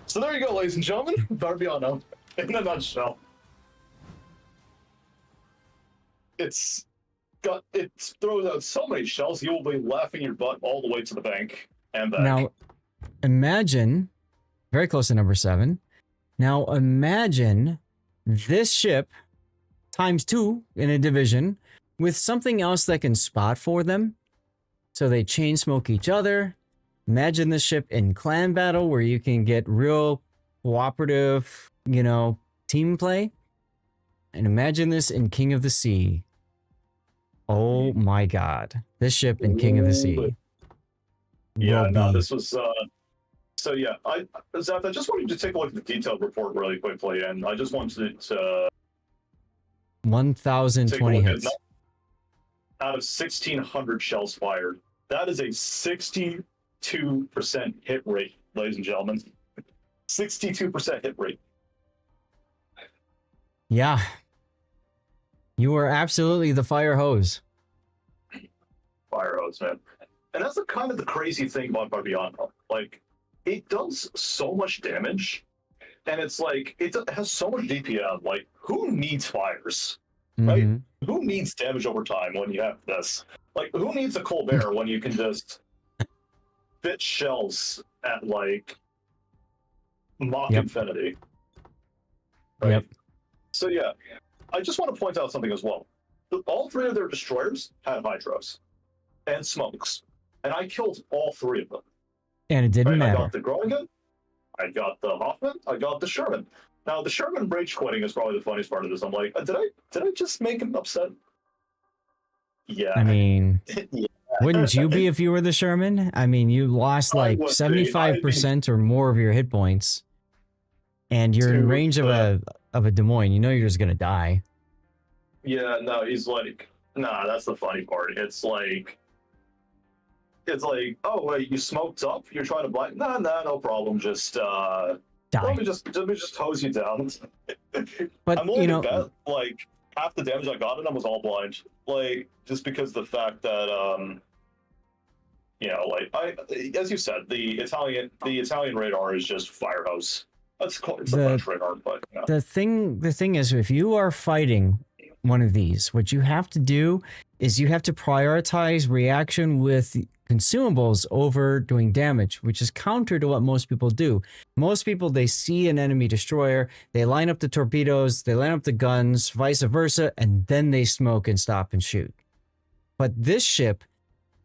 So there you go, ladies and gentlemen. Barbiano, in a nutshell. It throws out so many shells, you will be laughing your butt all the way to the bank and back. Now, imagine, very close to number 7. Now imagine this ship times 2 in a division with something else that can spot for them. So they chain smoke each other. Imagine this ship in clan battle where you can get real cooperative, team play. And imagine this in King of the Sea. Oh my god. This ship in King of the Sea. Yeah, no, this was so yeah, Zeth, I just wanted to take a look at the detailed report really quickly, and I just wanted to 1,020 hits. Out of 1,600 shells fired. That is a 62% hit rate, ladies and gentlemen. 62% hit rate. Yeah. You are absolutely the fire hose. Fire hose, man. And that's the kind of the crazy thing about Barbiano. Like, it does so much damage, and it's like it has so much DPM. Like, who needs fires, right? Who needs damage over time when you have this? Like, who needs a Colbert when you can just fit shells at like Mach infinity? Right? Yep. So yeah, I just want to point out something as well. All 3 of their destroyers had hydros and smokes, and I killed all 3 of them. And it didn't matter. I got the Groningen, I got the Hoffman, I got the Sherman. Now the Sherman rage quitting is probably the funniest part of this. I'm like, did I just make him upset? Yeah. I mean, yeah. Wouldn't you be if you were the Sherman? I mean, you lost like 75% or more of your hit points, and you're in range of a Des Moines. You know you're just gonna die. Yeah, no, he's like, nah, that's the funny part. It's like, oh wait, you smoked up? You're trying to blind? Nah, no problem. Just let me just hose you down. But I'm willing to bet like half the damage I got in him was all blind. Like, just because the fact that you know, like as you said, the Italian radar is just fire hose. It's the French radar, but the thing is, if you are fighting one of these, what you have to do is you have to prioritize reaction with consumables over doing damage, which is counter to what most people do. Most people, they see an enemy destroyer, they line up the torpedoes, they line up the guns, vice versa, and then they smoke and stop and shoot. But this ship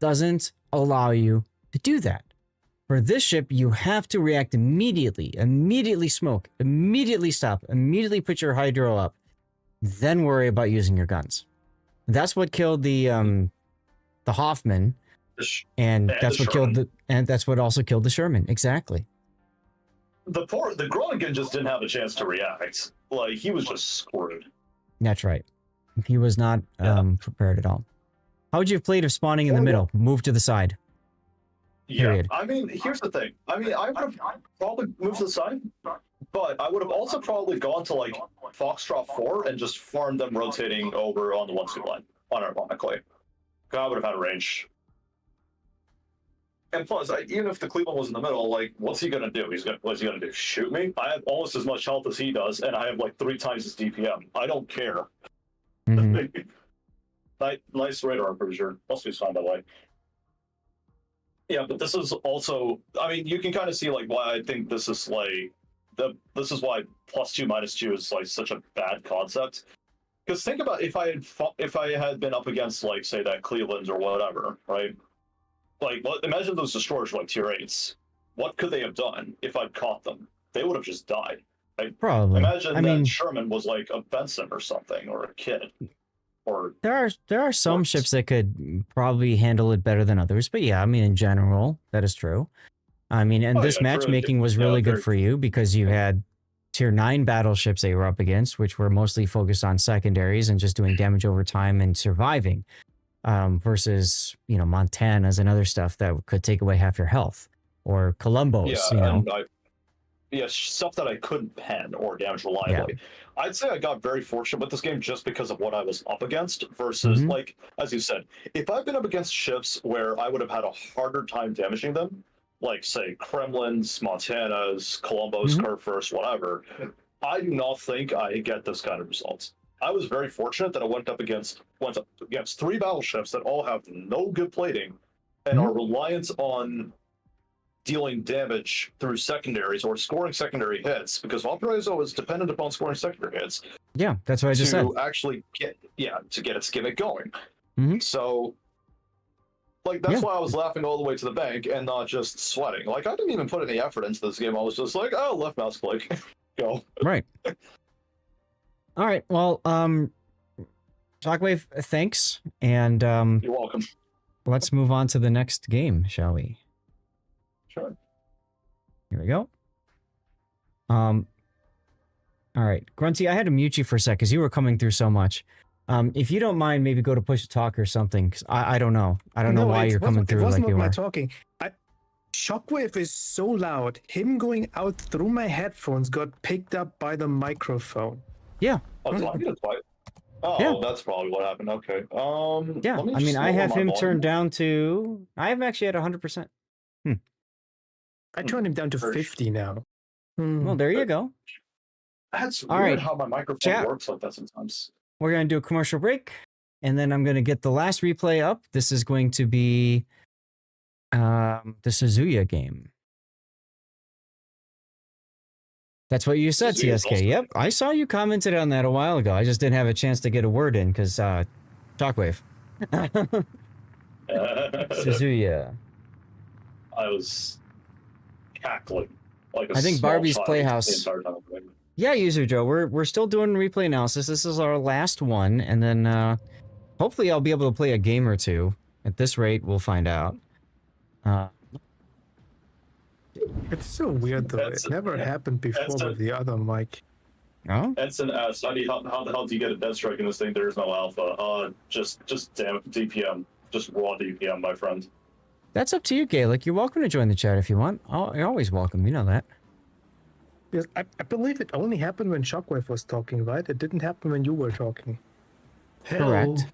doesn't allow you to do that. For this ship, you have to react immediately, immediately smoke, immediately stop, immediately put your hydro up, then worry about using your guns. That's what killed the Hoffman, and that's what killed that's what also killed the Sherman. Exactly. The Groningen just didn't have a chance to react. Like, he was just screwed. That's right. He was not prepared at all. How would you have played if spawning in the middle? Move to the side. Period. Yeah, I mean, here's the thing. I mean, I would have probably moved to the side, but I would have also probably gone to like Foxtrot 4 and just farmed them rotating over on the 1-2 line, unironically. I would have had a range. And plus, even if the Cleveland was in the middle, like, what's he gonna do? What's he gonna do? Shoot me? I have almost as much health as he does, and I have like 3 times his DPM. I don't care. Nice radar, I'm pretty sure. Must be fine that way. Yeah, but this is also, I mean, you can kind of see like why I think this is like this is why +2 -2 is like such a bad concept. Because think about if I had been up against like say that Cleveland or whatever, right? Like, imagine those destroyers were like tier 8s. What could they have done if I'd caught them? They would have just died. Right? Probably. Imagine that Sherman was like a Benson or something, or a Kid. Or there are some ships that could probably handle it better than others, but yeah, I mean in general that is true. I mean, and this matchmaking was really good for you because you had tier 9 battleships that you were up against, which were mostly focused on secondaries and just doing damage over time and surviving, versus Montana's and other stuff that could take away half your health, or Columbos. Stuff that I couldn't pen or damage reliably. Yeah. I'd say I got very fortunate with this game just because of what I was up against versus, like, as you said, if I've been up against ships where I would have had a harder time damaging them, like, say, Kremlin's, Montana's, Columbos, Kurfürst, whatever, I do not think I get this kind of results. I was very fortunate that I went up against 3 battleships that all have no good plating and are reliant on dealing damage through secondaries or scoring secondary hits, because Valparaiso is dependent upon scoring secondary hits. Yeah, that's what I just said. To actually get its gimmick going. So, like, that's why I was laughing all the way to the bank and not just sweating. Like, I didn't even put any effort into this game. I was just like, oh, left mouse click, go. Right. All right. Well, Shockwave, thanks, and you're welcome. Let's move on to the next game, shall we? Sure. Here we go. All right, Grunty, I had to mute you for a sec because you were coming through so much. If you don't mind, maybe go to push to talk or something. Cause I don't know. I don't know why you're coming through like you are. Talking. Shockwave is so loud. Him going out through my headphones got picked up by the microphone. Yeah. That's probably what happened. Okay. Yeah. I mean, I have him turned down to. I have him actually at 100%. I turned him down to 50 now. Well, there you go. That's All weird right. how my microphone Chat. works like that sometimes. We're going to do a commercial break, and then I'm going to get the last replay up. This is going to be the Suzuya game. That's what you said, Suzuya's CSK. Yep, I saw you commented on that a while ago. I just didn't have a chance to get a word in because Shockwave. Suzuya. I was cackling like a I think small Barbie's child Playhouse. the entire time I'm playing. Yeah, User Joe, we're still doing replay analysis. This is our last one, and then hopefully I'll be able to play a game or two. At this rate, we'll find out. It's so weird though. It never happened before with the other mic. Oh? Edson asked, how the hell do you get a dead strike in this thing? There is no alpha. Just damn DPM. Just raw DPM, my friend. That's up to you, Gaelic. You're welcome to join the chat if you want. You're always welcome. You know that. Because I believe it only happened when Shockwave was talking, right? It didn't happen when you were talking. Correct.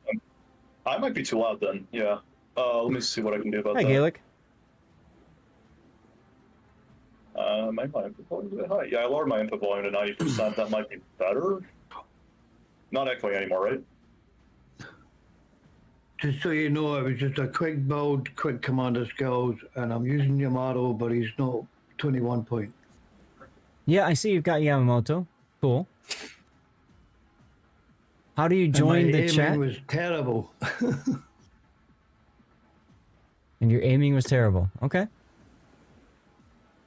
I might be too loud then. Yeah. Let me see what I can do about Hi, that. Gaelic. My input volume is a bit high. Yeah, I lowered my input volume to 90%. That might be better. Not echoing anymore, right? Just so you know, it was just a quick build, quick commander skills, and I'm using Yamato, but he's not 21 point. Yeah, I see you've got Yamamoto. Cool. How do you join the chat? Aiming was terrible. And your aiming was terrible. Okay.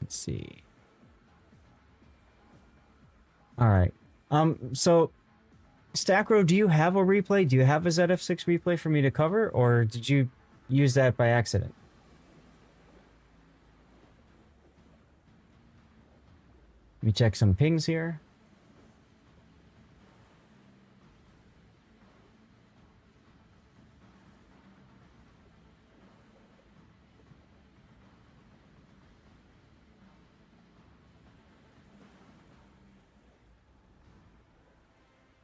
Let's see. All right. So Stackrow, do you have a replay? Do you have a ZF6 replay for me to cover, or did you use that by accident? Let me check some pings here.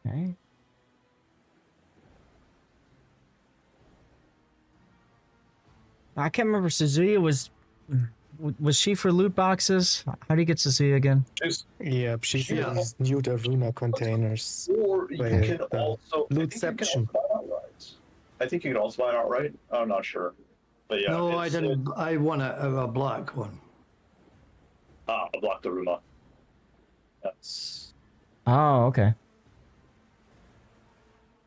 Okay. I can't remember. Suzuya was she for loot boxes? How do you get Suzuya again? Yeah, she's these new Daruna containers. Or you Wait, can also Lootception. I think you can also buy it outright. I'm not sure, but yeah. No, I didn't. I won a black one. A black Daruma. That's. Oh, okay.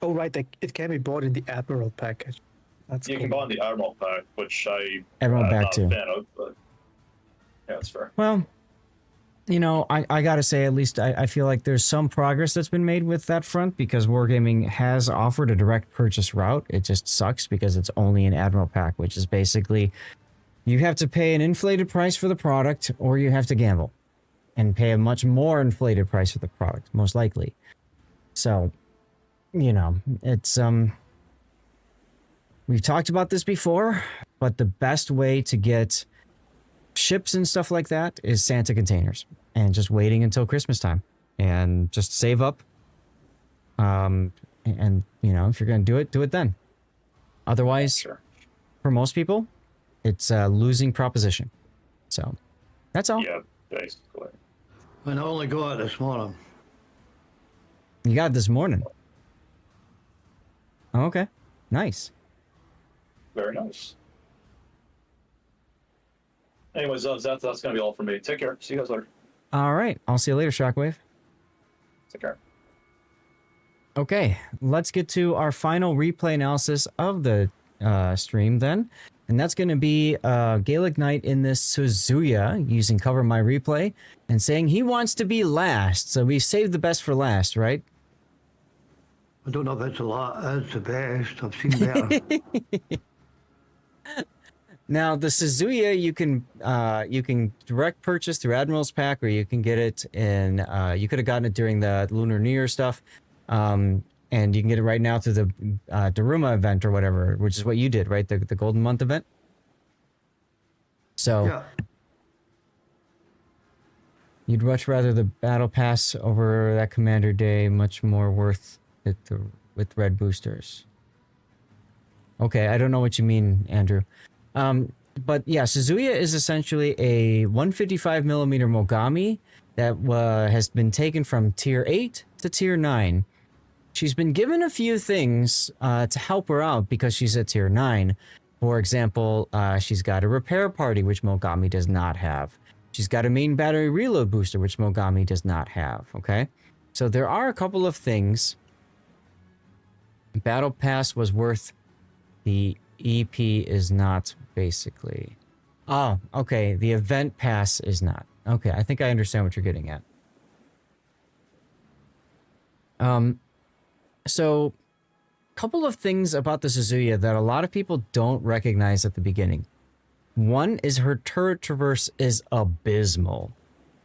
Oh, right. It can be bought in the Admiral package. That's You cool. can buy in the Admiral pack, which I'm Admiral pack not too. a fan of, but yeah, that's fair. Well, you know, I gotta say, at least I feel like there's some progress that's been made with that front because Wargaming has offered a direct purchase route. It just sucks because it's only an Admiral pack, which is basically you have to pay an inflated price for the product or you have to gamble and pay a much more inflated price for the product, most likely. So, you know, it's we've talked about this before, but the best way to get ships and stuff like that is Santa containers and just waiting until Christmas time and just save up. And you know, if you're going to do it then. Otherwise, Sure. for most people, it's a losing proposition. So that's all. Yeah, basically. And I only got it this morning. You got it this morning. Oh, okay. Nice. Very nice. Anyways, that's gonna be all for me. Take care. See you guys later. All right. I'll see you later, Shockwave. Take care. Okay, let's get to our final replay analysis of the stream then. And that's going to be Gaelic Knight in this Suzuya using Cover My Replay and saying he wants to be last. So we saved the best for last, right? I don't know if it's a lot. That's the best. I've seen better. Now the Suzuya you can direct purchase through Admiral's Pack, or you can get it in you could have gotten it during the Lunar New Year stuff. And you can get it right now through the Daruma event or whatever, which is what you did, right? The Golden Month event. So Yeah. you'd much rather the Battle Pass over that Commander Day, much more worth it with red boosters. Okay, I don't know what you mean, Andrew. But yeah, Suzuya is essentially a 155 millimeter Mogami that has been taken from tier 8 to tier 9. She's been given a few things to help her out because she's at tier 9. For example, she's got a repair party, which Mogami does not have. She's got a main battery reload booster, which Mogami does not have, okay? So there are a couple of things. Battle Pass was worth the EP is not, basically. Oh, okay. The event pass is not. Okay, I think I understand what you're getting at. So, couple of things about the Suzuya that a lot of people don't recognize at the beginning. One is her turret traverse is abysmal.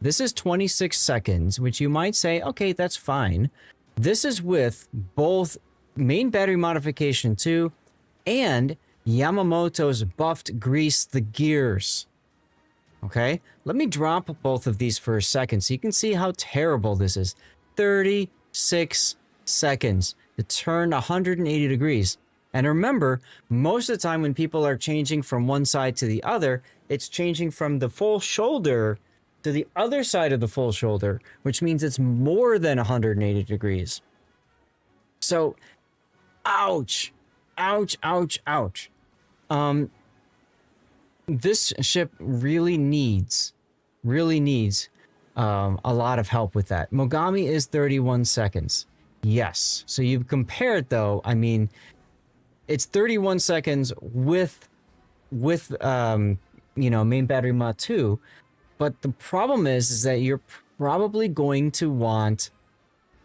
This is 26 seconds, which you might say, okay, that's fine. This is with both main battery modification 2 and Yamamoto's buffed grease the gears. Okay, let me drop both of these for a second so you can see how terrible this is. 36 seconds to turn 180 degrees. And remember, most of the time when people are changing from one side to the other, it's changing from the full shoulder to the other side of the full shoulder, which means it's more than 180 degrees. So, ouch, ouch, ouch, ouch. This ship really needs a lot of help with that. Mogami is 31 seconds. Yes. So you compare it though, I mean, it's 31 seconds with you know, main battery mod 2, but the problem is that you're probably going to want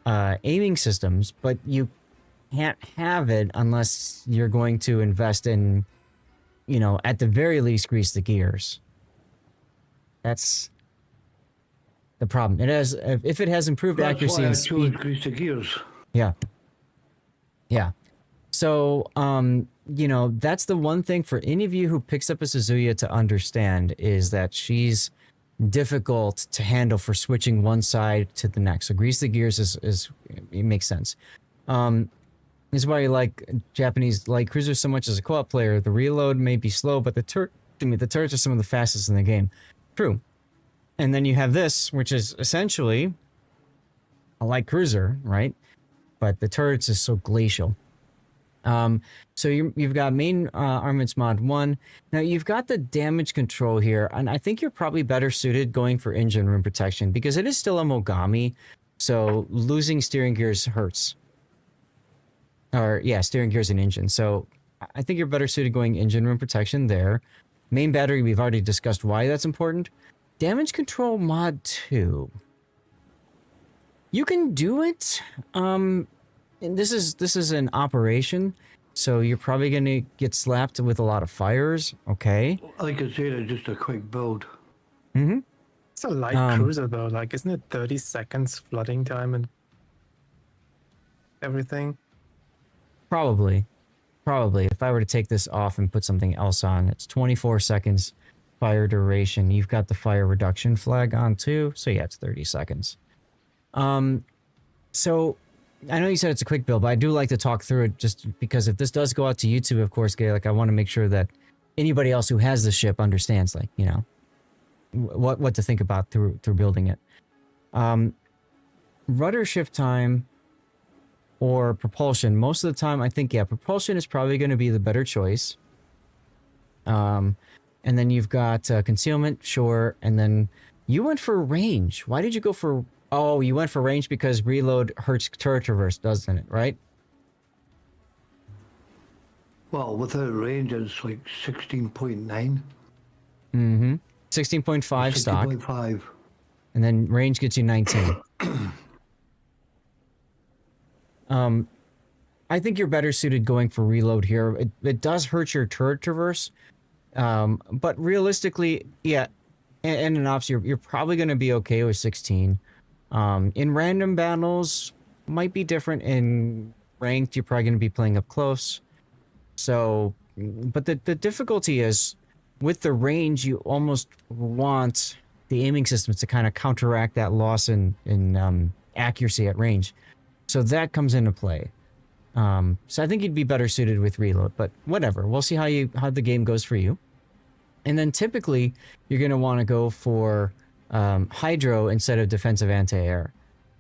aiming systems, but you can't have it unless you're going to invest in, you know, at the very least grease the gears. That's the problem. It has, if it has improved accuracy and speed. Grease the gears. Yeah. Yeah. So, you know, that's the one thing for any of you who picks up a Suzuya to understand is that she's difficult to handle for switching one side to the next. So grease the gears is it makes sense. This is why you like Japanese light cruisers so much as a co-op player. The reload may be slow, but the turrets are some of the fastest in the game. True. And then you have this, which is essentially a light cruiser, right? But the turrets is so glacial. So you've got main armaments mod 1. Now you've got the damage control here, and I think you're probably better suited going for engine room protection because it is still a Mogami, so losing steering gears hurts. Or yeah, steering gears and engine. So I think you're better suited going engine room protection there. Main battery, we've already discussed why that's important. Damage control mod 2. You can do it. And this is an operation, so you're probably gonna get slapped with a lot of fires. Okay. Like I said, it's just a quick build. Mm-hmm. It's a light cruiser though. Like, isn't it 30 seconds flooding time and everything? Probably. If I were to take this off and put something else on, it's 24 seconds fire duration. You've got the fire reduction flag on too, so yeah, it's 30 seconds. So I know you said it's a quick build, but I do like to talk through it just because if this does go out to YouTube, of course, like I want to make sure that anybody else who has the ship understands, like, you know, what to think about through building it. Rudder shift time or propulsion. Most of the time, I think, yeah, propulsion is probably going to be the better choice. And then you've got concealment, sure, and then you went for range. Why did you go for... Oh, you went for range because reload hurts turret traverse, doesn't it, right? Well, without range, it's like 16.9. Mm-hmm. 16.5 stock. 16.5. And then range gets you 19. I think you're better suited going for reload here. It does hurt your turret traverse. But realistically, yeah, and in ops, you're probably going to be okay with 16. In random battles, might be different. In ranked, you're probably going to be playing up close. So, but the difficulty is, with the range, you almost want the aiming systems to kind of counteract that loss in accuracy at range. So that comes into play. So I think you'd be better suited with reload, but whatever. We'll see how the game goes for you. And then typically, you're going to want to go for hydro instead of defensive anti-air.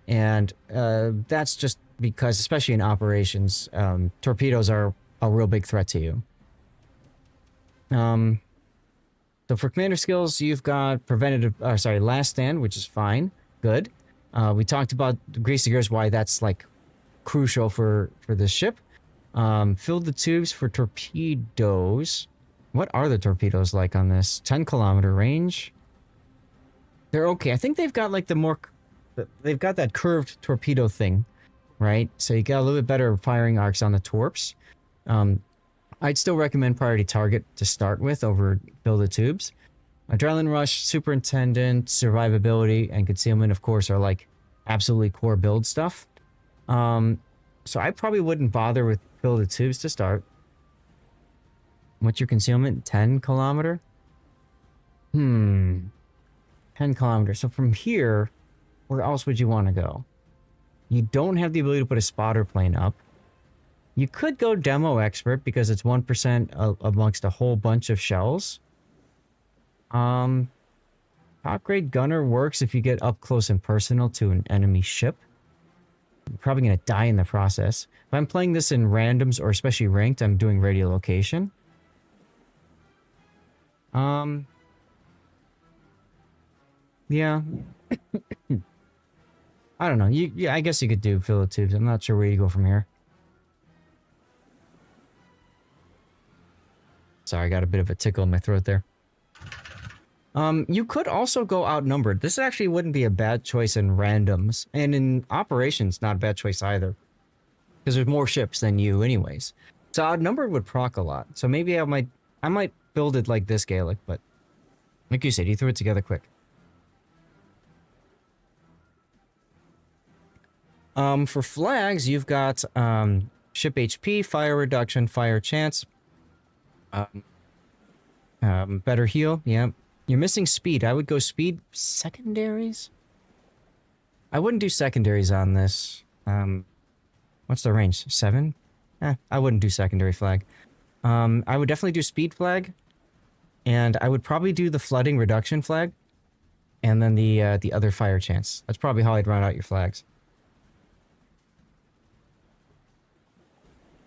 And that's just because, especially in operations, torpedoes are a real big threat to you. So for commander skills, you've got last stand, which is fine. Good. We talked about greasy gears, why that's like crucial for this ship. Fill the tubes for torpedoes. What are the torpedoes like on this? 10-kilometer range. They're okay. I think they've got like they've got that curved torpedo thing, right? So you got a little bit better firing arcs on the torps. I'd still recommend priority target to start with over fill the tubes. Adrenaline rush, superintendent, survivability, and concealment, of course, are like absolutely core build stuff. So I probably wouldn't bother with fill the tubes to start. What's your concealment? 10-kilometer? 10 kilometers. So from here, where else would you want to go? You don't have the ability to put a spotter plane up. You could go demo expert because it's 1% amongst a whole bunch of shells. Top grade gunner works if you get up close and personal to an enemy ship. You're probably going to die in the process. If I'm playing this in randoms or especially ranked, I'm doing radiolocation. Yeah. I don't know. Yeah, I guess you could do fill the tubes. I'm not sure where you go from here. Sorry, I got a bit of a tickle in my throat there. You could also go outnumbered. This actually wouldn't be a bad choice in randoms. And in operations, not a bad choice either. Because there's more ships than you anyways. So outnumbered would proc a lot. So maybe I might build it like this, Gaelic, but like you said, you threw it together quick. For flags, you've got ship HP, fire reduction, fire chance. Better heal, yeah. You're missing speed. I would go speed secondaries. I wouldn't do secondaries on this. What's the range? 7? I wouldn't do secondary flag. I would definitely do speed flag. And I would probably do the flooding reduction flag. And then the other fire chance. That's probably how I'd run out your flags.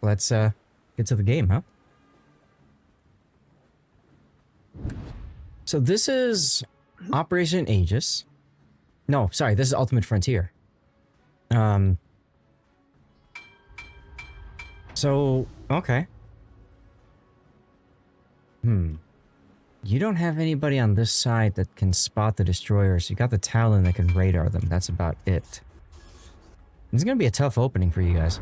Let's get to the game, huh? So this is Operation Aegis. No, sorry, this is Ultimate Frontier. So, okay. You don't have anybody on this side that can spot the destroyers. You got the Talon that can radar them. That's about it. It's gonna be a tough opening for you guys.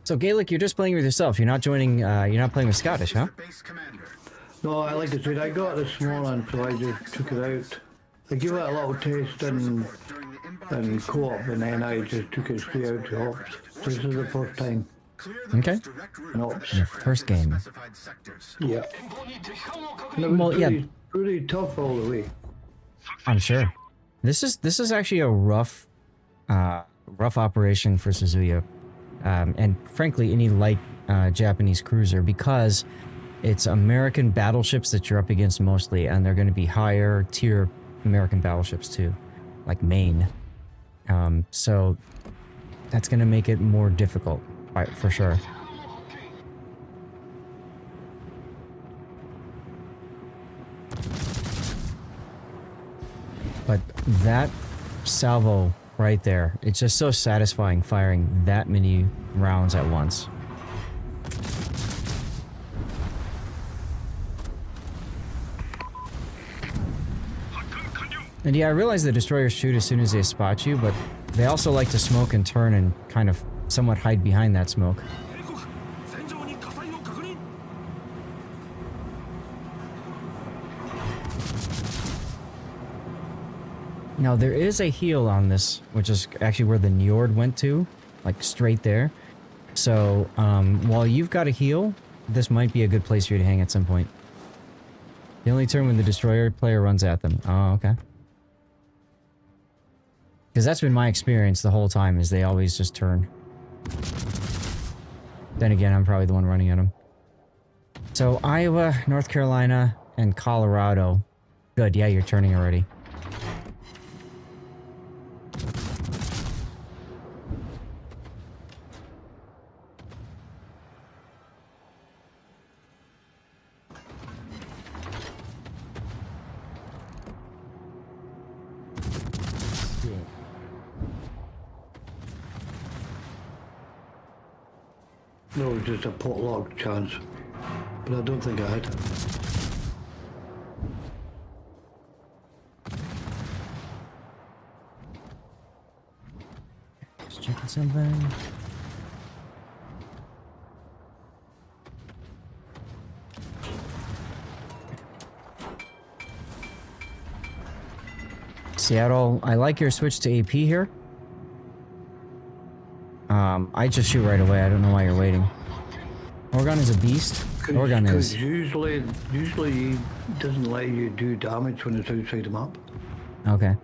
So Gaelic, you're just playing with yourself. You're not joining. You're not playing with Scottish, huh? No, I like I said, I got this morning, so I just took it out. I give it a little taste in co-op, and then I just took it straight out to ops. This is the first time. Okay. In ops. Your first game. Yeah. And it was pretty tough all the way. I'm sure. This is actually a rough operation for Suzuya. And frankly, any light Japanese cruiser, because it's American battleships that you're up against mostly, and they're going to be higher tier American battleships too, like Maine. So that's going to make it more difficult, for sure. But that salvo right there, it's just so satisfying firing that many rounds at once. And yeah, I realize the destroyers shoot as soon as they spot you, but they also like to smoke and turn and kind of somewhat hide behind that smoke. Now, there is a heal on this, which is actually where the Njord went to, like straight there. So, while you've got a heal, this might be a good place for you to hang at some point. The only turn when the destroyer player runs at them. Oh, okay. Because that's been my experience the whole time, is they always just turn. Then again, I'm probably the one running at him. So Iowa, North Carolina, and Colorado. Good, yeah, you're turning already. No, it was just a potluck chance. But I don't think I had. Just checking something. Seattle, I like your switch to AP here. I just shoot right away. I don't know why you're waiting. Oregon is a beast. Oregon is. Usually he doesn't let you do damage when it's outside the map. Okay.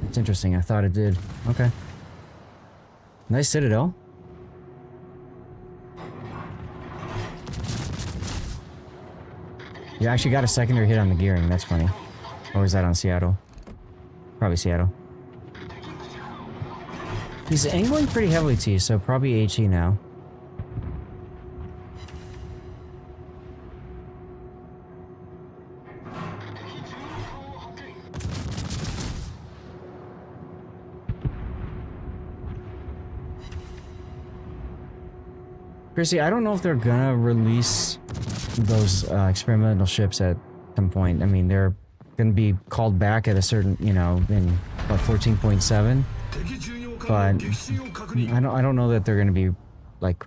It's interesting. I thought it did. Okay. Nice Citadel. You actually got a secondary hit on the gearing. That's funny. Or is that on Seattle? Probably Seattle. He's angling pretty heavily to you, so probably HE now. Chrissy, I don't know if they're gonna release those experimental ships at some point. I mean, they're gonna be called back at a certain, you know, in about 14.7. But I don't know that they're gonna be like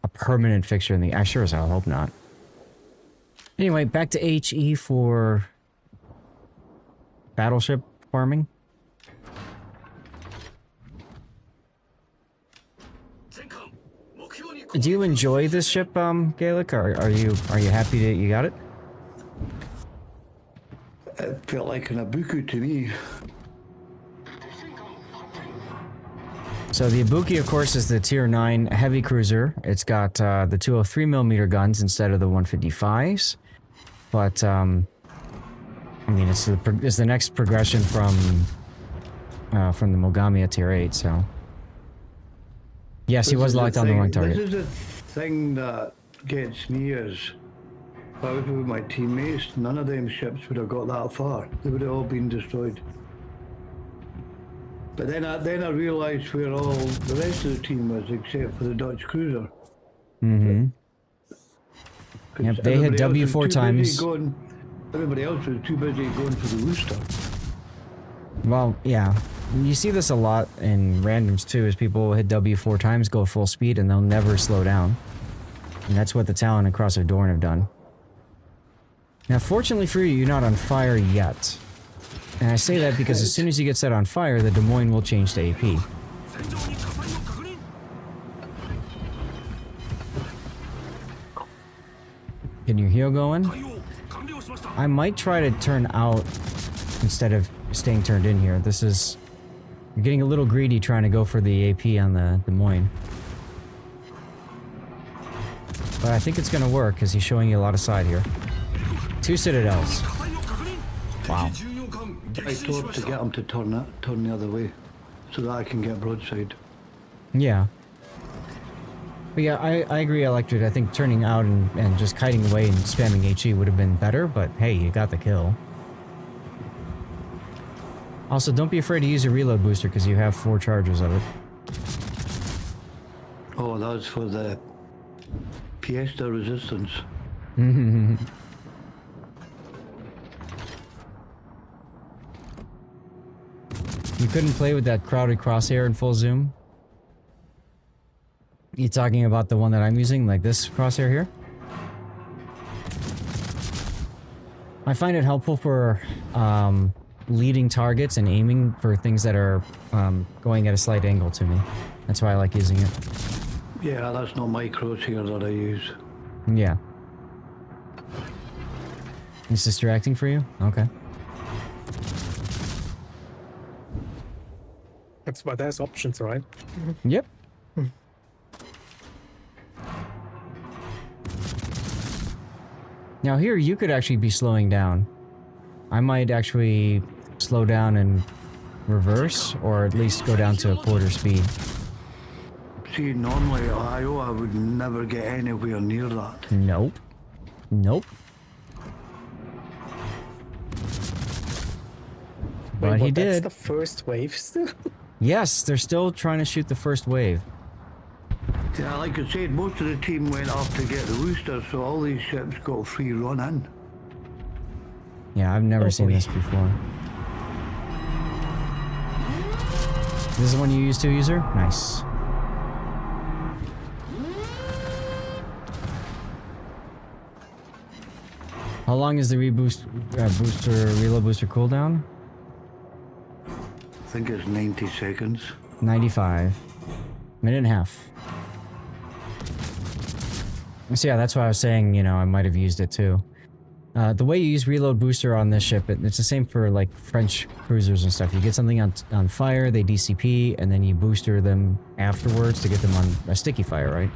a permanent fixture in the. I sure as hell hope not. Anyway, back to HE for battleship farming. Do you enjoy this ship, Gaelic? Or are you happy that you got it? It felt like an Ibuku to me. So the Ibuki, of course, is the Tier 9 heavy cruiser. It's got the 203mm guns instead of the 155s. But, I mean, it's the next progression from the Mogami at Tier 8, so... Yes, he was locked on the wrong target. This is the thing that gets me is, if I was with my teammates, none of them ships would have got that far. They would have all been destroyed. But then I realised where all the rest of the team was, except for the Dutch cruiser. Mm-hmm. Yep, they hit W 4 times. Everybody else was too busy going for the rooster. Well, yeah. You see this a lot in randoms too, is people hit W 4 times, go full speed, and they'll never slow down. And that's what the Talon and Cross of Dorn have done. Now, fortunately for you, you're not on fire yet. And I say that because as soon as you get set on fire, the Des Moines will change to AP. Getting your heel going? I might try to turn out instead of staying turned in here. This is... You're getting a little greedy trying to go for the AP on the Des Moines. But I think it's going to work because he's showing you a lot of side here. 2 Citadels. Wow. I thought to get him to turn the other way so that I can get broadside. Yeah. But yeah, I agree, Electric. I think turning out and just kiting away and spamming HE would have been better, but hey, you got the kill. Also, don't be afraid to use a reload booster because you have 4 charges of it. Oh, that was for the Fiesta resistance. You couldn't play with that crowded crosshair in full zoom? You talking about the one that I'm using, like this crosshair here? I find it helpful for leading targets and aiming for things that are going at a slight angle to me. That's why I like using it. Yeah, that's not my crosshair that I use. Yeah. It's distracting for you? Okay. That's why there's options, right? Yep. Now here you could actually be slowing down. I might actually slow down and reverse, or at least go down to a quarter speed. See, normally at Iowa, I would never get anywhere near that. Nope. Nope. Wait, But he that's did. the first wave still? Yes, they're still trying to shoot the first wave. Yeah, like I said, most of the team went off to get the Rooster, so all these ships got a free run in. Yeah, I've never seen this before. This is one you use to, user? Nice. How long is the reload booster cooldown? I think it's 90 seconds. 95. Minute and a half. So yeah, that's why I was saying, you know, I might have used it too. The way you use reload booster on this ship, it's the same for like French cruisers and stuff. You get something on fire, they DCP, and then you booster them afterwards to get them on a sticky fire, right?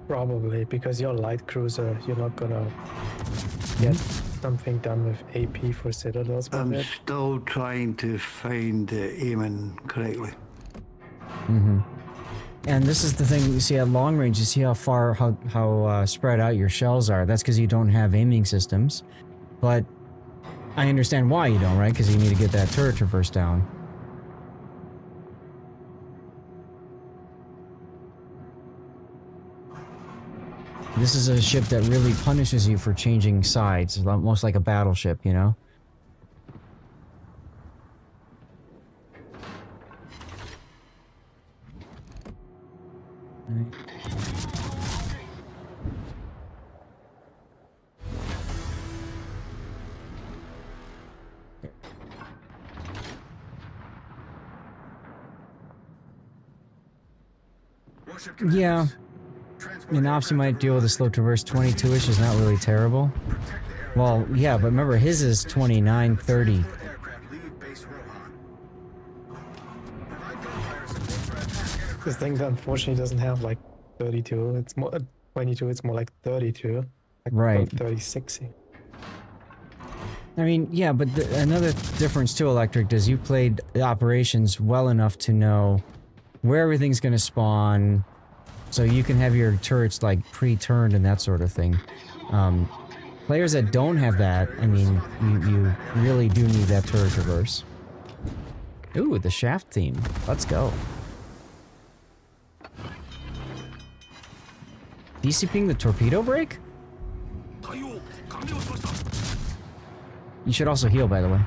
Probably, because you're a light cruiser, you're not gonna get something done with AP for Citadels. I'm still trying to find aiming correctly. Mm-hmm. And this is the thing, you see at long range, you see how far, how spread out your shells are. That's because you don't have aiming systems. But I understand why you don't, right? Because you need to get that turret traverse down. This is a ship that really punishes you for changing sides. It's almost like a battleship, you know? Yeah. And ops you might deal with a slow traverse 22-ish is not really terrible. Well, yeah, but remember his is 29, 30. This thing unfortunately doesn't have like 32. It's more 22. It's more like 32. Like Right. 36. I mean, yeah, but another difference too, Electric, is you played the operations well enough to know where everything's going to spawn, so you can have your turrets like pre-turned and that sort of thing. Players that don't have that, I mean, you really do need that turret traverse. Ooh, the shaft theme. Let's go. DCPing the torpedo brake? You should also heal, by the way.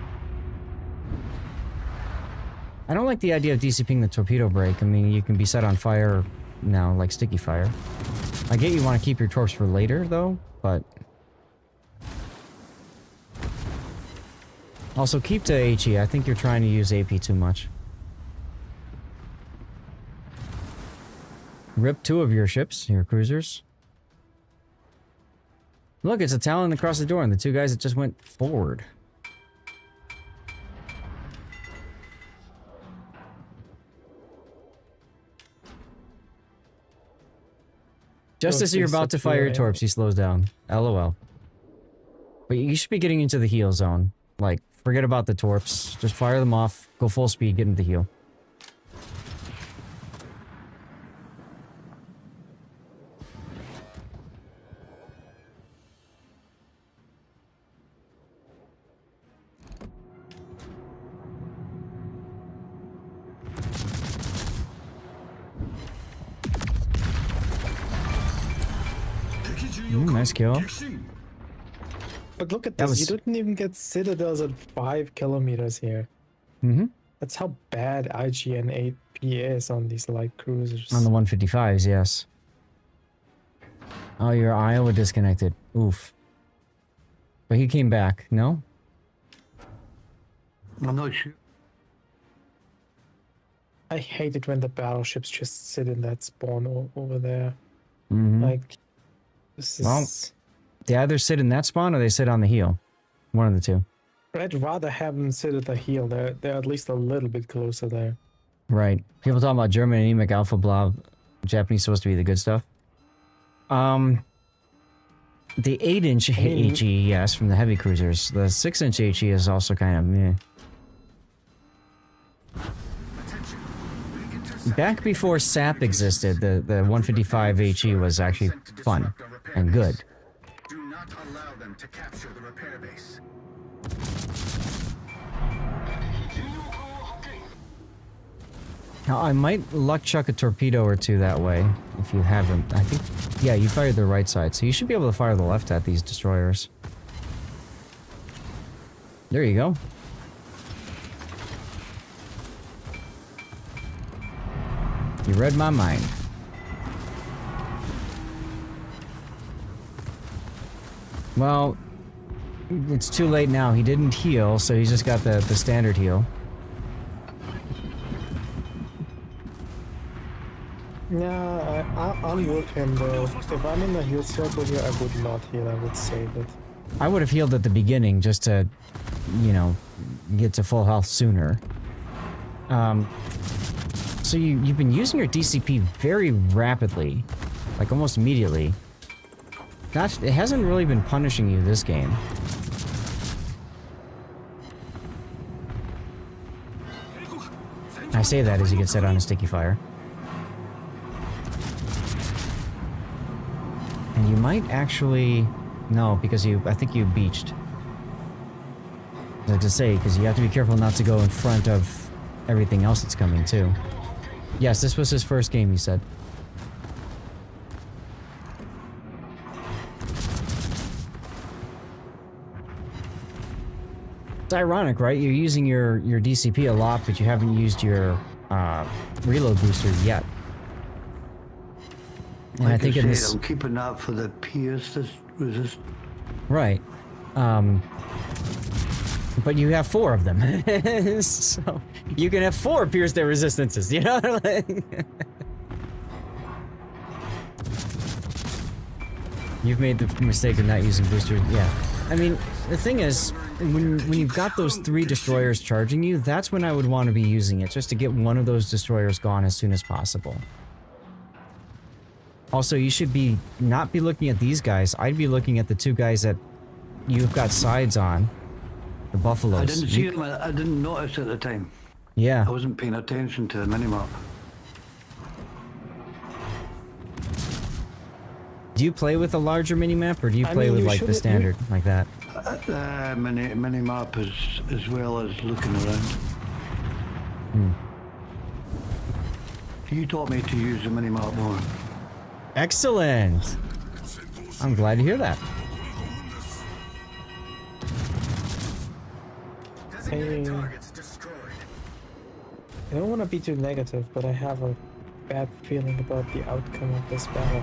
I don't like the idea of DCPing the torpedo brake. I mean, you can be set on fire now, like sticky fire. I get you want to keep your torps for later, though, but... Also, keep to HE. I think you're trying to use AP too much. Rip 2 of your ships, your cruisers. Look, it's a Talon across the door and the 2 guys that just went forward. Just as you're about to fire your torps, he slows down. LOL. But you should be getting into the heal zone. Like, forget about the torps. Just fire them off, go full speed, get into heal. Nice kill. But look at this, you didn't even get Citadels at 5 kilometers here. Mm-hmm. That's how bad IGN 8P is on these light cruisers. On the 155s, yes. Oh, your Iowa disconnected. Oof. But he came back, no? I'm not sure. I hate it when the battleships just sit in that spawn over there. Mm-hmm. Like, this is... Well, they either sit in that spawn or they sit on the heel. One of the two. I'd rather have them sit at the heel. They're at least a little bit closer there. Right. People talking about German anemic alpha blob. Japanese supposed to be the good stuff. The 8-inch HE, yes, from the heavy cruisers. The 6-inch HE is also kind of meh. Back before SAP existed, the 155 HE was actually fun and good. Do not allow them to capture the repair base. Now, I might luck chuck a torpedo or two that way, if you haven't. I think, yeah, you fired the right side, so you should be able to fire the left at these destroyers. There you go. You read my mind. Well, it's too late now. He didn't heal, so he's just got the standard heal. Yeah, I'm with him though. If I'm in the heal circle here, I would not heal. I would save it. I would have healed at the beginning just to, you know, get to full health sooner. So you've been using your DCP very rapidly, like almost immediately. It hasn't really been punishing you this game. I say that as you get set on a sticky fire. And you might actually... No, because I think you beached. I have to say, because you have to be careful not to go in front of everything else that's coming too. Yes, this was his first game, he said. It's ironic, right? You're using your DCP a lot, but you haven't used your reload booster yet. And like I think I in said, this... I'm keeping that for the pierce resist. Right. But you have 4 of them. So you can have 4 pierce their resistances, you know? You've made the mistake of not using boosters. Yeah. I mean, the thing is, when you've got those 3 destroyers charging you, that's when I would want to be using it, just to get one of those destroyers gone as soon as possible. Also, you should not be looking at these guys. I'd be looking at the 2 guys that you've got sides on. The buffaloes. I didn't see them. I didn't notice at the time. Yeah. I wasn't paying attention to the minimap. Do you play with a larger minimap, or do you play with like the standard, like that? Minimap as well as looking around. Hmm. You taught me to use the minimap more. Excellent! I'm glad to hear that. I don't want to be too negative, but I have a bad feeling about the outcome of this battle.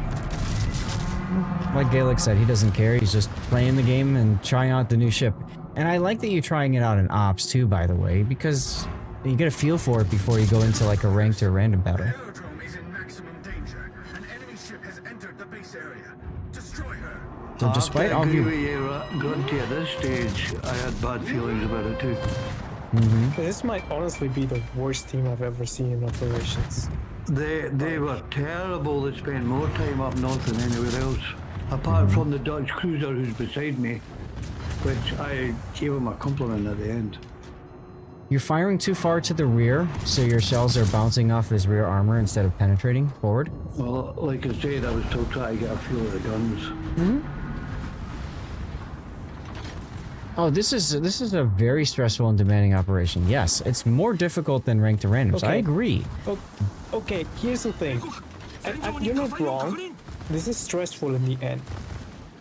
Like Gaelic said, he doesn't care. He's just playing the game and trying out the new ship. And I like that you're trying it out in Ops too, by the way, because you get a feel for it before you go into like a ranked or random battle. So despite all of you... Grunty, at this stage, I had bad feelings about it too. This might honestly be the worst team I've ever seen in operations. They were terrible. They spent more time up north than anywhere else. Apart from the Dutch cruiser who's beside me, which I gave him a compliment at the end. You're firing too far to the rear, so your shells are bouncing off his rear armor instead of penetrating forward. Well, like I said, I was still trying to get a feel of the guns. Oh, this is a very stressful and demanding operation. Yes, it's more difficult than ranked to randoms. Okay. I agree. Okay, here's the thing. You're not wrong. This is stressful in the end.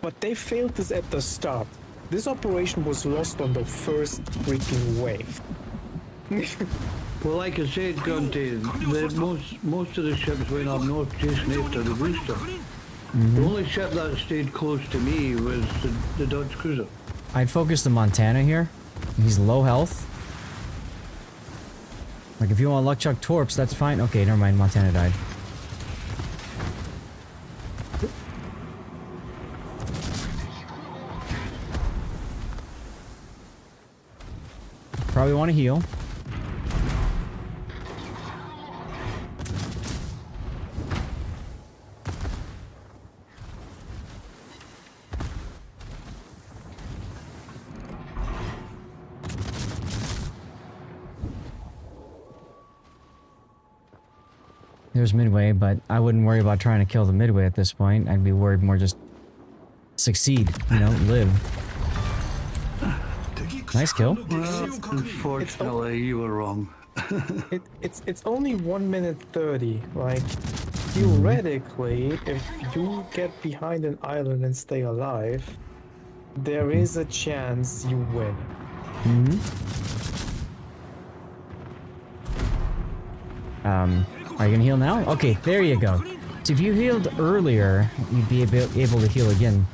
But they failed this at the start. This operation was lost on the first freaking wave. Well, like I said, Grunty, most of the ships went up north chasing after the booster. The only ship that stayed close to me was the Dutch cruiser. I'd focus the Montana here. He's low health. Like if you want Luckchuck Torps, that's fine. Okay, never mind. Montana died. probably want to heal. There's midway, but I wouldn't worry about trying to kill the midway at this point. I'd be worried more just succeed, you know, live. Nice kill. Well, unfortunately, you were wrong. It's only 1 minute 30. Like, theoretically, if you get behind an island and stay alive, there is a chance you win. Are you gonna heal now? Okay, there you go. So if you healed earlier, you'd be able to heal again.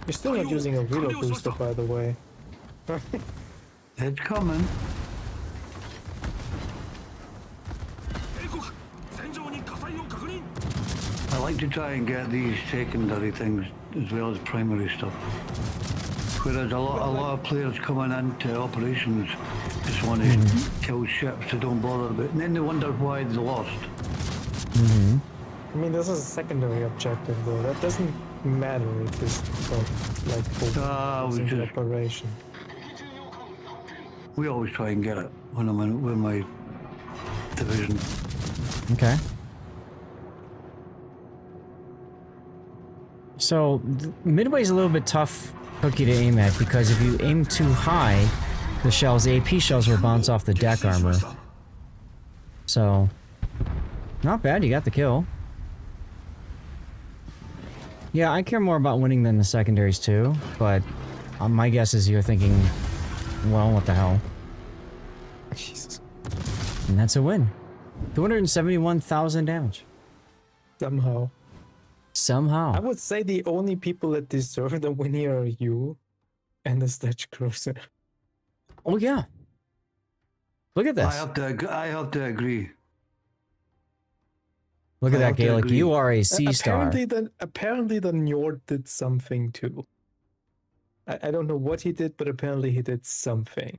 You're still not using a reload booster, by the way. It's coming. I like to try and get these secondary things as well as primary stuff. Whereas a lot of players coming into operations just want to kill ships, so don't bother about it. And then they wonder why they lost. I mean, this is a secondary objective, though. That doesn't matter at this point, like, for the operation. We always try and get it when I'm in with my division. Okay. So, midway's a little bit tough cookie to aim at, because if you aim too high, the shells, the AP shells will bounce off the deck armor. So, not bad, you got the kill. Yeah, I care more about winning than the secondaries too, but my guess is you're thinking, well, what the hell? Jesus. And that's a win. 271,000 damage. Somehow. Somehow. I would say the only people that deserve the win here are you and the Sledge Cruiser. Oh yeah. Look at this. I have to agree. Look at that, Gaelic. You are a C-star. Apparently the Njord did something too. I don't know what he did, but apparently he did something.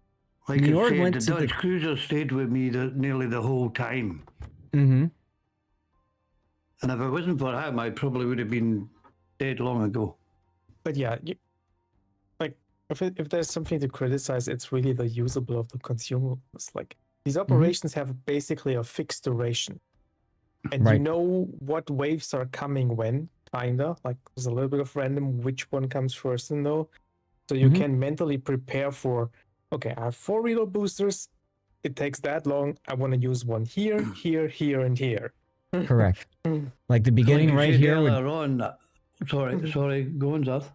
Like Njord I said, went the to Dutch cruiser stayed with me nearly the whole time. Mm-hmm. And if it wasn't for him, I probably would have been dead long ago. But yeah, like if there's something to criticize, it's really the usable of the consumables. Like these operations have basically a fixed duration, and you know what waves are coming when. Kinda like there's a little bit of random which one comes first and though, so you can mentally prepare for. Okay, I have 4 reload boosters. It takes that long. I want to use one here, here, here, and here. Correct. Like the beginning right here would... Sorry, go on, Zeth.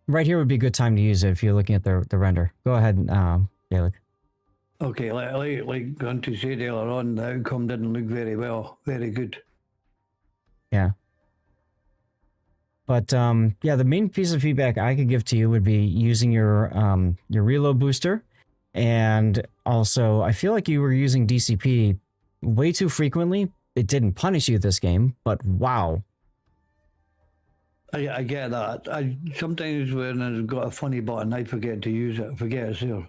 Right here would be a good time to use it if you're looking at the render. Go ahead, Gaelic. Okay, like Grunty said earlier on, the outcome didn't look very good. Yeah. But yeah, the main piece of feedback I could give to you would be using your reload booster, and also I feel like you were using DCP way too frequently. It didn't punish you this game, but wow. I get that. Sometimes when I've got a funny button, I forget to use it. I forget it's there.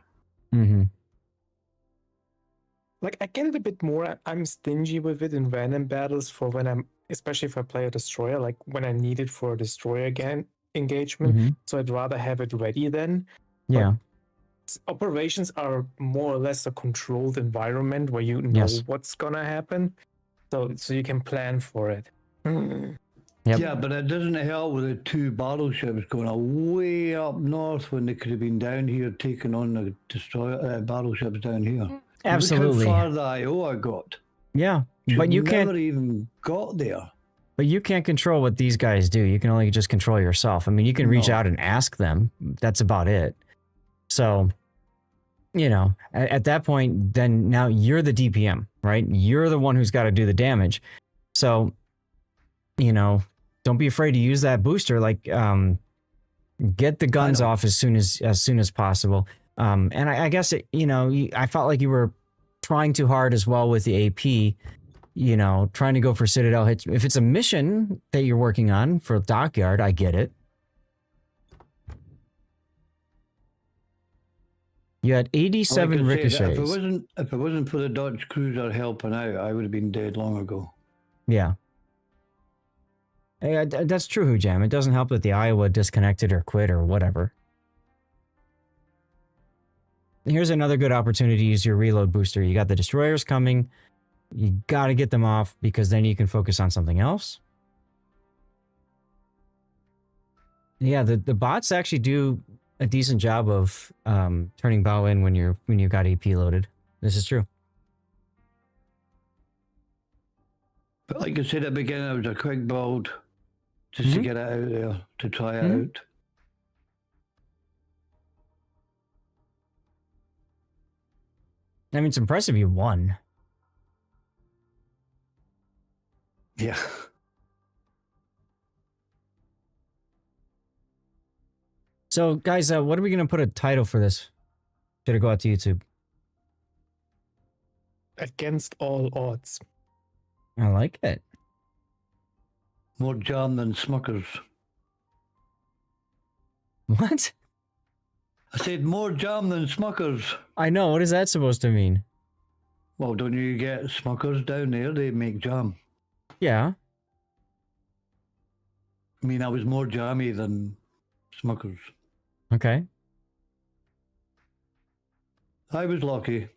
Like I get it a bit more. I'm stingy with it in random battles for when I'm, especially if I play a destroyer, like when I need it for a destroyer engagement. So I'd rather have it ready then. Yeah. But operations are more or less a controlled environment where you know what's gonna happen. So you can plan for it. Yeah, but it doesn't help with the 2 battleships going way up north when they could have been down here taking on the destroyer battleships down here. Absolutely. Look how far the Iowa got. Yeah, but you can't never even got there. But you can't control what these guys do. You can only just control yourself. I mean, you can reach out and ask them. That's about it. So, you know, at that point, then now you're the DPM, right? You're the one who's got to do the damage. So, you know, don't be afraid to use that booster. Like, get the guns off as soon as possible. And I guess you know, I felt like you were trying too hard as well with the AP. You know, trying to go for Citadel hits. If it's a mission that you're working on for Dockyard, I get it. You had Like 87 I said, ricochets. if it wasn't for the Dutch cruiser helping out, I would have been dead long ago. Yeah. Hey, that's true, Hujam. It doesn't help that the Iowa disconnected or quit or whatever. Here's another good opportunity to use your reload booster. You got the destroyers coming. You got to get them off because then you can focus on something else. Yeah, the bots actually do a decent job of turning bow in when you got AP loaded. This is true. But like I said at the beginning, it was a quick build just to get it out there, to try it out. I mean, it's impressive you won. Yeah. So, guys, what are we going to put a title for this? Should it go out to YouTube? Against all odds. I like it. More jam than Smuckers. What? I said more jam than Smuckers. I know. What is that supposed to mean? Well, don't you get Smuckers down there? They make jam. Yeah. I mean, I was more jammy than Smuckers. Okay. I was lucky.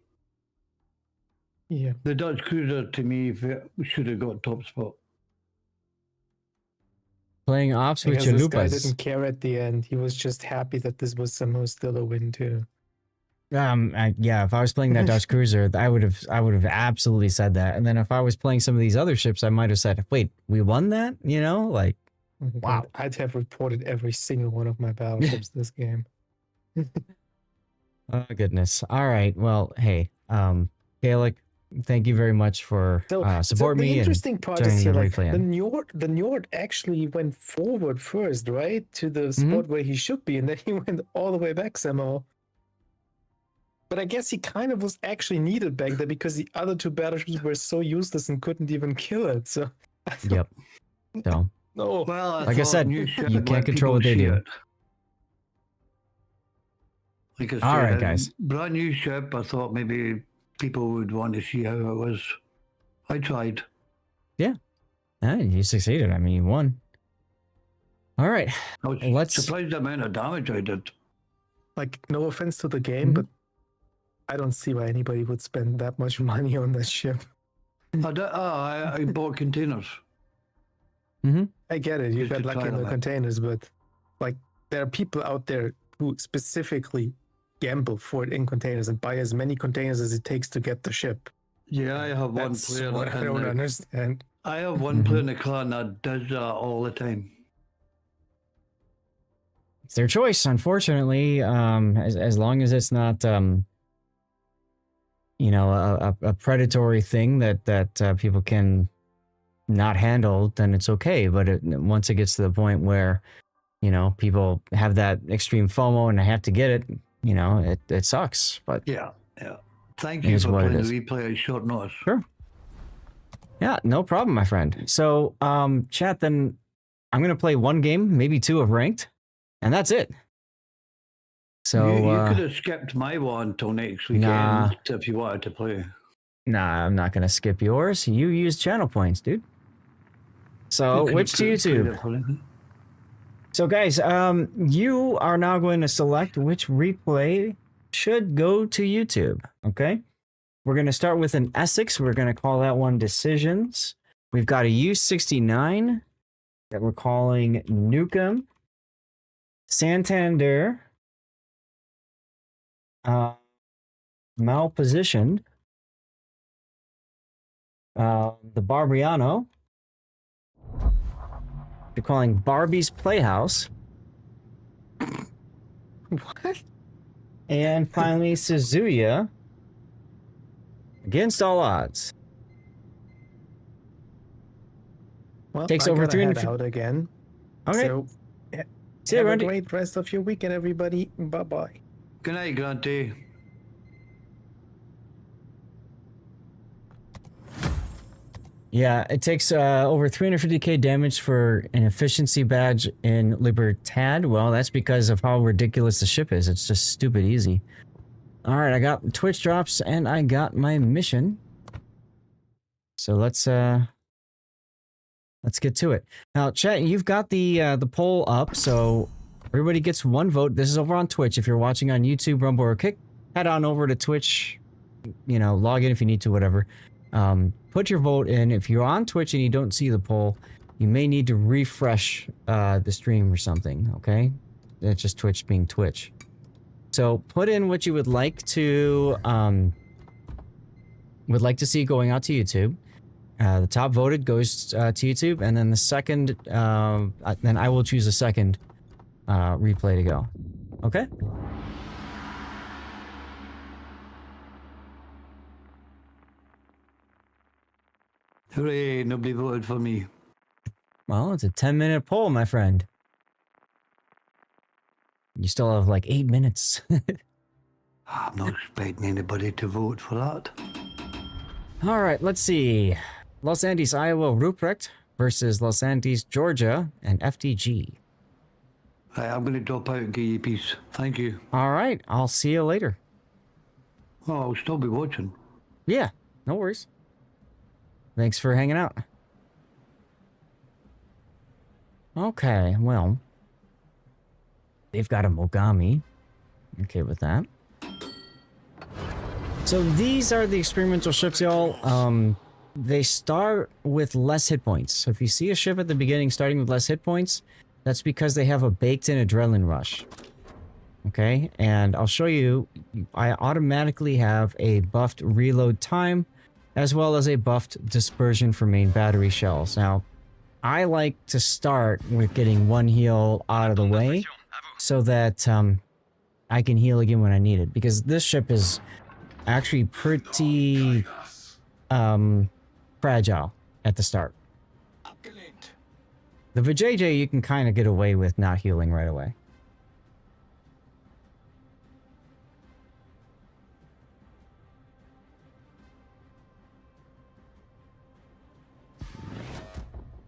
Yeah. The Dutch cruiser, to me, should have got top spot. Playing ops with Because this guy chalupas. didn't care at the end. He was just happy that this was somehow still a win too. Yeah, if I was playing that Dutch cruiser, I would have absolutely said that. And then if I was playing some of these other ships, I might have said, "Wait, we won that?" You know, like, wow. I'd have reported every single one of my battleships this game. Oh goodness. All right. Well, hey, Gaelic, thank you very much for supporting me. The interesting part turning is here, the like, replay in. the Njord actually went forward first, right, to the spot where he should be, and then he went all the way back somehow. But I guess he kind of was actually needed back there because the other two battleships were so useless and couldn't even kill it. So. Yep. So. No. Well, like I said, you can't control what they do. Like I said, all right, guys. Brand new ship. I thought maybe people would want to see how it was. I tried. Yeah. You succeeded. I mean, you won. All right. I was surprised the amount of damage I did. Like, no offense to the game, but I don't see why anybody would spend that much money on this ship. I bought containers. I get it. You Just got to lucky try in the them out. containers, but like there are people out there who specifically gamble for it in containers and buy as many containers as it takes to get the ship. Yeah, I have one That's player. what I don't understand. I have one player in the clan that does that all the time. It's their choice, unfortunately. As long as it's not, you know, a predatory thing that people can not handle, then it's okay. But once it gets to the point where, you know, people have that extreme FOMO and they have to get it, you know, it sucks. But yeah. Thank you for playing the replay at short notice. Sure. Yeah, no problem, my friend. So, chat, then I'm going to play one game, maybe two of Ranked, and that's it. So you could have skipped my one till next weekend if you wanted to play. Nah, I'm not going to skip yours. You use channel points, dude. So, which to YouTube? So, guys, you are now going to select which replay should go to YouTube, okay? We're going to start with an Essex. We're going to call that one Decisions. We've got a U69 that we're calling Nukem. Santander. Malpositioned. The Barbiano. You're calling Barbie's Playhouse. What? And finally, Suzuya. Against all odds. Well, Takes I over gotta 350 head out again. Okay. So, See you, have Randy. a great rest of your weekend, everybody. Bye-bye. Good night, Grunty. Yeah, it takes over 350k damage for an efficiency badge in Libertad. Well, that's because of how ridiculous the ship is. It's just stupid easy. All right, I got Twitch drops and I got my mission. So let's get to it. Now, chat, you've got the poll up, so everybody gets one vote. This is over on Twitch. If you're watching on YouTube, Rumble, or Kick, head on over to Twitch. You know, log in if you need to, whatever. Put your vote in. If you're on Twitch and you don't see the poll, you may need to refresh the stream or something, okay? That's just Twitch being Twitch. So put in what you would like to see going out to YouTube. The top voted goes to YouTube, and then the second, then I will choose a second replay to go. Okay? Hooray, nobody voted for me. Well, it's a 10-minute poll, my friend. You still have like 8 minutes. I'm not expecting anybody to vote for that. All right, let's see. Los Andes, Iowa, Ruprecht versus Los Andes, Georgia, and FTG. Right, I'm going to drop out and get you peace. Thank you. All right, I'll see you later. Oh, I'll still be watching. Yeah, no worries. Thanks for hanging out. Okay, well, they've got a Mogami. Okay with that. So these are the experimental ships, y'all. They start with less hit points. So if you see a ship at the beginning starting with less hit points, that's because they have a baked-in adrenaline rush. Okay, and I'll show you, I automatically have a buffed reload time, as well as a buffed dispersion for main battery shells. Now, I like to start with getting one heal out of the way, so that I can heal again when I need it, because this ship is actually pretty fragile at the start. The Vijay you can kind of get away with not healing right away.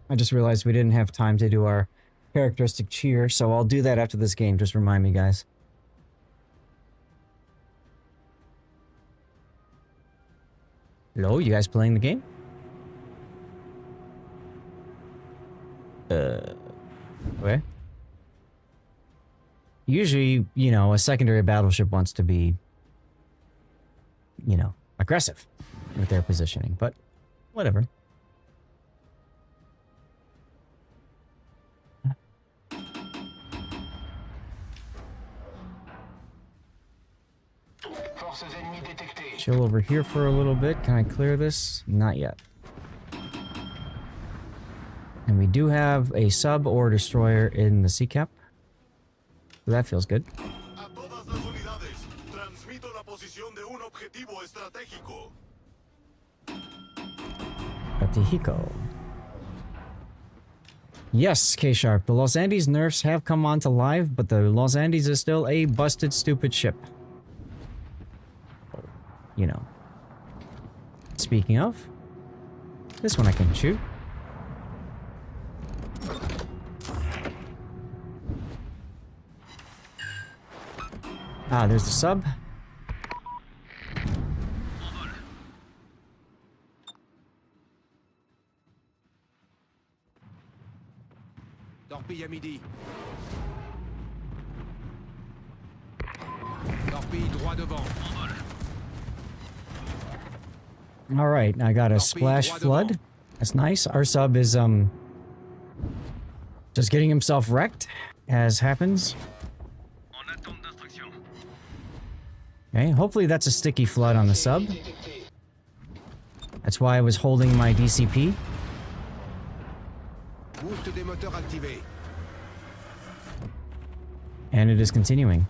I just realized we didn't have time to do our characteristic cheer, so I'll do that after this game. Just remind me, guys. Hello, you guys playing the game? Okay. Usually, you know, a secondary battleship wants to be, you know, aggressive with their positioning, but whatever. Chill over here for a little bit. Can I clear this? Not yet. And we do have a sub or destroyer in the CCAP. So that feels good. Strategico. Yes, K-Sharp. The Los Andes nerfs have come onto live, but the Los Andes is still a busted, stupid ship. You know. Speaking of, this one I can shoot. Ah, there's the sub. Torpille à midi. Torpille droit devant. All right, I got a splash flood. That's nice. Our sub is just getting himself wrecked, as happens. Okay, hopefully that's a sticky flood on the sub. That's why I was holding my DCP. Boost des moteurs activé. And it is continuing.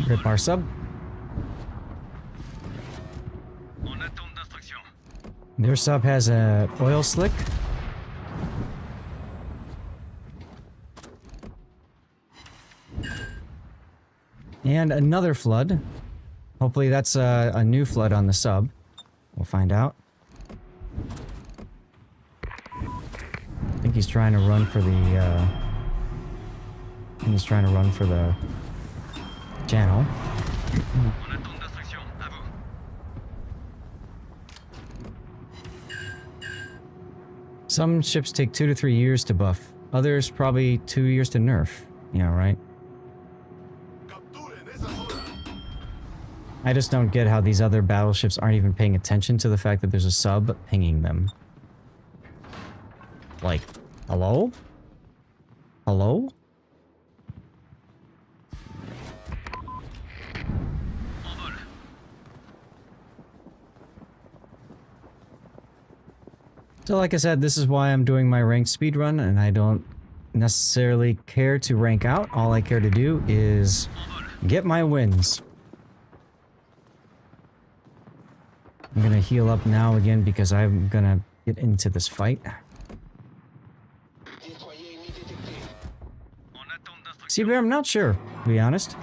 Rip our sub. Their sub has a oil slick. And another flood. Hopefully that's a new flood on the sub. We'll find out. I think think he's trying to run for the, he's trying to run for the channel. Some ships take 2 to 3 years to buff. Others probably 2 years to nerf. Yeah, right? I just don't get how these other battleships aren't even paying attention to the fact that there's a sub pinging them. Like, hello? Hello? So like I said, this is why I'm doing my ranked speedrun, and I don't necessarily care to rank out. All I care to do is get my wins. I'm gonna heal up now again because I'm gonna get into this fight. See, I'm not sure, to be honest.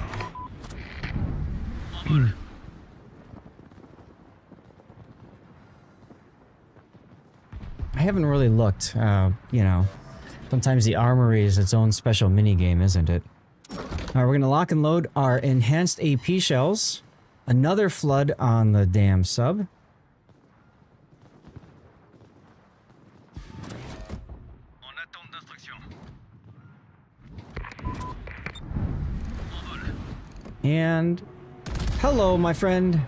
I haven't really looked, you know. Sometimes the armory is its own special minigame, isn't it? Alright, we're gonna lock and load our enhanced AP shells. Another flood on the damn sub. And hello, my friend.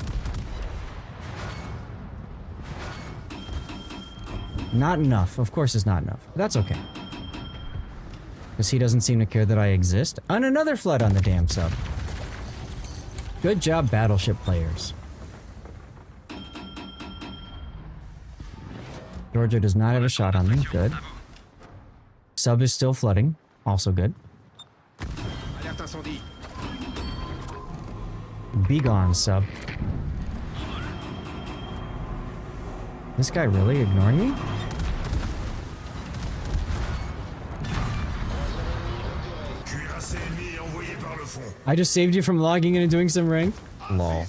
Not enough. Of course it's not enough. But that's okay. Because he doesn't seem to care that I exist. And another flood on the damn sub. Good job, battleship players. Georgia does not have a shot on me. Good. Sub is still flooding. Also good. Be gone, sub. This guy really ignoring me? I just saved you from logging in and doing some rank? Lol.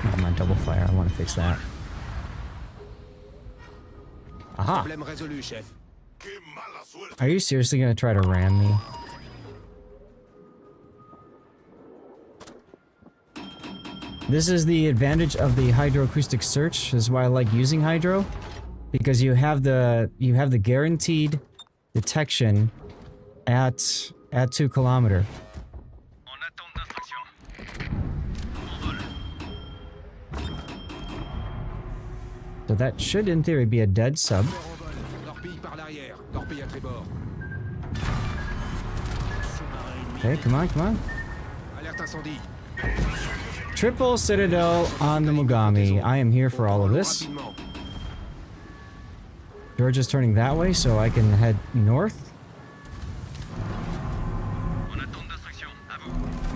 I'm on double fire. I want to fix that. Aha! Are you seriously gonna try to ram me? This is the advantage of the hydroacoustic search. This is why I like using hydro, because you have the guaranteed detection at 2 kilometer. So that should, in theory, be a dead sub. Okay, come on, come on. Triple Citadel on the Mogami. I am here for all of this. Georgia's turning that way, so I can head north.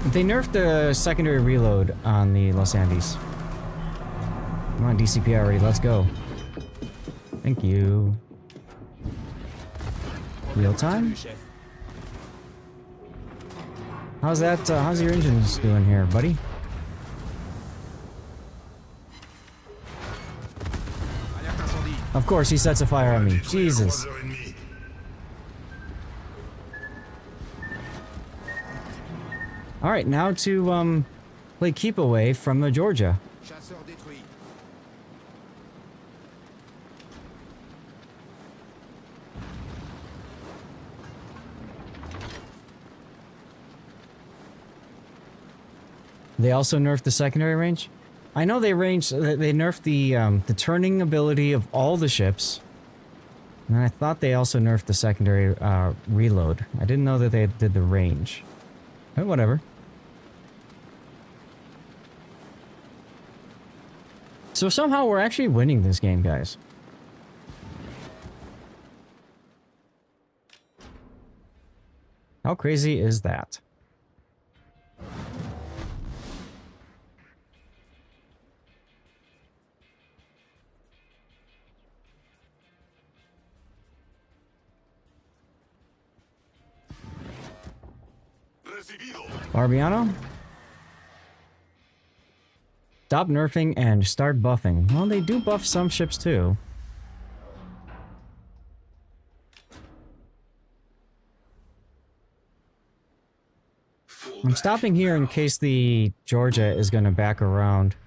They nerfed the secondary reload on the Los Andes. Come on, DCP already. Let's go. Thank you. Real time? How's that, how's your engines doing here, buddy? Of course, he sets a fire on me. Jesus. Alright, now to, play keep away from the Georgia. They also nerfed the secondary range? I know they nerfed the turning ability of all the ships. And I thought they also nerfed the secondary reload. I didn't know that they did the range. But whatever. So somehow we're actually winning this game, guys. How crazy is that? Barbiano? Stop nerfing and start buffing. Well, they do buff some ships too. I'm stopping here in case the Georgia is going to back around.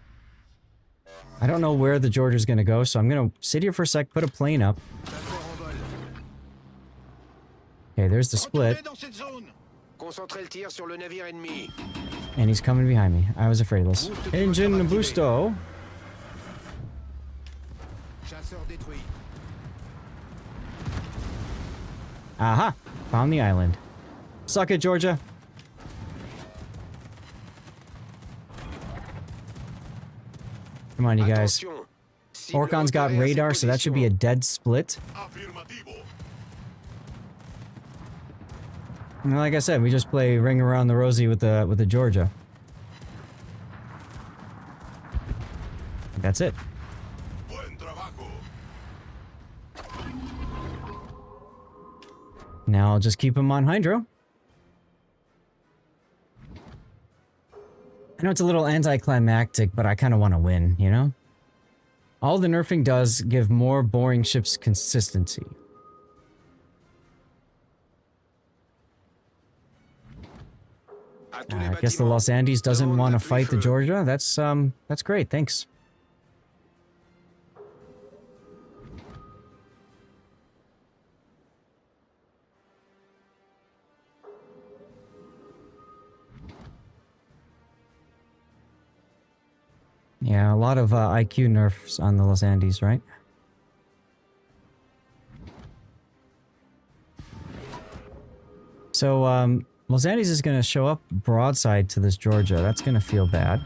I don't know where the Georgia's going to go, so I'm going to sit here for a sec, put a plane up. Okay, there's the split. And he's coming behind me. I was afraid of this. Engine boosto. Aha! Found the island. Suck it, Georgia. Come on, you guys. Orcon's got radar, so that should be a dead split. And like I said, we just play ring around the rosy with the Georgia. That's it. Now I'll just keep him on Hydro. I know it's a little anticlimactic, but I kind of want to win, you know? All the nerfing does give more boring ships consistency. I guess the Los Andes doesn't want to fight the Georgia. That's great, thanks. Yeah, a lot of IQ nerfs on the Los Andes, right? So, Los Andes is going to show up broadside to this Georgia. That's going to feel bad.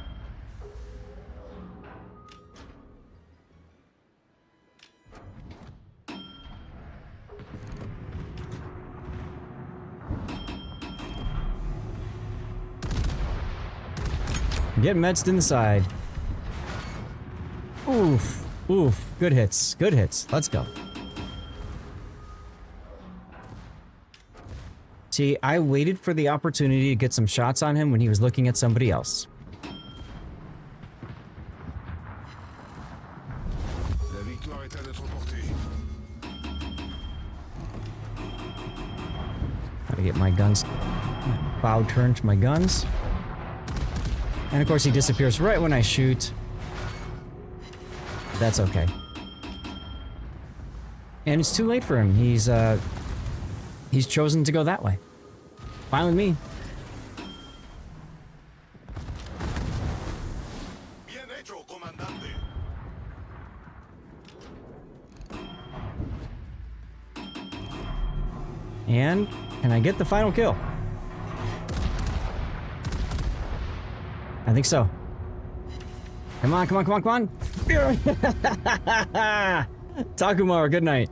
Get metzed inside. Oof. Oof. Good hits. Good hits. Let's go. See, I waited for the opportunity to get some shots on him when he was looking at somebody else. Gotta get my guns. Bow turn to my guns. And of course he disappears right when I shoot. That's okay. And it's too late for him. He's chosen to go that way. Fine with me. And can I get the final kill? I think so. Come on, come on, come on, come on. Takumar, good night.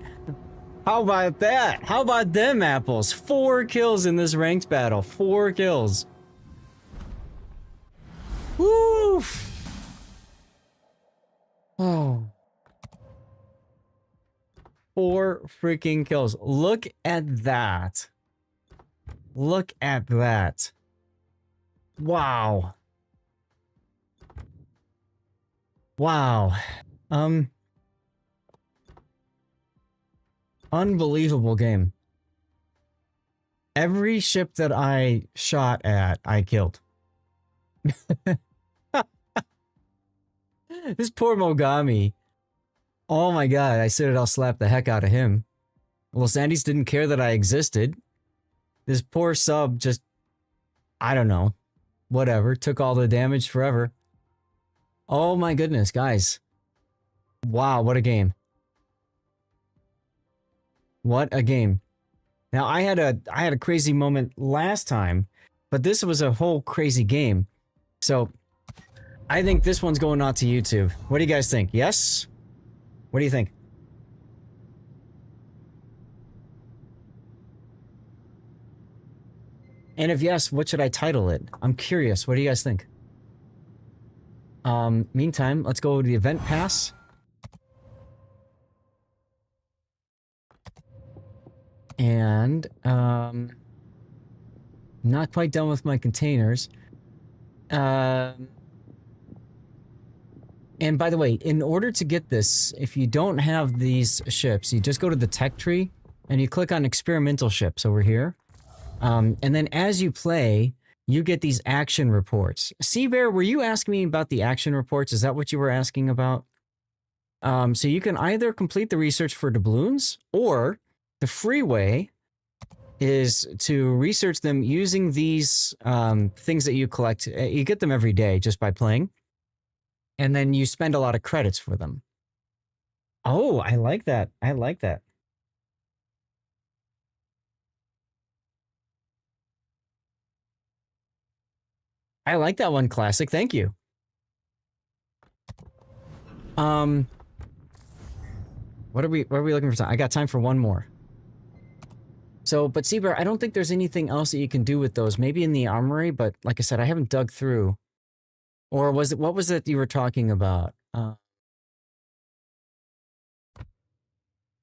How about that? How about them apples? 4 kills in this ranked battle. 4 kills. Woo! Oh. 4 freaking kills. Look at that. Look at that. Wow. Wow. Unbelievable game. Every ship that I shot at, I killed. This poor Mogami. Oh my god, I said I'll slap the heck out of him. Los Andes didn't care that I existed. This poor sub just, I don't know, whatever, took all the damage forever. Oh my goodness, guys. Wow, what a game. What a game. Now, I had a crazy moment last time, but this was a whole crazy game. So, I think this one's going out to YouTube. What do you guys think? Yes? What do you think? And if yes, what should I title it? I'm curious. What do you guys think? Meantime, let's go to the event pass. And, not quite done with my containers. And by the way, in order to get this, if you don't have these ships, you just go to the tech tree and you click on experimental ships over here. And then as you play, you get these action reports. Seabear, were you asking me about the action reports? Is that what you were asking about? So you can either complete the research for doubloons, or the free way is to research them using these things that you collect. You get them every day just by playing. And then you spend a lot of credits for them. Oh, I like that. I like that. I like that one, Classic. Thank you. What are we looking for? I got time for one more. So, but Seabear, I don't think there's anything else that you can do with those. Maybe in the armory, but like I said, I haven't dug through. Or was it, what was it you were talking about?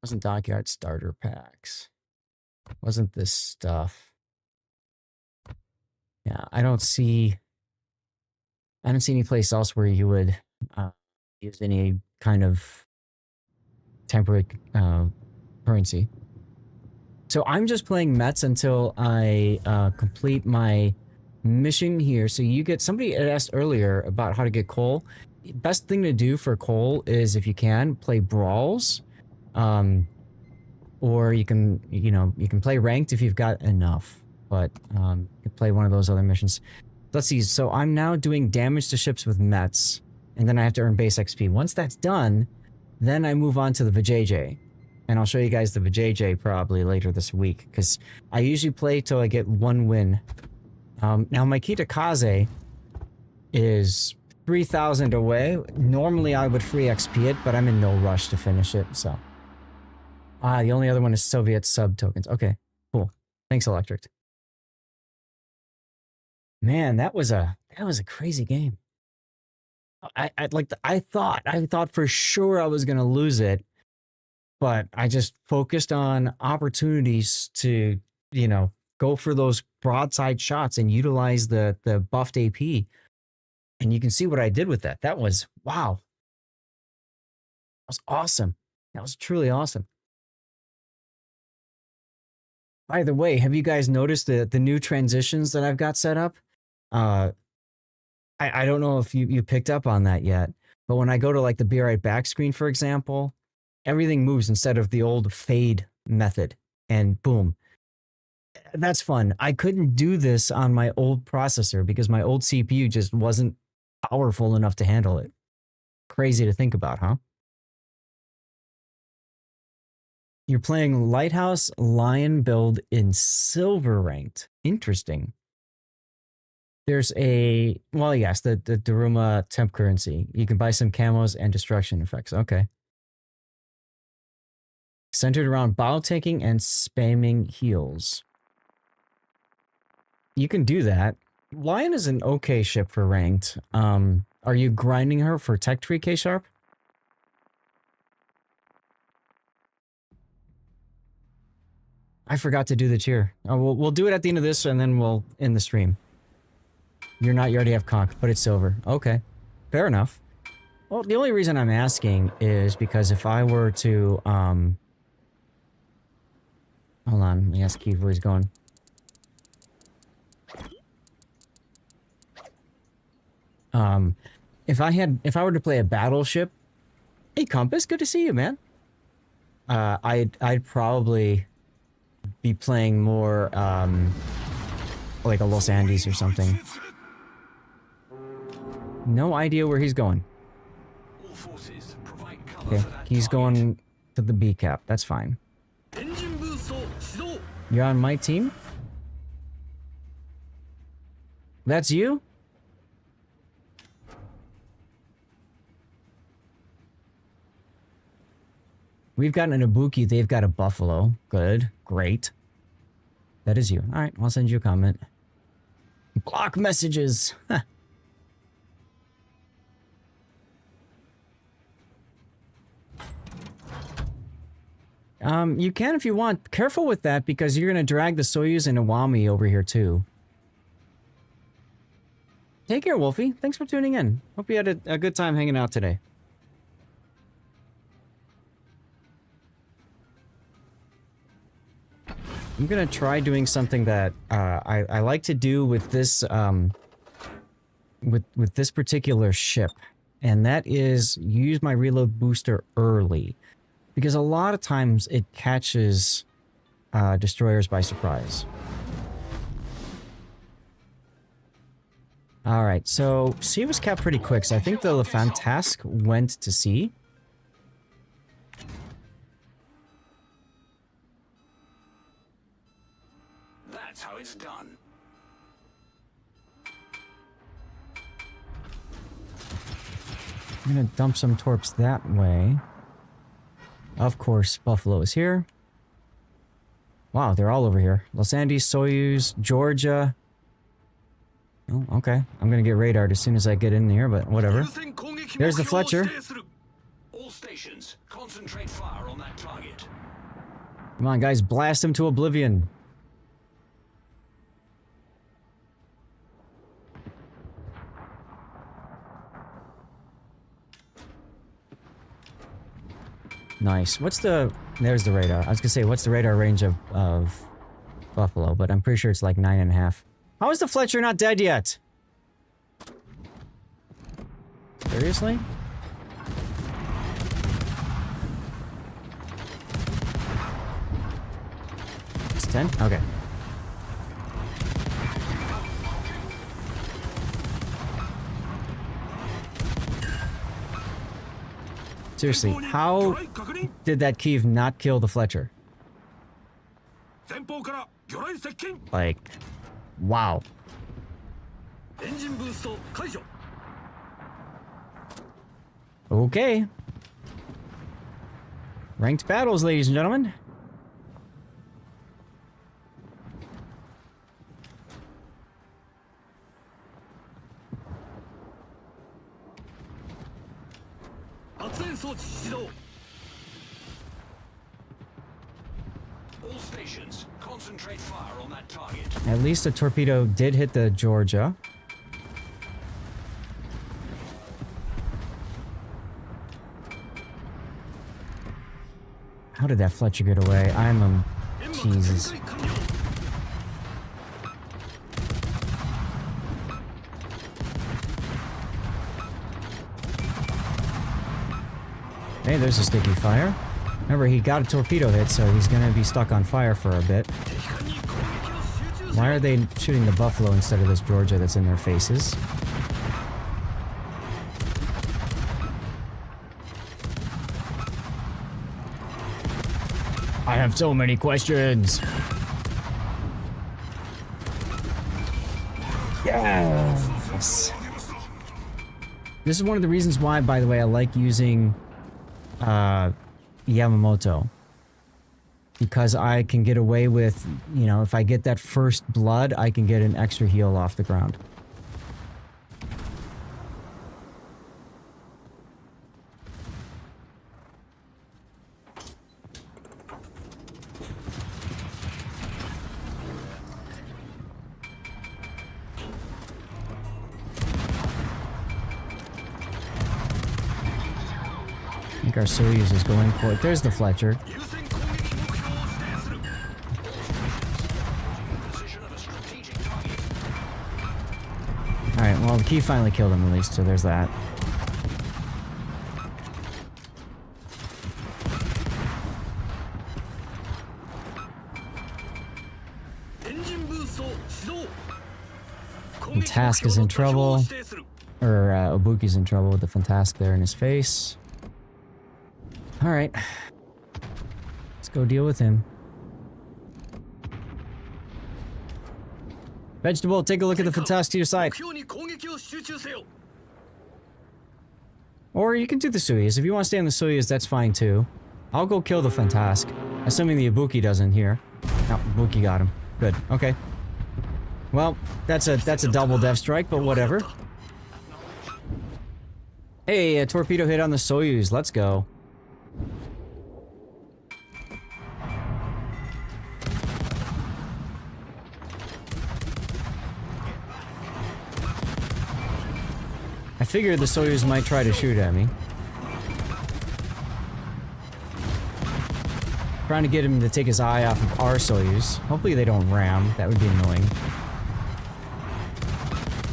Wasn't Dockyard starter packs. Wasn't this stuff. Yeah, I don't see any place else where you would use any kind of temporary currency. So I'm just playing Mets until I complete my mission here. So you get, somebody asked earlier about how to get coal. Best thing to do for coal is, if you can, play brawls. Or you can, you can play ranked if you've got enough. But you can play one of those other missions. Let's see. So I'm now doing damage to ships with Mets. And then I have to earn base XP. Once that's done, then I move on to the Vijay. And I'll show you guys the Vijay probably later this week, because I usually play till I get one win. Now my Kitakaze is 3,000 away. Normally I would free XP it, but I'm in no rush to finish it, so. The only other one is Soviet sub tokens. Okay, cool. Thanks, Electric. Man, that was a crazy game. I thought for sure I was gonna lose it, but I just focused on opportunities to, go for those broadside shots and utilize the buffed AP. And you can see what I did with that. That was, wow. That was awesome. That was truly awesome. By the way, have you guys noticed the new transitions that I've got set up? I don't know if you picked up on that yet, but when I go to like the Be Right Back screen, for example, everything moves instead of the old fade method, and boom. That's fun. I couldn't do this on my old processor because my old CPU just wasn't powerful enough to handle it. Crazy to think about, huh? You're playing Lighthouse Lion build in Silver Ranked. Interesting. There's a, well, yes, the Daruma temp currency. You can buy some camos and destruction effects. Okay. Centered around bow taking and spamming heals. You can do that. Lion is an okay ship for ranked. Are you grinding her for tech tree, K-Sharp? I forgot to do the cheer. Oh, we'll do it at the end of this and then we'll end the stream. You're not, you already have conch, but it's silver. Okay. Fair enough. Well, the only reason I'm asking is because if I were to, hold on, let me ask Keith where he's going. If I were to play a battleship, hey Compass, good to see you, man. I'd probably be playing more, like a Los Andes or something. No idea where he's going. Okay, he's going to the B cap. That's fine. You're on my team? That's you? We've got an Ibuki, they've got a Buffalo. Good, great. That is you. Alright, I'll send you a comment. Block messages! You can if you want. Careful with that because you're going to drag the Soyuz and Iwami over here too. Take care, Wolfie. Thanks for tuning in. Hope you had a good time hanging out today. I'm gonna try doing something that I like to do with this with this particular ship, and that is use my reload booster early, because a lot of times it catches destroyers by surprise. All right, so C was capped pretty quick, so I think the Fantask went to C. That's how it's done. I'm gonna dump some torps that way. Of course, Buffalo is here. Wow, they're all over here. Los Andes, Soyuz, Georgia. Oh, okay. I'm gonna get radared as soon as I get in here, but whatever. There's the Fletcher. All stations, concentrate fire on that target. Come on, guys, blast him to oblivion. Nice. What's the... There's the radar. I was gonna say, what's the radar range of Buffalo, but I'm pretty sure it's like 9.5. How is the Fletcher not dead yet? Seriously? It's 10? Okay. Seriously, how did that Kiev not kill the Fletcher? Like, wow. Okay. Ranked battles, ladies and gentlemen. All stations, concentrate fire on that target. At least a torpedo did hit the Georgia. How did that Fletcher get away? I'm Jesus. Hey, there's a sticky fire. Remember, he got a torpedo hit, so he's gonna be stuck on fire for a bit. Why are they shooting the Buffalo instead of this Georgia that's in their faces? I have so many questions. Yes. This is one of the reasons why, by the way, I like using Yamamoto. Because I can get away with, you know, if I get that first blood, I can get an extra heal off the ground. I think our Soyuz is going for it. There's the Fletcher. Alright, well, the key finally killed him at least, so there's that. Fantask is in trouble. Or, Obuki's in trouble with the Fantask there in his face. Alright. Let's go deal with him. Vegetable, take a look at the Fantask to your side. Or you can do the Soyuz. If you want to stay on the Soyuz, that's fine too. I'll go kill the Fantask. Assuming the Ibuki doesn't here. No, Ibuki got him. Good. Okay. Well, that's a double death strike, but whatever. Hey, a torpedo hit on the Soyuz. Let's go. I figured the Soyuz might try to shoot at me. Trying to get him to take his eye off of our Soyuz. Hopefully they don't ram. That would be annoying.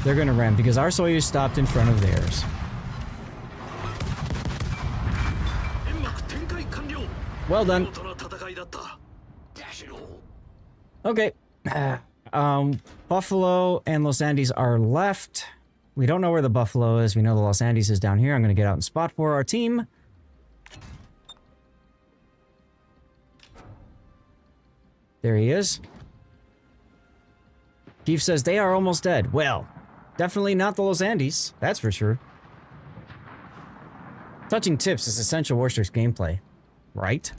They're gonna ram because our Soyuz stopped in front of theirs. Well done. Okay. Buffalo and Los Andes are left. We don't know where the Buffalo is. We know the Los Andes is down here. I'm gonna get out and spot for our team. There he is. Keith says they are almost dead. Well, definitely not the Los Andes. That's for sure. Touching tips is essential Warster's gameplay. Right?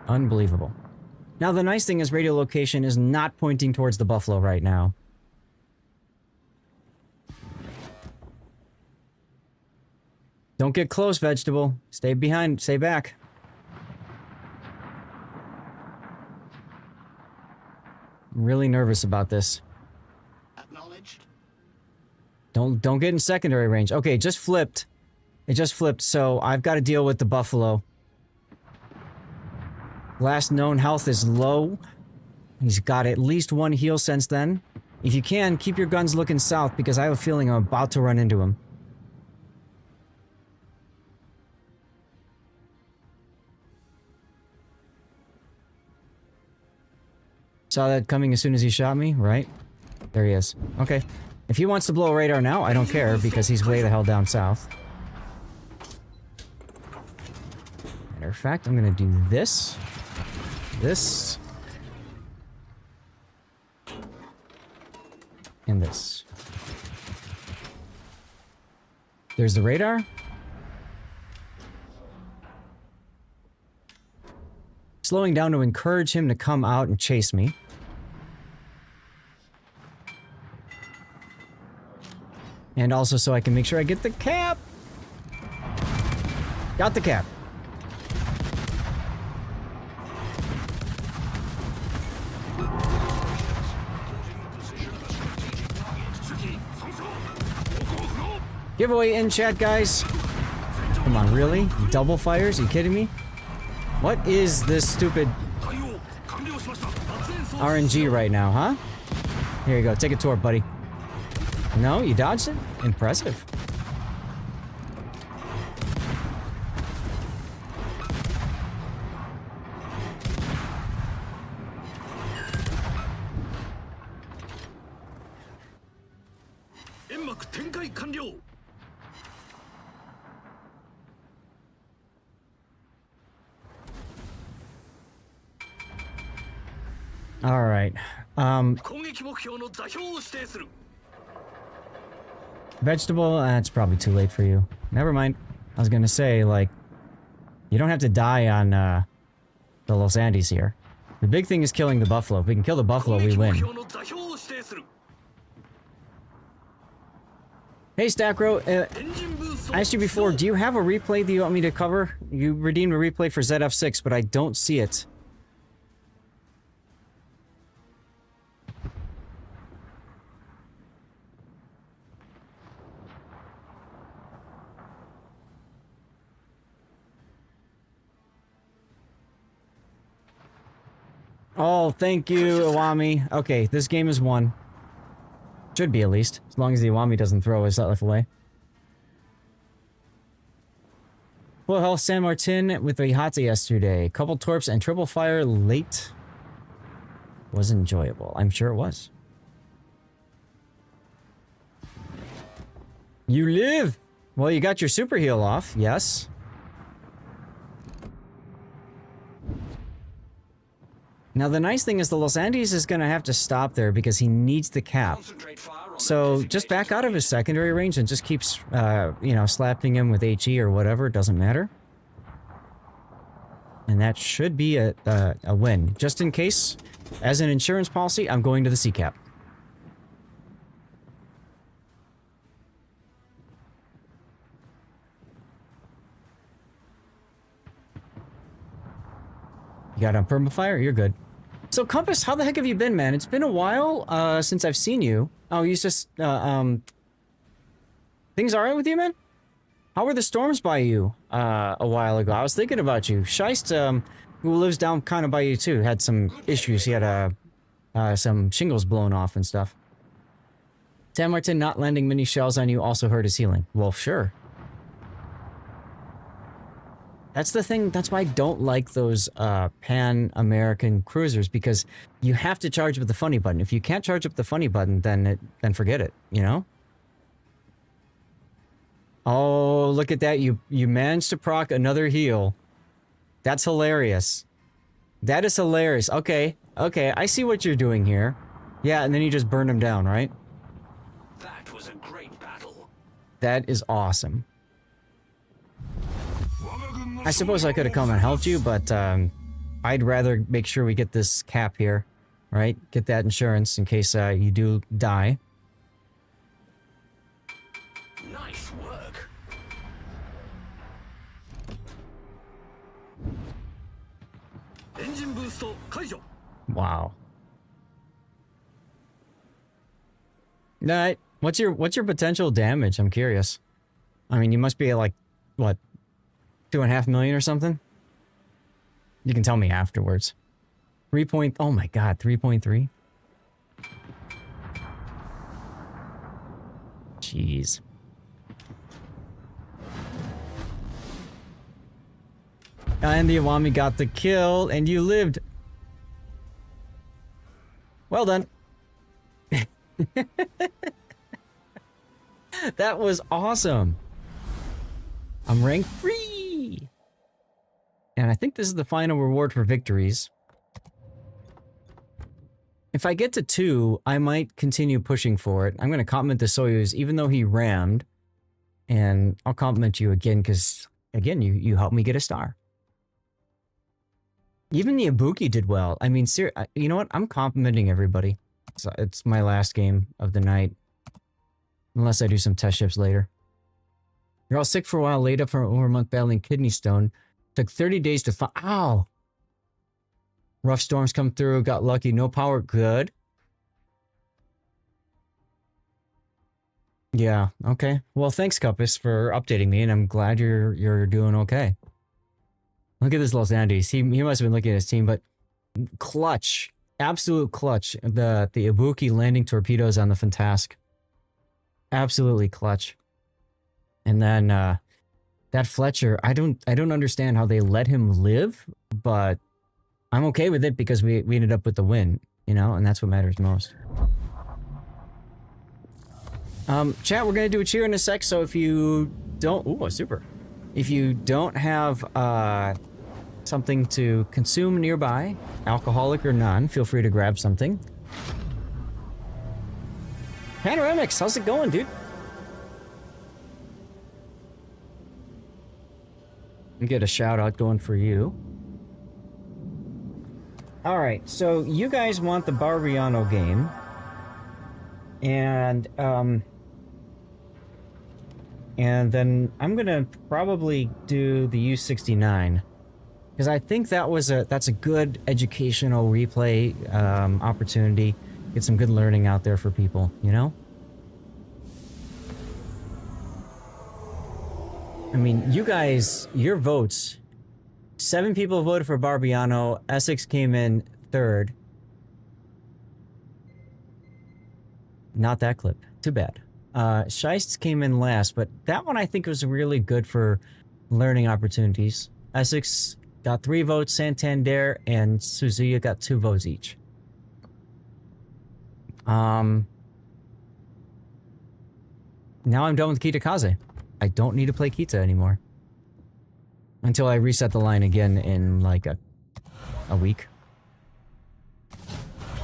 Unbelievable. Now, the nice thing is radio location is not pointing towards the Buffalo right now. Don't get close, Vegetable. Stay behind. Stay back. I'm really nervous about this. Acknowledged. Don't get in secondary range. Okay, it just flipped. It just flipped, so I've got to deal with the Buffalo. Last known health is low. He's got at least one heal since then. If you can, keep your guns looking south because I have a feeling I'm about to run into him. Saw that coming as soon as he shot me, right? There he is. Okay. If he wants to blow a radar now, I don't care because he's way the hell down south. Matter of fact, I'm gonna do this. This. And this. There's the radar. Slowing down to encourage him to come out and chase me. And also so I can make sure I get the cap. Got the cap. Giveaway in chat, guys. Come on, really? Double fires? Are you kidding me? What is this stupid RNG right now, huh? Here you go. Take a tour, buddy. No, you dodged it? Impressive. All right. Vegetable, it's probably too late for you. Never mind. I was gonna say, like, you don't have to die on the Los Andes here. The big thing is killing the Buffalo. If we can kill the Buffalo, we win. Hey, Stackro. I asked you before, do you have a replay that you want me to cover? You redeemed a replay for ZF6, but I don't see it. Oh, thank you, Iwami. Okay, this game is won. Should be, at least. As long as the Iwami doesn't throw his life away. Full health San Martin with a Hatsa yesterday. Couple torps and triple fire late. Was enjoyable. I'm sure it was. You live! Well, you got your super heal off, yes. Now, the nice thing is the Los Andes is going to have to stop there because he needs the cap. So, just back out of his secondary range and just keeps, you know, slapping him with HE or whatever. It doesn't matter. And that should be a win. Just in case, as an insurance policy, I'm going to the C-cap. You got on permafire? You're good. So, Compass, how the heck have you been, man? It's been a while since I've seen you. Oh, you just Things all right with you, man? How were the storms by you a while ago? I was thinking about you. Scheist, who lives down kind of by you too, had some issues. He had some shingles blown off and stuff. San Martin not landing mini shells on you also hurt his healing. Well, sure. That's the thing. That's why I don't like those Pan-American cruisers, because you have to charge with the funny button. If you can't charge up the funny button, then forget it, you know? Oh, look at that. You managed to proc another heal. That's hilarious. That is hilarious. Okay. Okay, I see what you're doing here. Yeah, and then you just burn him down, right? That was a great battle. That is awesome. I suppose I could have come and helped you, but I'd rather make sure we get this cap here, right? Get that insurance in case you do die. Nice work. Engine boost kaijo. Wow. Alright, what's your potential damage? I'm curious. I mean, you must be at like, what, 2.5 million or something? You can tell me afterwards. 3 point, oh my god, 3.3? Jeez. And the Iwami got the kill, and you lived. Well done. That was awesome. I'm rank 3. And I think this is the final reward for victories. If I get to 2, I might continue pushing for it. I'm going to compliment the Soyuz, even though he rammed. And I'll compliment you again, because, again, you helped me get a star. Even the Ibuki did well. I mean, you know what? I'm complimenting everybody. It's my last game of the night. Unless I do some test ships later. You're all sick for a while, laid up for over a month battling kidney stone. Took 30 days to find. Ow! Rough storms come through, got lucky, no power. Good. Yeah, okay. Well, thanks, Cuppus, for updating me, and I'm glad you're doing okay. Look at this Los Andes. He must have been looking at his team, but clutch. Absolute clutch. The Ibuki landing torpedoes on the Fantask. Absolutely clutch. And then that Fletcher, I don't understand how they let him live, but I'm okay with it because we ended up with the win, you know, and that's what matters most. Chat, we're gonna do a cheer in a sec, so if you don't, ooh, super. If you don't have something to consume nearby, alcoholic or none, feel free to grab something. Panoramics, how's it going, dude? You get a shout out going for you. Alright, so you guys want the Barbiano game. And then I'm gonna probably do the U69. Because I think that's a good educational replay opportunity. Get some good learning out there for people, you know? I mean, you guys, your votes, 7 people voted for Barbiano, Essex came in 3rd. Not that clip. Too bad. Scheists came in last, but that one I think was really good for learning opportunities. Essex got 3 votes, Santander and Suzuya got 2 votes each. Now I'm done with Kitakaze. I don't need to play Kita anymore. Until I reset the line again in like a week.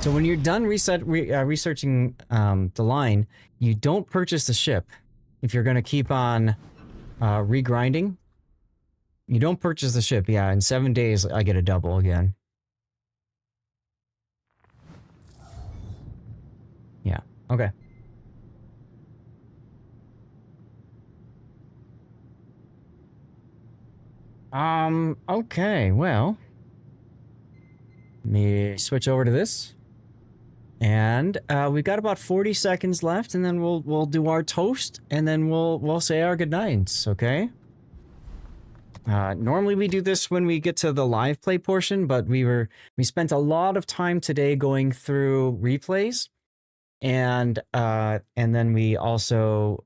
So when you're done researching the line, you don't purchase the ship. If you're going to keep on regrinding, you don't purchase the ship. Yeah, in 7 days, I get a double again. Yeah, okay. Okay, well. Let me switch over to this. And we've got about 40 seconds left, and then we'll do our toast, and then we'll say our goodnights, okay? Normally we do this when we get to the live play portion, but we spent a lot of time today going through replays, and then we also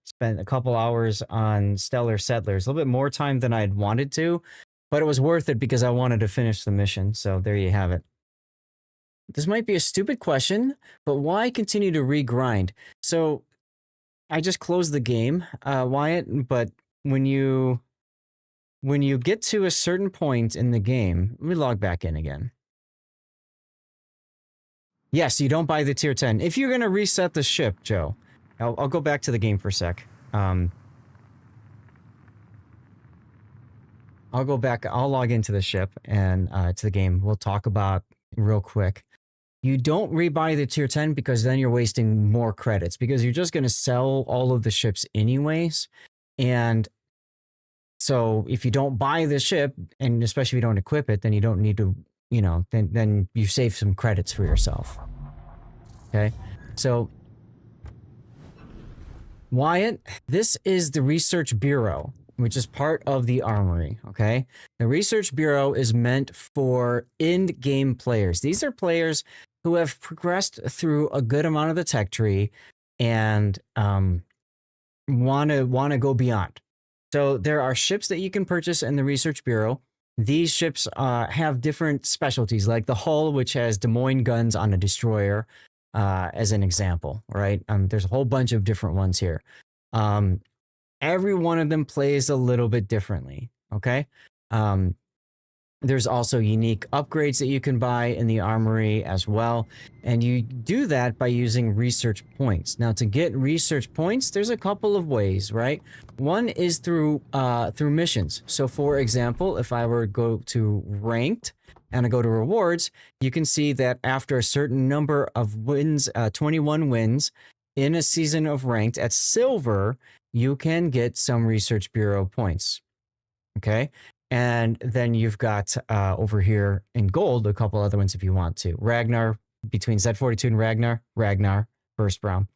spent a couple hours on Stellar Settlers, a little bit more time than I'd wanted to, but it was worth it because I wanted to finish the mission. So there you have it. This might be a stupid question, but why continue to regrind? So I just closed the game, Wyatt, but when you get to a certain point in the game, let me log back in again. Yes, you don't buy the tier 10. If you're going to reset the ship, Joe, I'll go back to the game for a sec. I'll go back, I'll log into the ship and to the game. We'll talk about real quick. You don't rebuy the tier 10 because then you're wasting more credits because you're just going to sell all of the ships anyways. And so if you don't buy the ship, and especially if you don't equip it, then you don't need to, you know, then you save some credits for yourself. Okay. So Wyatt, this is the Research Bureau, which is part of the Armory, okay? The Research Bureau is meant for end-game players. These are players who have progressed through a good amount of the tech tree and want to go beyond. So there are ships that you can purchase in the Research Bureau. These ships have different specialties, like the hull, which has Des Moines guns on a destroyer, as an example, right? There's a whole bunch of different ones here. Every one of them plays a little bit differently, okay? There's also unique upgrades that you can buy in the Armory as well. And you do that by using research points. Now, to get research points, there's a couple of ways, right? One is through missions. So, for example, if I were to go to Ranked and I go to Rewards, you can see that after a certain number of wins, 21 wins in a season of Ranked at Silver, you can get some Research Bureau points, okay? And then you've got over here in gold, a couple other ones if you want to. Ragnar, between Z42 and Ragnar, Burst Brown.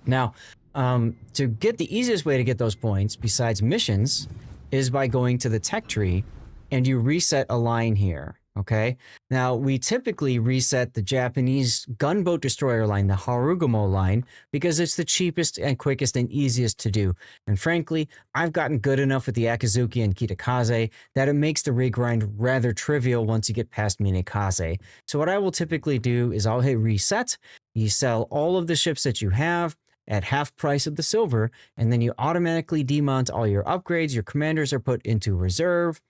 Now, to get the easiest way to get those points, besides missions, is by going to the tech tree and you reset a line here, okay? Now, we typically reset the Japanese gunboat destroyer line, the Harugumo line, because it's the cheapest and quickest and easiest to do. And frankly, I've gotten good enough with the Akizuki and Kitakaze that it makes the regrind rather trivial once you get past Minekaze. So what I will typically do is I'll hit reset, you sell all of the ships that you have at half price of the silver, and then you automatically demount all your upgrades, your commanders are put into reserve,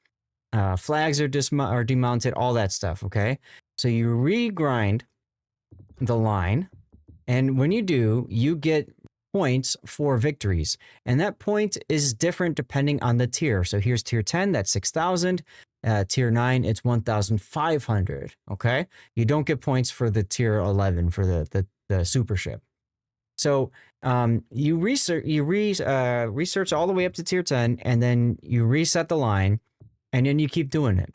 flags are demounted, all that stuff, okay? So you regrind the line, and when you do, you get points for victories. And that point is different depending on the tier. So here's tier 10, that's 6,000. Tier 9, it's 1,500, okay? You don't get points for the tier 11 for the super ship. So you research all the way up to tier 10, and then you reset the line, and then you keep doing it.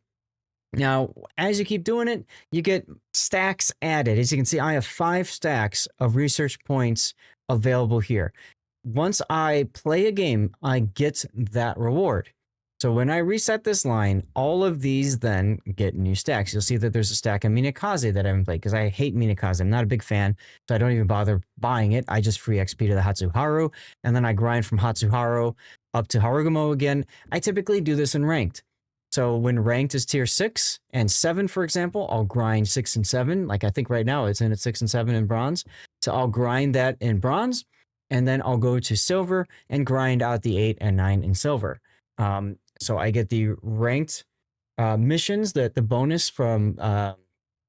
Now, as you keep doing it, you get stacks added. As you can see, I have 5 stacks of research points available here. Once I play a game, I get that reward. So when I reset this line, all of these then get new stacks. You'll see that there's a stack of Minekaze that I haven't played because I hate Minekaze. I'm not a big fan, so I don't even bother buying it. I just free XP to the Hatsuharu, and then I grind from Hatsuharu up to Harugumo again. I typically do this in Ranked. So when Ranked is tier 6 and 7, for example, I'll grind 6 and 7. Like I think right now it's in at 6 and 7 in bronze. So I'll grind that in bronze, and then I'll go to silver and grind out the 8 and 9 in silver. So I get the ranked missions, the bonus from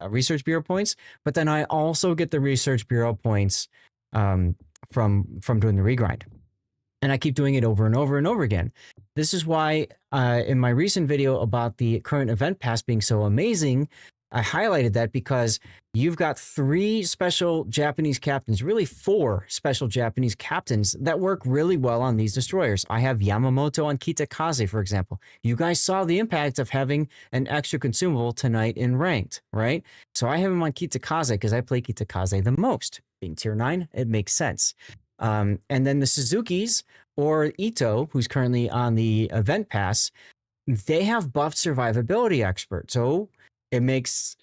Research Bureau points, but then I also get the Research Bureau points from doing the regrind. And I keep doing it over and over and over again. This is why in my recent video about the current event pass being so amazing, I highlighted that because you've got 3 special Japanese captains, really 4 special Japanese captains that work really well on these destroyers. I have Yamamoto on Kitakaze, for example. You guys saw the impact of having an extra consumable tonight in ranked, right? So I have him on Kitakaze because I play Kitakaze the most. Being tier 9, it makes sense. And then the Suzukis or Ito, who's currently on the event pass, they have buffed survivability expert. So it makes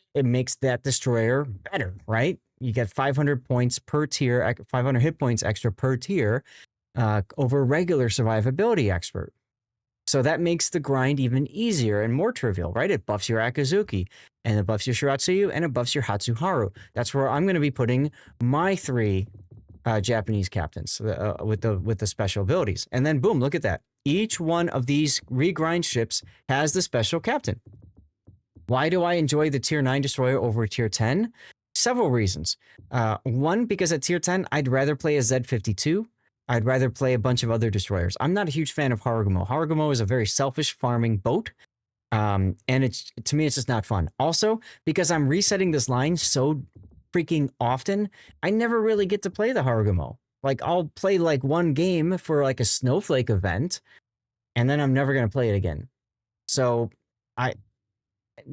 that destroyer better, right? You get 500 points per tier, 500 hit points extra per tier over regular survivability expert. So that makes the grind even easier and more trivial, right? It buffs your Akazuki, and it buffs your Shiratsuyu, and it buffs your Hatsuharu. That's where I'm going to be putting my 3 Japanese captains with the special abilities. And then boom, look at that. Each one of these regrind ships has the special captain. Why do I enjoy the tier 9 destroyer over tier 10? Several reasons. One, because at tier 10, I'd rather play a Z52. I'd rather play a bunch of other destroyers. I'm not a huge fan of Harugumo. Harugumo is a very selfish farming boat. And to me, it's just not fun. Also, because I'm resetting this line so freaking often, I never really get to play the Harugumo. Like, I'll play like one game for like a snowflake event, and then I'm never going to play it again. So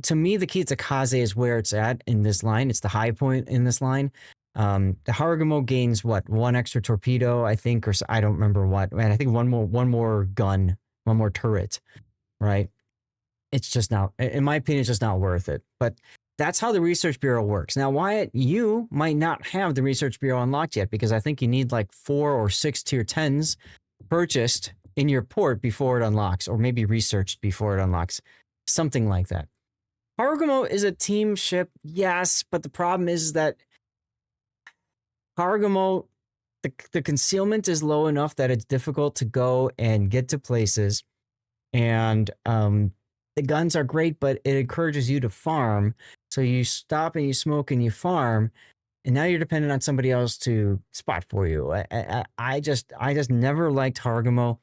to me, the Kitakaze is where it's at in this line. It's the high point in this line. The Harugumo gains what, 1 extra torpedo, I think, or I don't remember what. Man, I think one more gun, 1 more turret, right? It's just not, in my opinion, it's just not worth it. But that's how the Research Bureau works. Now, Wyatt, you might not have the Research Bureau unlocked yet because I think you need like 4 or 6 tier 10s purchased in your port before it unlocks, or maybe researched before it unlocks, something like that. Harugumo is a team ship, yes, but the problem is that Harugumo, the concealment is low enough that it's difficult to go and get to places, and the guns are great, but it encourages you to farm. So you stop and you smoke and you farm, and now you're dependent on somebody else to spot for you. I just never liked Harugumo.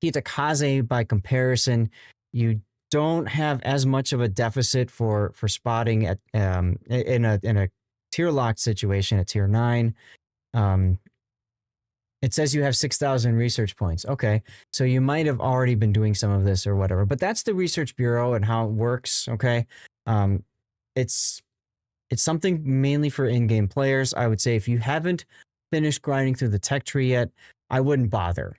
Kitakaze, by comparison, you don't have as much of a deficit for spotting at in a tier locked situation at tier 9. It says you have 6,000 research points. Okay, so you might have already been doing some of this or whatever, but that's the Research Bureau and how it works. Okay, it's something mainly for in-game players. I would say if you haven't finished grinding through the tech tree yet, I wouldn't bother.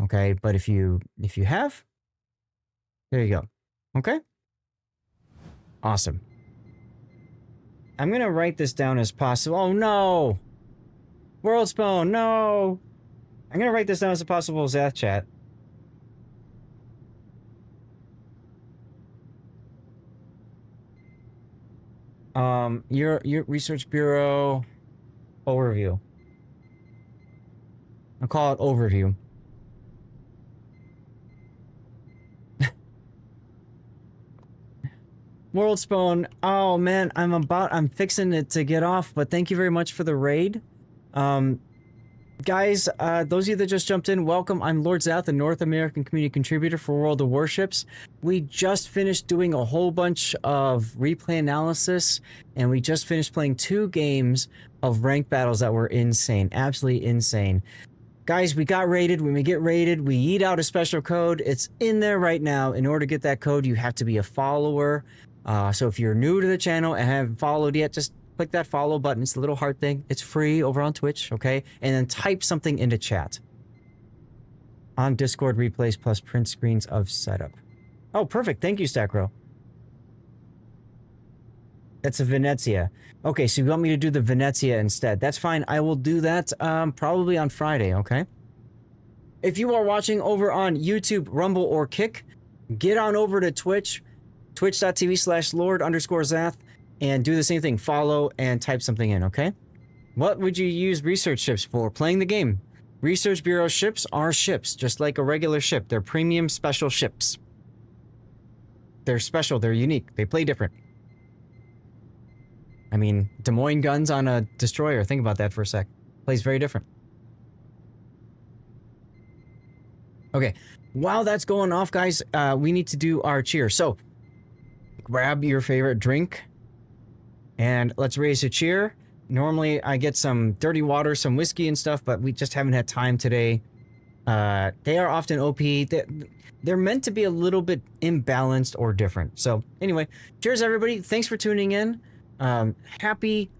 Okay, but if you have, there you go. Okay, awesome. I'm gonna write this down as possible. Oh no, World Spawn, no. I'm gonna write this down as a possible Zath chat. Your Research Bureau overview. I'll call it overview. World Spawn. Oh man, I'm fixing it to get off, but thank you very much for the raid. Guys, those of you that just jumped in, welcome. I'm Lord Zath, a North American community contributor for World of Warships. We just finished doing a whole bunch of replay analysis, and we just finished playing 2 games of ranked battles that were insane, absolutely insane. Guys, we got raided. When we get raided, we eat out a special code. It's in there right now. In order to get that code, you have to be a follower. So if you're new to the channel and haven't followed yet, just click that follow button. It's the little heart thing. It's free over on Twitch, okay? And then type something into chat. On Discord, replays plus print screens of setup. Oh, perfect. Thank you, Stackro. That's a Venezia. Okay, so you want me to do the Venezia instead. That's fine. I will do that probably on Friday, okay? If you are watching over on YouTube, Rumble, or Kick, get on over to Twitch, twitch.tv/Lord_Zath, and do the same thing. Follow and type something in, okay? What would you use research ships for? Playing the game. Research Bureau ships are ships, just like a regular ship. They're premium special ships. They're special, they're unique, they play different. I mean, Des Moines guns on a destroyer, think about that for a sec. Plays very different. Okay, while that's going off, guys, we need to do our cheer. So, grab your favorite drink, and let's raise a cheer. Normally, I get some dirty water, some whiskey and stuff, but we just haven't had time today. They are often OP. They're meant to be a little bit imbalanced or different. So anyway, cheers everybody. Thanks for tuning in. Happy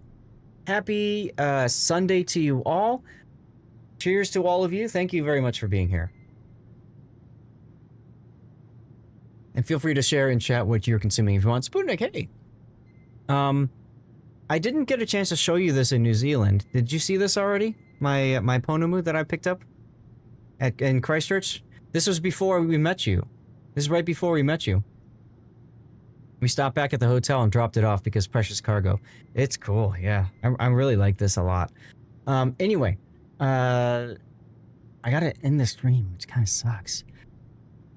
Sunday to you all. Cheers to all of you. Thank you very much for being here. And feel free to share in chat what you're consuming if you want. Sputnik, hey. I didn't get a chance to show you this in New Zealand. Did you see this already? My Ponomu that I picked up in Christchurch? This was before we met you. This is right before we met you. We stopped back at the hotel and dropped it off because precious cargo. It's cool, yeah. I really like this a lot. Anyway, I gotta end the stream, which kind of sucks.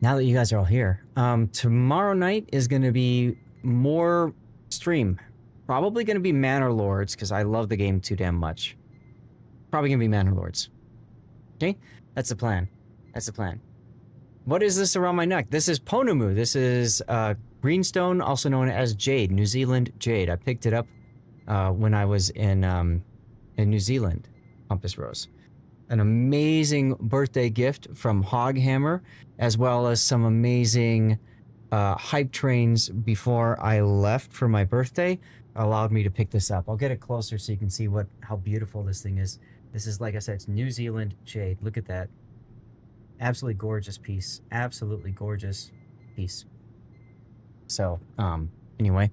Now that you guys are all here. Tomorrow night is gonna be more stream. Probably gonna be Manor Lords, because I love the game too damn much. Probably gonna be Manor Lords. Okay? That's the plan. That's the plan. What is this around my neck? This is Ponomu. This is greenstone, also known as jade, New Zealand jade. I picked it up when I was in New Zealand, Compass Rose. An amazing birthday gift from Hoghammer, as well as some amazing hype trains before I left for my birthday allowed me to pick this up. I'll get it closer so you can see how beautiful this thing is. This is, like I said, it's New Zealand jade. Look at that. Absolutely gorgeous piece. Absolutely gorgeous piece. So, anyway.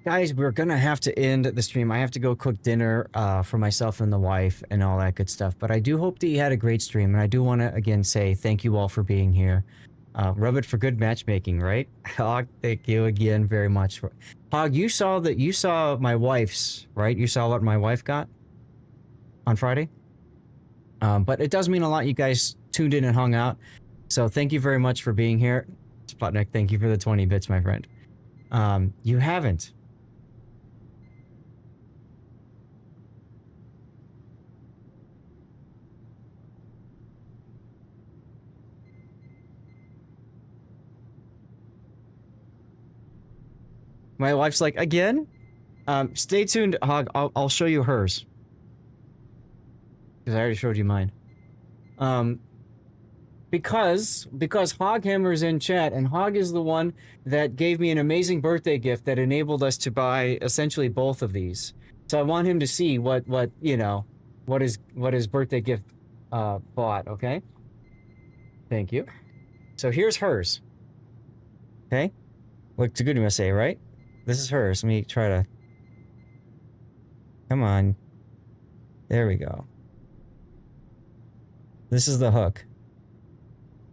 Guys, we're gonna have to end the stream. I have to go cook dinner for myself and the wife and all that good stuff. But I do hope that you had a great stream. And I do want to, again, say thank you all for being here. Rub it for good matchmaking, right? Hog, thank you again very much. Hog, you saw my wife's, right? You saw what my wife got on Friday? But it does mean a lot you guys tuned in and hung out. So thank you very much for being here. Sputnik, thank you for the 20 bits, my friend. You haven't. My wife's like, again? Stay tuned, Hog. I'll show you hers. Because I already showed you mine. Because Hoghammer's in chat, and Hog is the one that gave me an amazing birthday gift that enabled us to buy essentially both of these. So I want him to see what his birthday gift bought, okay? Thank you. So here's hers. Okay? Looks good, I say, right? This is hers. Let me try to... Come on. There we go. This is the hook.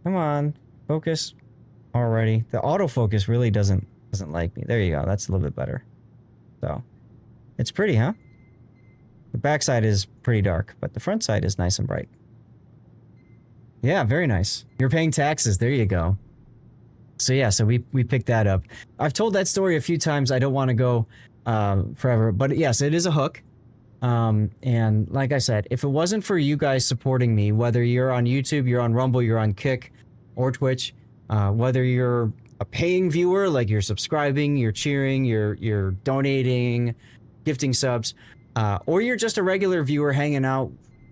Come on. Focus already. The autofocus really doesn't like me. There you go. That's a little bit better. So, it's pretty, huh? The backside is pretty dark, but the front side is nice and bright. Yeah, very nice. You're paying taxes. There you go. So yeah, so we picked that up. I've told that story a few times. I don't want to go forever, but yes, it is a hook. And like I said, if it wasn't for you guys supporting me, whether you're on YouTube, you're on Rumble, you're on Kick or Twitch, whether you're a paying viewer, like you're subscribing, you're cheering, you're donating, gifting subs, or you're just a regular viewer hanging out,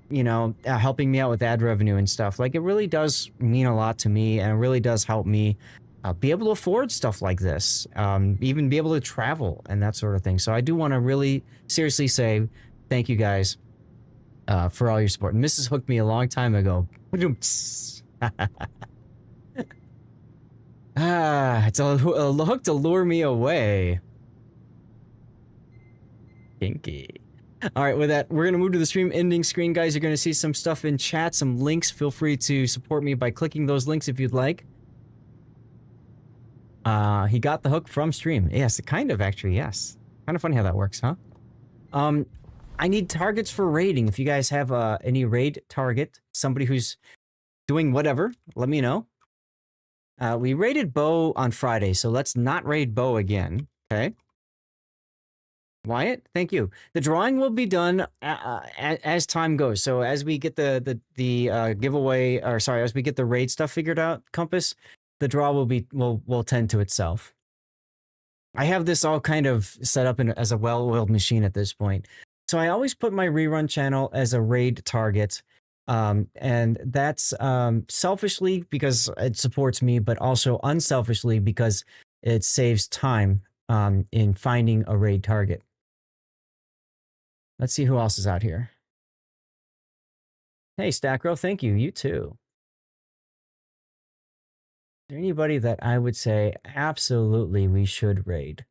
you know, helping me out with ad revenue and stuff. Like, it really does mean a lot to me, and it really does help me be able to afford stuff like this, even be able to travel and that sort of thing. So I do want to really seriously say thank you guys for all your support. And Mrs. hooked me a long time ago. It's a hook to lure me away. Kinky. All right, with that, we're going to move to the stream ending screen, guys. You're going to see some stuff in chat, some links. Feel free to support me by clicking those links if you'd like. He got the hook from stream. Yes, kind of, actually, yes. Kind of funny how that works, huh? I need targets for raiding. If you guys have any raid target, somebody who's doing whatever, let me know. We raided Bo on Friday, so let's not raid Bo again, okay? Wyatt, thank you. The drawing will be done as time goes. So as we get the giveaway, or sorry, as we get the raid stuff figured out, Compass, the draw will tend to itself. I have this all kind of set up as a well-oiled machine at this point. So I always put my rerun channel as a raid target. And that's selfishly because it supports me, but also unselfishly because it saves time in finding a raid target. Let's see who else is out here. Hey, Stackrow, thank you. You too. Is there anybody that I would say absolutely we should raid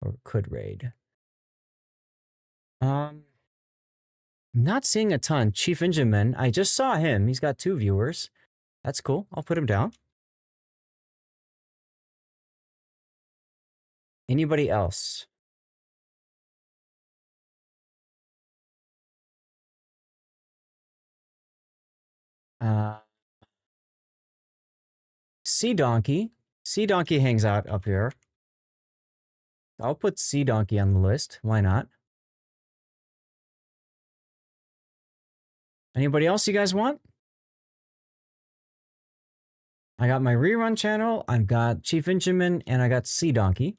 or could raid? Not seeing a ton. Chief Engineman, I just saw him. He's got 2 viewers. That's cool. I'll put him down. Anybody else? Sea Donkey. Sea Donkey hangs out up here. I'll put Sea Donkey on the list. Why not? Anybody else you guys want? I got my rerun channel. I've got Chief Engineman, and I got Sea Donkey.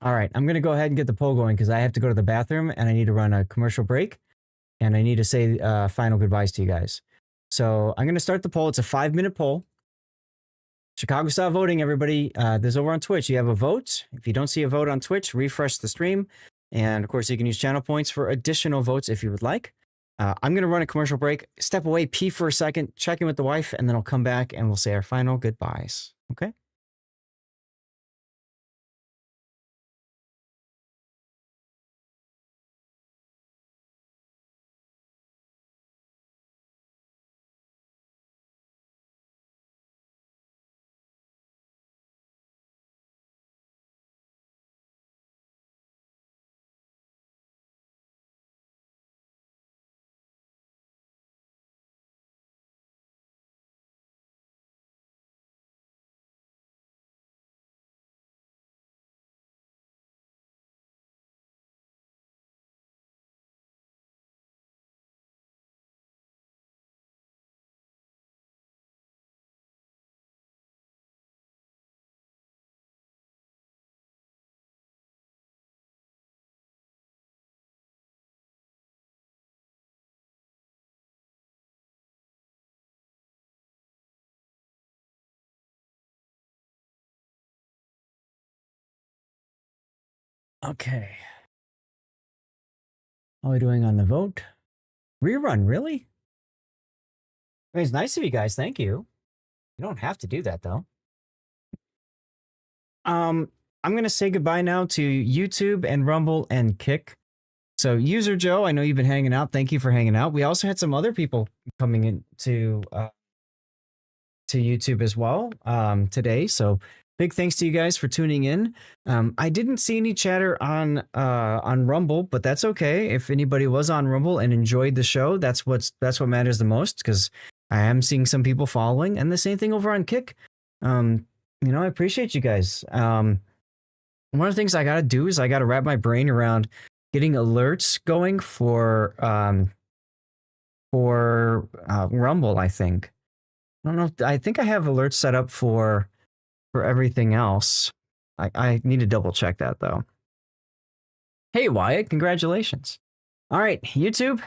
All right, I'm going to go ahead and get the poll going because I have to go to the bathroom and I need to run a commercial break and I need to say final goodbyes to you guys. So I'm going to start the poll. It's a 5-minute poll. Chicago style voting, everybody. There's over on Twitch. You have a vote. If you don't see a vote on Twitch, refresh the stream. And of course, you can use channel points for additional votes if you would like. I'm going to run a commercial break, step away, pee for a second, check in with the wife, and then I'll come back and we'll say our final goodbyes. Okay? Okay. How are we doing on the vote? Rerun, really? I mean, it's nice of you guys. Thank you. You don't have to do that, though. I'm going to say goodbye now to YouTube and Rumble and Kick. So, User Joe, I know you've been hanging out. Thank you for hanging out. We also had some other people coming in to YouTube as well today. So, big thanks to you guys for tuning in. I didn't see any chatter on Rumble, but that's okay. If anybody was on Rumble and enjoyed the show, that's what matters the most, because I am seeing some people following, and the same thing over on Kick. You know, I appreciate you guys. One of the things I got to do is I got to wrap my brain around getting alerts going for Rumble, I think. I don't know. I think I have alerts set up for everything else. I need to double check that, though. Hey, Wyatt, congratulations. All right, YouTube,